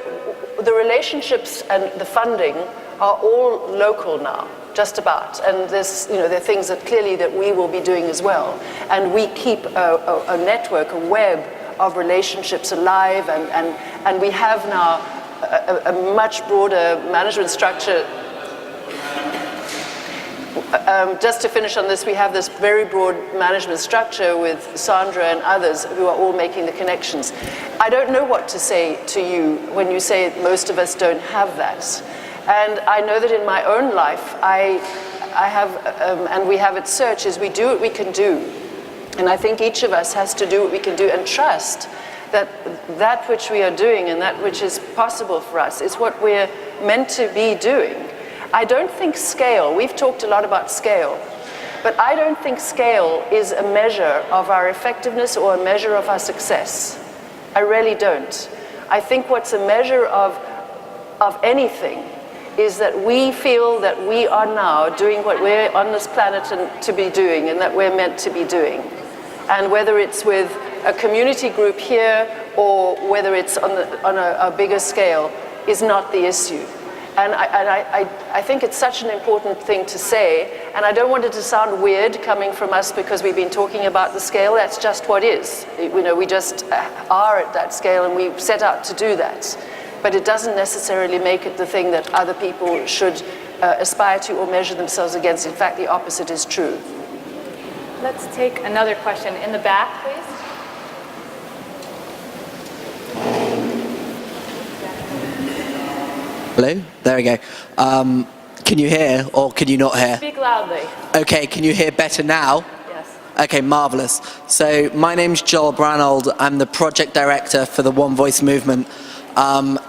the relationships and the funding are all local now, just about. And there's, there are things that clearly that we will be doing as well. And we keep a network, a web of relationships alive, and we have now a much broader management structure. Just to finish on this, we have this very broad management structure with Sandra and others who are all making the connections. I don't know what to say to you when you say most of us don't have that. And I know that in my own life, I have, and we have at Search, is we do what we can do. And I think each of us has to do what we can do and trust that that which we are doing and that which is possible for us is what we're meant to be doing. I don't think scale, we've talked a lot about scale, but I don't think scale is a measure of our effectiveness or a measure of our success. I really don't. I think what's a measure of anything is that we feel that we are now doing what we're on this planet to be doing and that we're meant to be doing. And whether it's with a community group here or whether it's on a bigger scale is not the issue. And I think it's such an important thing to say, and I don't want it to sound weird coming from us because we've been talking about the scale. That's just what is. We just are at that scale and we set out to do that. But it doesn't necessarily make it the thing that other people should aspire to or measure themselves against. In fact, the opposite is true. Let's take another question in the back, please. Hello? There we go. Can you hear or can you not hear? Speak loudly. Okay, can you hear better now? Yes. Okay, marvelous. So my name's Joel Branold. I'm the project director for the One Voice movement. And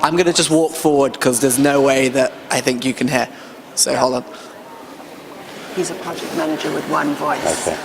I'm going to just walk forward because there's no way that I think you can hear. So hold on. He's a project manager with One Voice. Okay.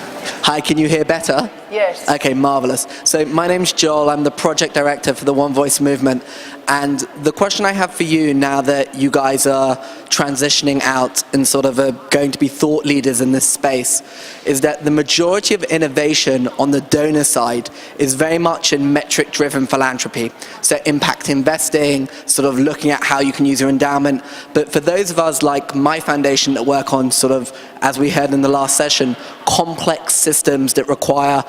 Hi, can you hear better? Yes. Okay, marvelous. So my name's Joel. I'm the project director for the One Voice movement. And the question I have for you now that you guys are transitioning out and sort of are going to be thought leaders in this space is that the majority of innovation on the donor side is very much in metric-driven philanthropy. So impact investing, sort of looking at how you can use your endowment. But for those of us like my foundation that work on sort of as we heard in the last session, complex systems that require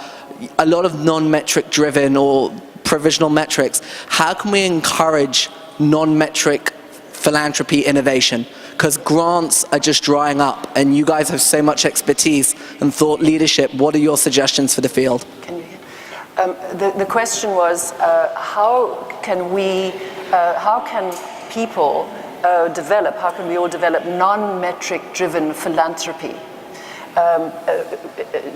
a lot of non-metric driven or provisional metrics. How can we encourage non-metric philanthropy innovation? Because grants are just drying up, and you guys have so much expertise and thought leadership. What are your suggestions for the field? The question was, how can people develop, how can we all develop non-metric driven philanthropy?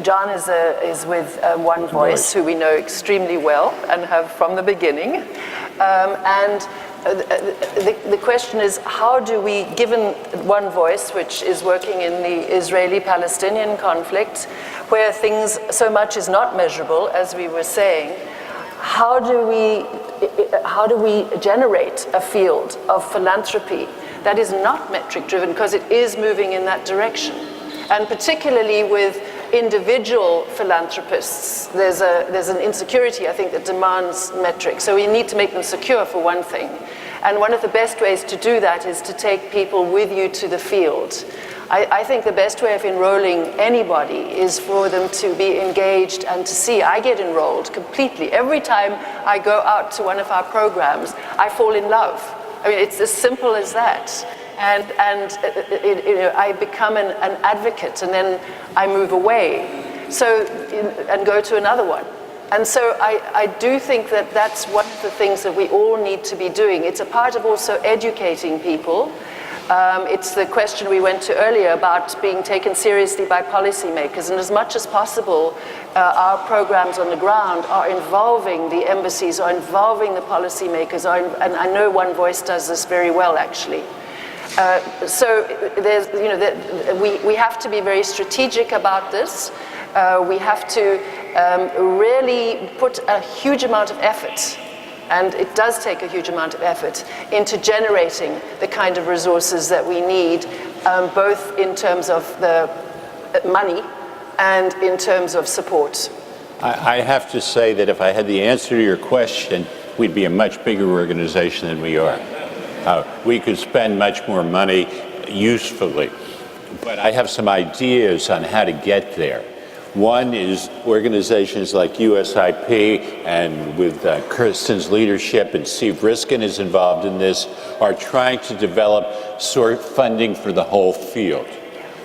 John is with One Voice, who we know extremely well and have from the beginning. The question is, how do we, given One Voice, which is working in the Israeli-Palestinian conflict, where things so much is not measurable, as we were saying, how do we generate a field of philanthropy that is not metric driven, because it is moving in that direction? And particularly with individual philanthropists, there's an insecurity, I think, that demands metrics. So we need to make them secure, for one thing. And one of the best ways to do that is to take people with you to the field. I think the best way of enrolling anybody is for them to be engaged and to see. I get enrolled completely. Every time I go out to one of our programs, I fall in love. I mean, it's as simple as that. And I become an advocate, and then I move away, and go to another one. And so I do think that that's one of the things that we all need to be doing. It's a part of also educating people. It's the question we went to earlier about being taken seriously by policymakers, and as much as possible, our programs on the ground are involving the embassies, are involving the policymakers, and I know One Voice does this very well, actually. So there's, we have to be very strategic about this. We have to really put a huge amount of effort, and it does take a huge amount of effort, into generating the kind of resources that we need, both in terms of the money and in terms of support. I have to say that if I had the answer to your question, we'd be a much bigger organization than we are. We could spend much more money usefully, but I have some ideas on how to get there. One is organizations like USIP, and with Kirsten's leadership, and Steve Riskin is involved in this, are trying to develop funding for the whole field.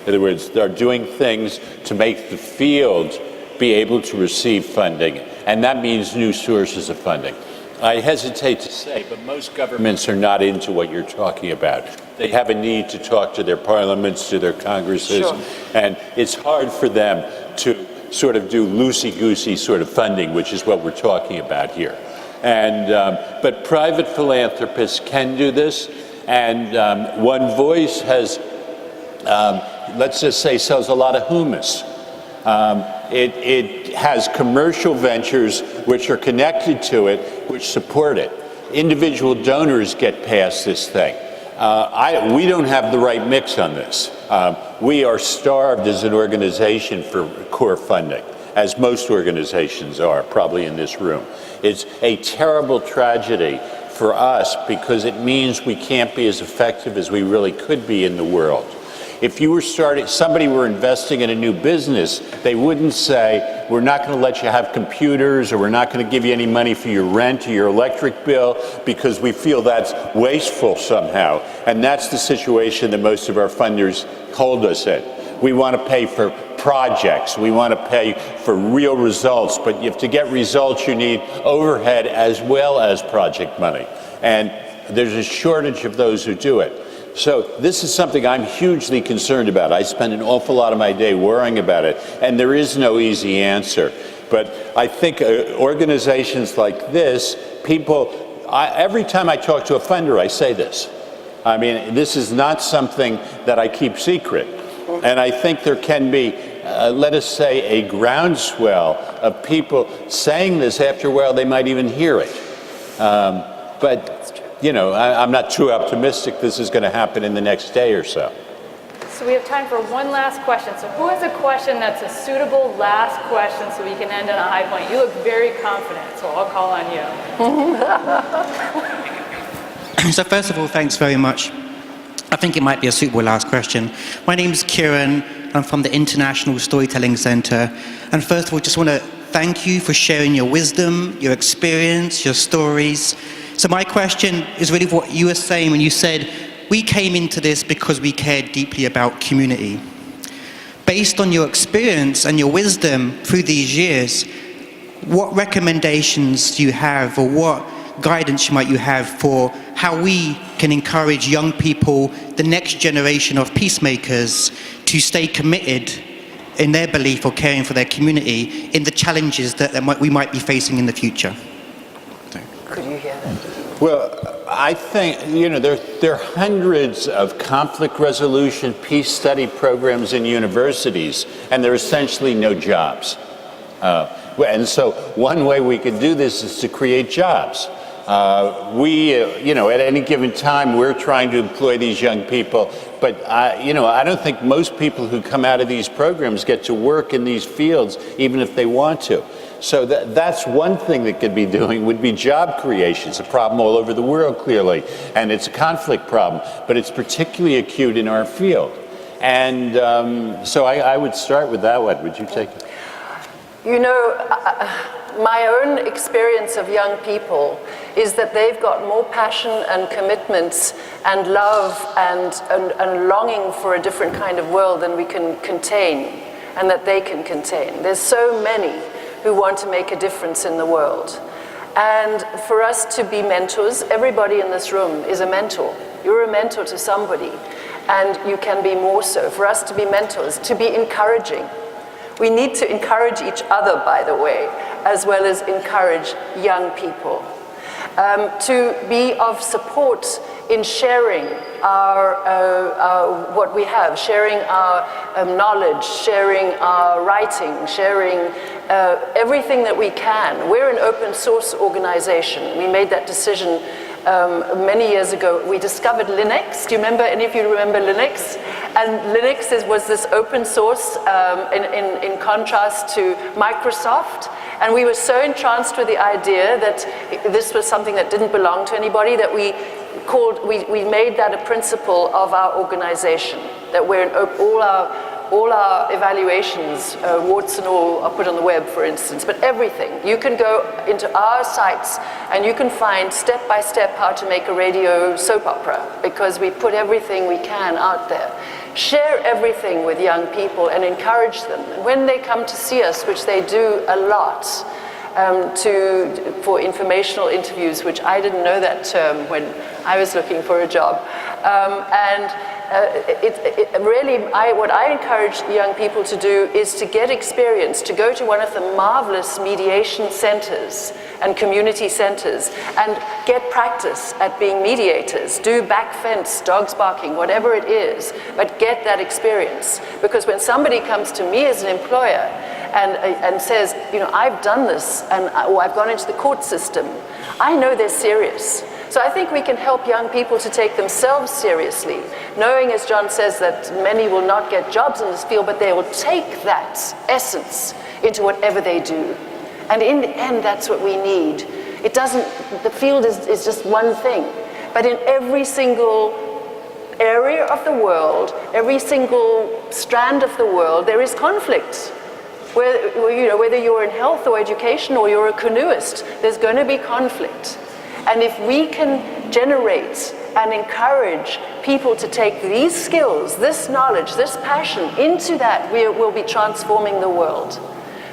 In other words, they're doing things to make the field be able to receive funding, and that means new sources of funding. I hesitate to say, but most governments are not into what you're talking about. They have a need to talk to their parliaments, to their congresses, sure, and it's hard for them to sort of do loosey-goosey sort of funding, which is what we're talking about here. And but private philanthropists can do this, and One Voice has, let's just say, sells a lot of hummus. It has commercial ventures which are connected to it, which support it. Individual donors get past this thing. We don't have the right mix on this. We are starved as an organization for core funding, as most organizations are, probably in this room. It's a terrible tragedy for us because it means we can't be as effective as we really could be in the world. If you were somebody were investing in a new business, they wouldn't say, we're not going to let you have computers, or we're not going to give you any money for your rent or your electric bill, because we feel that's wasteful somehow. And that's the situation that most of our funders hold us in. We want to pay for projects. We want to pay for real results. But if to get results, you need overhead as well as project money. And there's a shortage of those who do it. So this is something I'm hugely concerned about. I spend an awful lot of my day worrying about it, and there is no easy answer. But I think organizations like this, every time I talk to a funder, I say this. I mean, this is not something that I keep secret. And I think there can be, let us say, a groundswell of people saying this. After a while, they might even hear it. But you know, I'm not too optimistic this is going to happen in the next day or so. So we have time for one last question. So who has a question that's a suitable last question so we can end on a high point? You look very confident, so I'll call on you. So first of all, thanks very much. I think it might be a suitable last question. My name is Kieran. I'm from the International Storytelling Center. And first of all, just want to thank you for sharing your wisdom, your experience, your stories. So my question is really what you were saying when you said, we came into this because we cared deeply about community. Based on your experience and your wisdom through these years, what recommendations do you have, or what guidance might you have for how we can encourage young people, the next generation of peacemakers, to stay committed in their belief or caring for their community in the challenges that we might be facing in the future? Could you hear that? Well, I think, there are hundreds of conflict resolution, peace study programs in universities, and there are essentially no jobs. And so one way we could do this is to create jobs. At any given time, we're trying to employ these young people, but I don't think most people who come out of these programs get to work in these fields, even if they want to. So that's one thing that could be doing, would be job creation. It's a problem all over the world, clearly, and it's a conflict problem, but it's particularly acute in our field. And so I would start with that one. Would you take it? My own experience of young people is that they've got more passion and commitments and love and longing for a different kind of world than we can contain, and that they can contain. There's so many who want to make a difference in the world. And for us to be mentors, everybody in this room is a mentor. You're a mentor to somebody, and you can be more so. For us to be mentors, to be encouraging. We need to encourage each other, by the way, as well as encourage young people. To be of support in sharing what we have, sharing our knowledge, sharing our writing, sharing everything that we can. We're an open source organization. We made that decision many years ago. We discovered Linux. Do you remember, any of you remember Linux? And Linux was this open source in contrast to Microsoft. And we were so entranced with the idea that this was something that didn't belong to anybody that we made that a principle of our organization, that we're all our evaluations, warts and all, are put on the web, for instance, but everything. You can go into our sites and you can find step by step how to make a radio soap opera, because we put everything we can out there. Share everything with young people and encourage them. And when they come to see us, which they do a lot, for informational interviews, which I didn't know that term when I was looking for a job. What I encourage young people to do is to get experience, to go to one of the marvelous mediation centers and community centers and get practice at being mediators. Do back fence, dogs barking, whatever it is, but get that experience. Because when somebody comes to me as an employer and says, I've done this, or I've gone into the court system, I know they're serious. So I think we can help young people to take themselves seriously, knowing, as John says, that many will not get jobs in this field, but they will take that essence into whatever they do. And in the end, that's what we need. The field is just one thing, but in every single area of the world, every single strand of the world, there is conflict. Whether you're in health or education or you're a canoeist, there's going to be conflict. And if we can generate and encourage people to take these skills, this knowledge, this passion into that, we'll be transforming the world.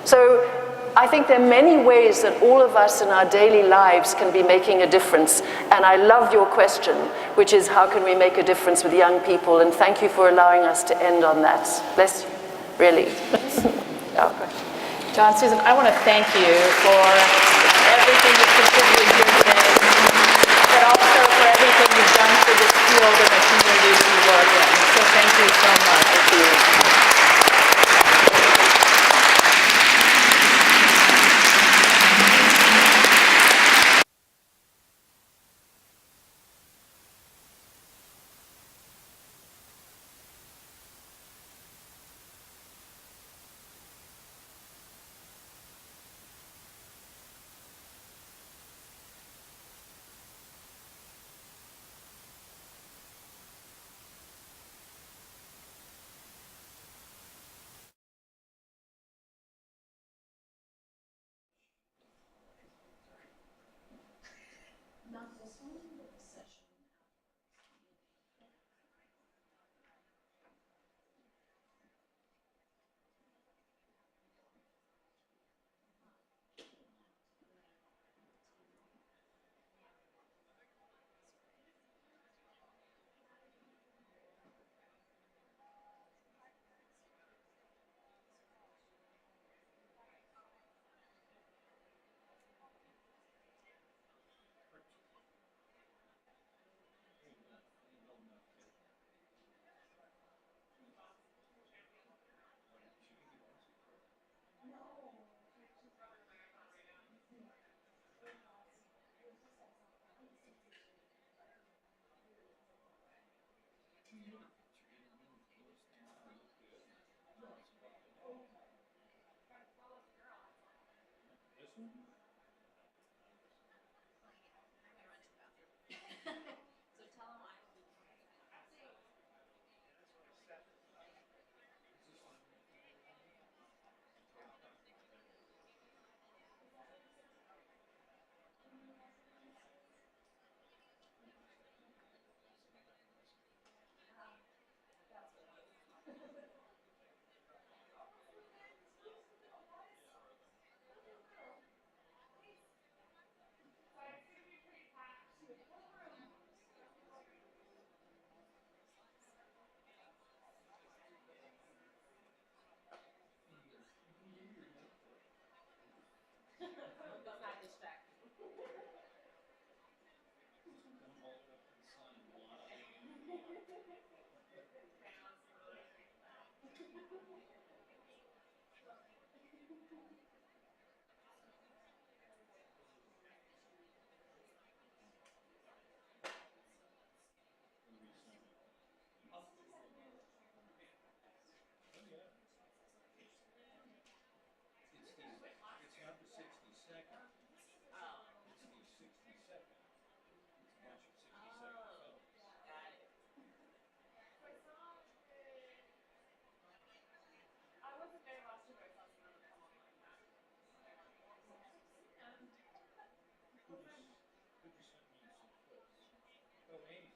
So I think there are many ways that all of us in our daily lives can be making a difference. And I love your question, which is how can we make a difference with young people? And thank you for allowing us to end on that. Bless you, really. John, Susan, I want to thank you for everything you've contributed here today, but also for everything you've done for this field and the community that you work in. So thank you so much. Thank you. So tell them I will be. Let's not distract. It's not the 60-second. Oh. It's the 60-second. It's a bunch of 60-second Oh, films. got it. I wasn't very much to go some of them come on like that. Could you send me some clips? Oh, Amy.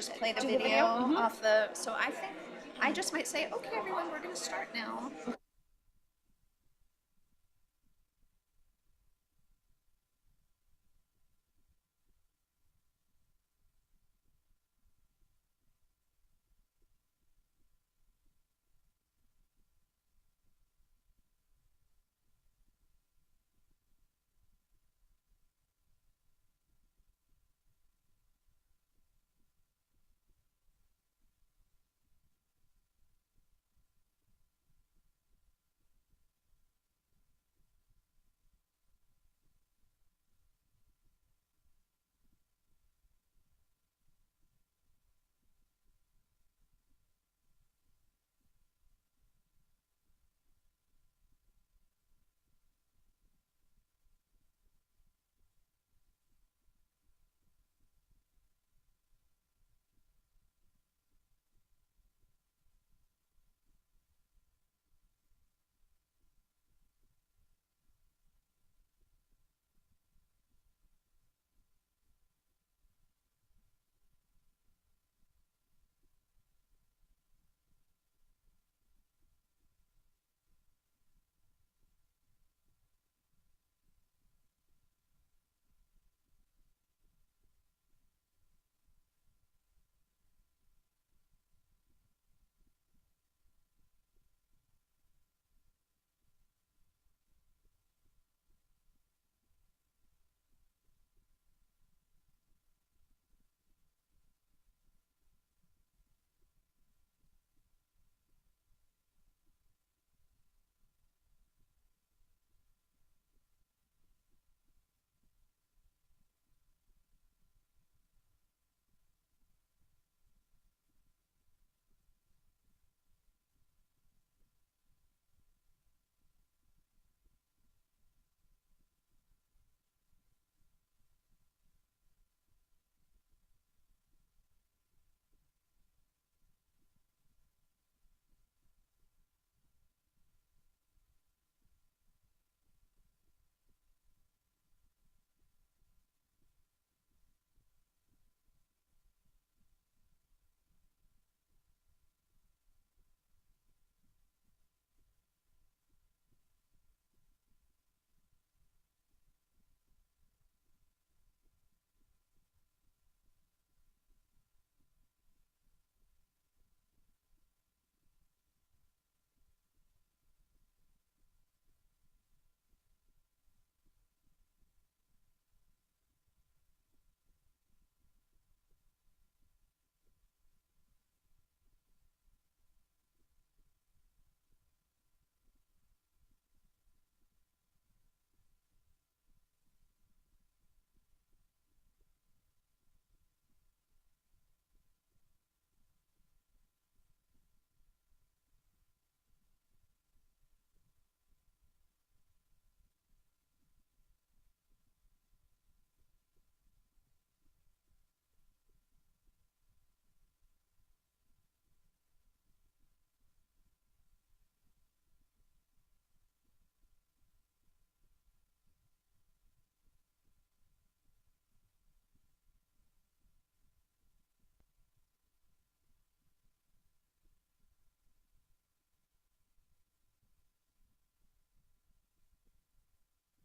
just play the video off the, so I think I just might say, okay, everyone, we're going to start now.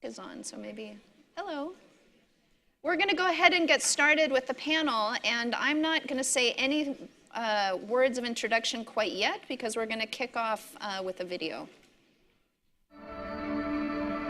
Is on, so maybe, hello. We're going to go ahead and get started with the panel, and I'm not going to say any words of introduction quite yet because we're going to kick off with a video.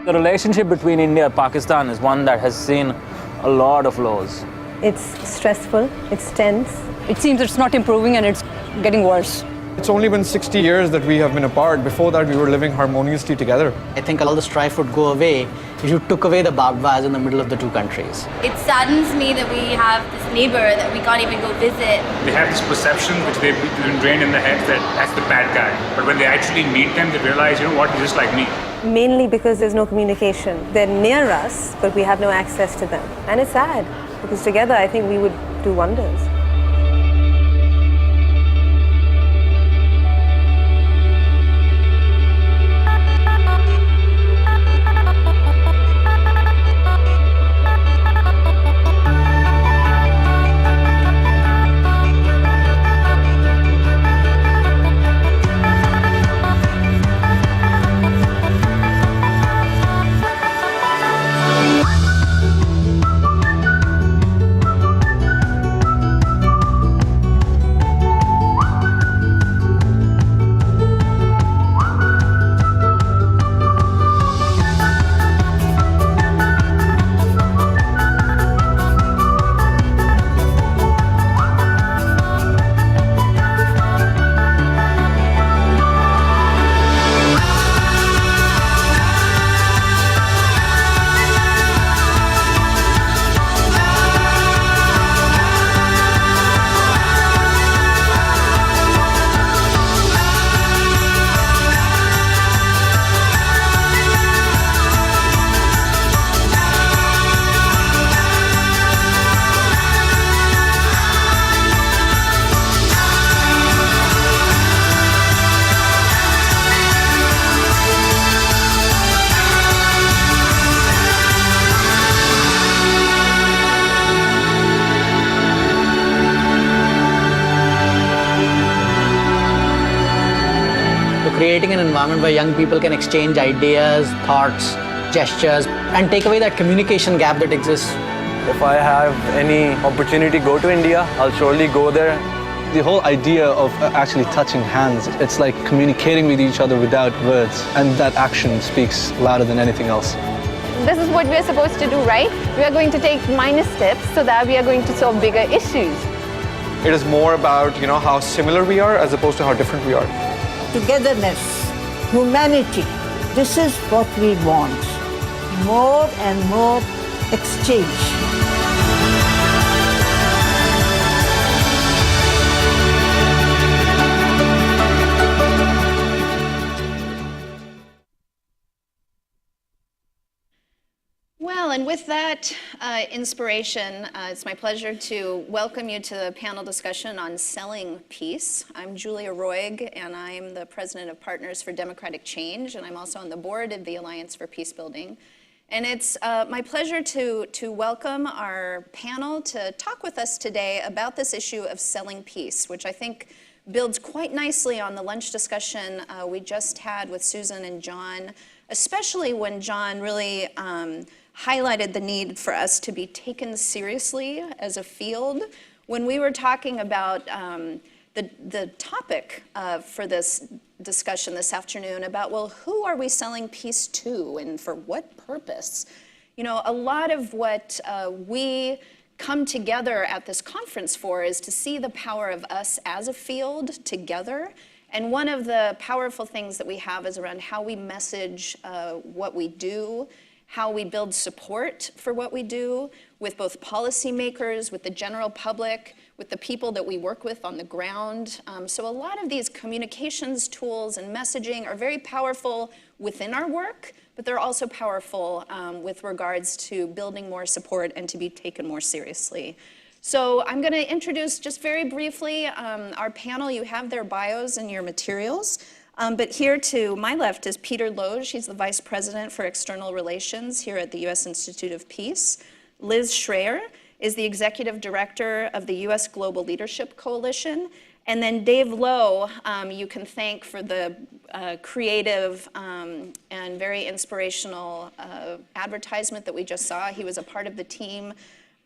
The relationship between India and Pakistan is one that has seen a lot of lows. It's stressful, it's tense. It seems it's not improving and it's getting worse. It's only been 60 years that we have been apart. Before that, we were living harmoniously together. I think all the strife would go away if you took away the barbed wires in the middle of the two countries. It saddens me that we have this neighbor that we can't even go visit. They have this perception which they've been ingrained in their heads that that's the bad guy. But when they actually meet them, they realize, you know what, he's just like me. Mainly because there's no communication. They're near us, but we have no access to them. And it's sad, because together I think we would do wonders. creating an environment where young people can exchange ideas, thoughts, gestures, and take away that communication gap that exists. If I have any opportunity to go to India, I'll surely go there. The whole idea of actually touching hands, it's like communicating with each other without words, and that action speaks louder than anything else. This is what we're supposed to do, right? We are going to take minor steps so that we are going to solve bigger issues. It is more about, how similar we are as opposed to how different we are. Togetherness, humanity, this is what we want. More and more exchange. Well, and with that inspiration, it's my pleasure to welcome you to the panel discussion on selling peace. I'm Julia Roig, and I'm the president of Partners for Democratic Change, and I'm also on the board of the Alliance for Peacebuilding. And it's my pleasure to welcome our panel to talk with us today about this issue of selling peace, which I think builds quite nicely on the lunch discussion we just had with Susan and John, especially when John really highlighted the need for us to be taken seriously as a field. When we were talking about the topic for this discussion this afternoon about, well, who are we selling peace to and for what purpose? A lot of what we come together at this conference for is to see the power of us as a field together. And one of the powerful things that we have is around how we message what we do, how we build support for what we do with both policymakers, with the general public, with the people that we work with on the ground. So a lot of these communications tools and messaging are very powerful within our work, but they're also powerful with regards to building more support and to be taken more seriously. So I'm going to introduce just very briefly our panel. You have their bios in your materials. But here to my left is Peter Loge. He's the Vice President for External Relations here at the U.S. Institute of Peace. Liz Schreier is the Executive Director of the U.S. Global Leadership Coalition. And then Dave Lowe, you can thank for the creative and very inspirational advertisement that we just saw. He was a part of the team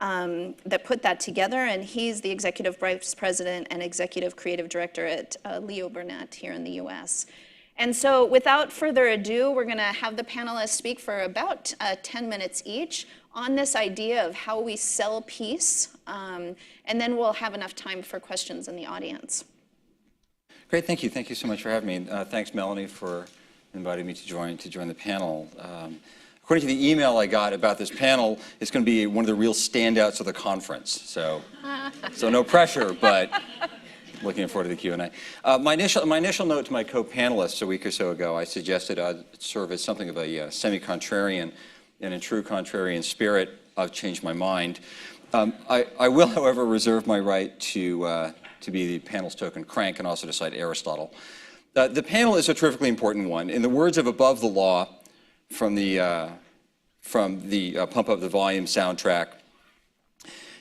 that put that together, and he's the Executive Vice President and Executive Creative Director at Leo Burnett here in the US. And so without further ado, we're gonna have the panelists speak for about 10 minutes each on this idea of how we sell peace, and then we'll have enough time for questions in the audience. Great, thank you. Thank you so much for having me. Thanks, Melanie, for inviting me to join the panel. According to the email I got about this panel, it's going to be one of the real standouts of the conference. So no pressure, but looking forward to the Q&A. My initial note to my co-panelists a week or so ago, I suggested I'd serve as something of a semi-contrarian, and in true contrarian spirit, I've changed my mind. I will, however, reserve my right to be the panel's token crank and also to cite Aristotle. The panel is a terrifically important one. In the words of Above the Law, from the Pump Up the Volume soundtrack.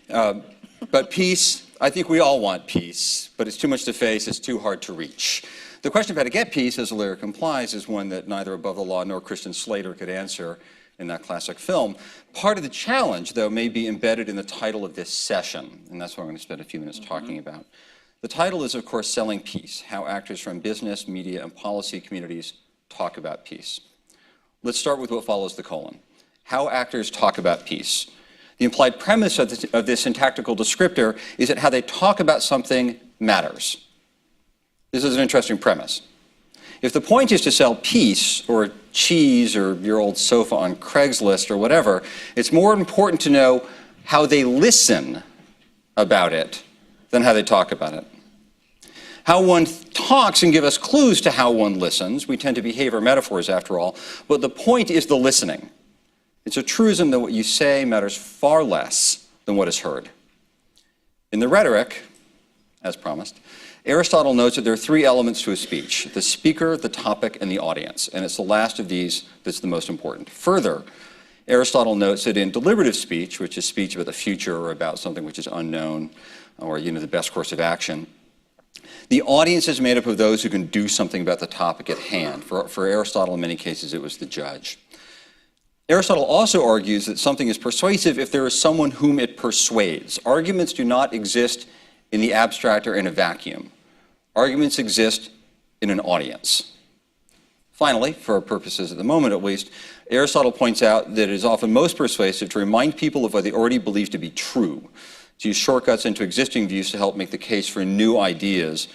But peace, I think we all want peace, but it's too much to face, it's too hard to reach. The question of how to get peace, as the lyric implies, is one that neither Above the Law nor Christian Slater could answer in that classic film. Part of the challenge, though, may be embedded in the title of this session, and that's what I'm going to spend a few minutes talking about. The title is, of course, Selling Peace, How Actors from Business, Media, and Policy Communities Talk About Peace. Let's start with what follows the colon. How actors talk about peace. The implied premise of this syntactical descriptor is that how they talk about something matters. This is an interesting premise. If the point is to sell peace or cheese or your old sofa on Craigslist or whatever, it's more important to know how they listen about it than how they talk about it. How one talks can give us clues to how one listens. We tend to behavior metaphors, after all. But the point is the listening. It's a truism that what you say matters far less than what is heard. In the rhetoric, as promised, Aristotle notes that there are three elements to a speech: the speaker, the topic, and the audience. And it's the last of these that's the most important. Further, Aristotle notes that in deliberative speech, which is speech about the future or about something which is unknown or the best course of action, The audience is made up of those who can do something about the topic at hand. For Aristotle, in many cases, it was the judge. Aristotle also argues that something is persuasive if there is someone whom it persuades. Arguments do not exist in the abstract or in a vacuum. Arguments exist in an audience. Finally, for our purposes at the moment at least, Aristotle points out that it is often most persuasive to remind people of what they already believe to be true, to use shortcuts into existing views to help make the case for new ideas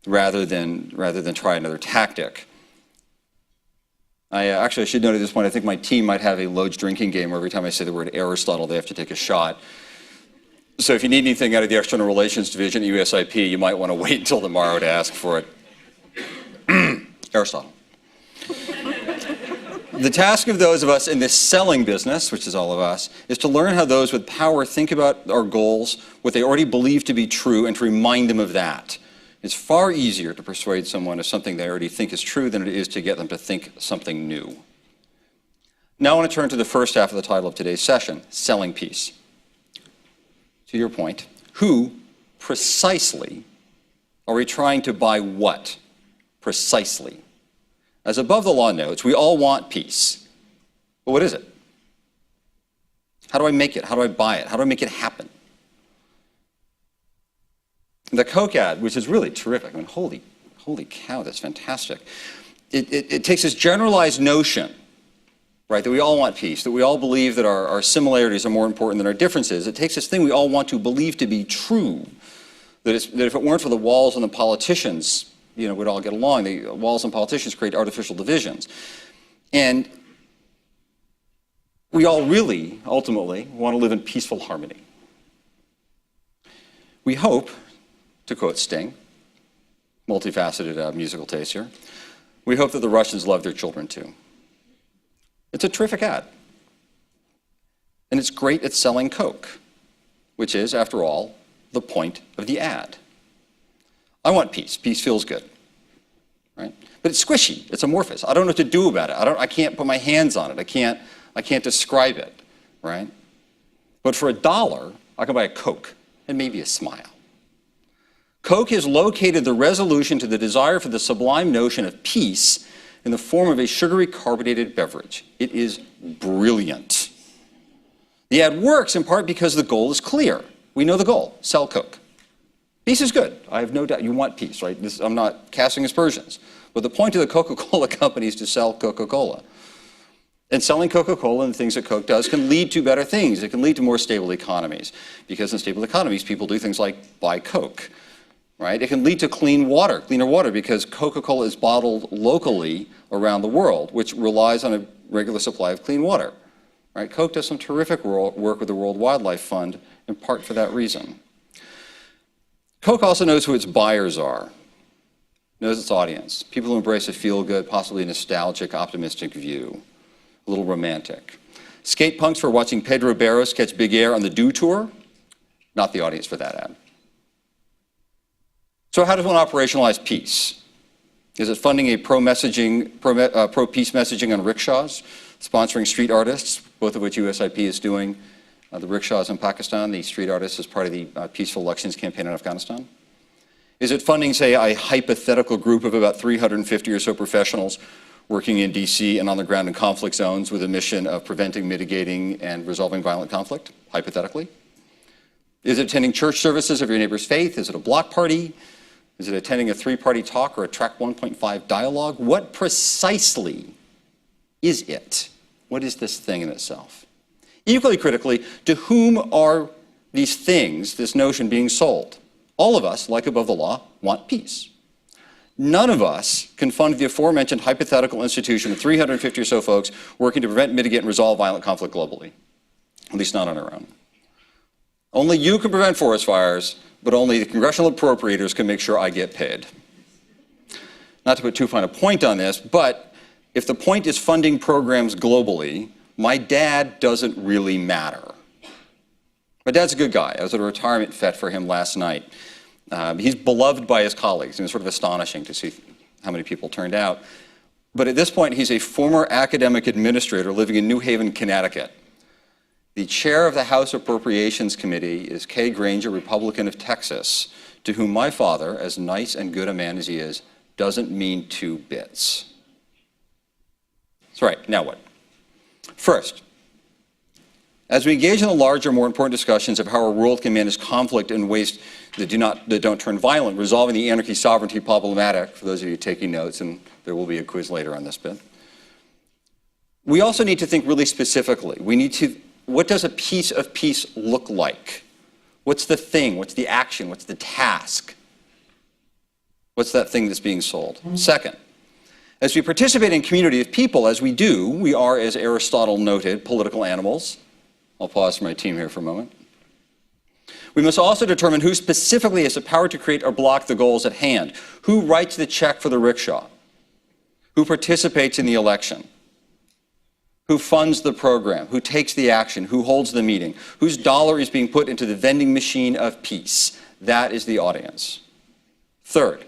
rather than try another tactic. I should note at this point, I think my team might have a Loge drinking game where every time I say the word Aristotle, they have to take a shot. So if you need anything out of the External Relations Division at USIP, you might want to wait until tomorrow to ask for it. Aristotle. The task of those of us in this selling business, which is all of us, is to learn how those with power think about our goals, what they already believe to be true, and to remind them of that. It's far easier to persuade someone of something they already think is true than it is to get them to think something new. Now I want to turn to the first half of the title of today's session, Selling Peace. To your point, who precisely are we trying to buy what? Precisely. As Above the Law notes, we all want peace. But what is it? How do I make it? How do I buy it? How do I make it happen? The Coke ad, which is really terrific, I mean, holy cow, that's fantastic. It takes this generalized notion, right, that we all want peace, that we all believe that our similarities are more important than our differences. It takes this thing we all want to believe to be true, that if it weren't for the walls and the politicians, we'd all get along. The walls and politicians create artificial divisions. And we all really, ultimately, want to live in peaceful harmony. We hope, to quote Sting, multifaceted musical taste here, we hope that the Russians love their children too. It's a terrific ad. And it's great at selling Coke, which is, after all, the point of the ad. I want peace. Peace feels good, right? But it's squishy. It's amorphous. I don't know what to do about it. I can't put my hands on it. I can't describe it, right? But for $1, I can buy a Coke and maybe a smile. Coke has located the resolution to the desire for the sublime notion of peace in the form of a sugary carbonated beverage. It is brilliant. The ad works in part because the goal is clear. We know the goal, sell Coke. Peace is good. I have no doubt you want peace, right? I'm not casting aspersions. But the point of the Coca-Cola company is to sell Coca-Cola. And selling Coca-Cola and the things that Coke does can lead to better things. It can lead to more stable economies. Because in stable economies, people do things like buy Coke. Right? It can lead to cleaner water, because Coca-Cola is bottled locally around the world, which relies on a regular supply of clean water. Right? Coke does some terrific work with the World Wildlife Fund, in part for that reason. Coke also knows who its buyers are, knows its audience, people who embrace a feel-good, possibly nostalgic, optimistic view, a little romantic. Skate punks for watching Pedro Barros catch big air on the Dew Tour, not the audience for that ad. So how does one operationalize peace? Is it funding a pro-peace messaging on rickshaws, sponsoring street artists, both of which USIP is doing, the rickshaws in Pakistan, the street artists as part of the peaceful elections campaign in Afghanistan? Is it funding, say, a hypothetical group of about 350 or so professionals working in DC and on the ground in conflict zones with a mission of preventing, mitigating, and resolving violent conflict, hypothetically? Is it attending church services of your neighbor's faith? Is it a block party? Is it attending a 3-party talk or a Track 1.5 dialogue? What precisely is it? What is this thing in itself? Equally critically, to whom are these things, this notion, being sold? All of us, like Above the Law, want peace. None of us can fund the aforementioned hypothetical institution of 350 or so folks working to prevent, mitigate, and resolve violent conflict globally, at least not on our own. Only you can prevent forest fires, but only the congressional appropriators can make sure I get paid. Not to put too fine a point on this, but if the point is funding programs globally, my dad doesn't really matter. My dad's a good guy. I was at a retirement fet for him last night. He's beloved by his colleagues. It was sort of astonishing to see how many people turned out. But at this point, he's a former academic administrator living in New Haven, Connecticut. The chair of the House Appropriations Committee is Kay Granger, Republican of Texas, to whom my father, as nice and good a man as he is, doesn't mean 2 bits. That's right, now what? First, as we engage in the larger, more important discussions of how our world can manage conflict in ways that don't turn violent, resolving the anarchy-sovereignty problematic, for those of you taking notes, and there will be a quiz later on this bit, we also need to think really specifically. What does a piece of peace look like? What's the thing? What's the action? What's the task? What's that thing that's being sold? Second, as we participate in a community of people, as we do, we are, as Aristotle noted, political animals. I'll pause for my team here for a moment. We must also determine who specifically has the power to create or block the goals at hand. Who writes the check for the rickshaw? Who participates in the election? Who funds the program? Who takes the action? Who holds the meeting? Whose dollar is being put into the vending machine of peace? That is the audience. Third,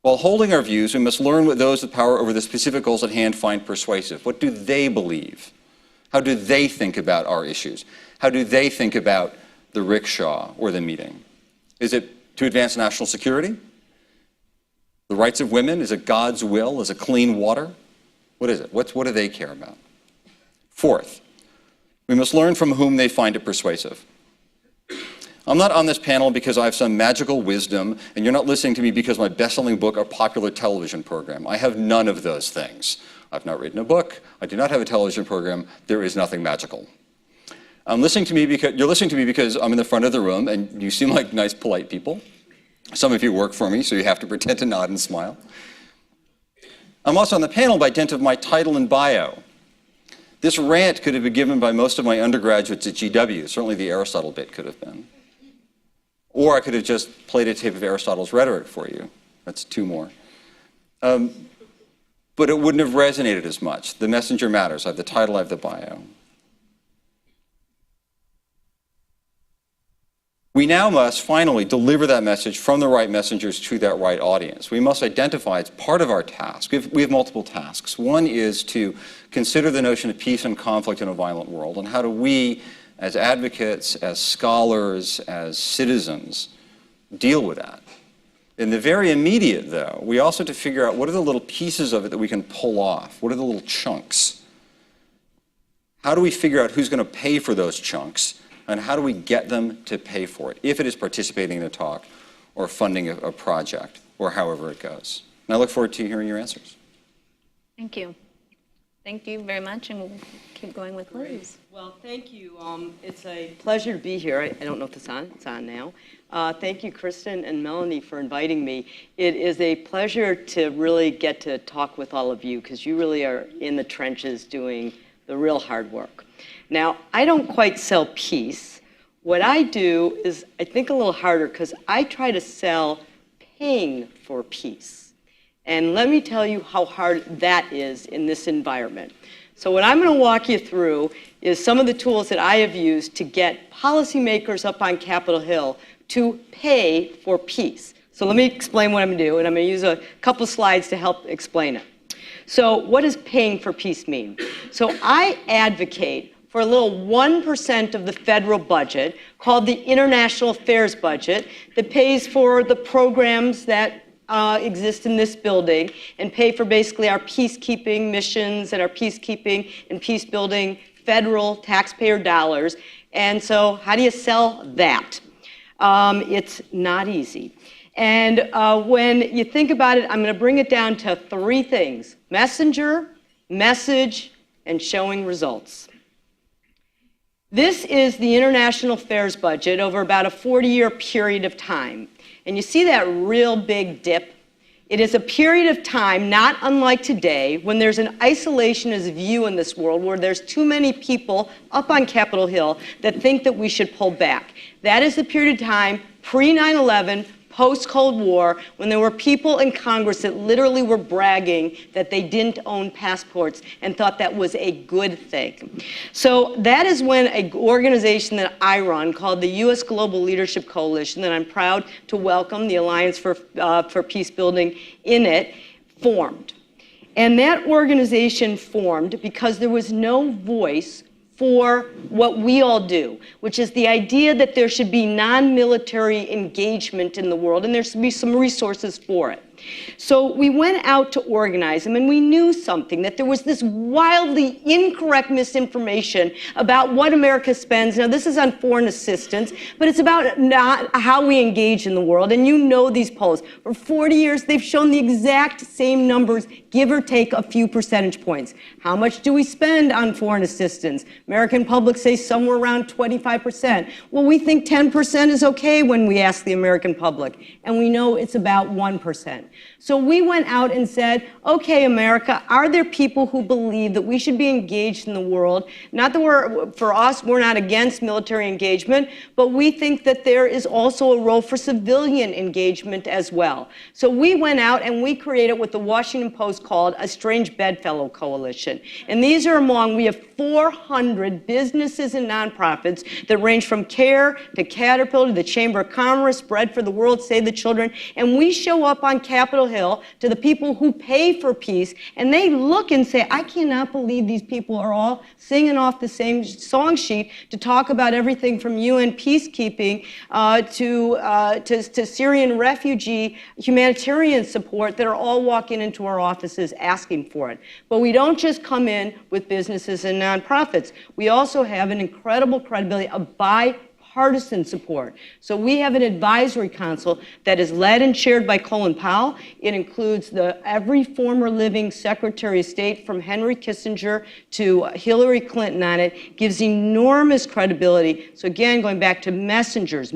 while holding our views, we must learn what those with power over the specific goals at hand find persuasive. What do they believe? How do they think about our issues? How do they think about the rickshaw or the meeting? Is it to advance national security? The rights of women? Is it God's will? Is it clean water? What is it? What do they care about? Fourth, we must learn from whom they find it persuasive. I'm not on this panel because I have some magical wisdom, and you're not listening to me because my best-selling book or popular television program. I have none of those things. I've not written a book. I do not have a television program. There is nothing magical. You're listening to me because I'm in the front of the room, and you seem like nice, polite people. Some of you work for me, so you have to pretend to nod and smile. I'm also on the panel by dint of my title and bio. This rant could have been given by most of my undergraduates at GW. Certainly the Aristotle bit could have been. Or I could have just played a tape of Aristotle's rhetoric for you. That's 2 more. But it wouldn't have resonated as much. The messenger matters. I have the title, I have the bio. We now must finally deliver that message from the right messengers to that right audience. We must identify, it's part of our task. We have multiple tasks. One is to consider the notion of peace and conflict in a violent world, and how do we, as advocates, as scholars, as citizens, deal with that. In the very immediate, though, we also have to figure out what are the little pieces of it that we can pull off? What are the little chunks? How do we figure out who's going to pay for those chunks? And how do we get them to pay for it, if it is participating in a talk or funding a project or however it goes? And I look forward to hearing your answers. Thank you. Thank you very much, and we'll keep going with Liz. Well, thank you. It's a pleasure to be here. I don't know if it's on. It's on now. Thank you, Kristen and Melanie, for inviting me. It is a pleasure to really get to talk with all of you, because you really are in the trenches doing the real hard work. Now, I don't quite sell peace. What I do is, I think, a little harder, because I try to sell paying for peace. And let me tell you how hard that is in this environment. So what I'm going to walk you through is some of the tools that I have used to get policymakers up on Capitol Hill to pay for peace. So let me explain what I'm going to do, and I'm going to use a couple slides to help explain it. So what does paying for peace mean? So I advocate for a little 1% of the federal budget called the International Affairs budget that pays for the programs that exist in this building and pay for basically our peacekeeping missions and our peacekeeping and peacebuilding federal taxpayer dollars. And so how do you sell that? It's not easy. And when you think about it, I'm going to bring it down to 3 things: messenger, message, and showing results. This is the International Affairs budget over about a 40-year period of time. And you see that real big dip? It is a period of time, not unlike today, when there's an isolationist view in this world where there's too many people up on Capitol Hill that think that we should pull back. That is the period of time pre-9/11, post-Cold War, when there were people in Congress that literally were bragging that they didn't own passports and thought that was a good thing. So that is when an organization that I run called the U.S. Global Leadership Coalition, that I'm proud to welcome, the Alliance for Peacebuilding in it, formed. And that organization formed because there was no voice for what we all do, which is the idea that there should be non-military engagement in the world, and there should be some resources for it. So we went out to organize them, and we knew something, that there was this wildly incorrect misinformation about what America spends. Now, this is on foreign assistance, but it's about not how we engage in the world. And you know these polls. For 40 years, they've shown the exact same numbers, give or take a few percentage points. How much do we spend on foreign assistance? American public say somewhere around 25%. Well, we think 10% is okay when we ask the American public, and we know it's about 1%. So we went out and said, okay, America, are there people who believe that we should be engaged in the world? Not that for us, we're not against military engagement, but we think that there is also a role for civilian engagement as well. So we went out and we created what the Washington Post called a Strange Bedfellow Coalition. And these are we have 400 businesses and nonprofits that range from CARE to Caterpillar to the Chamber of Commerce, Bread for the World, Save the Children. And we show up on Capitol Hill to the people who pay for peace, and they look and say, I cannot believe these people are all singing off the same song sheet to talk about everything from UN peacekeeping to Syrian refugee humanitarian support that are all walking into our offices asking for it. But we don't just come in with businesses and nonprofits. We also have an incredible credibility of bipartisan support. So we have an advisory council that is led and chaired by Colin Powell. It includes every former living Secretary of State from Henry Kissinger to Hillary Clinton on it, gives enormous credibility. So again, going back to messengers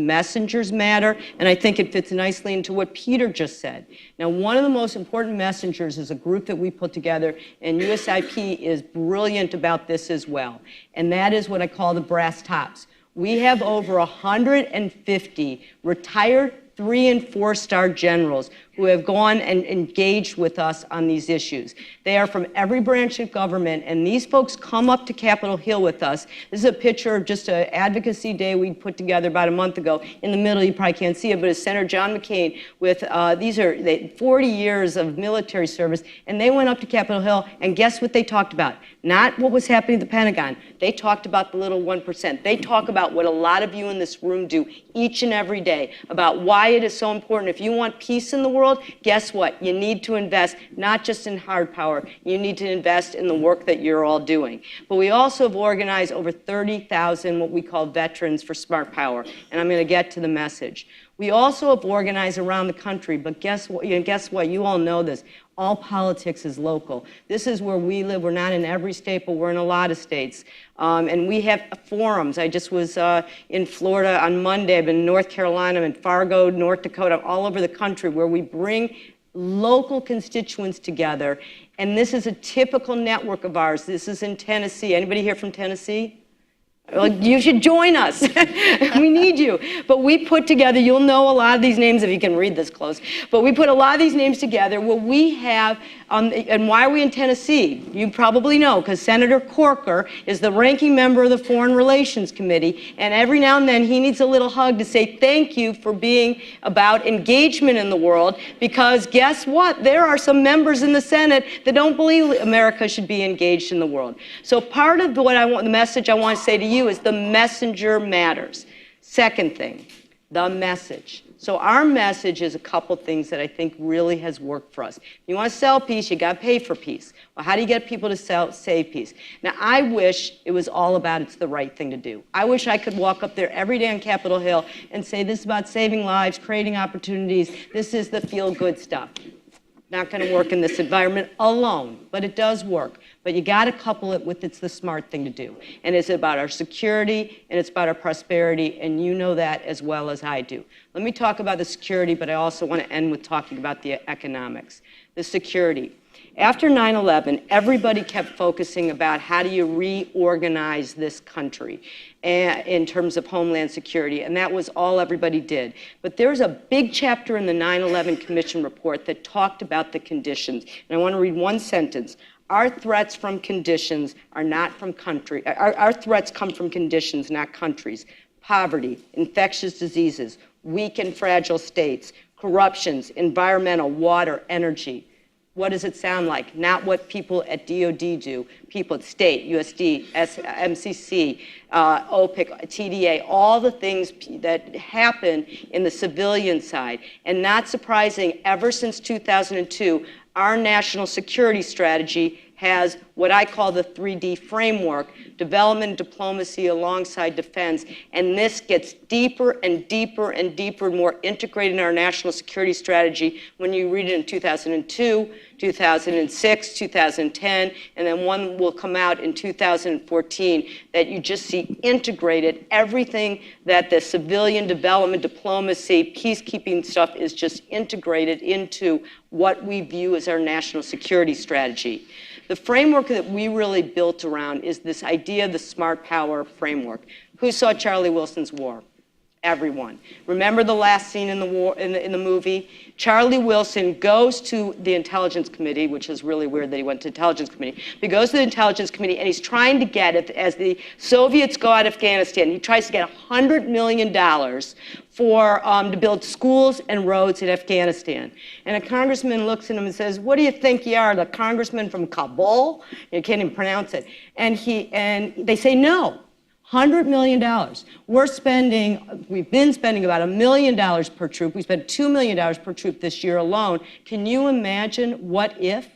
matter, and I think it fits nicely into what Peter just said. Now, one of the most important messengers is a group that we put together, and USIP is brilliant about this as well, and that is what I call the brass tops. We have over 150 retired 3- and 4-star generals who have gone and engaged with us on these issues. They are from every branch of government, and these folks come up to Capitol Hill with us. This is a picture of just an advocacy day we put together about a month ago. In the middle, you probably can't see it, but it's Senator John McCain with, these are 40 years of military service, and they went up to Capitol Hill, and guess what they talked about? Not what was happening at the Pentagon. They talked about the little 1%. They talk about what a lot of you in this room do each and every day, about why it is so important. If you want peace in the world, guess what? You need to invest not just in hard power. You need to invest in the work that you're all doing. But we also have organized over 30,000 what we call veterans for smart power, and I'm going to get to the message. We also have organized around the country, but guess what? You all know this. All politics is local. This is where we live. We're not in every state, but we're in a lot of states. And we have forums. I just was in Florida on Monday. I've been in North Carolina, I'm in Fargo, North Dakota, all over the country, where we bring local constituents together. And this is a typical network of ours. This is in Tennessee. Anybody here from Tennessee? Well, you should join us. We need you. But we put together, you'll know a lot of these names if you can read this close, but we put a lot of these names together where we have, and why are we in Tennessee? You probably know, because Senator Corker is the ranking member of the Foreign Relations Committee, and every now and then he needs a little hug to say thank you for being about engagement in the world, because guess what? There are some members in the Senate that don't believe America should be engaged in the world. So part of what the message I want to say to you is the messenger matters. Second thing, the message. So our message is a couple things that I think really has worked for us. If you want to sell peace, you got to pay for peace. Well, how do you get people to say peace? Now, I wish it was all about it's the right thing to do. I wish I could walk up there every day on Capitol Hill and say this is about saving lives, creating opportunities. This is the feel-good stuff. Not going to work in this environment alone, but it does work. But you got to couple it with it's the smart thing to do. And it's about our security, and it's about our prosperity, and you know that as well as I do. Let me talk about the security, but I also want to end with talking about the economics. The security. After 9/11, everybody kept focusing about how do you reorganize this country in terms of homeland security, and that was all everybody did. But there's a big chapter in the 9/11 Commission report that talked about the conditions, and I want to read one sentence. Our threats from conditions are not from country. Our threats come from conditions, not countries. Poverty, infectious diseases, weak and fragile states, corruptions, environmental, water, energy. What does it sound like? Not what people at DOD do, people at state, USD, MCC, OPIC, TDA, all the things that happen in the civilian side. And not surprising, ever since 2002, our national security strategy has what I call the 3D framework, development, diplomacy alongside defense, and this gets deeper and deeper and deeper, more integrated in our national security strategy when you read it in 2002, 2006, 2010, and then one will come out in 2014 that you just see integrated. Everything that the civilian development, diplomacy, peacekeeping stuff is just integrated into what we view as our national security strategy. The framework that we really built around is this idea of the smart power framework. Who saw Charlie Wilson's War? Everyone. Remember the last scene in the war in the movie? Charlie Wilson goes to the Intelligence Committee, which is really weird that he went to the Intelligence Committee. He goes to the Intelligence Committee and he's trying to get it, as the Soviets go out of Afghanistan, he tries to get $100 million for to build schools and roads in Afghanistan. And a congressman looks at him and says, "What do you think you are, the congressman from Kabul?" You can't even pronounce it. And they say no. $100 million. We've been spending about $1 million per troop. We spent $2 million per troop this year alone. Can you imagine what if?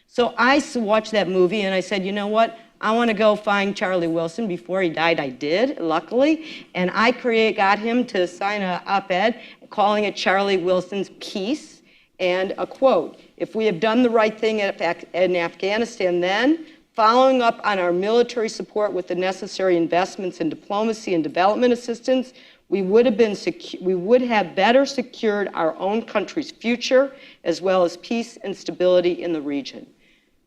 So I watched that movie and I said, you know what? I want to go find Charlie Wilson. Before he died, I did, luckily. And I got him to sign an op-ed calling it Charlie Wilson's Peace. And a quote, "If we have done the right thing in Afghanistan then, following up on our military support with the necessary investments in diplomacy and development assistance, we would have better secured our own country's future, as well as peace and stability in the region."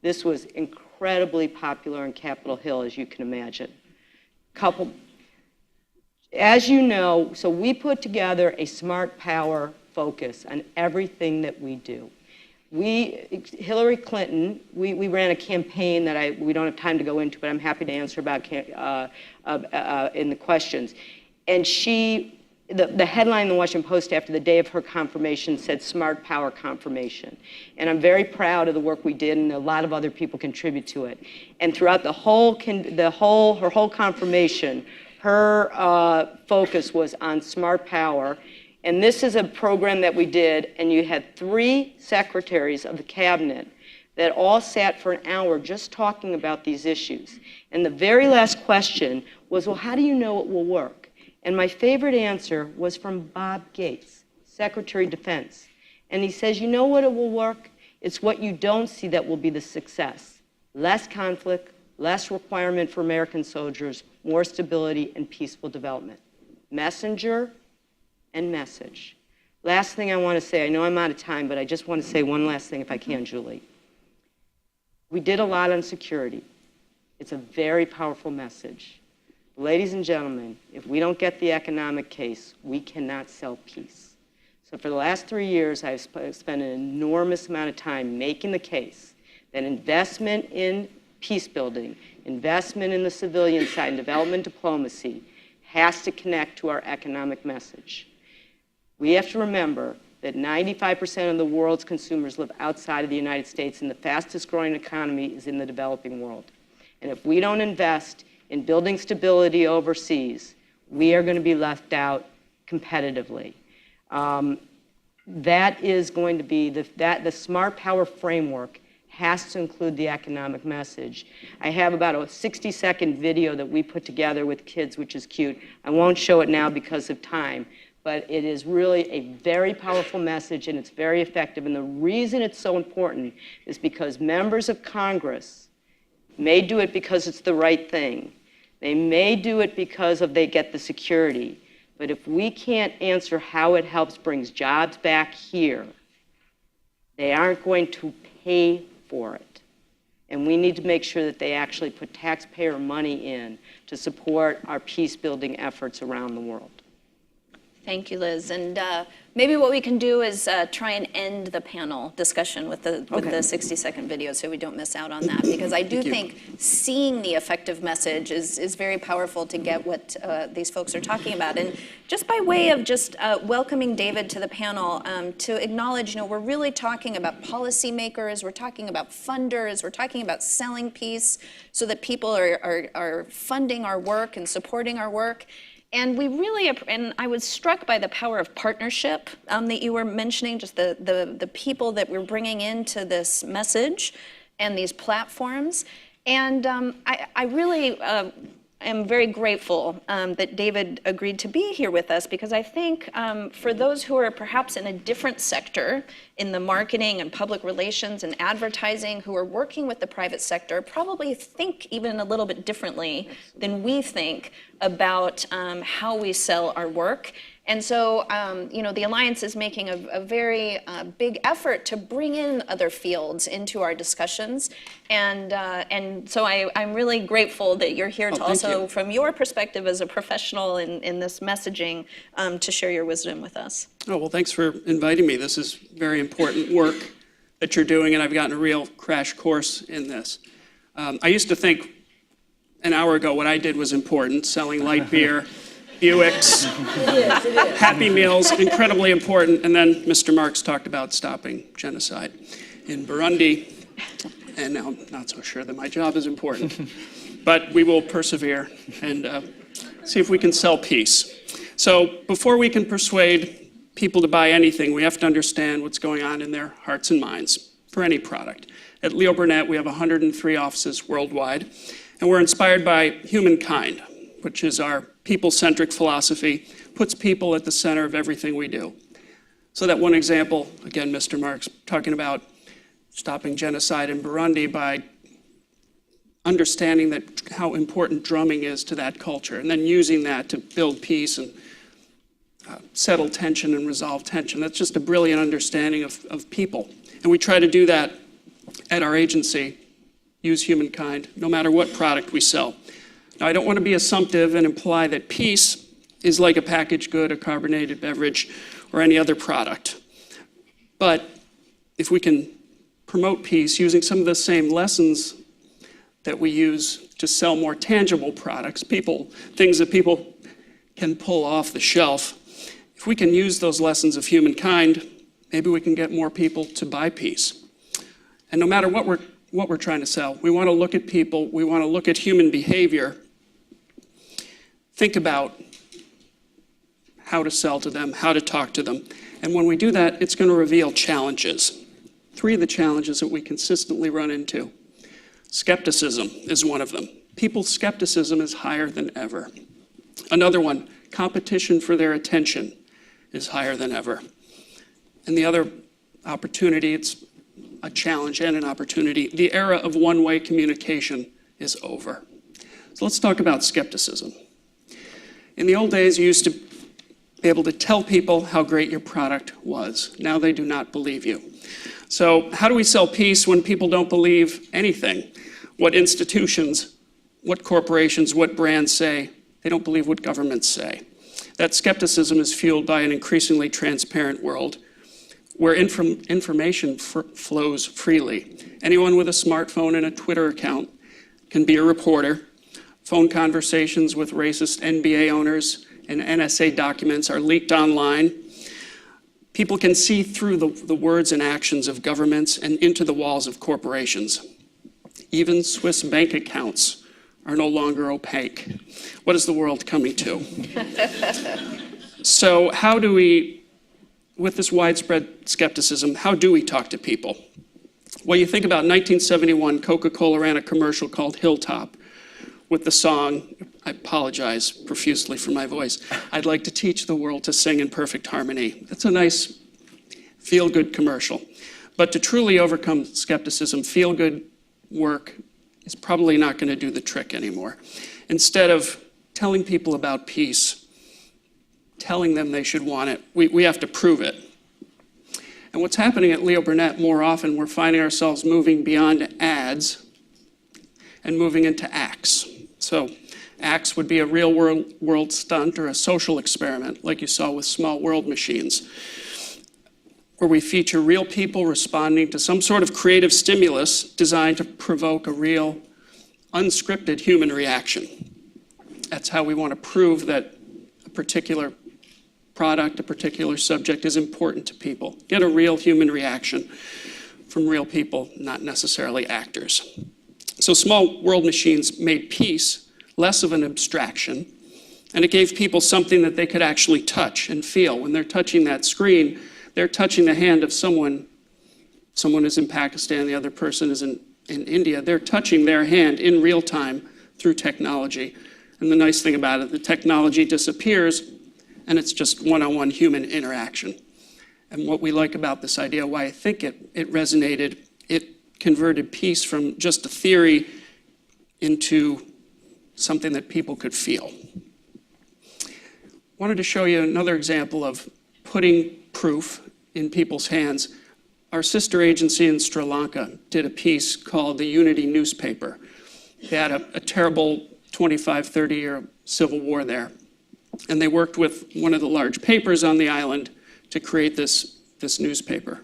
This was incredibly popular on Capitol Hill, as you can imagine. As you know, so we put together a smart power focus on everything that we do. Hillary Clinton, we ran a campaign that we don't have time to go into, but I'm happy to answer about in the questions. And the headline in the Washington Post after the day of her confirmation said "Smart Power Confirmation." And I'm very proud of the work we did, and a lot of other people contribute to it. And throughout her whole confirmation, her focus was on smart power. And this is a program that we did, and you had 3 secretaries of the cabinet that all sat for an hour just talking about these issues. And the very last question was, well, how do you know it will work? And my favorite answer was from Bob Gates, Secretary of Defense. And he says, you know what it will work? It's what you don't see that will be the success. Less conflict, less requirement for American soldiers, more stability and peaceful development. Messenger and message. Last thing I want to say, I know I'm out of time, but I just want to say one last thing if I can, Julie. We did a lot on security. It's a very powerful message. Ladies and gentlemen, if we don't get the economic case, we cannot sell peace. So for the last 3 years, I've spent an enormous amount of time making the case that investment in peace building, investment in the civilian side, and development diplomacy has to connect to our economic message. We have to remember that 95% of the world's consumers live outside of the United States, and the fastest growing economy is in the developing world. And if we don't invest in building stability overseas, we are going to be left out competitively. That is going to be, the smart power framework has to include the economic message. I have about a 60-second video that we put together with kids, which is cute. I won't show it now because of time. But it is really a very powerful message, and it's very effective. And the reason it's so important is because members of Congress may do it because it's the right thing. They may do it because they get the security. But if we can't answer how it helps brings jobs back here, they aren't going to pay for it. And we need to make sure that they actually put taxpayer money in to support our peace-building efforts around the world. Thank you, Liz. And maybe what we can do is try and end the panel discussion with the 60-second video so we don't miss out on that. Because I do think seeing the effective message is very powerful to get what these folks are talking about. And just by way of just welcoming David to the panel, to acknowledge, we're really talking about policymakers, we're talking about funders, we're talking about selling peace so that people are funding our work and supporting our work. And we really, and I was struck by the power of partnership that you were mentioning, just the people that we're bringing into this message and these platforms. And I really am very grateful that David agreed to be here with us, because I think for those who are perhaps in a different sector, in the marketing and public relations and advertising, who are working with the private sector, probably think even a little bit differently than we think about how we sell our work. And so, the Alliance is making a very big effort to bring in other fields into our discussions. And so I'm really grateful that you're here to also, from your perspective as a professional in this messaging, to share your wisdom with us. Oh, well, thanks for inviting me. This is very important work that you're doing, and I've gotten a real crash course in this. I used to think an hour ago what I did was important, selling light beer, Buicks, Happy Meals, incredibly important. And then Mr. Marks talked about stopping genocide in Burundi. And now I'm not so sure that my job is important. But we will persevere and see if we can sell peace. So before we can persuade people to buy anything, we have to understand what's going on in their hearts and minds for any product. At Leo Burnett, we have 103 offices worldwide. And we're inspired by humankind, which is our people-centric philosophy, puts people at the center of everything we do. So that one example, again, Mr. Marks, talking about stopping genocide in Burundi by understanding that how important drumming is to that culture, and then using that to build peace and settle tension and resolve tension. That's just a brilliant understanding of people. And we try to do that at our agency, use humankind, no matter what product we sell. Now, I don't want to be assumptive and imply that peace is like a packaged good, a carbonated beverage, or any other product. But if we can promote peace using some of the same lessons that we use to sell more tangible products, things that people can pull off the shelf, if we can use those lessons of humankind, maybe we can get more people to buy peace. And no matter what we're trying to sell, we want to look at people, we want to look at human behavior, think about how to sell to them, how to talk to them. And when we do that, it's going to reveal challenges. 3 of the challenges that we consistently run into. Skepticism is one of them. People's skepticism is higher than ever. Another one, competition for their attention is higher than ever. And the other opportunity, it's a challenge and an opportunity. The era of one-way communication is over. So let's talk about skepticism. In the old days, you used to be able to tell people how great your product was. Now they do not believe you. So how do we sell peace when people don't believe anything? What institutions, what corporations, what brands say? They don't believe what governments say. That skepticism is fueled by an increasingly transparent world where information flows freely. Anyone with a smartphone and a Twitter account can be a reporter. Phone conversations with racist NBA owners and NSA documents are leaked online. People can see through the words and actions of governments and into the walls of corporations. Even Swiss bank accounts are no longer opaque. What is the world coming to? So how do we, with this widespread skepticism, how do we talk to people? Well, you think about 1971, Coca-Cola ran a commercial called Hilltop with the song, I apologize profusely for my voice, I'd like to teach the world to sing in perfect harmony. That's a nice feel-good commercial. But to truly overcome skepticism, feel-good work is probably not going to do the trick anymore. Instead of telling people about peace, telling them they should want it, we have to prove it. And what's happening at Leo Burnett more often, we're finding ourselves moving beyond ads and moving into acts. So Acts would be a real world stunt or a social experiment, like you saw with Small World Machines, where we feature real people responding to some sort of creative stimulus designed to provoke a real, unscripted human reaction. That's how we want to prove that a particular product, a particular subject is important to people. Get a real human reaction from real people, not necessarily actors. So Small World Machines made peace less of an abstraction, and it gave people something that they could actually touch and feel. When they're touching that screen, they're touching the hand of someone. Someone is in Pakistan, the other person is in India. They're touching their hand in real time through technology. And the nice thing about it, the technology disappears, and it's just one-on-one human interaction. And what we like about this idea, why I think it resonated, it converted peace from just a theory into something that people could feel. Wanted to show you another example of putting proof in people's hands. Our sister agency in Sri Lanka did a piece called the Unity newspaper. They had a terrible 25, 30-year civil war there. And they worked with one of the large papers on the island to create this newspaper.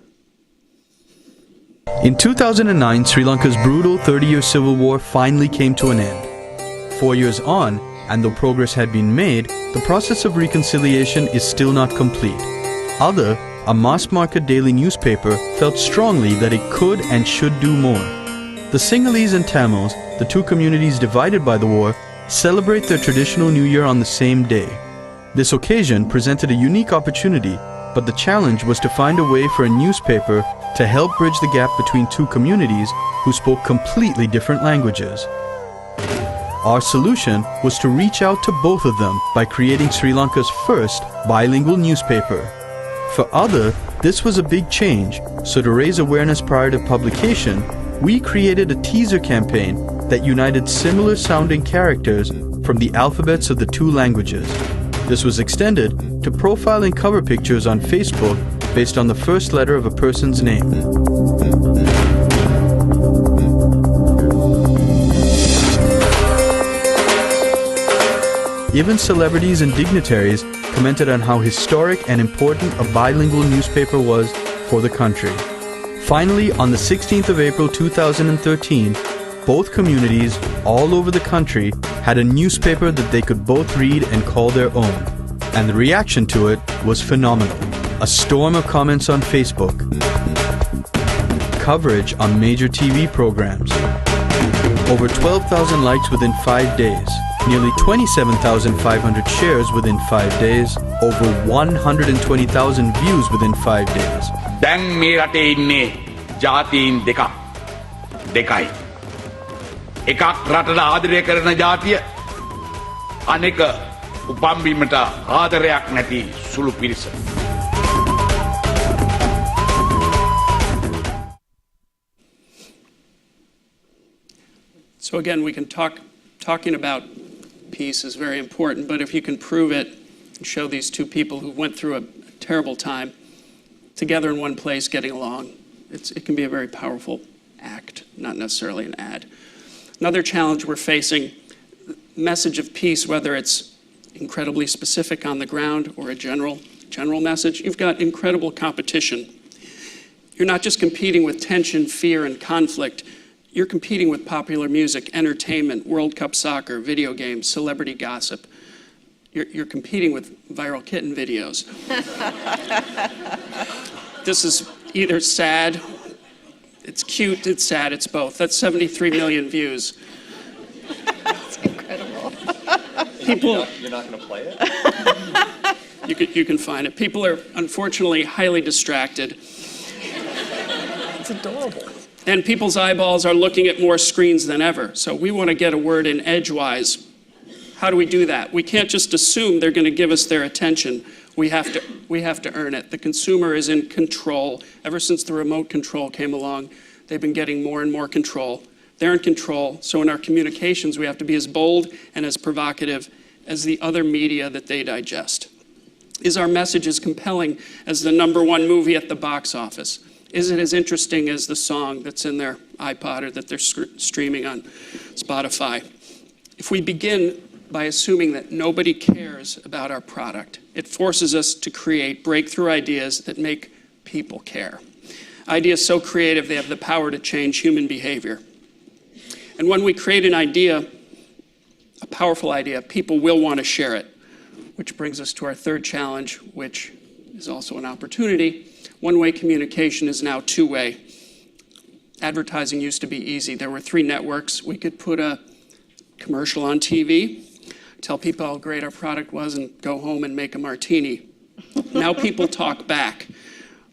In 2009, Sri Lanka's brutal 30-year civil war finally came to an end. 4 years on, and though progress had been made, the process of reconciliation is still not complete. A mass-market daily newspaper, felt strongly that it could and should do more. The Sinhalese and Tamils, the two communities divided by the war, celebrate their traditional New Year on the same day. This occasion presented a unique opportunity, but the challenge was to find a way for a newspaper to help bridge the gap between two communities who spoke completely different languages. Our solution was to reach out to both of them by creating Sri Lanka's first bilingual newspaper. For Other, this was a big change, so to raise awareness prior to publication, we created a teaser campaign that united similar sounding characters from the alphabets of the two languages. This was extended to profile and cover pictures on Facebook based on the first letter of a person's name. Even celebrities and dignitaries commented on how historic and important a bilingual newspaper was for the country. Finally, on the 16th of April 2013, both communities all over the country had a newspaper that they could both read and call their own. And the reaction to it was phenomenal. A storm of comments on Facebook, coverage on major TV programs, over 12,000 likes within 5 days, nearly 27,500 shares within 5 days, over 120,000 views within 5 days. දැන් මේ රටේ ඉන්නේ ජාතීන් දෙකයි. එකක් රටට ආදරය කරන ජාතිය, අනෙක උපම්බීමට ආදරයක් නැති සුළු පිරිස. So again, we can talking about peace is very important, but if you can prove it and show these two people who went through a terrible time together in one place getting along, it can be a very powerful act, not necessarily an ad. Another challenge we're facing, message of peace, whether it's incredibly specific on the ground or a general message, you've got incredible competition. You're not just competing with tension, fear, and conflict. You're competing with popular music, entertainment, World Cup soccer, video games, celebrity gossip. You're competing with viral kitten videos. This is either sad, it's cute, it's sad, it's both. That's 73 million views. That's incredible. People, You're not going to play it? you can find it. People are unfortunately highly distracted. It's adorable. And people's eyeballs are looking at more screens than ever. So we want to get a word in edgewise. How do we do that? We can't just assume they're going to give us their attention. We have to earn it. The consumer is in control. Ever since the remote control came along, they've been getting more and more control. They're in control. So in our communications, we have to be as bold and as provocative as the other media that they digest. Is our message as compelling as the #1 movie at the box office? Is it as interesting as the song that's in their iPod or that they're streaming on Spotify? If we begin by assuming that nobody cares about our product. It forces us to create breakthrough ideas that make people care. Ideas so creative they have the power to change human behavior. And when we create an idea, a powerful idea, people will want to share it, which brings us to our third challenge, which is also an opportunity. One-way communication is now two-way. Advertising used to be easy. There were 3 networks. We could put a commercial on TV, tell people how great our product was, and go home and make a martini. Now people talk back.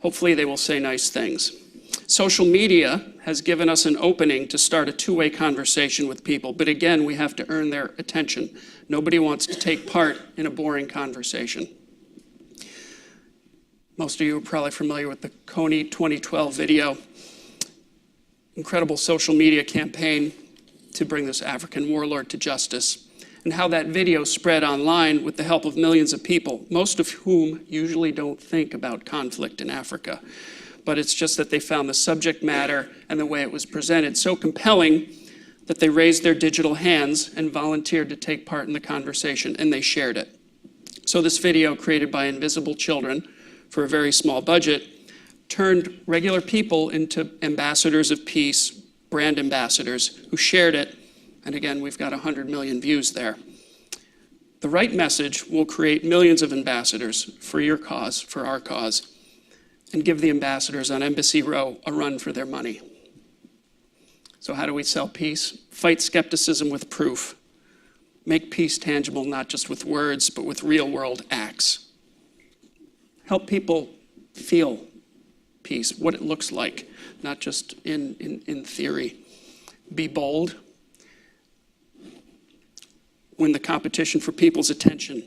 Hopefully they will say nice things. Social media has given us an opening to start a two-way conversation with people, but again, we have to earn their attention. Nobody wants to take part in a boring conversation. Most of you are probably familiar with the Coney 2012 video. Incredible social media campaign to bring this African warlord to justice, and how that video spread online with the help of millions of people, most of whom usually don't think about conflict in Africa. But it's just that they found the subject matter and the way it was presented so compelling that they raised their digital hands and volunteered to take part in the conversation, and they shared it. So this video, created by Invisible Children for a very small budget, turned regular people into ambassadors of peace, brand ambassadors who shared it. And again, we've got 100 million views there. The right message will create millions of ambassadors for your cause, for our cause, and give the ambassadors on Embassy Row a run for their money. So how do we sell peace? Fight skepticism with proof. Make peace tangible, not just with words, but with real-world acts. Help people feel peace, what it looks like, not just in theory. Be bold. Win the competition for people's attention.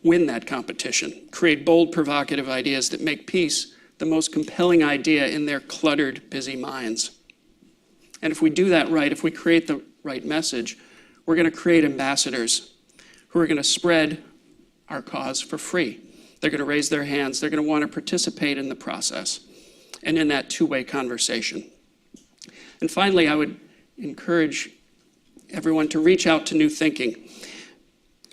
Win that competition. Create bold, provocative ideas that make peace the most compelling idea in their cluttered, busy minds. And if we do that right, if we create the right message, we're going to create ambassadors who are going to spread our cause for free. They're going to raise their hands. They're going to want to participate in the process and in that two-way conversation. And finally, I would encourage everyone to reach out to new thinking.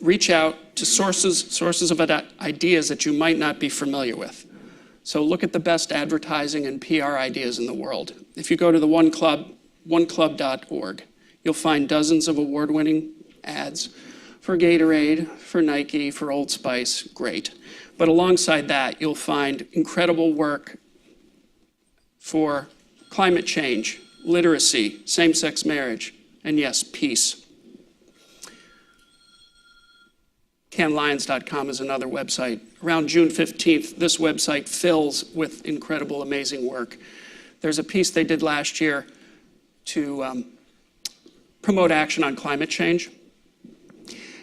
Reach out to sources of ideas that you might not be familiar with. So look at the best advertising and PR ideas in the world. If you go to the One Club, oneclub.org, you'll find dozens of award-winning ads for Gatorade, for Nike, for Old Spice. Great. But alongside that, you'll find incredible work for climate change, literacy, same-sex marriage, and yes, peace. CanLions.com is another website. Around June 15th, this website fills with incredible, amazing work. There's a piece they did last year to promote action on climate change.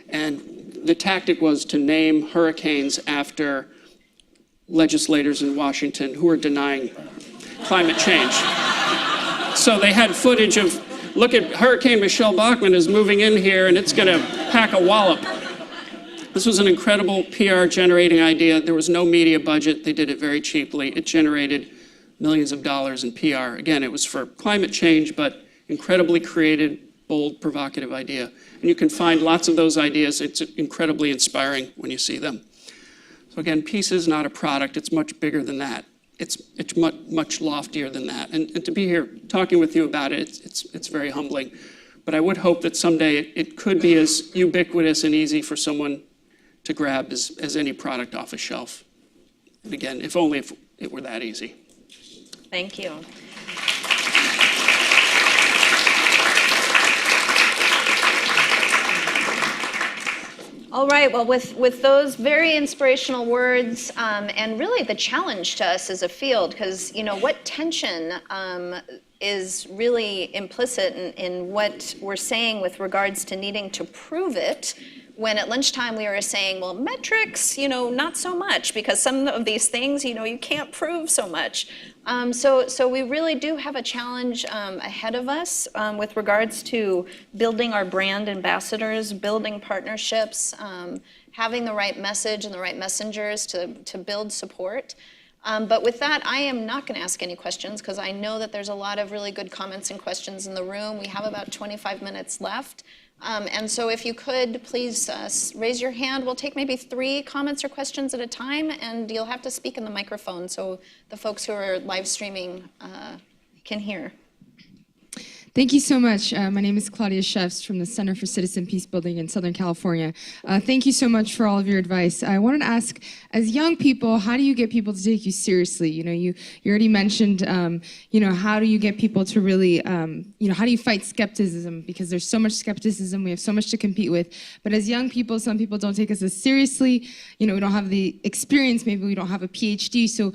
And the tactic was to name hurricanes after legislators in Washington who are denying climate change. So they had footage of, look at Hurricane Michelle Bachmann is moving in here and it's going to pack a wallop. This was an incredible PR generating idea. There was no media budget. They did it very cheaply. It generated millions of dollars in PR. Again, it was for climate change, but incredibly creative, bold, provocative idea. And you can find lots of those ideas. It's incredibly inspiring when you see them. So again, peace is not a product. It's much bigger than that. It's much loftier than that. And to be here talking with you about it, it's very humbling. But I would hope that someday it could be as ubiquitous and easy for someone to grab as any product off a shelf. And again, if only if it were that easy. Thank you. All right, well, with those very inspirational words and really the challenge to us as a field, because, you know, what tension is really implicit in what we're saying with regards to needing to prove it, when at lunchtime we were saying, well, metrics, you know, not so much, because some of these things, you know, you can't prove so much. So we really do have a challenge ahead of us with regards to building our brand ambassadors, building partnerships, having the right message and the right messengers to build support. But with that, I am not going to ask any questions because I know that there's a lot of really good comments and questions in the room. We have about 25 minutes left. And so if you could, please raise your hand. We'll take maybe 3 comments or questions at a time, and you'll have to speak in the microphone so the folks who are live streaming can hear. Thank you so much. My name is Claudia Chefs from the Center for Citizen Peacebuilding in Southern California. Thank you so much for all of your advice. I wanted to ask, as young people, how do you get people to take you seriously? You know, you already mentioned, you know, how do you get people to really, you know, how do you fight skepticism? Because there's so much skepticism, we have so much to compete with. But as young people, some people don't take us as seriously. You know, we don't have the experience, maybe we don't have a PhD. So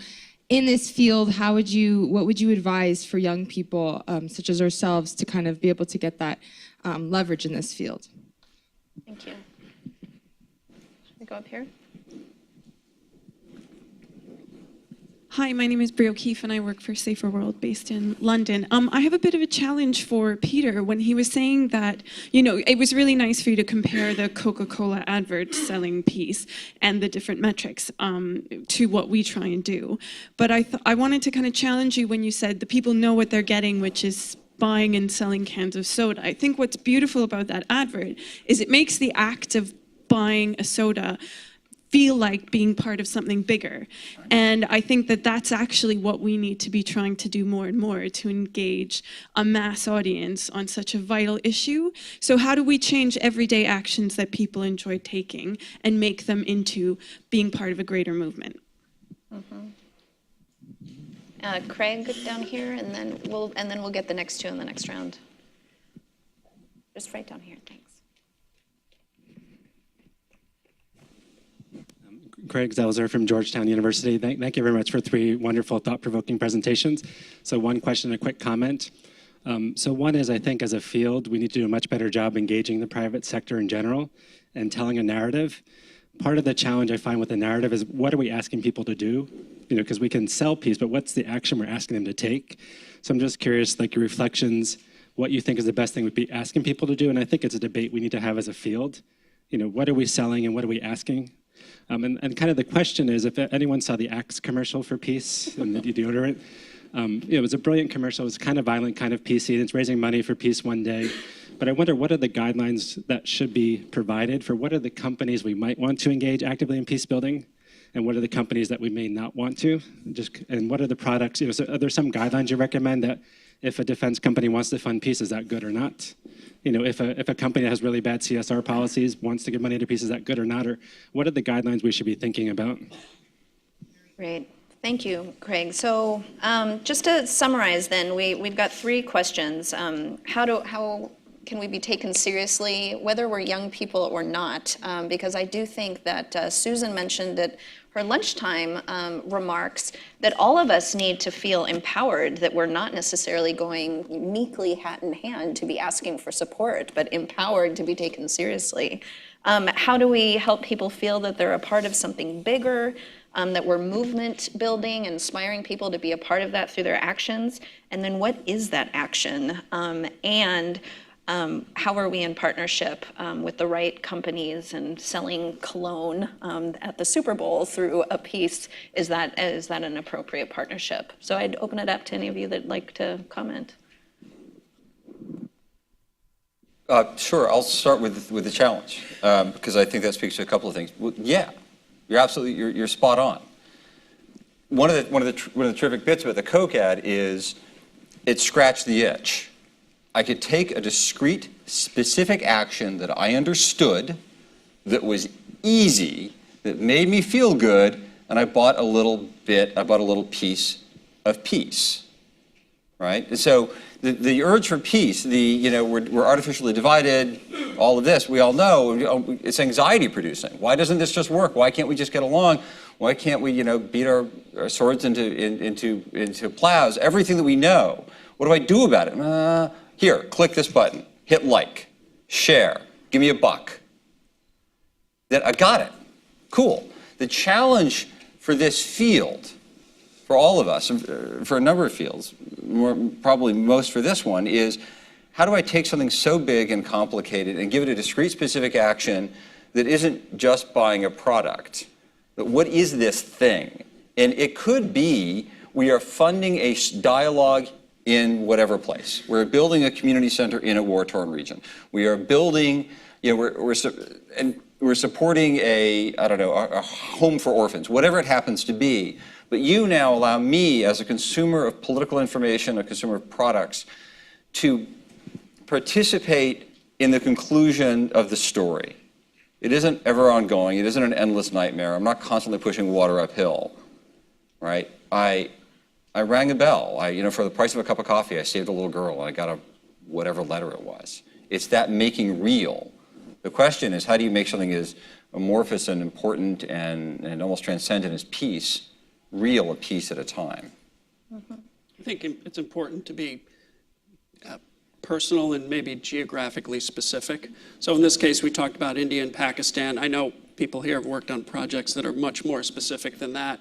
in this field, what would you advise for young people, such as ourselves, to kind of be able to get that leverage in this field? Thank you. Should we go up here? Hi, my name is Brie O'Keefe and I work for Safer World based in London. I have a bit of a challenge for Peter when he was saying that, you know, it was really nice for you to compare the Coca-Cola advert selling piece and the different metrics to what we try and do. But I wanted to kind of challenge you when you said the people know what they're getting, which is buying and selling cans of soda. I think what's beautiful about that advert is it makes the act of buying a soda feel like being part of something bigger. And I think that that's actually what we need to be trying to do more and more, to engage a mass audience on such a vital issue. So how do we change everyday actions that people enjoy taking and make them into being part of a greater movement? Craig down here, and then we'll get the next 2 in the next round. Just right down here, thanks. Craig Zelzer from Georgetown University. Thank you very much for 3 wonderful, thought-provoking presentations. So one question, a quick comment. So one is, I think as a field, we need to do a much better job engaging the private sector in general and telling a narrative. Part of the challenge I find with the narrative is, what are we asking people to do? You know, because we can sell peace, but what's the action we're asking them to take? So I'm just curious, like your reflections, what you think is the best thing would be asking people to do. And I think it's a debate we need to have as a field. You know, what are we selling and what are we asking? And kind of the question is, if anyone saw the Axe commercial for peace and the deodorant, it was a brilliant commercial. It was kind of violent, kind of PC. It's raising money for peace one day. But I wonder, what are the guidelines that should be provided for what are the companies we might want to engage actively in peace building? And what are the companies that we may not want to? And what are the products? You know, so are there some guidelines you recommend that if a defense company wants to fund peace, is that good or not? You know, if a company that has really bad CSR policies wants to give money to peace, is that good or not? Or what are the guidelines we should be thinking about? Great. Thank you, Craig. So just to summarize then, we've got 3 questions. How can we be taken seriously, whether we're young people or not? Because I do think that Susan mentioned at her lunchtime remarks that all of us need to feel empowered, that we're not necessarily going meekly hat in hand to be asking for support, but empowered to be taken seriously. How do we help people feel that they're a part of something bigger, that we're movement building, inspiring people to be a part of that through their actions? And then what is that action? How are we in partnership with the right companies and selling cologne at the Super Bowl through a piece? Is that an appropriate partnership? So I'd open it up to any of you that'd like to comment. Sure, I'll start with the challenge because I think that speaks to a couple of things. Well, yeah, you're spot on. One of the terrific bits about the Coke ad is it scratched the itch. I could take a discrete, specific action that I understood, that was easy, that made me feel good, and I bought a little piece of peace, right? And so the urge for peace, we're artificially divided, all of this, we all know, it's anxiety producing. Why doesn't this just work? Why can't we just get along? Why can't we, beat our swords into plows? Everything that we know. What do I do about it? Here, click this button, hit like, share, give me $1. Then I got it. Cool. The challenge for this field, for all of us, for a number of fields, probably most for this one, is how do I take something so big and complicated and give it a discrete, specific action that isn't just buying a product? But what is this thing? And it could be we are funding a dialogue in whatever place. We're building a community center in a war-torn region. We are building, we're supporting a home for orphans, whatever it happens to be. But you now allow me, as a consumer of political information, a consumer of products, to participate in the conclusion of the story. It isn't ever ongoing. It isn't an endless nightmare. I'm not constantly pushing water uphill, right? I rang a bell. For the price of a cup of coffee, I saved a little girl, and I got whatever letter it was. It's that making real. The question is, how do you make something as amorphous and important and almost transcendent as peace, real a piece at a time? I think it's important to be personal and maybe geographically specific. So in this case, we talked about India and Pakistan. I know people here have worked on projects that are much more specific than that.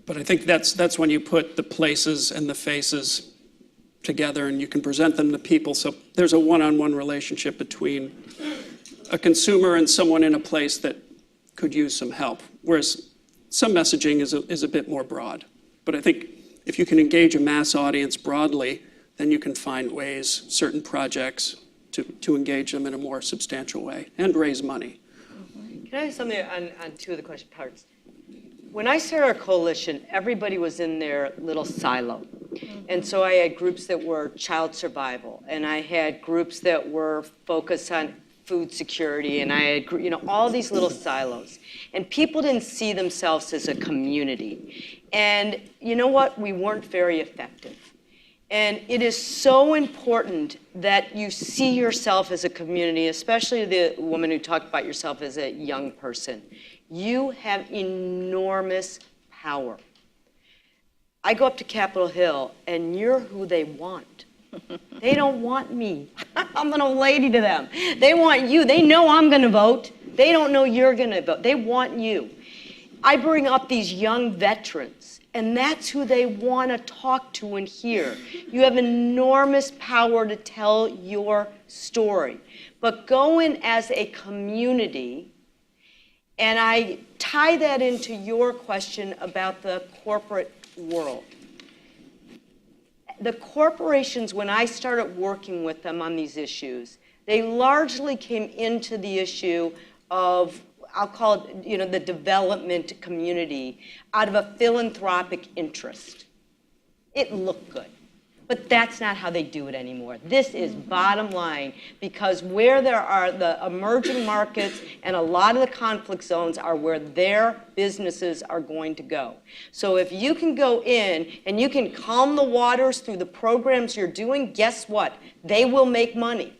But I think that's when you put the places and the faces together and you can present them to people. So there's a one-on-one relationship between a consumer and someone in a place that could use some help. Whereas some messaging is a bit more broad. But I think if you can engage a mass audience broadly, then you can find ways, certain projects, to engage them in a more substantial way and raise money. Can I ask something on two of the question parts? When I started our coalition, everybody was in their little silo. And so I had groups that were child survival, and I had groups that were focused on food security, and I had, all these little silos. And people didn't see themselves as a community. And you know what? We weren't very effective. And it is so important that you see yourself as a community, especially the woman who talked about yourself as a young person. You have enormous power. I go up to Capitol Hill, and you're who they want. They don't want me. I'm an old lady to them. They want you. They know I'm going to vote. They don't know you're going to vote. They want you. I bring up these young veterans, and that's who they want to talk to and hear. You have enormous power to tell your story. But go in as a community, and I tie that into your question about the corporate world. The corporations, when I started working with them on these issues, they largely came into the issue of, I'll call it, the development community out of a philanthropic interest. It looked good. But that's not how they do it anymore. This is bottom line, because where there are the emerging markets and a lot of the conflict zones are where their businesses are going to go. So if you can go in and you can calm the waters through the programs you're doing, guess what? They will make money.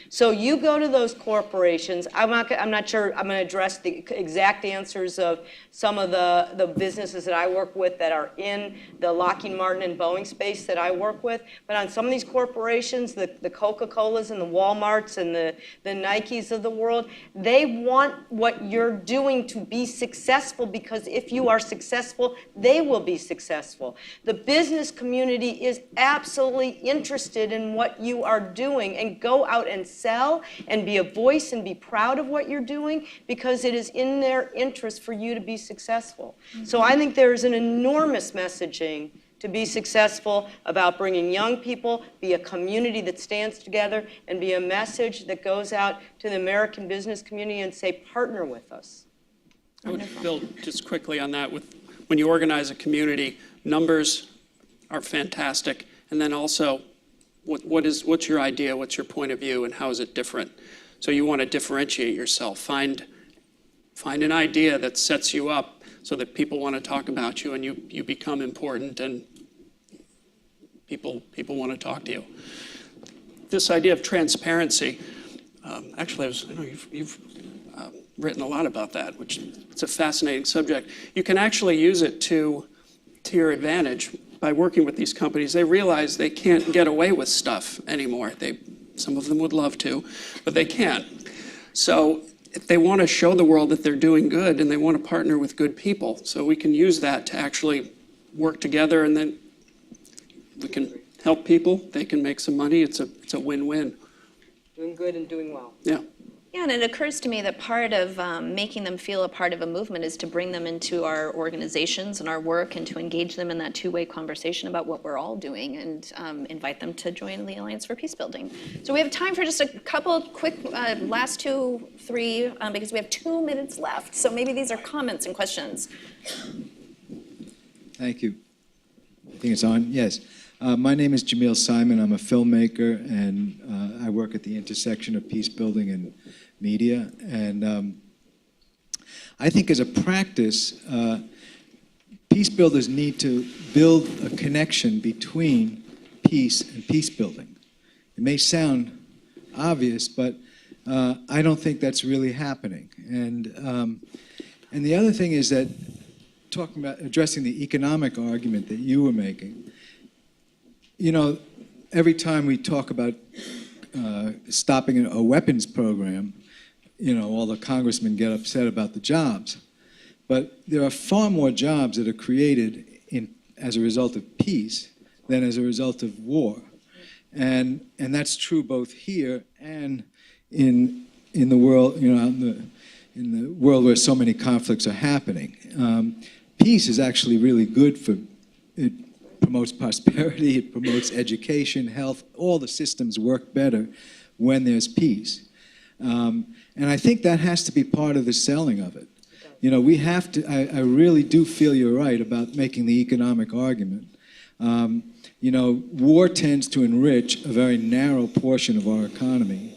So you go to those corporations. I'm not sure I'm going to address the exact answers of some of the businesses that I work with that are in the Lockheed Martin and Boeing space that I work with. But on some of these corporations, the Coca-Colas and the Walmarts and the Nikes of the world, they want what you're doing to be successful, because if you are successful, they will be successful. The business community is absolutely interested in what you are doing, and go out and sell and be a voice and be proud of what you're doing, because it is in their interest for you to be successful. So I think there's an enormous messaging to be successful about bringing young people, be a community that stands together, and be a message that goes out to the American business community and say, partner with us. I would build just quickly on that. When you organize a community, numbers are fantastic, and then also what's your idea, what's your point of view, and how is it different? So you want to differentiate yourself. Find an idea that sets you up so that people want to talk about you, and you become important, and people want to talk to you. This idea of transparency, actually, I know you've written a lot about that, which it's a fascinating subject. You can actually use it to your advantage. By working with these companies, they realize they can't get away with stuff anymore. Some of them would love to, but they can't. So if they want to show the world that they're doing good, and they want to partner with good people, so we can use that to actually work together, and then we can help people. They can make some money. It's a win-win. Doing good and doing well. Yeah. Yeah, and it occurs to me that part of making them feel a part of a movement is to bring them into our organizations and our work and to engage them in that two-way conversation about what we're all doing and invite them to join the Alliance for Peacebuilding. So we have time for just a couple quick last 2, 3, because we have 2 minutes left. So maybe these are comments and questions. Thank you. I think it's on. Yes. My name is Jamil Simon. I'm a filmmaker, and I work at the intersection of peace building and media. And I think as a practice, peace builders need to build a connection between peace and peace building. It may sound obvious, but I don't think that's really happening. And the other thing is that talking about addressing the economic argument that you were making, you know, every time we talk about stopping a weapons program, you know, all the congressmen get upset about the jobs. But there are far more jobs that are created as a result of peace than as a result of war. And that's true both here and in the world, you know, in the world where so many conflicts are happening. Peace is actually really good for it. Promotes prosperity, it promotes education, health, all the systems work better when there's peace. And I think that has to be part of the selling of it. You know, we have to, I really do feel you're right about making the economic argument. You know, war tends to enrich a very narrow portion of our economy,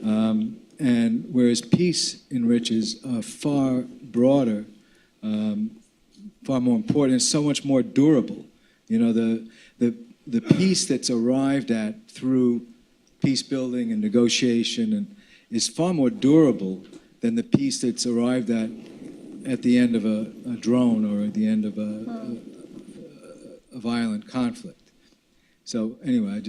and whereas peace enriches a far broader, far more important, and so much more durable. You know, the peace that's arrived at through peace building and negotiation is far more durable than the peace that's arrived at the end of a drone or at the end of a violent conflict. So anyway,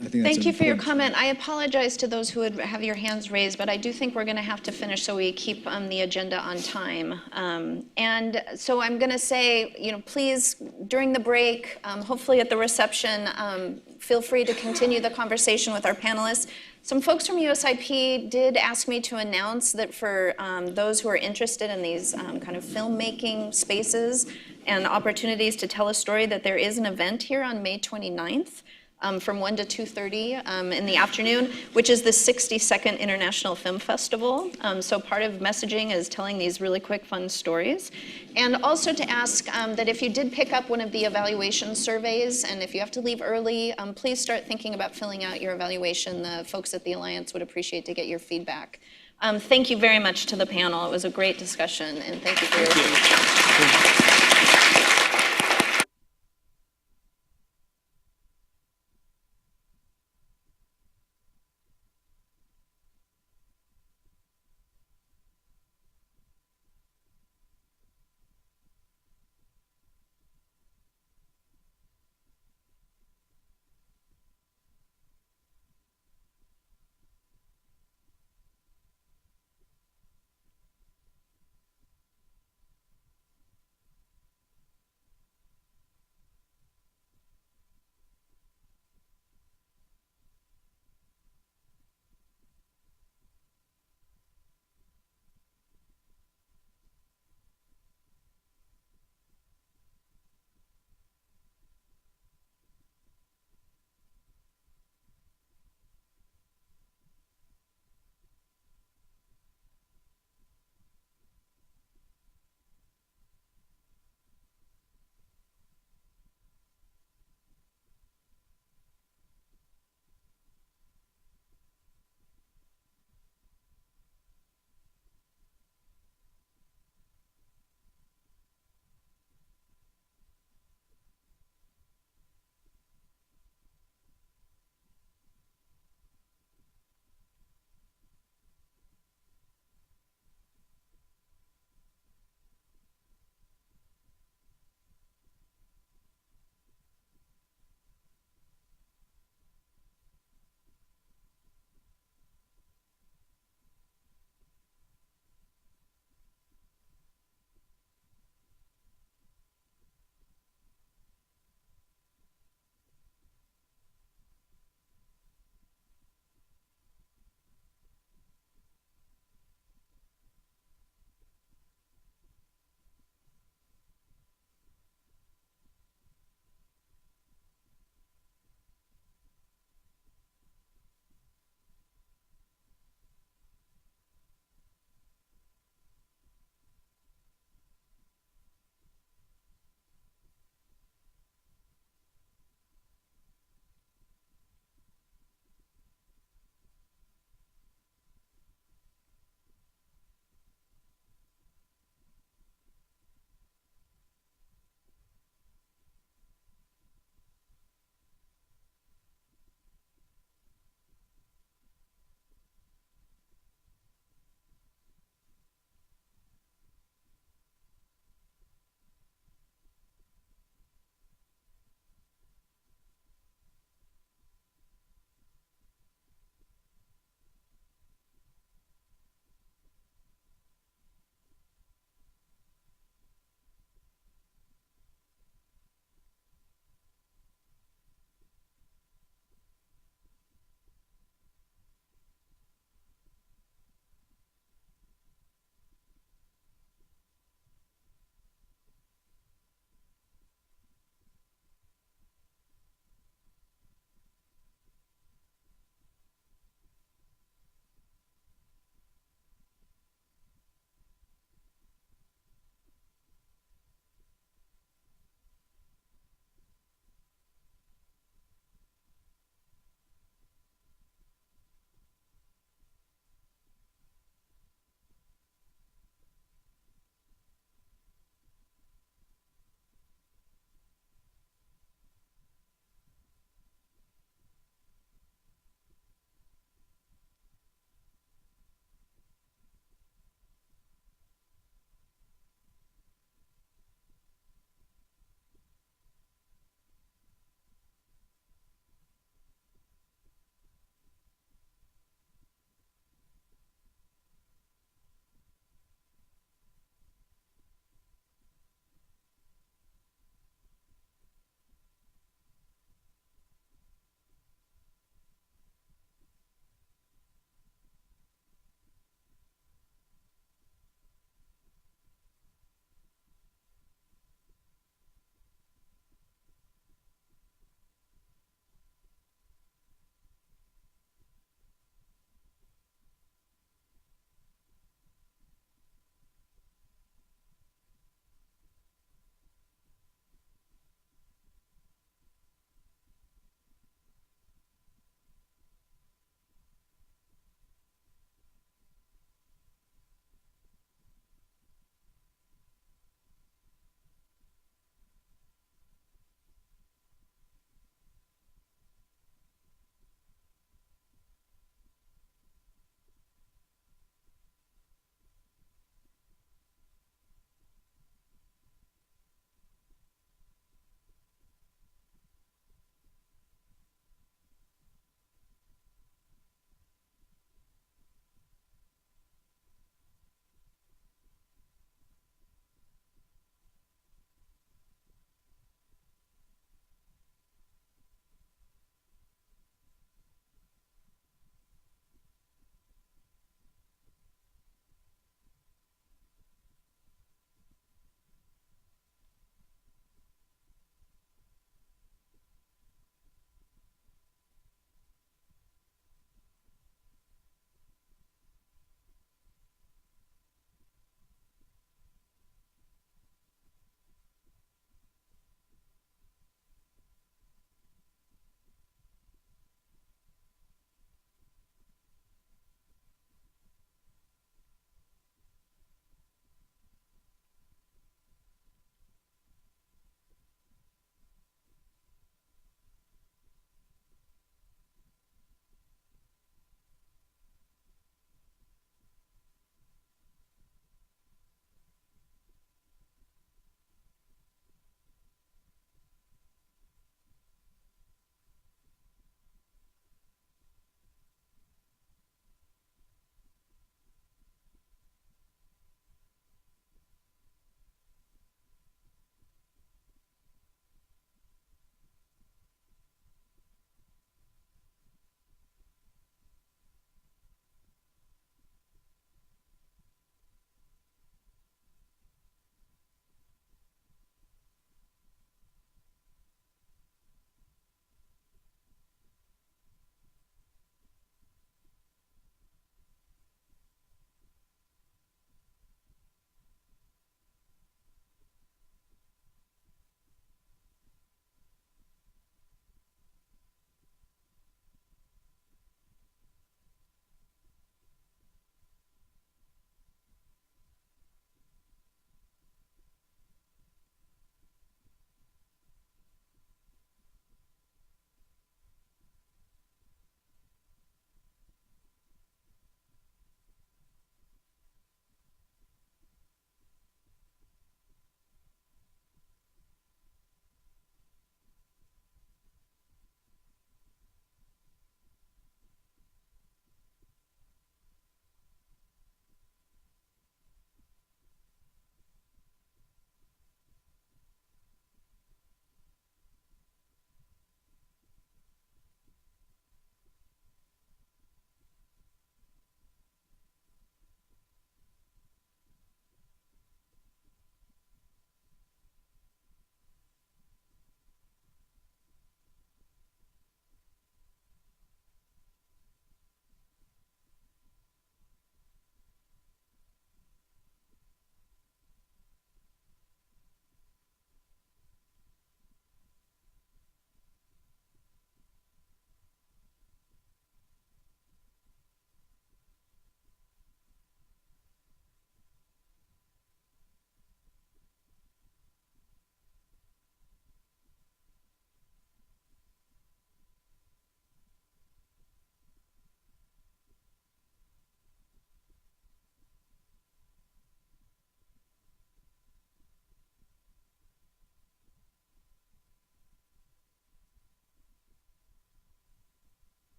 I think that's Thank you for your important. comment. I apologize to those who would have your hands raised, but I do think we're going to have to finish so we keep the agenda on time. And so I'm going to say, you know, please, during the break, hopefully at the reception, feel free to continue the conversation with our panelists. Some folks from USIP did ask me to announce that for those who are interested in these kind of filmmaking spaces and opportunities to tell a story, that there is an event here on May 29th. From 1 to 2:30 in the afternoon, which is the 62nd International Film Festival. So part of messaging is telling these really quick, fun stories. And also to ask that if you did pick up one of the evaluation surveys, and if you have to leave early, please start thinking about filling out your evaluation. The folks at the Alliance would appreciate to get your feedback. Thank you very much to the panel. It was a great discussion, and thank you for your feedback.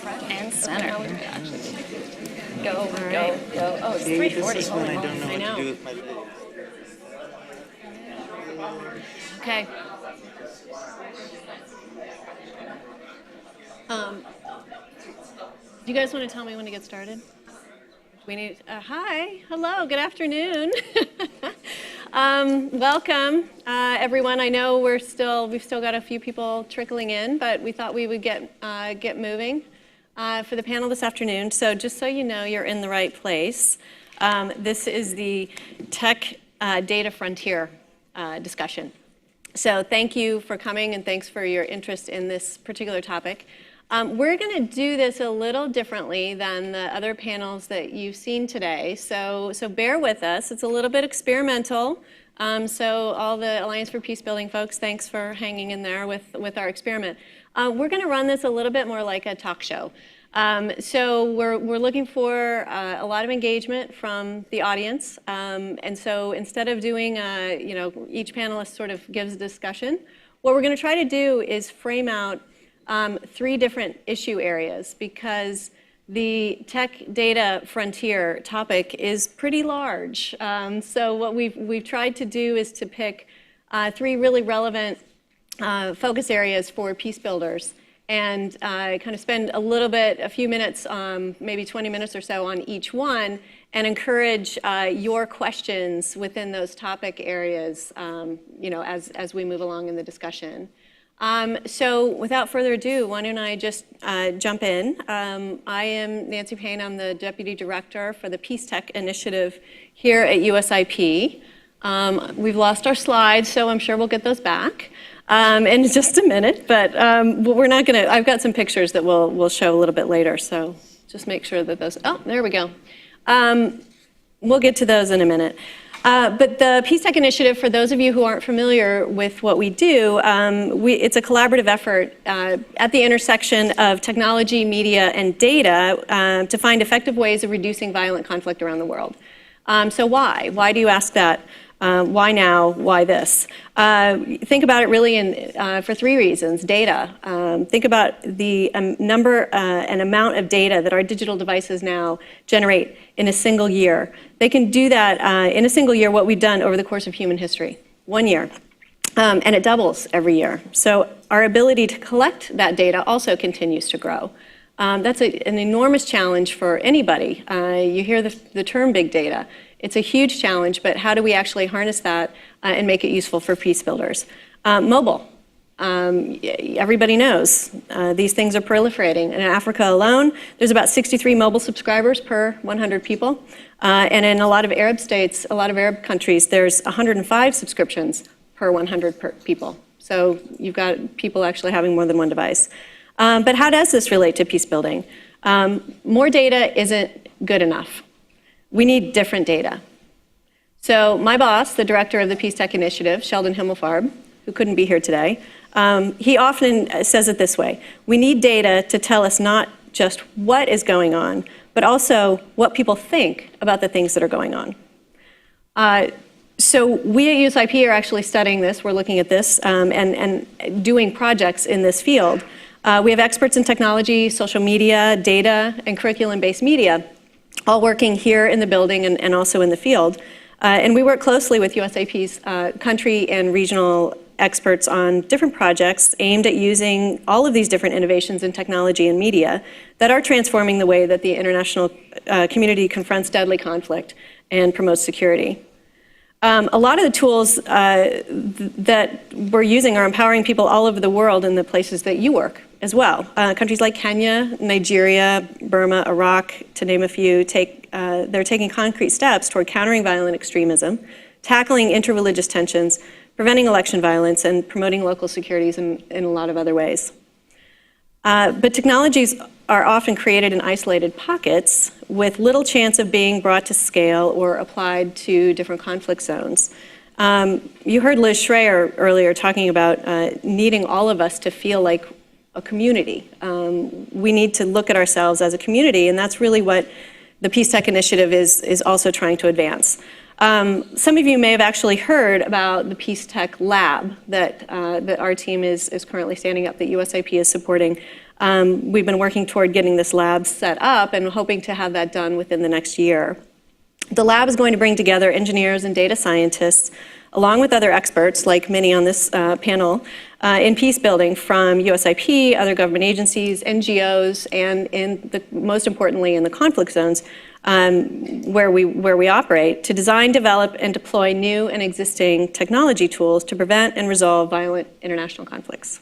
And center. Go, go, go. Oh, it's 3:40. Holy moly. I know. Okay. Do you guys want to tell me when to get started? We need. Hi, hello, good afternoon. Welcome, everyone. I know we've still got a few people trickling in, but we thought we would get moving for the panel this afternoon. So just so you know, you're in the right place. This is the Tech Data Frontier discussion. So thank you for coming, and thanks for your interest in this particular topic. We're going to do this a little differently than the other panels that you've seen today. So bear with us. It's a little bit experimental. So all the Alliance for Peacebuilding folks, thanks for hanging in there with our experiment. We're going to run this a little bit more like a talk show. So we're looking for a lot of engagement from the audience. And so instead of doing, each panelist sort of gives a discussion, what we're going to try to do is frame out 3 different issue areas, because the tech data frontier topic is pretty large. So what we've tried to do is to pick 3 really relevant focus areas for peace builders, and kind of spend a few minutes, maybe 20 minutes or so on each one, and encourage your questions within those topic areas, as we move along in the discussion. So without further ado, why don't I just jump in. I am Nancy Payne. I'm the Deputy Director for the Peace Tech Initiative here at USIP. We've lost our slides, so I'm sure we'll get those back in just a minute, but we're not going to. I've got some pictures that we'll show a little bit later, so just make sure that those, there we go. We'll get to those in a minute. But the Peace Tech Initiative, for those of you who aren't familiar with what we do, it's a collaborative effort at the intersection of technology, media, and data to find effective ways of reducing violent conflict around the world. So why? Why do you ask that? Why now? Why this? Think about it really for 3 reasons. Data. Think about the number and amount of data that our digital devices now generate in a single year. They can do that in a single year, what we've done over the course of human history, 1 year. And it doubles every year. So our ability to collect that data also continues to grow. That's an enormous challenge for anybody. You hear the term big data. It's a huge challenge, but how do we actually harness that and make it useful for peace builders? Mobile. Everybody knows these things are proliferating. In Africa alone, there's about 63 mobile subscribers per 100 people. And in a lot of Arab states, a lot of Arab countries, there's 105 subscriptions per 100 people. So you've got people actually having more than one device. But how does this relate to peace building? More data isn't good enough. We need different data. So my boss, the director of the Peace Tech Initiative, Sheldon Himmelfarb, who couldn't be here today, he often says it this way: we need data to tell us not just what is going on, but also what people think about the things that are going on. So we at USIP are actually studying this. We're looking at this and doing projects in this field. We have experts in technology, social media, data, and curriculum-based media, all working here in the building and also in the field. And we work closely with USIP's country and regional experts on different projects aimed at using all of these different innovations in technology and media that are transforming the way that the international community confronts deadly conflict and promotes security. A lot of the tools that we're using are empowering people all over the world in the places that you work as well. Countries like Kenya, Nigeria, Burma, Iraq, to name a few, they're taking concrete steps toward countering violent extremism, tackling interreligious tensions, preventing election violence, and promoting local securities in a lot of other ways. But technologies are often created in isolated pockets with little chance of being brought to scale or applied to different conflict zones. You heard Liz Schreier earlier talking about needing all of us to feel like a community. We need to look at ourselves as a community, and that's really what the Peace Tech Initiative is also trying to advance. Some of you may have actually heard about the Peace Tech Lab that our team is currently standing up, that USIP is supporting. We've been working toward getting this lab set up and hoping to have that done within the next year. The lab is going to bring together engineers and data scientists, along with other experts, like many on this panel, in peace building from USIP, other government agencies, NGOs, and most importantly in the conflict zones where we operate, to design, develop, and deploy new and existing technology tools to prevent and resolve violent international conflicts.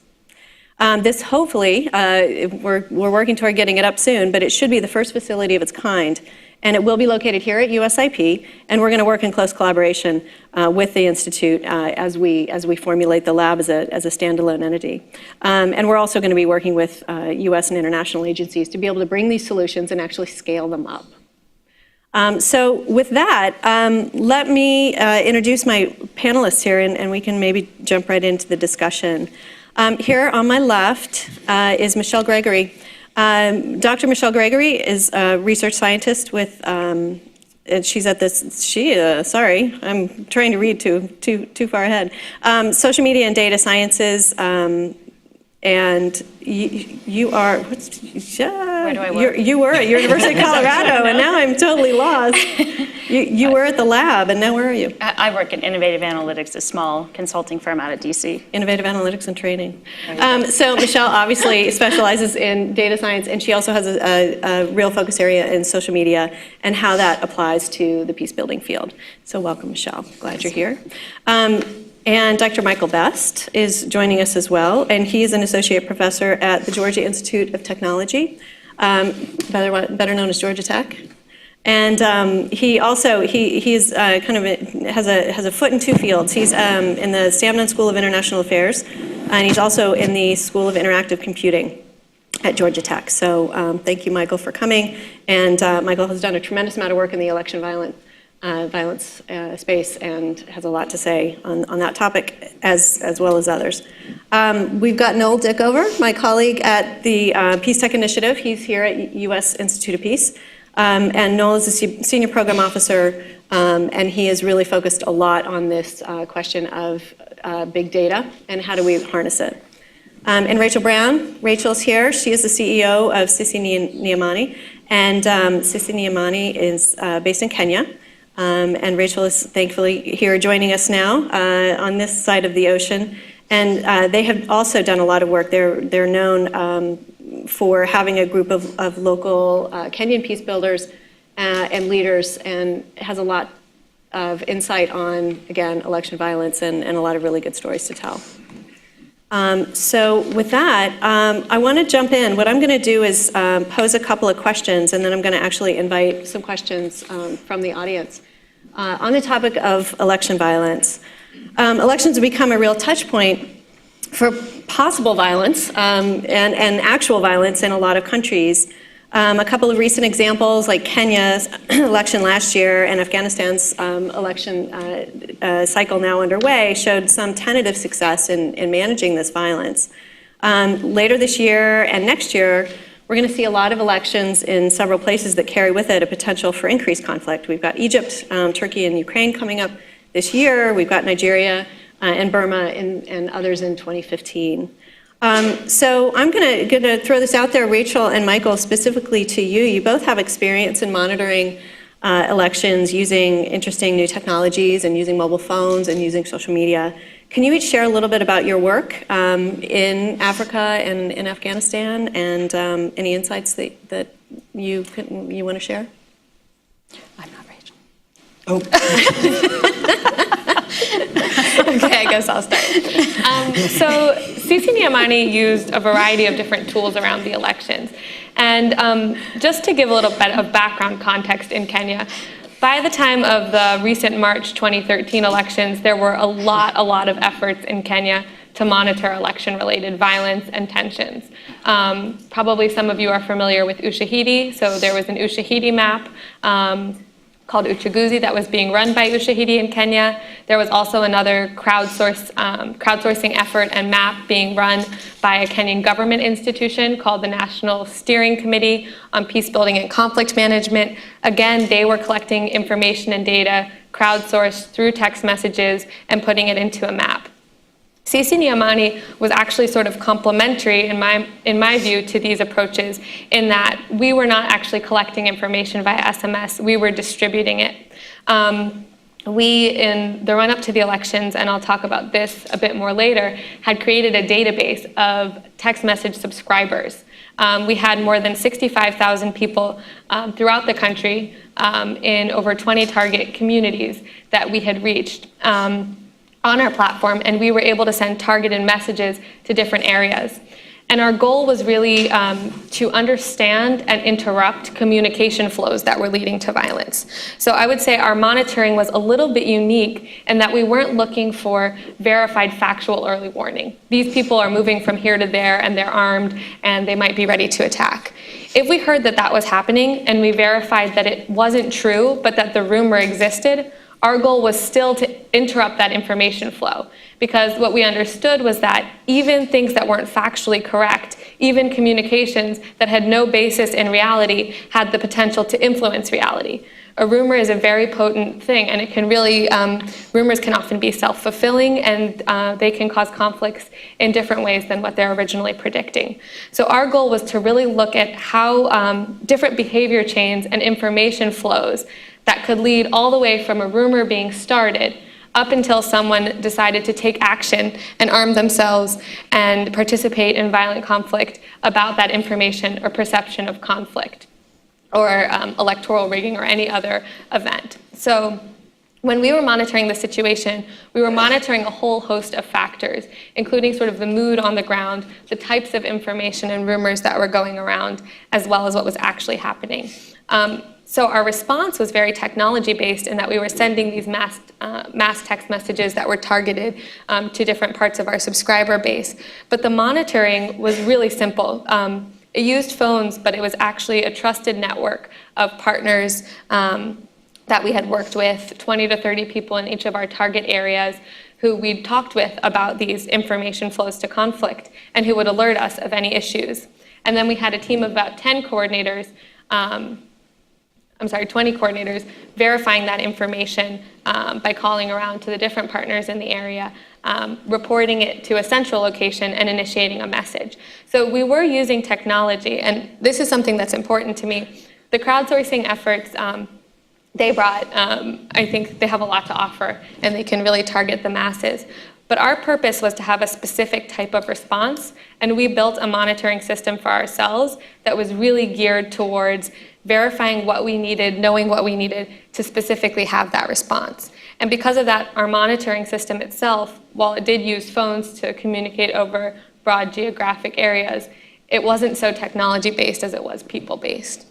This hopefully, we're working toward getting it up soon, but it should be the first facility of its kind. And it will be located here at USIP, and we're going to work in close collaboration with the Institute as we formulate the lab as a standalone entity. And we're also going to be working with US and international agencies to be able to bring these solutions and actually scale them up. So with that, let me introduce my panelists here, and we can maybe jump right into the discussion. Here on my left is Michelle Gregory. Dr. Michelle Gregory is a research scientist with, she's at this, sorry, I'm trying to read too far ahead. Social media and data sciences, and you are, Where do I work? You were at University of Colorado, and now I'm totally lost. You were at the lab, and now where are you? I work at Innovative Analytics, a small consulting firm out of DC. Innovative Analytics and Training. So Michelle obviously specializes in data science, and she also has a real focus area in social media and how that applies to the peace building field. So welcome, Michelle. Glad you're here. And Dr. Michael Best is joining us as well, and he is an associate professor at the Georgia Institute of Technology, better known as Georgia Tech. And he also he's kind of has a foot in two fields. He's in the Stambnon School of International Affairs, and he's also in the School of Interactive Computing at Georgia Tech. So thank you, Michael, for coming. And Michael has done a tremendous amount of work in the election violence space and has a lot to say on that topic as well as others. We've got Noel Dickover, my colleague at the Peace Tech Initiative. He's here at U.S. Institute of Peace. And Noel is a senior program officer, and he has really focused a lot on this question of big data and how do we harness it. And Rachel Brown, Rachel's here. She is the CEO of Sisi Niamani, and Sisi Niamani is based in Kenya. And Rachel is thankfully here joining us now on this side of the ocean. And they have also done a lot of work. They're known for having a group of local Kenyan peace builders and leaders, and has a lot of insight on, again, election violence and a lot of really good stories to tell. So with that, I want to jump in. What I'm going to do is pose a couple of questions, and then I'm going to actually invite some questions from the audience. On the topic of election violence, elections have become a real touch point for possible violence and actual violence in a lot of countries. A couple of recent examples, like Kenya's election last year and Afghanistan's election cycle now underway, showed some tentative success in managing this violence. Later this year and next year, we're going to see a lot of elections in several places that carry with it a potential for increased conflict. We've got Egypt, Turkey, and Ukraine coming up this year. We've got Nigeria and Burma and others in 2015. So I'm going to throw this out there, Rachel and Michael, specifically to you. You both have experience in monitoring elections using interesting new technologies and using mobile phones and using social media. Can you each share a little bit about your work in Africa and in Afghanistan, and any insights that you want to share? I'm not Rachel. Oh. Okay, I guess I'll start. So Sisi Niamani used a variety of different tools around the elections. And just to give a little bit of background context in Kenya, by the time of the recent March 2013 elections, there were a lot of efforts in Kenya to monitor election-related violence and tensions. Probably some of you are familiar with Ushahidi. So there was an Ushahidi map called Uchaguzi that was being run by Ushahidi in Kenya. There was also another crowdsourcing effort and map being run by a Kenyan government institution called the National Steering Committee on Peacebuilding and Conflict Management. Again, they were collecting information and data crowdsourced through text messages and putting it into a map. CC Niamani was actually sort of complementary, in my view, to these approaches in that we were not actually collecting information via SMS, we were distributing it. We, in the run-up to the elections, and I'll talk about this a bit more later, had created a database of text message subscribers. We had more than 65,000 people throughout the country in over 20 target communities that we had reached on our platform, and we were able to send targeted messages to different areas. And our goal was really to understand and interrupt communication flows that were leading to violence. So I would say our monitoring was a little bit unique in that we weren't looking for verified factual early warning. These people are moving from here to there and they're armed and they might be ready to attack. If we heard that that was happening and we verified that it wasn't true, but that the rumor existed, our goal was still to interrupt that information flow, because what we understood was that even things that weren't factually correct, even communications that had no basis in reality, had the potential to influence reality. A rumor is a very potent thing, and it can really, rumors can often be self-fulfilling, and they can cause conflicts in different ways than what they're originally predicting. So our goal was to really look at how different behavior chains and information flows that could lead all the way from a rumor being started up until someone decided to take action and arm themselves and participate in violent conflict about that information or perception of conflict or electoral rigging or any other event. So when we were monitoring the situation, we were monitoring a whole host of factors, including sort of the mood on the ground, the types of information and rumors that were going around, as well as what was actually happening. So our response was very technology-based in that we were sending these mass text messages that were targeted to different parts of our subscriber base. But the monitoring was really simple. It used phones, but it was actually a trusted network of partners that we had worked with, 20 to 30 people in each of our target areas who we'd talked with about these information flows to conflict and who would alert us of any issues. And then we had a team of about 20 coordinators verifying that information by calling around to the different partners in the area, reporting it to a central location, and initiating a message. So we were using technology, and this is something that's important to me. The crowdsourcing efforts they brought, I think they have a lot to offer, and they can really target the masses. But our purpose was to have a specific type of response, and we built a monitoring system for ourselves that was really geared towards verifying what we needed, knowing what we needed to specifically have that response. And because of that, our monitoring system itself, while it did use phones to communicate over broad geographic areas, it wasn't so technology-based as it was people-based.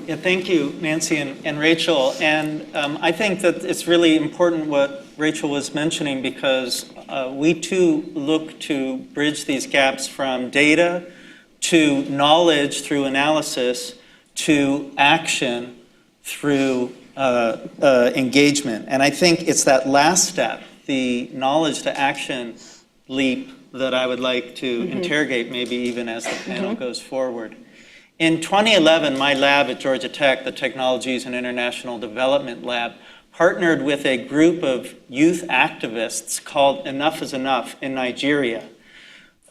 Yeah, thank you, Nancy and Rachel. And I think that it's really important what Rachel was mentioning, because we too look to bridge these gaps from data to knowledge through analysis to action through engagement. And I think it's that last step, the knowledge to action leap, that I would like to interrogate maybe even as the panel goes forward. In 2011, my lab at Georgia Tech, the Technologies and International Development Lab, partnered with a group of youth activists called Enough is Enough in Nigeria.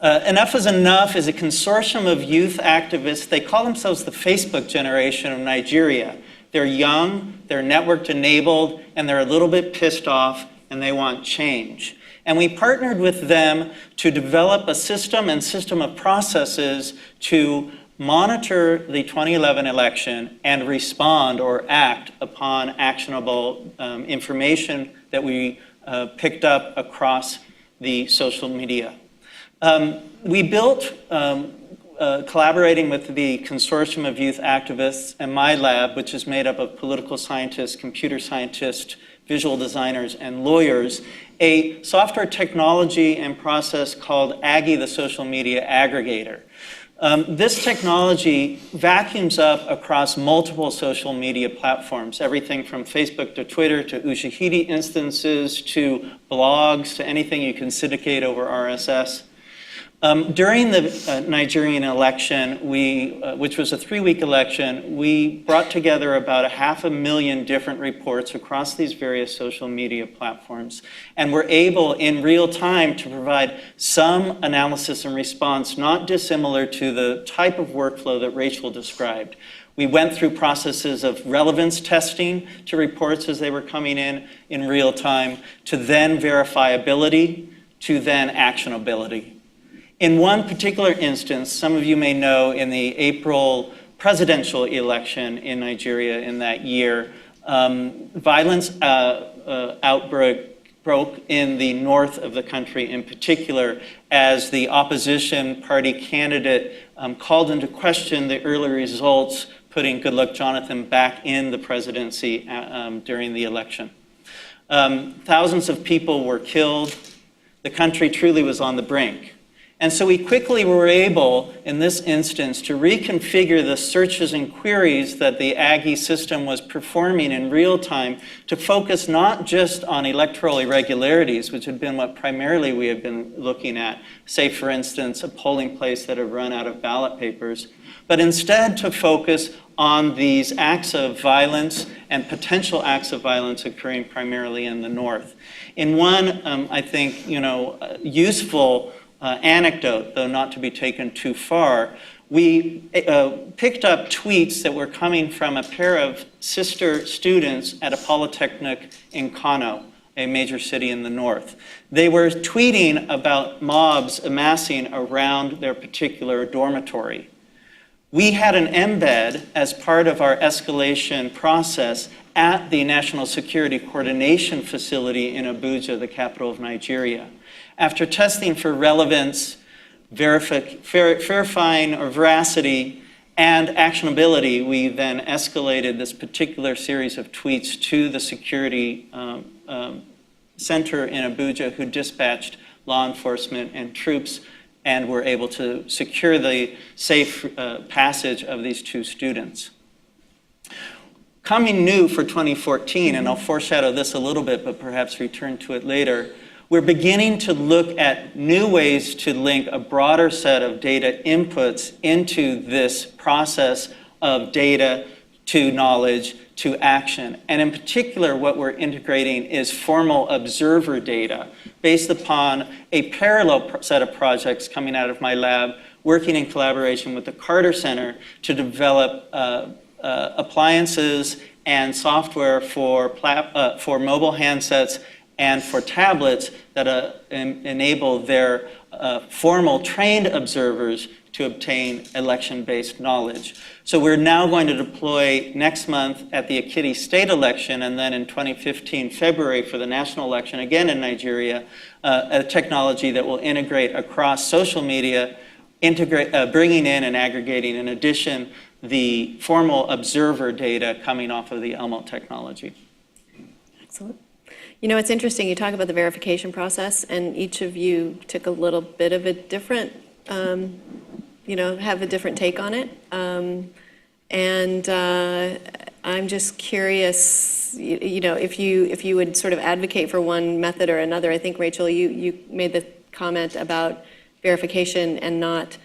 Enough is Enough is a consortium of youth activists. They call themselves the Facebook generation of Nigeria. They're young, they're networked enabled, and they're a little bit pissed off, and they want change. And we partnered with them to develop a system of processes to monitor the 2011 election and respond or act upon actionable information that we picked up across the social media. We built, collaborating with the consortium of youth activists and my lab, which is made up of political scientists, computer scientists, visual designers, and lawyers, a software technology and process called Aggie, the social media aggregator. This technology vacuums up across multiple social media platforms, everything from Facebook to Twitter to Ushahidi instances to blogs to anything you can syndicate over RSS. During the Nigerian election, which was a 3-week election, we brought together about 500,000 different reports across these various social media platforms, and were able in real time to provide some analysis and response not dissimilar to the type of workflow that Rachel described. We went through processes of relevance testing to reports as they were coming in real time, to then verifiability, to then actionability. In one particular instance, some of you may know in the April presidential election in Nigeria in that year, violence broke in the north of the country in particular as the opposition party candidate called into question the early results, putting Goodluck Jonathan back in the presidency during the election. Thousands of people were killed. The country truly was on the brink. And so we quickly were able, in this instance, to reconfigure the searches and queries that the Aggie system was performing in real time to focus not just on electoral irregularities, which had been what primarily we had been looking at, say, for instance, a polling place that had run out of ballot papers, but instead to focus on these acts of violence and potential acts of violence occurring primarily in the north. In one, I think, useful anecdote, though not to be taken too far, we picked up tweets that were coming from a pair of sister students at a polytechnic in Kano, a major city in the north. They were tweeting about mobs amassing around their particular dormitory. We had an embed as part of our escalation process at the National Security Coordination Facility in Abuja, the capital of Nigeria. After testing for relevance, verifying or veracity, and actionability, we then escalated this particular series of tweets to the security center in Abuja, who dispatched law enforcement and troops and were able to secure the safe passage of these 2 students. Coming new for 2014, and I'll foreshadow this a little bit, but perhaps return to it later, we're beginning to look at new ways to link a broader set of data inputs into this process of data to knowledge to action. And in particular, what we're integrating is formal observer data based upon a parallel set of projects coming out of my lab, working in collaboration with the Carter Center to develop appliances and software for mobile handsets and for tablets that enable their formal trained observers to obtain election-based knowledge. So we're now going to deploy next month at the Ekiti state election, and then in 2015, February, for the national election, again in Nigeria, a technology that will integrate across social media, bringing in and aggregating, in addition, the formal observer data coming off of the Elmo technology. Excellent. It's interesting, you talk about the verification process, and each of you took a little bit of a different, have a different take on it. I'm just curious, if you would sort of advocate for one method or another. I think, Rachel, you made the comment about verification and not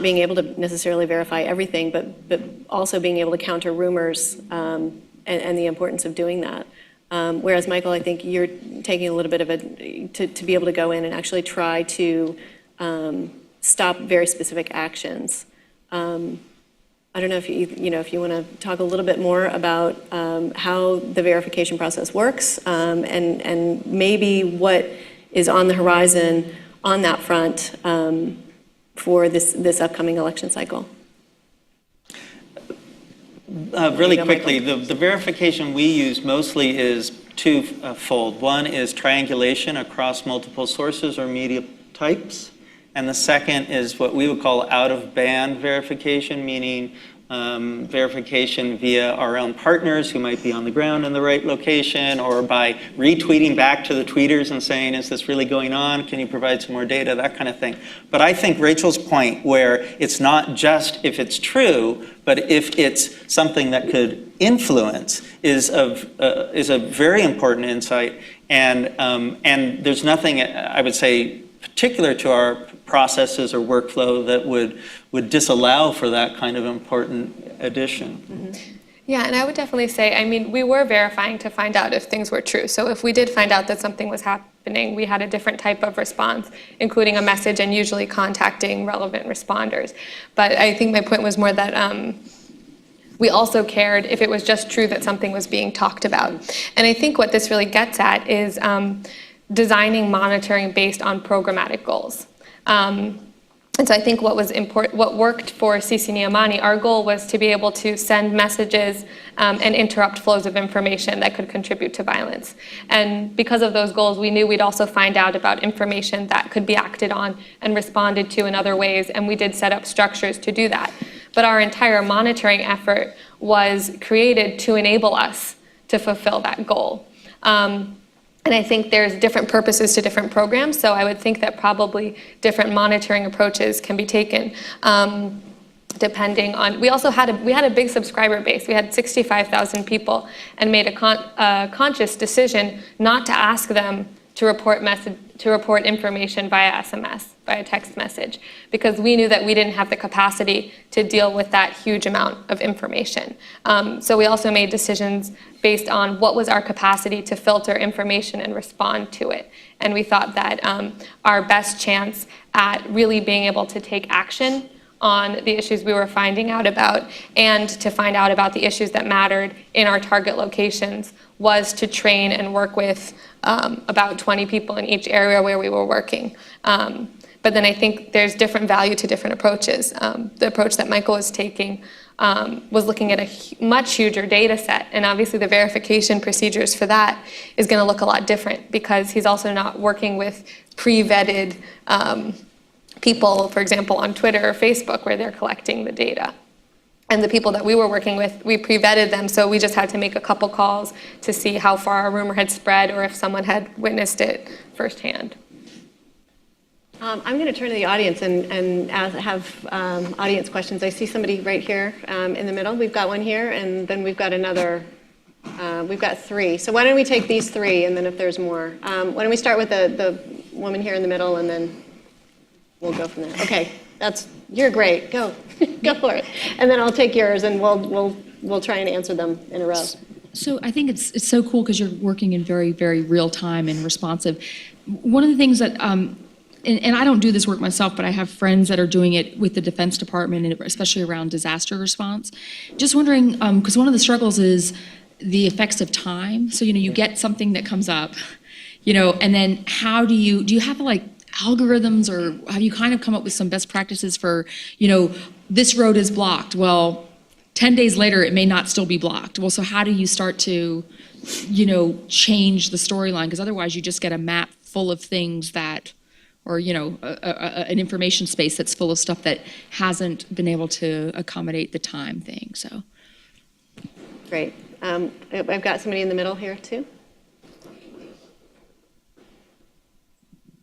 being able to necessarily verify everything, but also being able to counter rumors and the importance of doing that. Whereas, Michael, I think you're taking a little bit of to be able to go in and actually try to stop very specific actions. I don't know if you want to talk a little bit more about how the verification process works and maybe what is on the horizon on that front for this upcoming election cycle. Really quickly, the verification we use mostly is twofold. One is triangulation across multiple sources or media types. And the second is what we would call out-of-band verification, meaning verification via our own partners who might be on the ground in the right location, or by retweeting back to the tweeters and saying, is this really going on? Can you provide some more data? That kind of thing. But I think Rachel's point, where it's not just if it's true, but if it's something that could influence, is a very important insight. And there's nothing, I would say, particular to our processes or workflow that would disallow for that kind of important addition. Yeah, and I would definitely say, I mean, we were verifying to find out if things were true. So if we did find out that something was happening, we had a different type of response, including a message and usually contacting relevant responders. But I think my point was more that we also cared if it was just true that something was being talked about. And I think what this really gets at is designing monitoring based on programmatic goals. And so I think what was important, what worked for CC Niamani, our goal was to be able to send messages and interrupt flows of information that could contribute to violence. And because of those goals, we knew we'd also find out about information that could be acted on and responded to in other ways, and we did set up structures to do that. But our entire monitoring effort was created to enable us to fulfill that goal. And I think there's different purposes to different programs, so I would think that probably different monitoring approaches can be taken depending on. We also had a big subscriber base. We had 65,000 people, and made a conscious decision not to ask them to report information via SMS, via text message, because we knew that we didn't have the capacity to deal with that huge amount of information. So we also made decisions based on what was our capacity to filter information and respond to it. And we thought that our best chance at really being able to take action on the issues we were finding out about and to find out about the issues that mattered in our target locations was to train and work with about 20 people in each area where we were working. But then I think there's different value to different approaches. The approach that Michael was taking was looking at a much huger data set, and obviously the verification procedures for that is going to look a lot different because he's also not working with pre-vetted people, for example, on Twitter or Facebook where they're collecting the data. And the people that we were working with, we pre-vetted them, so we just had to make a couple calls to see how far a rumor had spread or if someone had witnessed it firsthand. I'm going to turn to the audience and have audience questions. I see somebody right here in the middle. We've got one here, and then we've got another. We've got three. So why don't we take these three, and then if there's more. Why don't we start with the woman here in the middle, and then we'll go from there. Okay, you're great. Go, go for it. And then I'll take yours, and we'll try and answer them in a row. So I think it's so cool because you're working in very, very real time and responsive. One of the things that, and I don't do this work myself, but I have friends that are doing it with the Defense Department, and especially around disaster response. Just wondering, because one of the struggles is the effects of time. So, you get something that comes up, and then how do you have like algorithms, or have you kind of come up with some best practices for, this road is blocked? Well, 10 days later, it may not still be blocked. Well, so how do you start to, change the storyline? Because otherwise you just get a map full of things that, or, an information space that's full of stuff that hasn't been able to accommodate the time thing, so. Great. I've got somebody in the middle here too.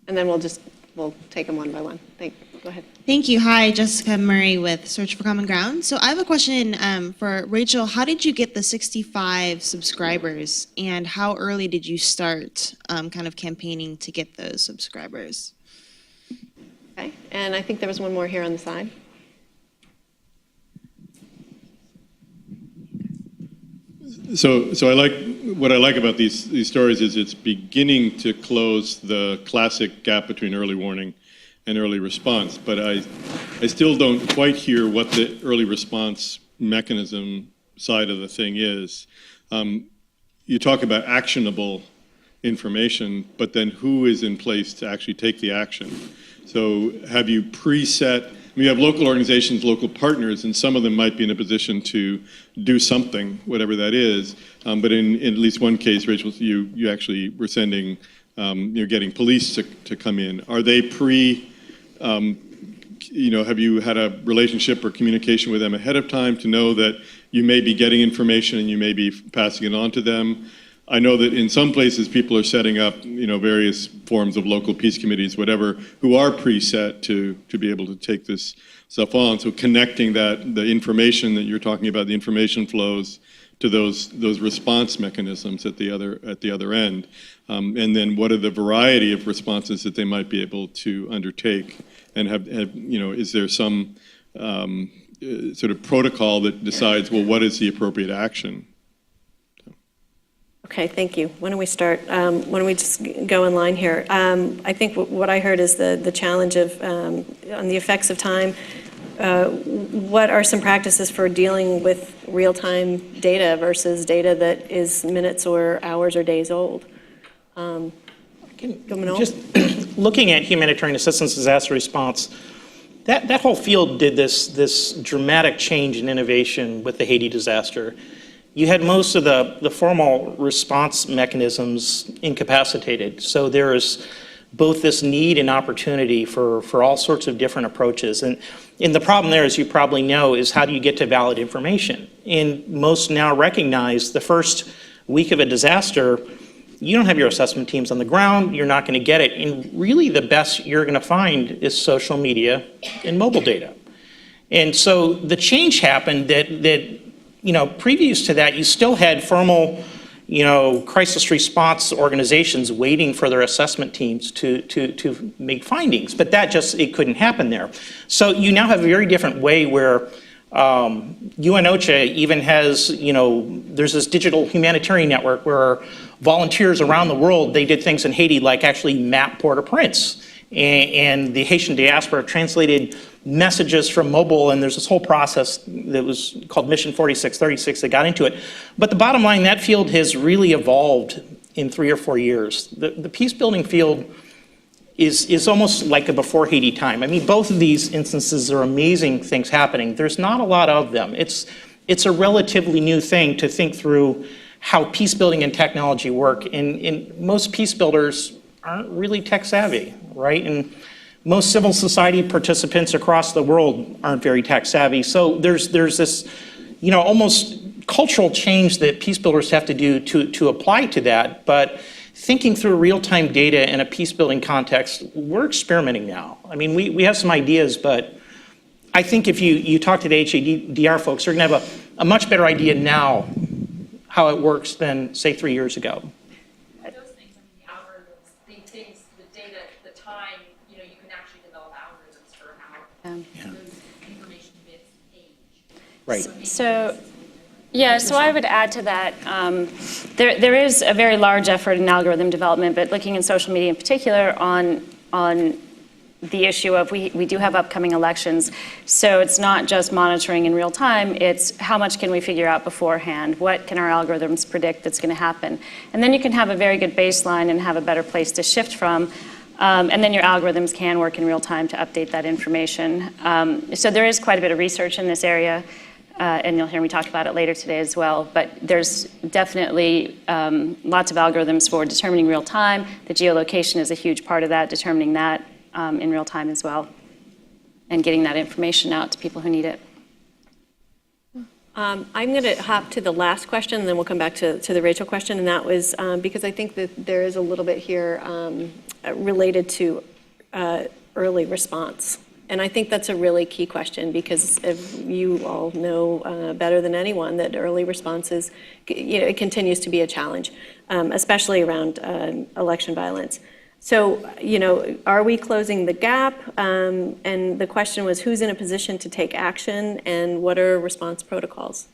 And then we'll take them one by one. Go ahead. Thank you. Hi, Jessica Murray with Search for Common Ground. So I have a question for Rachel. How did you get the 65 subscribers, and how early did you start kind of campaigning to get those subscribers? Okay, and I think there was one more here on the side. So what I like about these stories is it's beginning to close the classic gap between early warning and early response. But I still don't quite hear what the early response mechanism side of the thing is. You talk about actionable information, but then who is in place to actually take the action? So have you preset? You have local organizations, local partners, and some of them might be in a position to do something, whatever that is. But in at least one case, Rachel, you actually were sending, you're getting police to come in. Are they have you had a relationship or communication with them ahead of time to know that you may be getting information and you may be passing it on to them? I know that in some places people are setting up, various forms of local peace committees, whatever, who are preset to be able to take this stuff on. So connecting the information that you're talking about, the information flows to those response mechanisms at the other end, and then what are the variety of responses that they might be able to undertake, and have is there some sort of protocol that decides, well, what is the appropriate action? Okay, thank you. Why don't we start? Why don't we just go in line here? I think what I heard is the challenge of on the effects of time. What are some practices for dealing with real-time data versus data that is minutes or hours or days old? Just looking at humanitarian assistance disaster response, that whole field did this dramatic change in innovation with the Haiti disaster. You had most of the formal response mechanisms incapacitated. So there is both this need and opportunity for all sorts of different approaches. And the problem there, as you probably know, is how do you get to valid information? And most now recognize the first week of a disaster, you don't have your assessment teams on the ground, you're not going to get it. And really the best you're going to find is social media and mobile data. And so the change happened that previous to that, you still had formal, crisis response organizations waiting for their assessment teams to make findings, but it couldn't happen there. So you now have a very different way where UNOCHA even has, there's this digital humanitarian network where volunteers around the world, they did things in Haiti like actually map Port-au-Prince, and the Haitian diaspora translated messages from mobile, and there's this whole process that was called Mission 4636 that got into it. But the bottom line, that field has really evolved in 3 or 4 years. The peace-building field is almost like a before Haiti time. I mean, both of these instances are amazing things happening. There's not a lot of them. It's a relatively new thing to think through how peace-building and technology work, and most peace builders aren't really tech savvy, right? And most civil society participants across the world aren't very tech savvy. So there's this, almost cultural change that peace builders have to do to apply to that. But thinking through real-time data in a peace building context, we're experimenting now. I mean, we have some ideas, but I think if you talk to the HADR folks, you're gonna have a much better idea now how it works than, say, 3 years ago. Right. So I would add to that, there is a very large effort in algorithm development, but looking in social media in particular on the issue of we do have upcoming elections. So it's not just monitoring in real time, it's how much can we figure out beforehand? What can our algorithms predict that's going to happen? And then you can have a very good baseline and have a better place to shift from. And then your algorithms can work in real time to update that information. So there is quite a bit of research in this area. And you'll hear me talk about it later today as well, but there's definitely lots of algorithms for determining real time. The geolocation is a huge part of that, determining that in real time as well, and getting that information out to people who need it. I'm going to hop to the last question, and then we'll come back to the Rachel question, and that was because I think that there is a little bit here related to early response. And I think that's a really key question because you all know better than anyone that early response is, it continues to be a challenge, especially around election violence. So, are we closing the gap? And the question was, who's in a position to take action, and what are response protocols?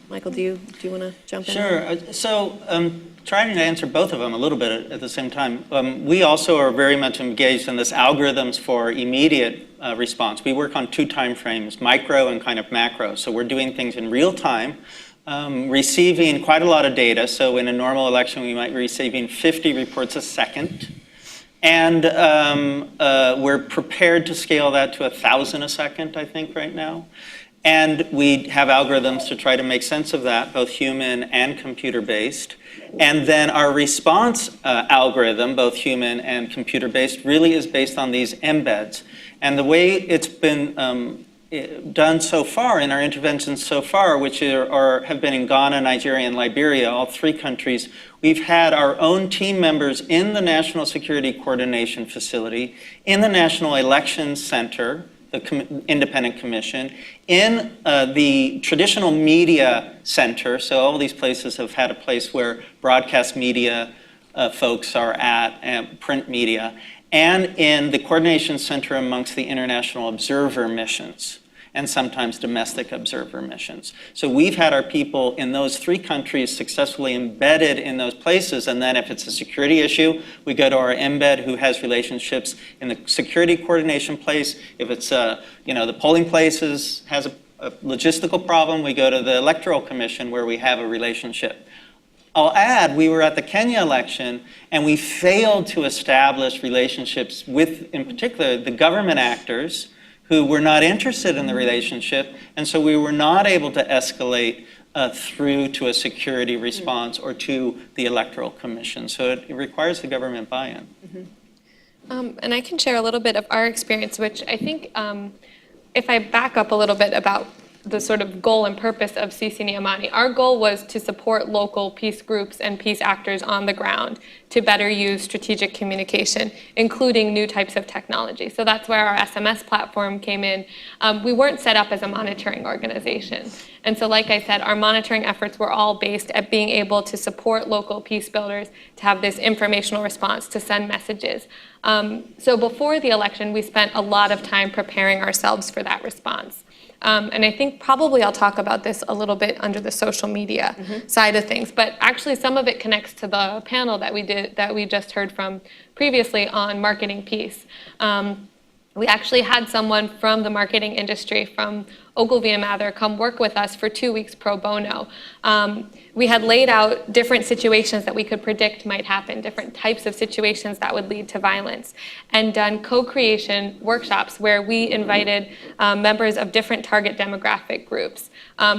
Michael, do you want to jump in? Sure. So trying to answer both of them a little bit at the same time. We also are very much engaged in this algorithms for immediate response. We work on 2 time frames, micro and kind of macro. So we're doing things in real time, receiving quite a lot of data. So in a normal election, we might be receiving 50 reports a second. And we're prepared to scale that to 1,000 a second, I think, right now. And we have algorithms to try to make sense of that, both human and computer-based. And then our response algorithm, both human and computer-based, really is based on these embeds. And the way it's been done so far in our interventions so far, which have been in Ghana, Nigeria, and Liberia, all 3 countries, we've had our own team members in the National Security Coordination Facility, in the National Elections Center, independent commission. In the traditional media center, so all these places have had a place where broadcast media folks are at, and print media, and in the coordination center amongst the international observer missions, and sometimes domestic observer missions. So we've had our people in those 3 countries successfully embedded in those places, and then if it's a security issue, we go to our embed who has relationships in the security coordination place. If it's, the polling places has a logistical problem, we go to the Electoral Commission where we have a relationship. I'll add, we were at the Kenya election, and we failed to establish relationships with, in particular, the government actors who were not interested in the relationship, and so we were not able to escalate through to a security response or to the Electoral Commission. So it requires the government buy-in. And I can share a little bit of our experience, which I think, if I back up a little bit about the sort of goal and purpose of CC Niamani, our goal was to support local peace groups and peace actors on the ground to better use strategic communication, including new types of technology. So that's where our SMS platform came in. We weren't set up as a monitoring organization. And so like I said, our monitoring efforts were all based at being able to support local peace builders to have this informational response, to send messages. So before the election, we spent a lot of time preparing ourselves for that response. And I think probably I'll talk about this a little bit under the social media side of things, but actually some of it connects to the panel that we just heard from previously on marketing peace. We actually had someone from the marketing industry, from Ogilvy and Mather, come work with us for 2 weeks pro bono. We had laid out different situations that we could predict might happen, different types of situations that would lead to violence, and done co-creation workshops where we invited members of different target demographic groups.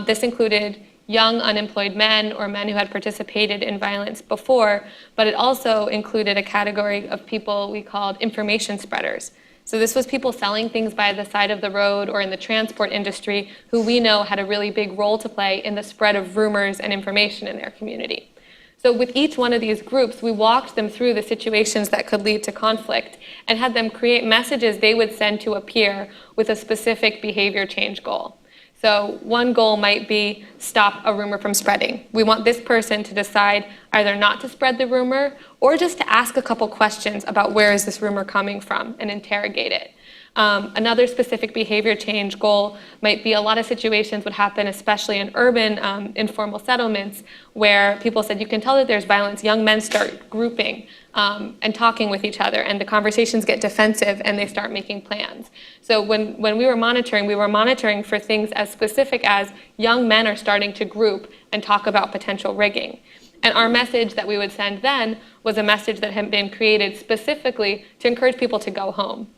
This included young unemployed men or men who had participated in violence before, but it also included a category of people we called information spreaders. So this was people selling things by the side of the road or in the transport industry who we know had a really big role to play in the spread of rumors and information in their community. So with each one of these groups, we walked them through the situations that could lead to conflict and had them create messages they would send to a peer with a specific behavior change goal. So one goal might be stop a rumor from spreading. We want this person to decide either not to spread the rumor or just to ask a couple questions about where is this rumor coming from and interrogate it. Another specific behavior change goal might be a lot of situations would happen, especially in urban informal settlements, where people said you can tell that there's violence. Young men start grouping and talking with each other, and the conversations get defensive and they start making plans. So when we were monitoring for things as specific as young men are starting to group and talk about potential rigging. And our message that we would send then was a message that had been created specifically to encourage people to go home.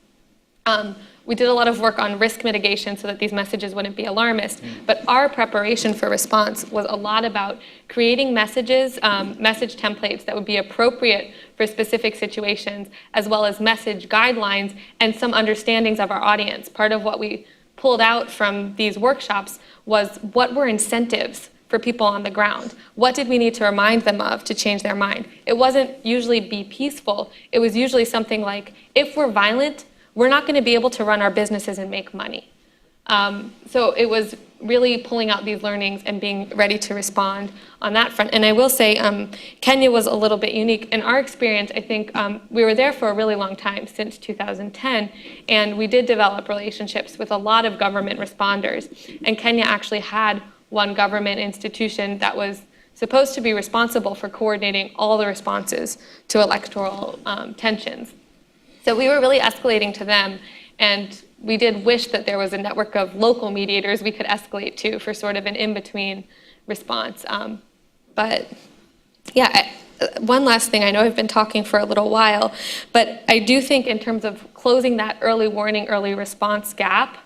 We did a lot of work on risk mitigation so that these messages wouldn't be alarmist, but our preparation for response was a lot about creating messages, message templates that would be appropriate for specific situations, as well as message guidelines and some understandings of our audience. Part of what we pulled out from these workshops was what were incentives for people on the ground. What did we need to remind them of to change their mind? It wasn't usually be peaceful. It was usually something like, if we're violent, we're not going to be able to run our businesses and make money. So it was really pulling out these learnings and being ready to respond on that front. And I will say Kenya was a little bit unique. In our experience, I think we were there for a really long time, since 2010, and we did develop relationships with a lot of government responders. And Kenya actually had one government institution that was supposed to be responsible for coordinating all the responses to electoral tensions. So we were really escalating to them, and we did wish that there was a network of local mediators we could escalate to for sort of an in-between response. But yeah, one last thing, I know I've been talking for a little while, but I do think in terms of closing that early warning, early response gap,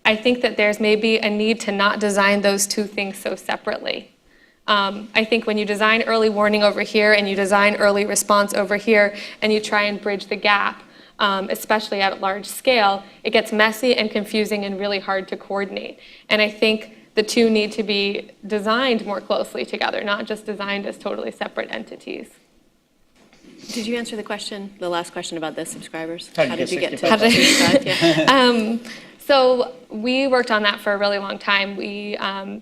I think that there's maybe a need to not design those two things so separately. I think when you design early warning over here and you design early response over here and you try and bridge the gap, especially at a large scale, it gets messy and confusing and really hard to coordinate. And I think the two need to be designed more closely together, not just designed as totally separate entities. Did you answer the question, the last question about the subscribers? How did you get 65? Yeah. So we worked on that for a really long time. We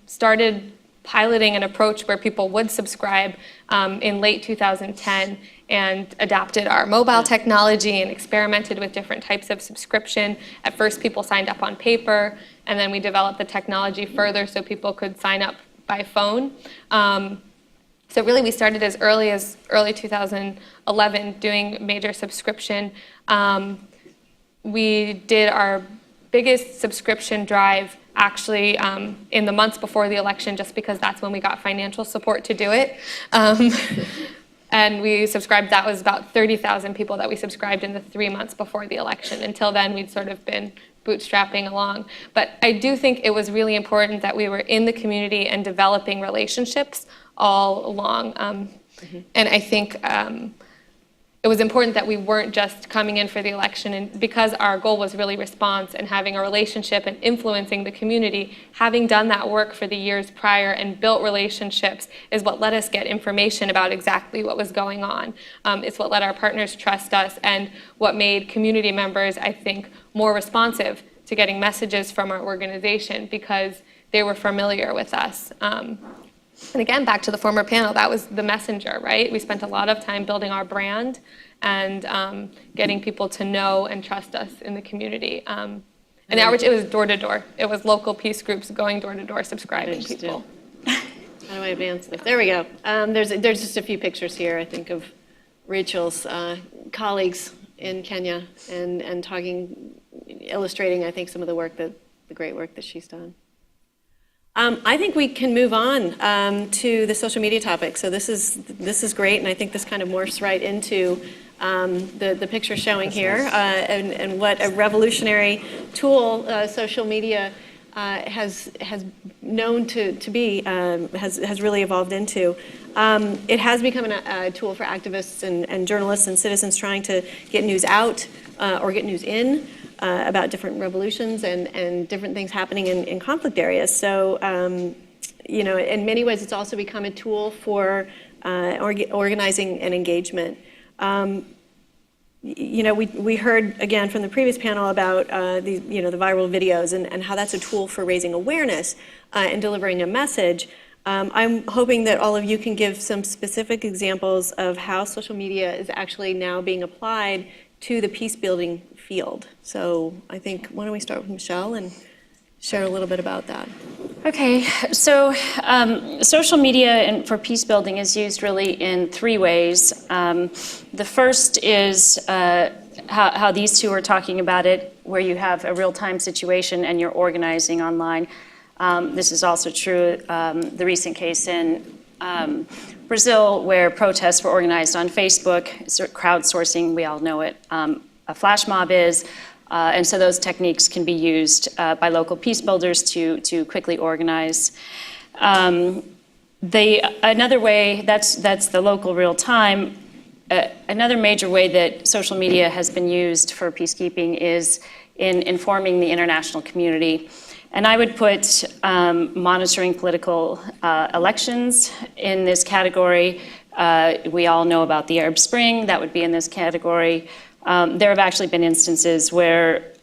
started piloting an approach where people would subscribe in late 2010 and adapted our mobile technology and experimented with different types of subscription. At first, people signed up on paper, and then we developed the technology further so people could sign up by phone. So really, we started as early 2011 doing major subscription. We did our biggest subscription drive actually in the months before the election, just because that's when we got financial support to do it. And we subscribed, that was about 30,000 people that we subscribed in the 3 months before the election. Until then, we'd sort of been bootstrapping along. But I do think it was really important that we were in the community and developing relationships all along. And I think it was important that we weren't just coming in for the election, and because our goal was really response and having a relationship and influencing the community, having done that work for the years prior and built relationships is what let us get information about exactly what was going on. It's what let our partners trust us and what made community members, I think, more responsive to getting messages from our organization because they were familiar with us. And again, back to the former panel, that was the messenger, right? We spent a lot of time building our brand and getting people to know and trust us in the community. And the outreach, it was door to door. It was local peace groups going door to door, subscribing people. How do I advance this? There we go. There's just a few pictures here, I think, of Rachel's colleagues in Kenya and talking, illustrating, I think, some of the work the great work that she's done. I think we can move on to the social media topic. So this is great, and I think this kind of morphs right into the picture showing here and what a revolutionary tool social media has known to be, has really evolved into. It has become a tool for activists and journalists and citizens trying to get news out or get news in about different revolutions and different things happening in conflict areas. So, in many ways, it's also become a tool for organizing and engagement. We heard again from the previous panel about the viral videos and how that's a tool for raising awareness and delivering a message. I'm hoping that all of you can give some specific examples of how social media is actually now being applied to the peace building field. So I think, why don't we start with Michelle and share a little bit about that. Okay, so social media for peace building is used really in 3 ways. The first is how these two are talking about it, where you have a real-time situation and you're organizing online. This is also true, the recent case in Brazil, where protests were organized on Facebook, crowdsourcing, we all know it, a flash mob is. And so those techniques can be used by local peace builders to quickly organize. Another way, that's the local real time. Another major way that social media has been used for peacekeeping is in informing the international community. And I would put monitoring political elections in this category. We all know about the Arab Spring, that would be in this category. There have actually been instances where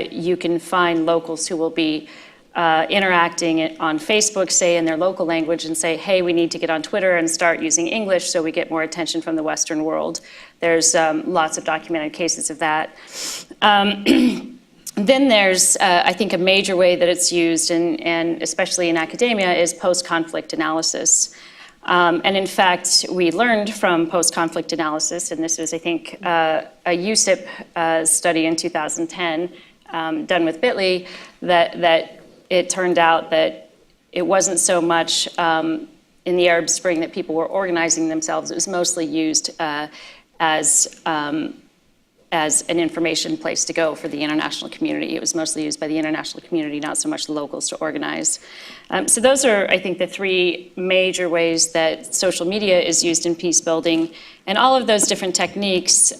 you can find locals who will be interacting on Facebook, say in their local language, and say, hey, we need to get on Twitter and start using English so we get more attention from the Western world. There's lots of documented cases of that. Then there's, I think, a major way that it's used, and especially in academia, is post-conflict analysis. And in fact, we learned from post-conflict analysis, and this was, I think, a USIP study in 2010 done with Bitly, that it turned out that it wasn't so much in the Arab Spring that people were organizing themselves. It was mostly used as an information place to go for the international community. It was mostly used by the international community, not so much the locals to organize. So those are, I think, the 3 major ways that social media is used in peace building. And all of those different techniques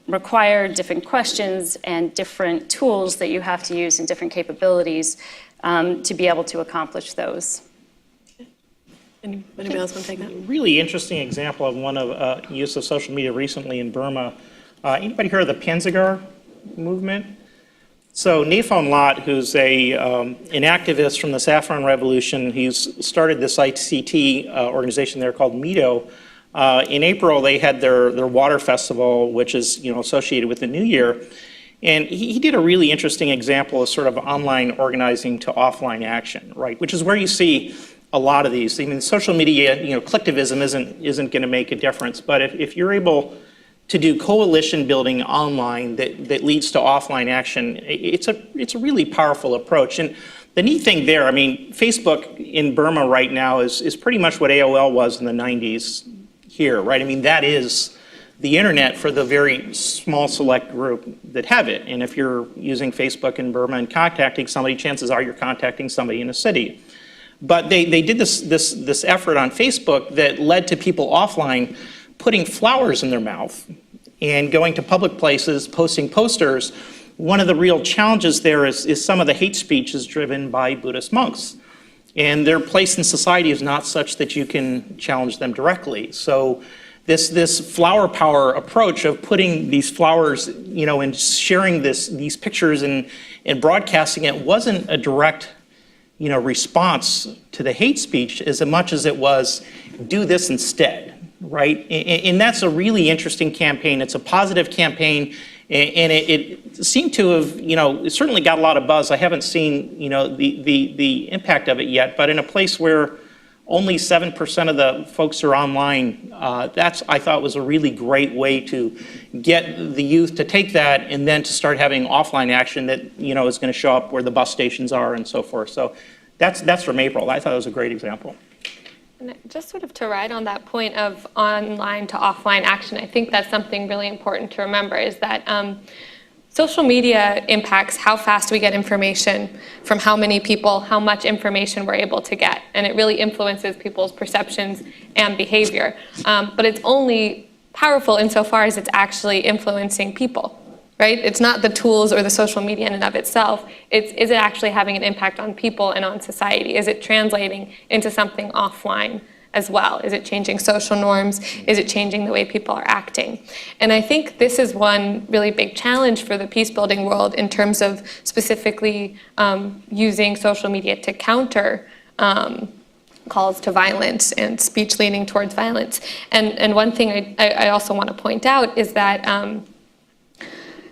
require different questions and different tools that you have to use and different capabilities to be able to accomplish those. Anybody else want to take that? Really interesting example of one of use of social media recently in Burma. Anybody heard of the Panzagar movement? So Nafon Lott, who's an activist from the Saffron Revolution, he's started this ICT organization there called MIDO. In April, they had their water festival, which is associated with the New Year. And he did a really interesting example of sort of online organizing to offline action, right? Which is where you see a lot of these. I mean, social media, collectivism isn't going to make a difference. But if you're able to do coalition building online that leads to offline action, it's a really powerful approach. And the neat thing there, I mean, Facebook in Burma right now is pretty much what AOL was in the 90s here, right? I mean, that is the internet for the very small select group that have it. And if you're using Facebook in Burma and contacting somebody, chances are you're contacting somebody in a city. But they did this effort on Facebook that led to people offline putting flowers in their mouth and going to public places, posting posters. One of the real challenges there is some of the hate speech is driven by Buddhist monks. And their place in society is not such that you can challenge them directly. So this flower power approach of putting these flowers, and sharing these pictures and broadcasting it wasn't a direct, response to the hate speech as much as it was do this instead. Right? And that's a really interesting campaign. It's a positive campaign, and it seemed to have, it certainly got a lot of buzz. I haven't seen, the impact of it yet, but in a place where only 7% of the folks are online, I thought was a really great way to get the youth to take that and then to start having offline action that, is going to show up where the bus stations are and so forth. So that's from April. I thought it was a great example. And just sort of to ride on that point of online to offline action, I think that's something really important to remember is that social media impacts how fast we get information from how many people, how much information we're able to get. And it really influences people's perceptions and behavior. But it's only powerful insofar as it's actually influencing people. Right? It's not the tools or the social media in and of itself. Is it actually having an impact on people and on society? Is it translating into something offline as well? Is it changing social norms? Is it changing the way people are acting? And I think this is one really big challenge for the peace-building world in terms of specifically using social media to counter calls to violence and speech leaning towards violence. And one thing I also want to point out is that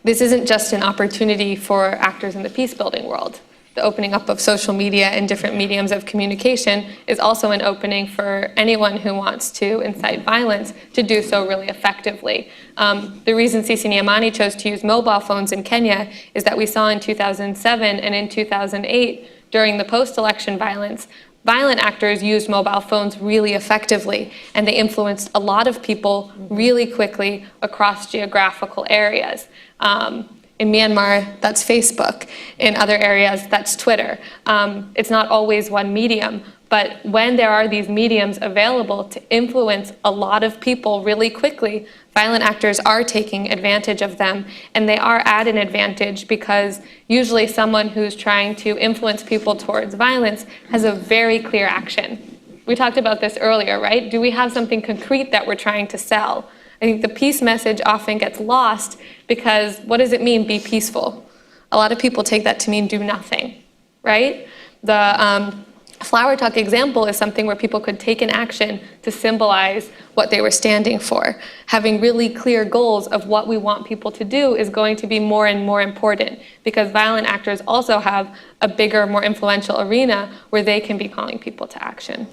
this isn't just an opportunity for actors in the peace-building world. The opening up of social media and different mediums of communication is also an opening for anyone who wants to incite violence to do so really effectively. The reason Sisi Nyamani chose to use mobile phones in Kenya is that we saw in 2007 and in 2008, during the post-election violence, violent actors used mobile phones really effectively, and they influenced a lot of people really quickly across geographical areas. In Myanmar, that's Facebook. In other areas, that's Twitter. It's not always one medium, but when there are these mediums available to influence a lot of people really quickly, violent actors are taking advantage of them, and they are at an advantage because usually someone who's trying to influence people towards violence has a very clear action. We talked about this earlier, right? Do we have something concrete that we're trying to sell? I think the peace message often gets lost because what does it mean, be peaceful? A lot of people take that to mean do nothing, right? The flower talk example is something where people could take an action to symbolize what they were standing for. Having really clear goals of what we want people to do is going to be more and more important because violent actors also have a bigger, more influential arena where they can be calling people to action.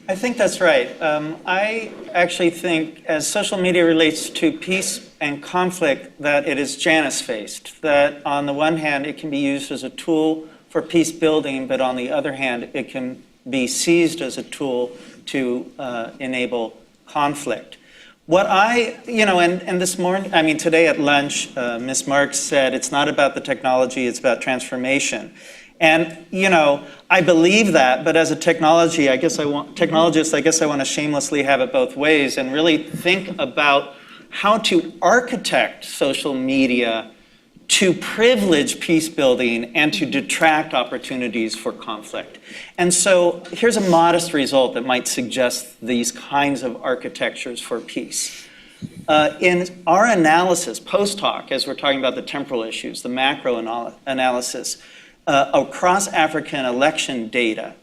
I think that's right. I actually think as social media relates to peace and conflict that it is Janus-faced, that on the one hand it can be used as a tool for peace building, but on the other hand it can be seized as a tool to enable conflict. What and this morning, today at lunch, Ms. Marks said it's not about the technology, it's about transformation. And, I believe that, but as a technologist, I guess I want to shamelessly have it both ways and really think about how to architect social media to privilege peace building and to detract opportunities for conflict. And so here's a modest result that might suggest these kinds of architectures for peace. In our analysis, post hoc, as we're talking about the temporal issues, the macro analysis, across African election data,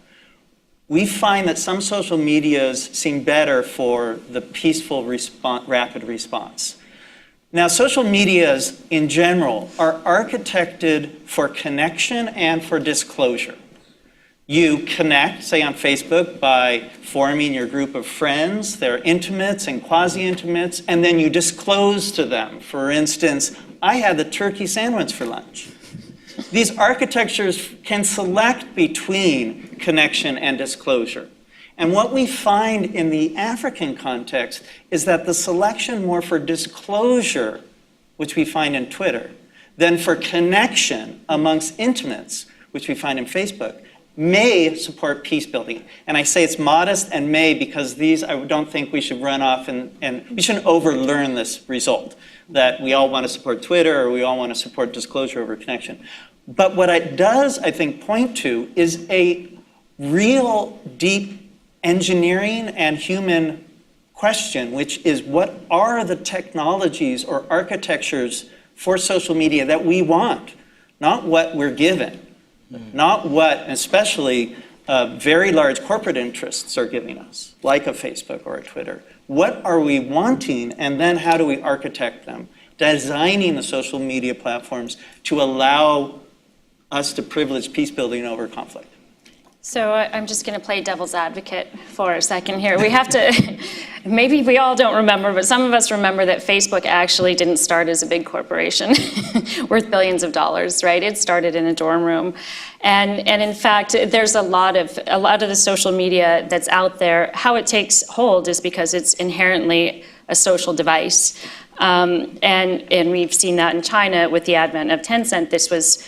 we find that some social medias seem better for the peaceful rapid response. Now, social medias in general are architected for connection and for disclosure. You connect, say on Facebook, by forming your group of friends, their intimates and quasi-intimates, and then you disclose to them. For instance, I had the turkey sandwich for lunch. These architectures can select between connection and disclosure. And what we find in the African context is that the selection more for disclosure, which we find in Twitter, than for connection amongst intimates, which we find in Facebook, may support peace building. And I say it's modest and may because these, I don't think we should run off and we shouldn't overlearn this result, that we all want to support Twitter or we all want to support disclosure over connection. But what it does, I think, point to is a real deep engineering and human question, which is what are the technologies or architectures for social media that we want, not what we're given. Not what, especially very large corporate interests are giving us, like a Facebook or a Twitter. What are we wanting, and then how do we architect them? Designing the social media platforms to allow us to privilege peace building over conflict. So I'm just going to play devil's advocate for a second here. We have to, maybe we all don't remember, but some of us remember that Facebook actually didn't start as a big corporation worth billions of dollars, right? It started in a dorm room. And in fact, there's a lot of the social media that's out there. How it takes hold is because it's inherently a social device. And we've seen that in China with the advent of Tencent. This was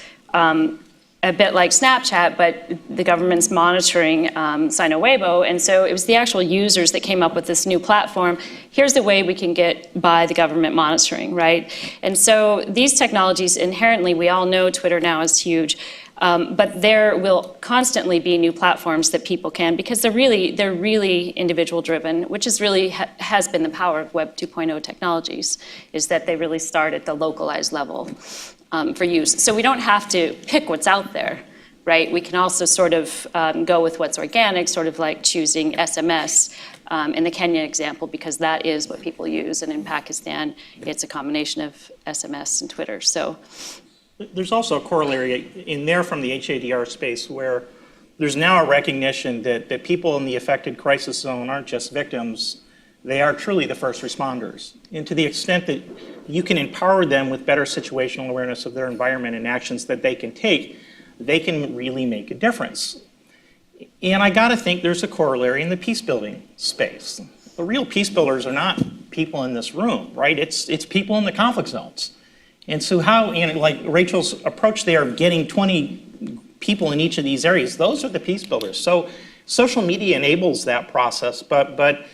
a bit like Snapchat, but the government's monitoring Sino Weibo, and so it was the actual users that came up with this new platform. Here's the way we can get by the government monitoring, right? And so these technologies inherently, we all know Twitter now is huge, but there will constantly be new platforms that people can, because they're really individual driven, which is really has been the power of Web 2.0 technologies, is that they really start at the localized level. For use. So we don't have to pick what's out there, right? We can also sort of go with what's organic, sort of like choosing SMS in the Kenya example, because that is what people use. And in Pakistan, it's a combination of SMS and Twitter. So there's also a corollary in there from the HADR space where there's now a recognition that people in the affected crisis zone aren't just victims, they are truly the first responders. And to the extent that you can empower them with better situational awareness of their environment and actions that they can take, they can really make a difference. And I gotta think there's a corollary in the peace building space. The real peace builders are not people in this room, right? It's people in the conflict zones. And so how, like Rachel's approach there of getting 20 people in each of these areas, those are the peace builders. So social media enables that process, but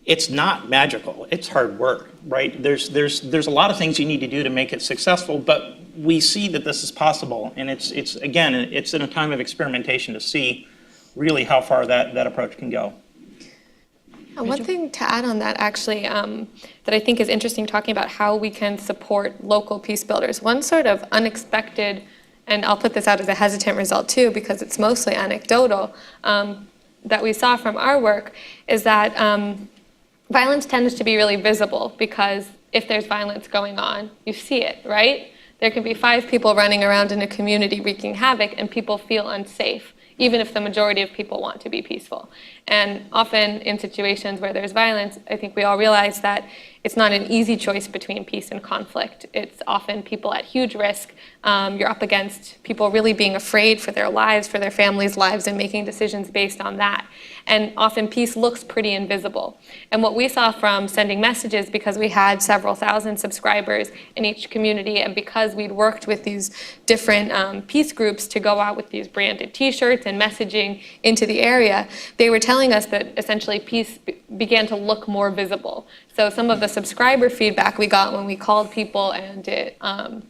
it's not magical. It's hard work, right? There's a lot of things you need to do to make it successful, but we see that this is possible, and it's in a time of experimentation to see really how far that approach can go. One thing to add on that, actually, that I think is interesting, talking about how we can support local peace builders. One sort of unexpected, and I'll put this out as a hesitant result too, because it's mostly anecdotal, that we saw from our work is that violence tends to be really visible, because if there's violence going on, you see it, right? There can be 5 people running around in a community wreaking havoc, and people feel unsafe, even if the majority of people want to be peaceful. And often in situations where there's violence, I think we all realize that it's not an easy choice between peace and conflict. It's often people at huge risk. You're up against people really being afraid for their lives, for their families' lives, and making decisions based on that. And often peace looks pretty invisible. And what we saw from sending messages, because we had several thousand subscribers in each community, and because we'd worked with these different peace groups to go out with these branded t-shirts and messaging into the area, they were telling us that essentially peace began to look more visible. So some of the subscriber feedback we got when we called people and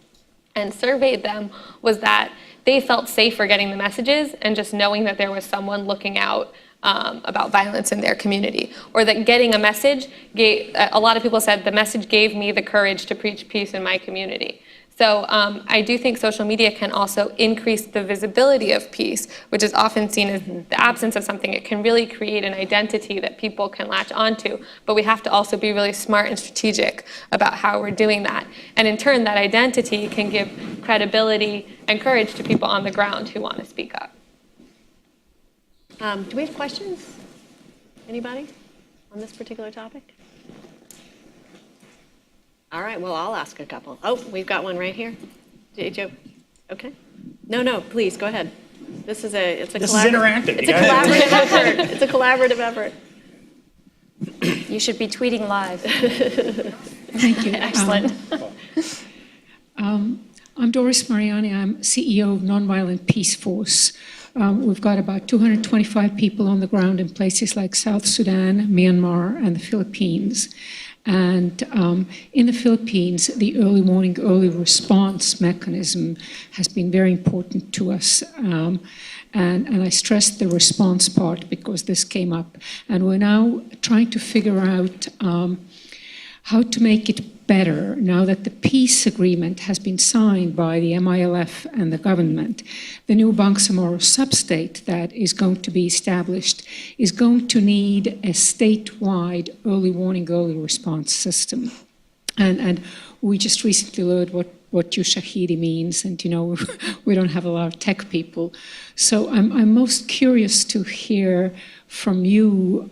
surveyed them was that they felt safer getting the messages and just knowing that there was someone looking out about violence in their community, or that getting a message a lot of people said the message gave me the courage to preach peace in my community. So I do think social media can also increase the visibility of peace, which is often seen as the absence of something. It can really create an identity that people can latch onto, but we have to also be really smart and strategic about how we're doing that. And in turn, that identity can give credibility and courage to people on the ground who want to speak up. Do we have questions? Anybody on this particular topic? All right, well, I'll ask a couple. Oh, we've got one right here. Joe, okay. No, please, go ahead. This is interactive. It's a collaborative effort. It's a collaborative effort. You should be tweeting live. Thank you. Excellent. I'm Doris Mariani. I'm CEO of Nonviolent Peace Force. We've got about 225 people on the ground in places like South Sudan, Myanmar, and the Philippines. And in the Philippines, the early warning, early response mechanism has been very important to us. And I stressed the response part because this came up. And we're now trying to figure out how to make it better now that the peace agreement has been signed by the MILF and the government. The new Bangsamoro sub-state that is going to be established is going to need a statewide early warning, early response system. And we just recently learned what Yushahidi means, and we don't have a lot of tech people. So I'm most curious to hear from you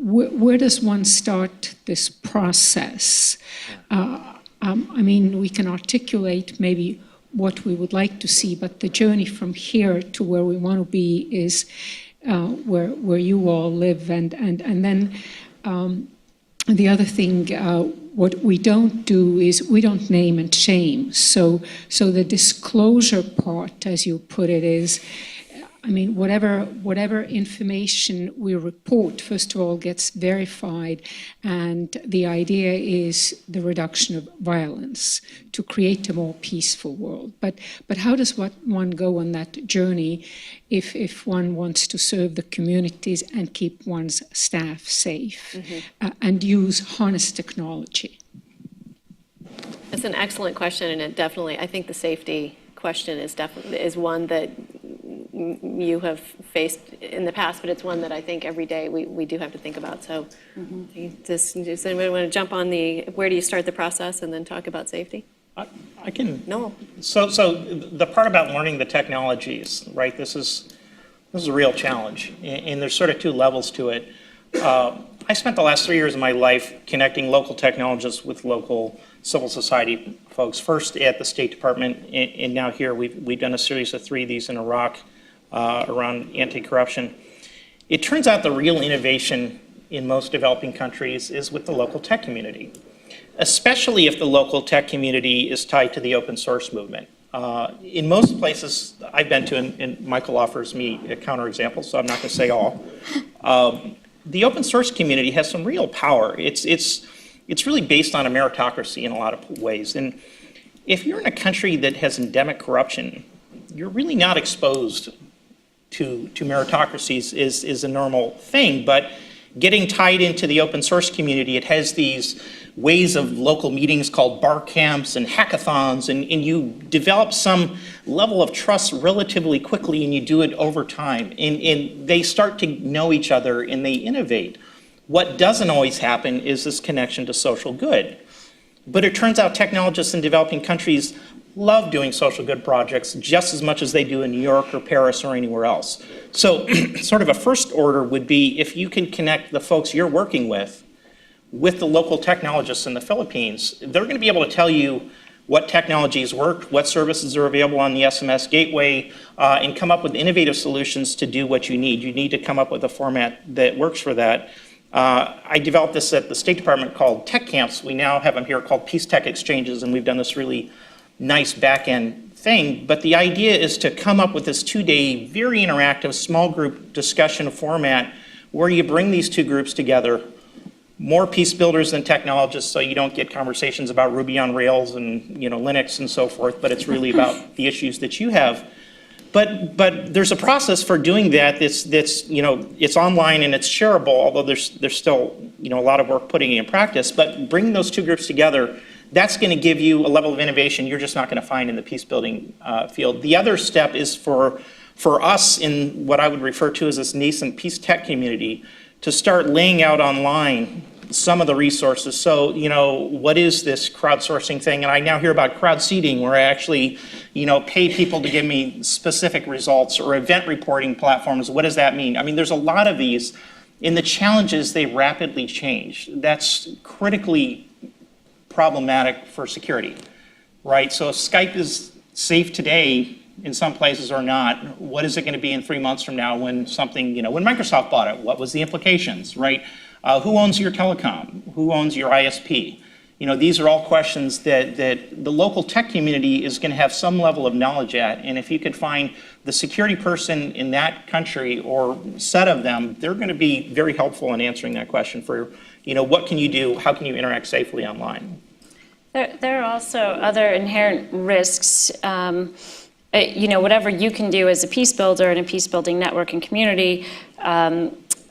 where does one start this process? I mean, we can articulate maybe what we would like to see, but the journey from here to where we want to be is where you all live. And then the other thing, what we don't do is we don't name and shame. So the disclosure part, as you put it, is, I mean, whatever information we report, first of all, gets verified, and the idea is the reduction of violence to create a more peaceful world. But how does one go on that journey if one wants to serve the communities and keep one's staff safe and harness technology? That's an excellent question, and it definitely, I think the safety question is one that you have faced in the past, but it's one that I think every day we do have to think about. So does anybody want to jump on where do you start the process and then talk about safety? I can. No. So the part about learning the technologies, right? This is a real challenge, and there's sort of two levels to it. I spent the last 3 years of my life connecting local technologists with local civil society folks, first at the State Department, and now here. We've done a series of 3 of these in Iraq around anti-corruption. It turns out the real innovation in most developing countries is with the local tech community, especially if the local tech community is tied to the open source movement. In most places I've been to, and Michael offers me a counterexample, so I'm not going to say all, the open source community has some real power. It's really based on a meritocracy in a lot of ways. And if you're in a country that has endemic corruption, you're really not exposed to meritocracies is a normal thing. But getting tied into the open source community, it has these ways of local meetings called bar camps and hackathons, and you develop some level of trust relatively quickly, and you do it over time. And they start to know each other and they innovate. What doesn't always happen is this connection to social good. But it turns out technologists in developing countries love doing social good projects just as much as they do in New York or Paris or anywhere else. So sort of a first order would be if you can connect the folks you're working with the local technologists in the Philippines, they're going to be able to tell you what technologies work, what services are available on the SMS gateway, and come up with innovative solutions to do what you need. You need to come up with a format that works for that. I developed this at the State Department called Tech Camps. We now have them here called Peace Tech Exchanges, and we've done this really nice back-end thing. But the idea is to come up with this 2-day, very interactive, small group discussion format where you bring these two groups together, more peace builders than technologists, so you don't get conversations about Ruby on Rails and Linux and so forth, but it's really about the issues that you have. But there's a process for doing that that's you know, it's online and it's shareable, although there's still, you know, a lot of work putting it in practice. But bringing those two groups together, that's going to give you a level of innovation you're just not going to find in the peace building field. The other step is for us in what I would refer to as this nascent peace tech community to start laying out online some of the resources. So, you know, what is this crowdsourcing thing? And I now hear about crowd seeding, where I actually, you know, pay people to give me specific results, or event reporting platforms. What does that mean? I mean, there's a lot of these, and the challenges, they rapidly change. That's critically problematic for security, right? So if Skype is safe today in some places or not, what is it going to be in 3 months from now when something, you know, when Microsoft bought it, what was the implications, right? Who owns your telecom? Who owns your ISP? You know, these are all questions that the local tech community is going to have some level of knowledge at. And if you could find the security person in that country or set of them, they're going to be very helpful in answering that question for, you know, what can you do? How can you interact safely online? There are also other inherent risks. You know, whatever you can do as a peace builder in a peace building network and community,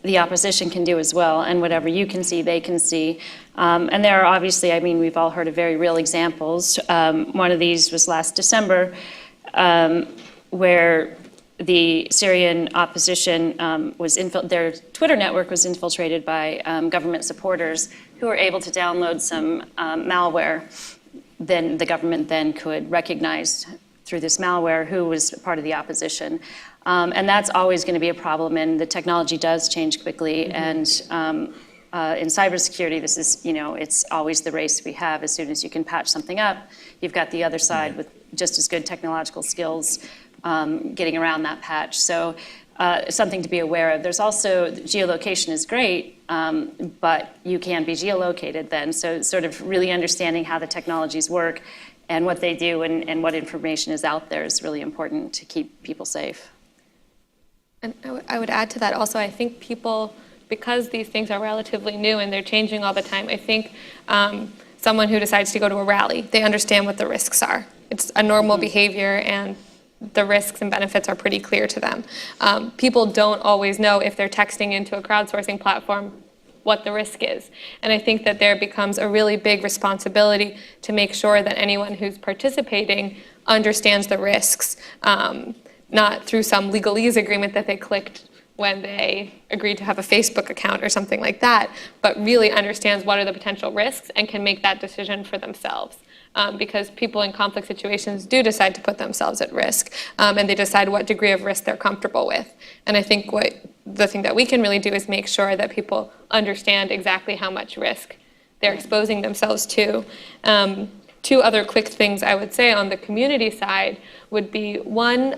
the opposition can do as well, and whatever you can see, they can see. And there are obviously, I mean, we've all heard of very real examples. One of these was last December, where the Syrian opposition their Twitter network was infiltrated by government supporters who were able to download some malware. Then the government then could recognize through this malware who was part of the opposition. And that's always going to be a problem, and the technology does change quickly. And in cybersecurity, this is, you know, it's always the race we have. As soon as you can patch something up, you've got the other side with just as good technological skills getting around that patch. So something to be aware of. There's also, geolocation is great, but you can be geolocated then. So sort of really understanding how the technologies work and what they do and what information is out there is really important to keep people safe. And I would add to that also, I think people, because these things are relatively new and they're changing all the time, I think someone who decides to go to a rally, they understand what the risks are. It's a normal behavior, and the risks and benefits are pretty clear to them. People don't always know, if they're texting into a crowdsourcing platform, what the risk is. And I think that there becomes a really big responsibility to make sure that anyone who's participating understands the risks, not through some legalese agreement that they clicked when they agreed to have a Facebook account or something like that, but really understands what are the potential risks and can make that decision for themselves. Because people in conflict situations do decide to put themselves at risk, and they decide what degree of risk they're comfortable with. And I think the thing that we can really do is make sure that people understand exactly how much risk they're exposing themselves to. Two other quick things I would say on the community side would be, one,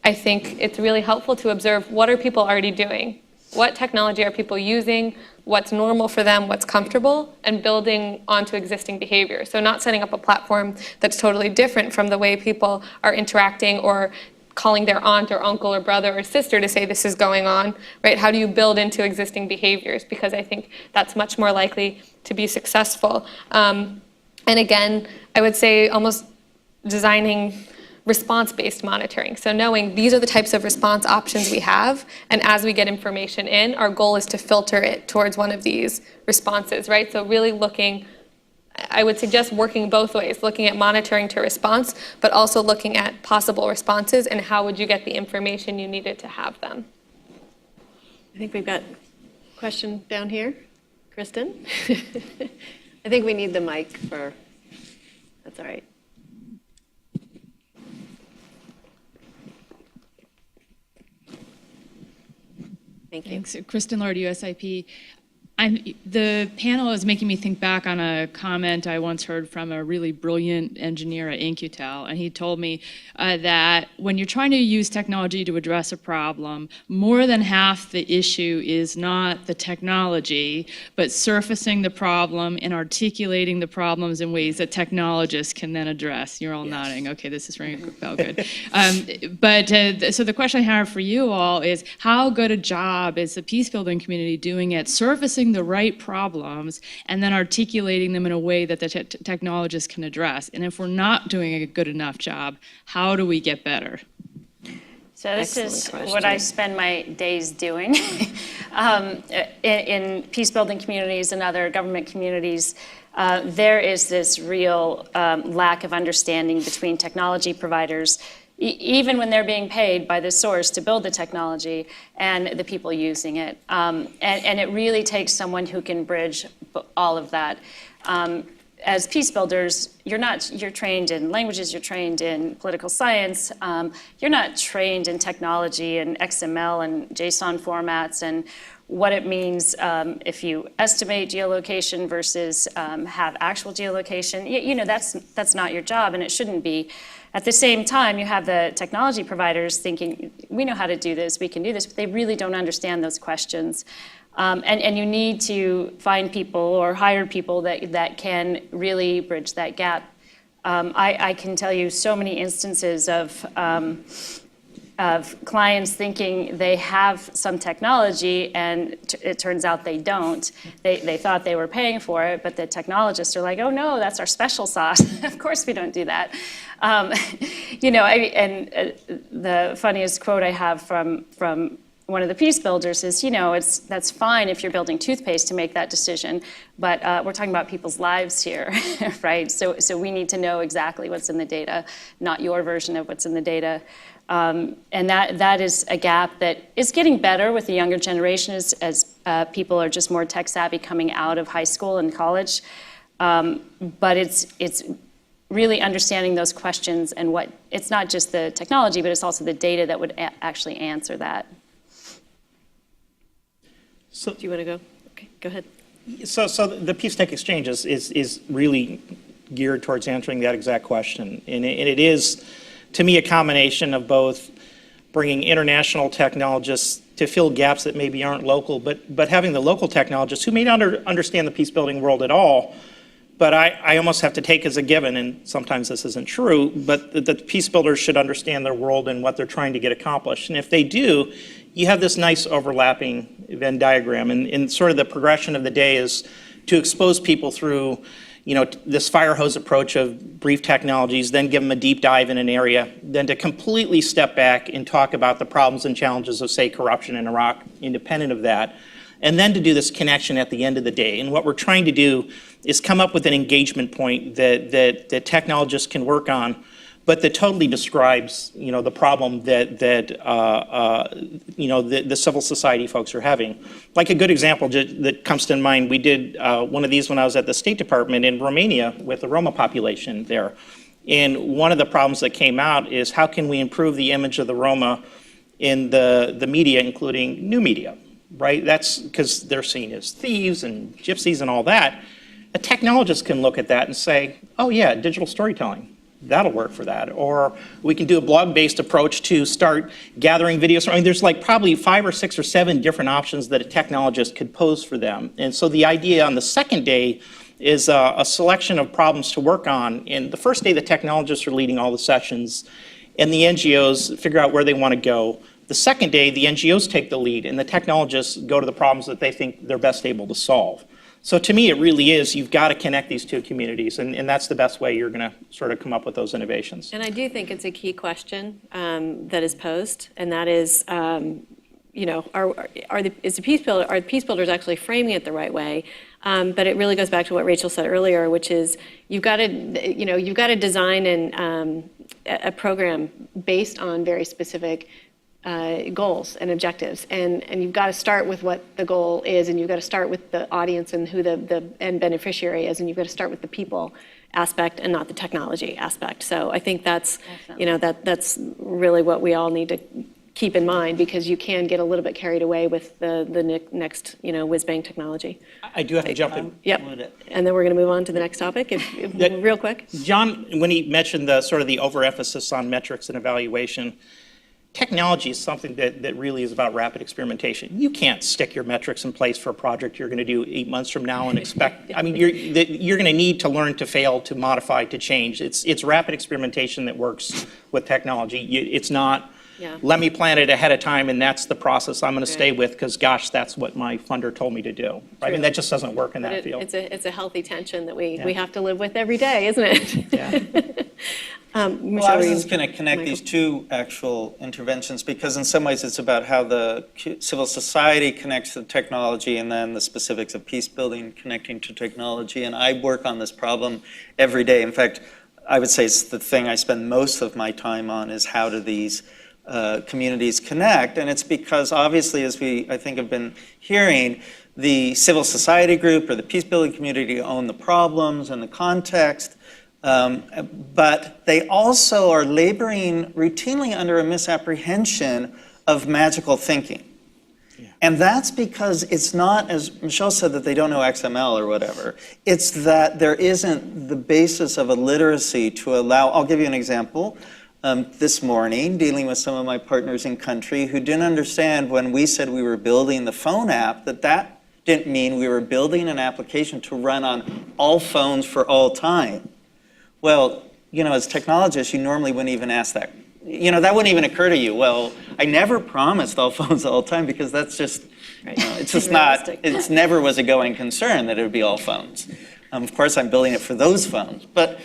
I think it's really helpful to observe, what are people already doing? What technology are people using? What's normal for them, what's comfortable, and building onto existing behavior. So not setting up a platform that's totally different from the way people are interacting, or calling their aunt or uncle or brother or sister to say this is going on, right? How do you build into existing behaviors? Because I think that's much more likely to be successful. And again, I would say almost designing response-based monitoring. So knowing these are the types of response options we have, and as we get information in, our goal is to filter it towards one of these responses, right? So really looking, I would suggest working both ways, looking at monitoring to response, but also looking at possible responses and how would you get the information you needed to have them. I think we've got a question down here. Kristen? I think we need the mic for, that's all right. Thank you. Thanks. Kristen Lord, USIP. The panel is making me think back on a comment I once heard from a really brilliant engineer at InQtel, and he told me that when you're trying to use technology to address a problem, more than half the issue is not the technology, but surfacing the problem and articulating the problems in ways that technologists can then address. You're all nodding. Okay, this is ringing a bell. Good. So the question I have for you all is, how good a job is the peace building community doing at surfacing the right problems and then articulating them in a way that the technologists can address? And if we're not doing a good enough job, how do we get better? So this Excellent is question. what I spend my days doing in peace-building communities and other government communities. There is this real lack of understanding between technology providers, even when they're being paid by the source to build the technology, and the people using it. And it really takes someone who can bridge all of that. As peace builders, you're trained in languages, you're trained in political science, you're not trained in technology and XML and JSON formats and what it means if you estimate geolocation versus have actual geolocation. You know, that's not your job, and it shouldn't be. At the same time, you have the technology providers thinking, we know how to do this, we can do this, but they really don't understand those questions. And you need to find people or hire people that can really bridge that gap. I can tell you so many instances of clients thinking they have some technology, and it turns out they don't. They thought they were paying for it, but the technologists are like, oh no, that's our special sauce. Of course we don't do that. You know, the funniest quote I have from one of the peace builders is, you know, that's fine if you're building toothpaste to make that decision, but we're talking about people's lives here, right? So we need to know exactly what's in the data, not your version of what's in the data. And that is a gap that is getting better with the younger generation as people are just more tech savvy coming out of high school and college. But it's really understanding those questions and it's not just the technology, but it's also the data that would actually answer that. So, do you want to go? Okay, go ahead. So the Peace Tech Exchange is really geared towards answering that exact question. And it is, to me, a combination of both bringing international technologists to fill gaps that maybe aren't local, but having the local technologists who may not understand the peace building world at all. But I almost have to take as a given, and sometimes this isn't true, but the peace builders should understand their world and what they're trying to get accomplished. And if they do, you have this nice overlapping Venn diagram. And sort of the progression of the day is to expose people through, you know, this fire hose approach of brief technologies, then give them a deep dive in an area, then to completely step back and talk about the problems and challenges of, say, corruption in Iraq, independent of that. And then to do this connection at the end of the day. And what we're trying to do is come up with an engagement point that technologists can work on, but that totally describes, you know, the problem that you know, the civil society folks are having. Like a good example that comes to mind, we did one of these when I was at the State Department in Romania with the Roma population there. And one of the problems that came out is how can we improve the image of the Roma in the media, including new media? Right? That's because they're seen as thieves and gypsies and all that. A technologist can look at that and say, oh yeah, digital storytelling, that'll work for that. Or we can do a blog-based approach to start gathering videos. I mean, there's like probably 5 or 6 or 7 different options that a technologist could pose for them. And so the idea on the second day is a selection of problems to work on. And the first day, the technologists are leading all the sessions, and the NGOs figure out where they want to go. The second day, the NGOs take the lead, and the technologists go to the problems that they think they're best able to solve. So to me, it really is, you've got to connect these two communities, and that's the best way you're going to sort of come up with those innovations. And I do think it's a key question that is posed, and that is, you know, are the peace builders actually framing it the right way? But it really goes back to what Rachel said earlier, which is you've got to design a program based on very specific goals and objectives, and you've got to start with what the goal is, and you've got to start with the audience and who the end beneficiary is, and you've got to start with the people aspect and not the technology aspect. So I think that's you know that's really what we all need to keep in mind, because you can get a little bit carried away with the next whiz bang technology. I do have to jump in. Yep. And then we're going to move on to the next topic, real quick. John, when he mentioned the sort of the overemphasis on metrics and evaluation, technology is something that really is about rapid experimentation. You can't stick your metrics in place for a project you're going to do 8 months from now and expect, I mean, you're going to need to learn to fail, to modify, to change. It's rapid experimentation that works with technology. It's not, let me plan it ahead of time and that's the process I'm going to stay with because, gosh, that's what my funder told me to do. I mean, that just doesn't work in that field. It's a healthy tension that we have to live with every day, isn't it? Yeah. Well, Michelle, I was were you- just going to connect Michael? these two actual interventions because in some ways it's about how the civil society connects to technology and then the specifics of peace building connecting to technology. And I work on this problem every day. In fact, I would say it's the thing I spend most of my time on is how do these communities connect. And it's because obviously, as we, I think, have been hearing, the civil society group or the peace building community own the problems and the context. But they also are laboring routinely under a misapprehension of magical thinking. And that's because it's not, as Michelle said, that they don't know XML or whatever. It's that there isn't the basis of a literacy to allow, I'll give you an example. This morning, dealing with some of my partners in country who didn't understand when we said we were building the phone app, that didn't mean we were building an application to run on all phones for all time. Well, as technologists, you normally wouldn't even ask that. That wouldn't even occur to you. Well, I never promised all phones all the time because that's just, it's just not, it never was a going concern that it would be all phones. Of course, I'm building it for those phones. But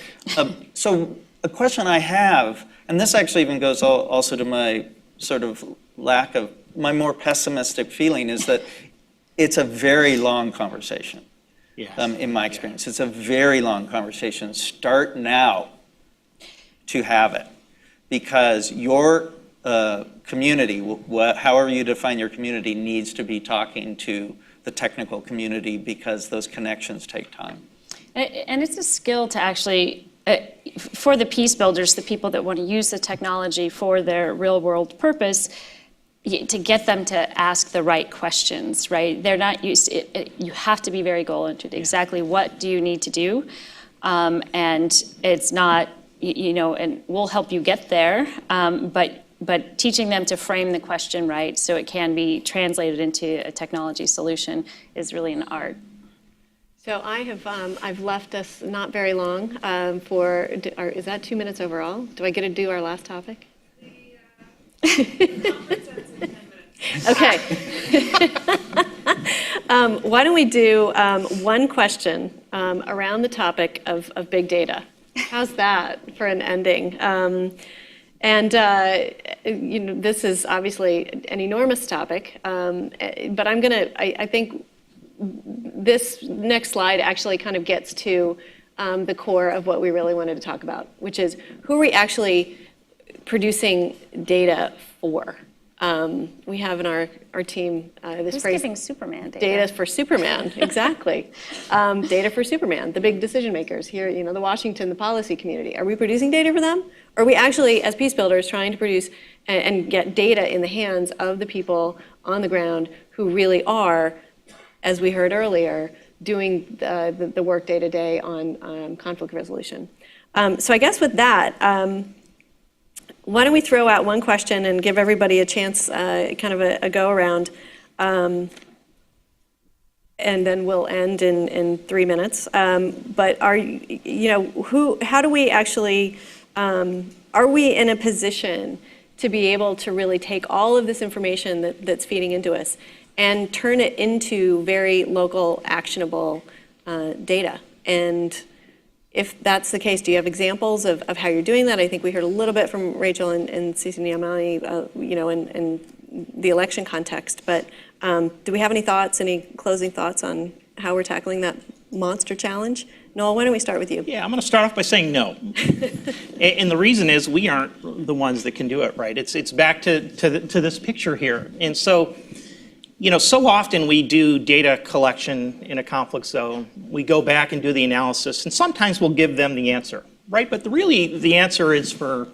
so a question I have, and this actually even goes also to my sort of lack of, my more pessimistic feeling is that it's a very long conversation. In my experience. It's a very long conversation. Start now to have it because your community, however you define your community, needs to be talking to the technical community because those connections take time. And it's a skill to actually, for the peace builders, the people that want to use the technology for their real world purpose, to get them to ask the right questions, right? They're not used to, you have to be very goal-oriented. Exactly what do you need to do? And it's not, and we'll help you get there, but teaching them to frame the question right so it can be translated into a technology solution is really an art. So I've left us not very long is that 2 minutes overall? Do I get to do our last topic? Okay. Why don't we do one question around the topic of big data? How's that for an ending? This is obviously an enormous topic, but I think this next slide actually kind of gets to the core of what we really wanted to talk about, which is who are we actually producing data for? We have in our team this Who's phrase. giving Superman data? Data for Superman, exactly. Data for Superman, the big decision makers here, the Washington, the policy community. Are we producing data for them? Or are we actually, as peace builders, trying to produce and get data in the hands of the people on the ground who really are, as we heard earlier, doing the work day to day on conflict resolution? So I guess with that, why don't we throw out one question and give everybody a chance, kind of a go around, and then we'll end in 3 minutes. But how do we actually, are we in a position to be able to really take all of this information that's feeding into us and turn it into very local, actionable data? And if that's the case, do you have examples of how you're doing that? I think we heard a little bit from Rachel and Cece Niamani, in the election context. But do we have any thoughts, any closing thoughts on how we're tackling that monster challenge? Noel, why don't we start with you? Yeah, I'm going to start off by saying no. And the reason is we aren't the ones that can do it, right? It's back to this picture here. And so, so often we do data collection in a conflict zone. We go back and do the analysis, and sometimes we'll give them the answer, right? But really, the answer is for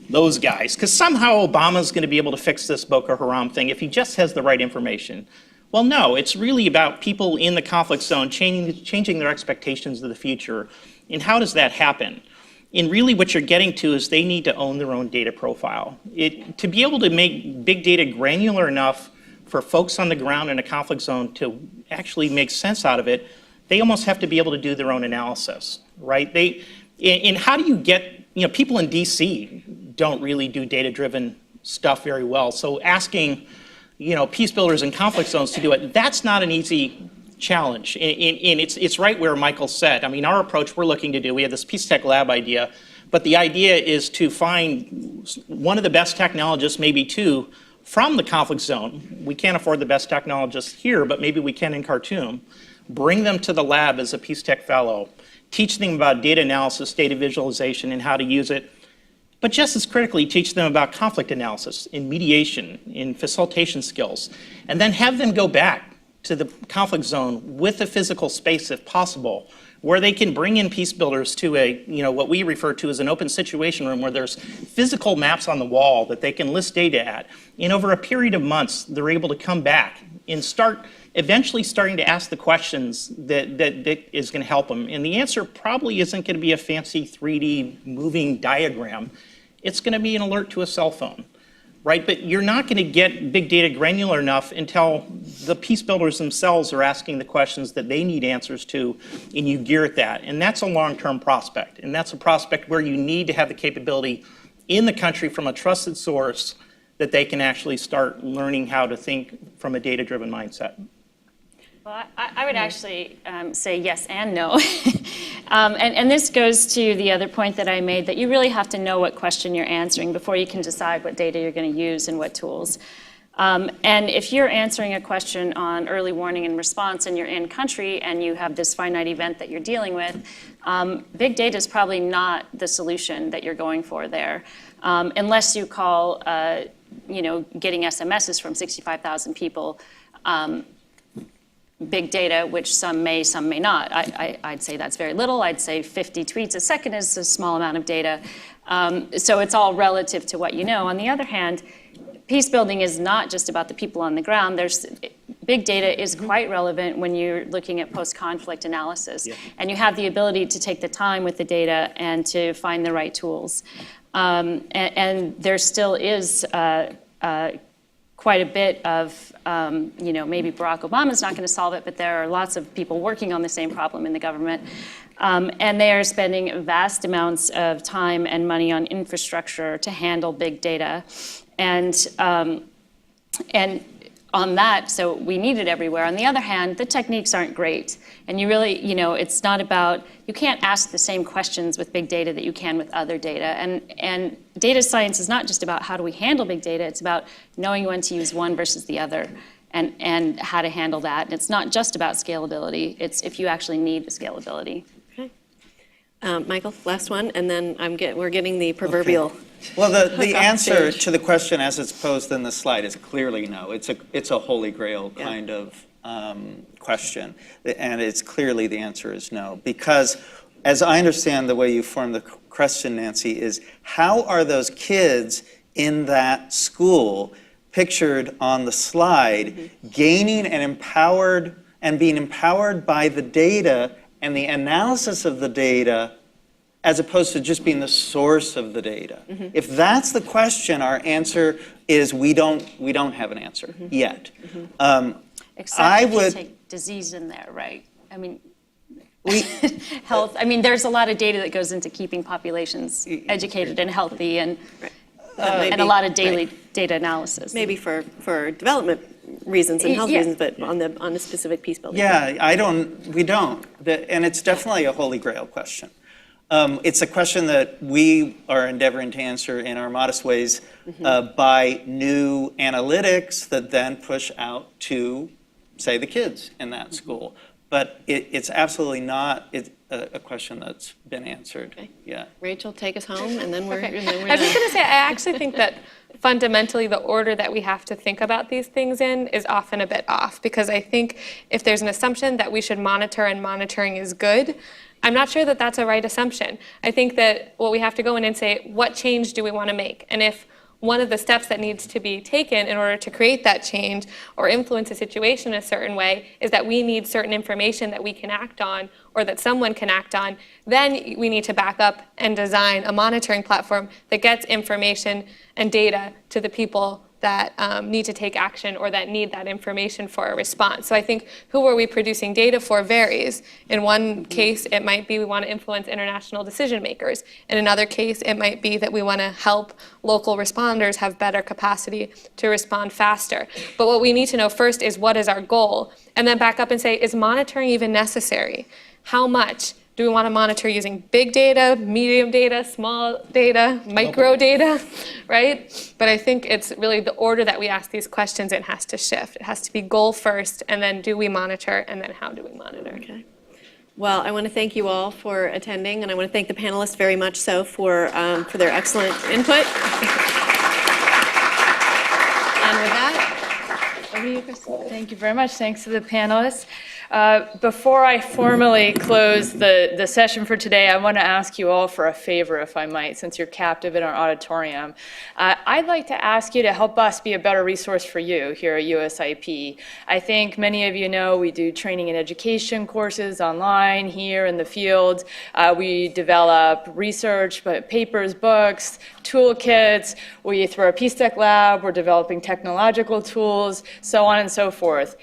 those guys, because somehow Obama's going to be able to fix this Boko Haram thing if he just has the right information. Well, no, it's really about people in the conflict zone changing their expectations of the future. And how does that happen? And really what you're getting to is they need to own their own data profile. To be able to make big data granular enough for folks on the ground in a conflict zone to actually make sense out of it, they almost have to be able to do their own analysis, right? And how do you get, people in DC don't really do data-driven stuff very well. So asking, peace builders in conflict zones to do it, that's not an easy challenge. And it's right where Michael said. I mean, our approach we're looking to do, we have this Peace Tech Lab idea, But the idea is to find one of the best technologists, maybe two, from the conflict zone. We can't afford the best technologists here, but maybe we can in Khartoum. Bring them to the lab as a Peace Tech Fellow. Teach them about data analysis, data visualization, and how to use it. But just as critically, teach them about conflict analysis, in mediation, in facilitation skills. And then have them go back to the conflict zone with a physical space, if possible, where they can bring in peace builders to a, what we refer to as an open situation room, where there's physical maps on the wall that they can list data at. And over a period of months, they're able to come back and eventually starting to ask the questions that is going to help them. And the answer probably isn't going to be a fancy 3D moving diagram. It's going to be an alert to a cell phone, right? But you're not going to get big data granular enough until the peace builders themselves are asking the questions that they need answers to, and you gear at that. And that's a long-term prospect. And that's a prospect where you need to have the capability in the country from a trusted source that they can actually start learning how to think from a data-driven mindset. Well, I would actually say yes and no. And this goes to the other point that I made, that you really have to know what question you're answering before you can decide what data you're going to use and what tools. And if you're answering a question on early warning and response and you're in country and you have this finite event that you're dealing with, big data is probably not the solution that you're going for there. Unless you call, getting SMSs from 65,000 people big data, which some may not. I'd say that's very little. I'd say 50 tweets a second is a small amount of data. So it's all relative to what you know. On the other hand, peace building is not just about the people on the ground. Big data is quite relevant when you're looking at post-conflict analysis. Yeah. And you have the ability to take the time with the data and to find the right tools. And there still is quite a bit of, maybe Barack Obama's not going to solve it, but there are lots of people working on the same problem in the government. And they are spending vast amounts of time and money on infrastructure to handle big data. And on that, so we need it everywhere. On the other hand, the techniques aren't great. And you really, it's not about, you can't ask the same questions with big data that you can with other data. And data science is not just about how do we handle big data, it's about knowing when to use one versus the other and how to handle that. And it's not just about scalability, it's if you actually need the scalability. Okay. Michael, last one, and then we're getting the proverbial. Okay. Well, the answer to the question as it's posed in the slide is clearly no. It's a holy grail kind of question, and it's clearly the answer is no. Because as I understand the way you formed the question, Nancy, is how are those kids in that school pictured on the slide gaining and being empowered by the data and the analysis of the data, as opposed to just being the source of the data? If that's the question, our answer is we don't have an answer yet. Except if you take disease in there, right? I mean, health. I mean, there's a lot of data that goes into keeping populations educated and healthy, and a lot of daily data analysis. Maybe for development reasons and health reasons, but on the specific peace building. Yeah, we don't. And it's definitely a holy grail question. It's a question that we are endeavoring to answer in our modest ways by new analytics that then push out to, say, the kids in that school. But it's absolutely not a question that's been answered yet. Rachel, take us home, and then we're. I was just going to say, I actually think that fundamentally the order that we have to think about these things in is often a bit off, because I think if there's an assumption that we should monitor and monitoring is good, I'm not sure that that's a right assumption. I think that we have to go in and say, what change do we want to make? And if one of the steps that needs to be taken in order to create that change or influence a situation a certain way is that we need certain information that we can act on or that someone can act on, then we need to back up and design a monitoring platform that gets information and data to the people that need to take action or that need that information for a response. So I think who are we producing data for varies. In one case, it might be we want to influence international decision makers. In another case, it might be that we want to help local responders have better capacity to respond faster. But what we need to know first is what is our goal, and then back up and say, is monitoring even necessary? How much Do we want to monitor using big data, medium data, small data, micro data, right? But I think it's really the order that we ask these questions, it has to shift. It has to be goal first, and then do we monitor, and then how do we monitor? Okay. Well, I want to thank you all for attending, and I want to thank the panelists very much so for their excellent input. And with that, over to you, Kristen. Thank you very much. Thanks to the panelists. Before I formally close the session for today, I want to ask you all for a favor, if I might, since you're captive in our auditorium. I'd like to ask you to help us be a better resource for you here at USIP. I think many of you know we do training and education courses online, here in the field. We develop research, papers, books, toolkits. Through our Peace Tech Lab, we're developing technological tools, so on and so forth.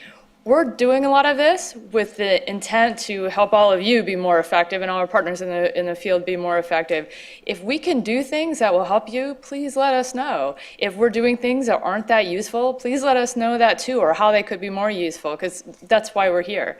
We're doing a lot of this with the intent to help all of you be more effective and all our partners in the field be more effective. If we can do things that will help you, please let us know. If we're doing things that aren't that useful, please let us know that too, or how they could be more useful, because that's why we're here.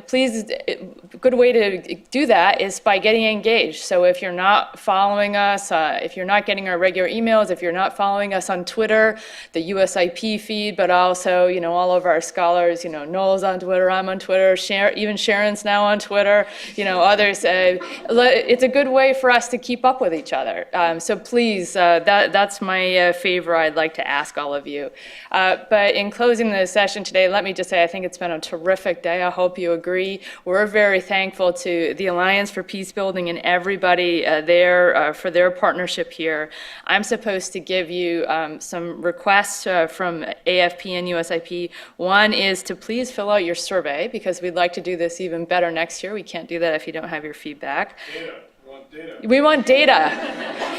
Please, a good way to do that is by getting engaged. So if you're not following us, if you're not getting our regular emails, if you're not following us on Twitter, the USIP feed, but also, all of our scholars, Noel's on Twitter, I'm on Twitter, even Sharon's now on Twitter, others. It's a good way for us to keep up with each other. So please, that's my favor I'd like to ask all of you. But in closing the session today, let me just say I think it's been a terrific day. I hope you agree. We're very thankful to the Alliance for Peacebuilding and everybody there for their partnership here. I'm supposed to give you some requests from AFP and USIP. One is to please fill out your survey, because we'd like to do this even better next year. We can't do that if you don't have your feedback. We want data.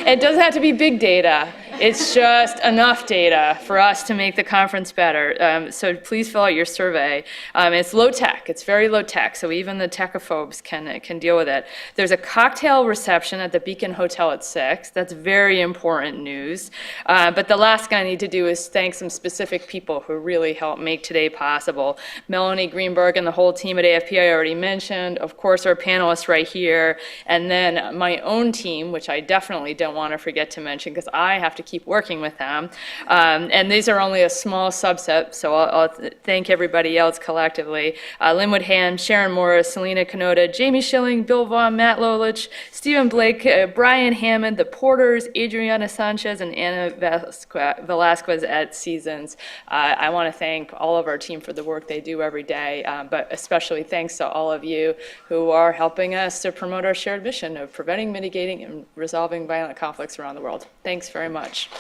It doesn't have to be big data. It's just enough data for us to make the conference better. So please fill out your survey. It's low tech. It's very low tech, so even the techophobes can deal with it. There's a cocktail reception at the Beacon Hotel at 6. That's very important news. But the last thing I need to do is thank some specific people who really helped make today possible. Melanie Greenberg and the whole team at AFP I already mentioned. Of course, our panelists right here. And then my own team, which I definitely don't want to forget to mention, because I have to keep working with them. And these are only a small subset, so I'll thank everybody else collectively. Linwood Hand, Sharon Morris, Selena Canota, Jamie Schilling, Bill Vaughn, Matt Lolich, Stephen Blake, Brian Hammond, the Porters, Adriana Sanchez, and Anna Velasquez at Seasons. I want to thank all of our team for the work they do every day, but especially thanks to all of you who are helping us to promote our shared mission of preventing, mitigating, and resolving violent conflicts around the world. Thanks very much.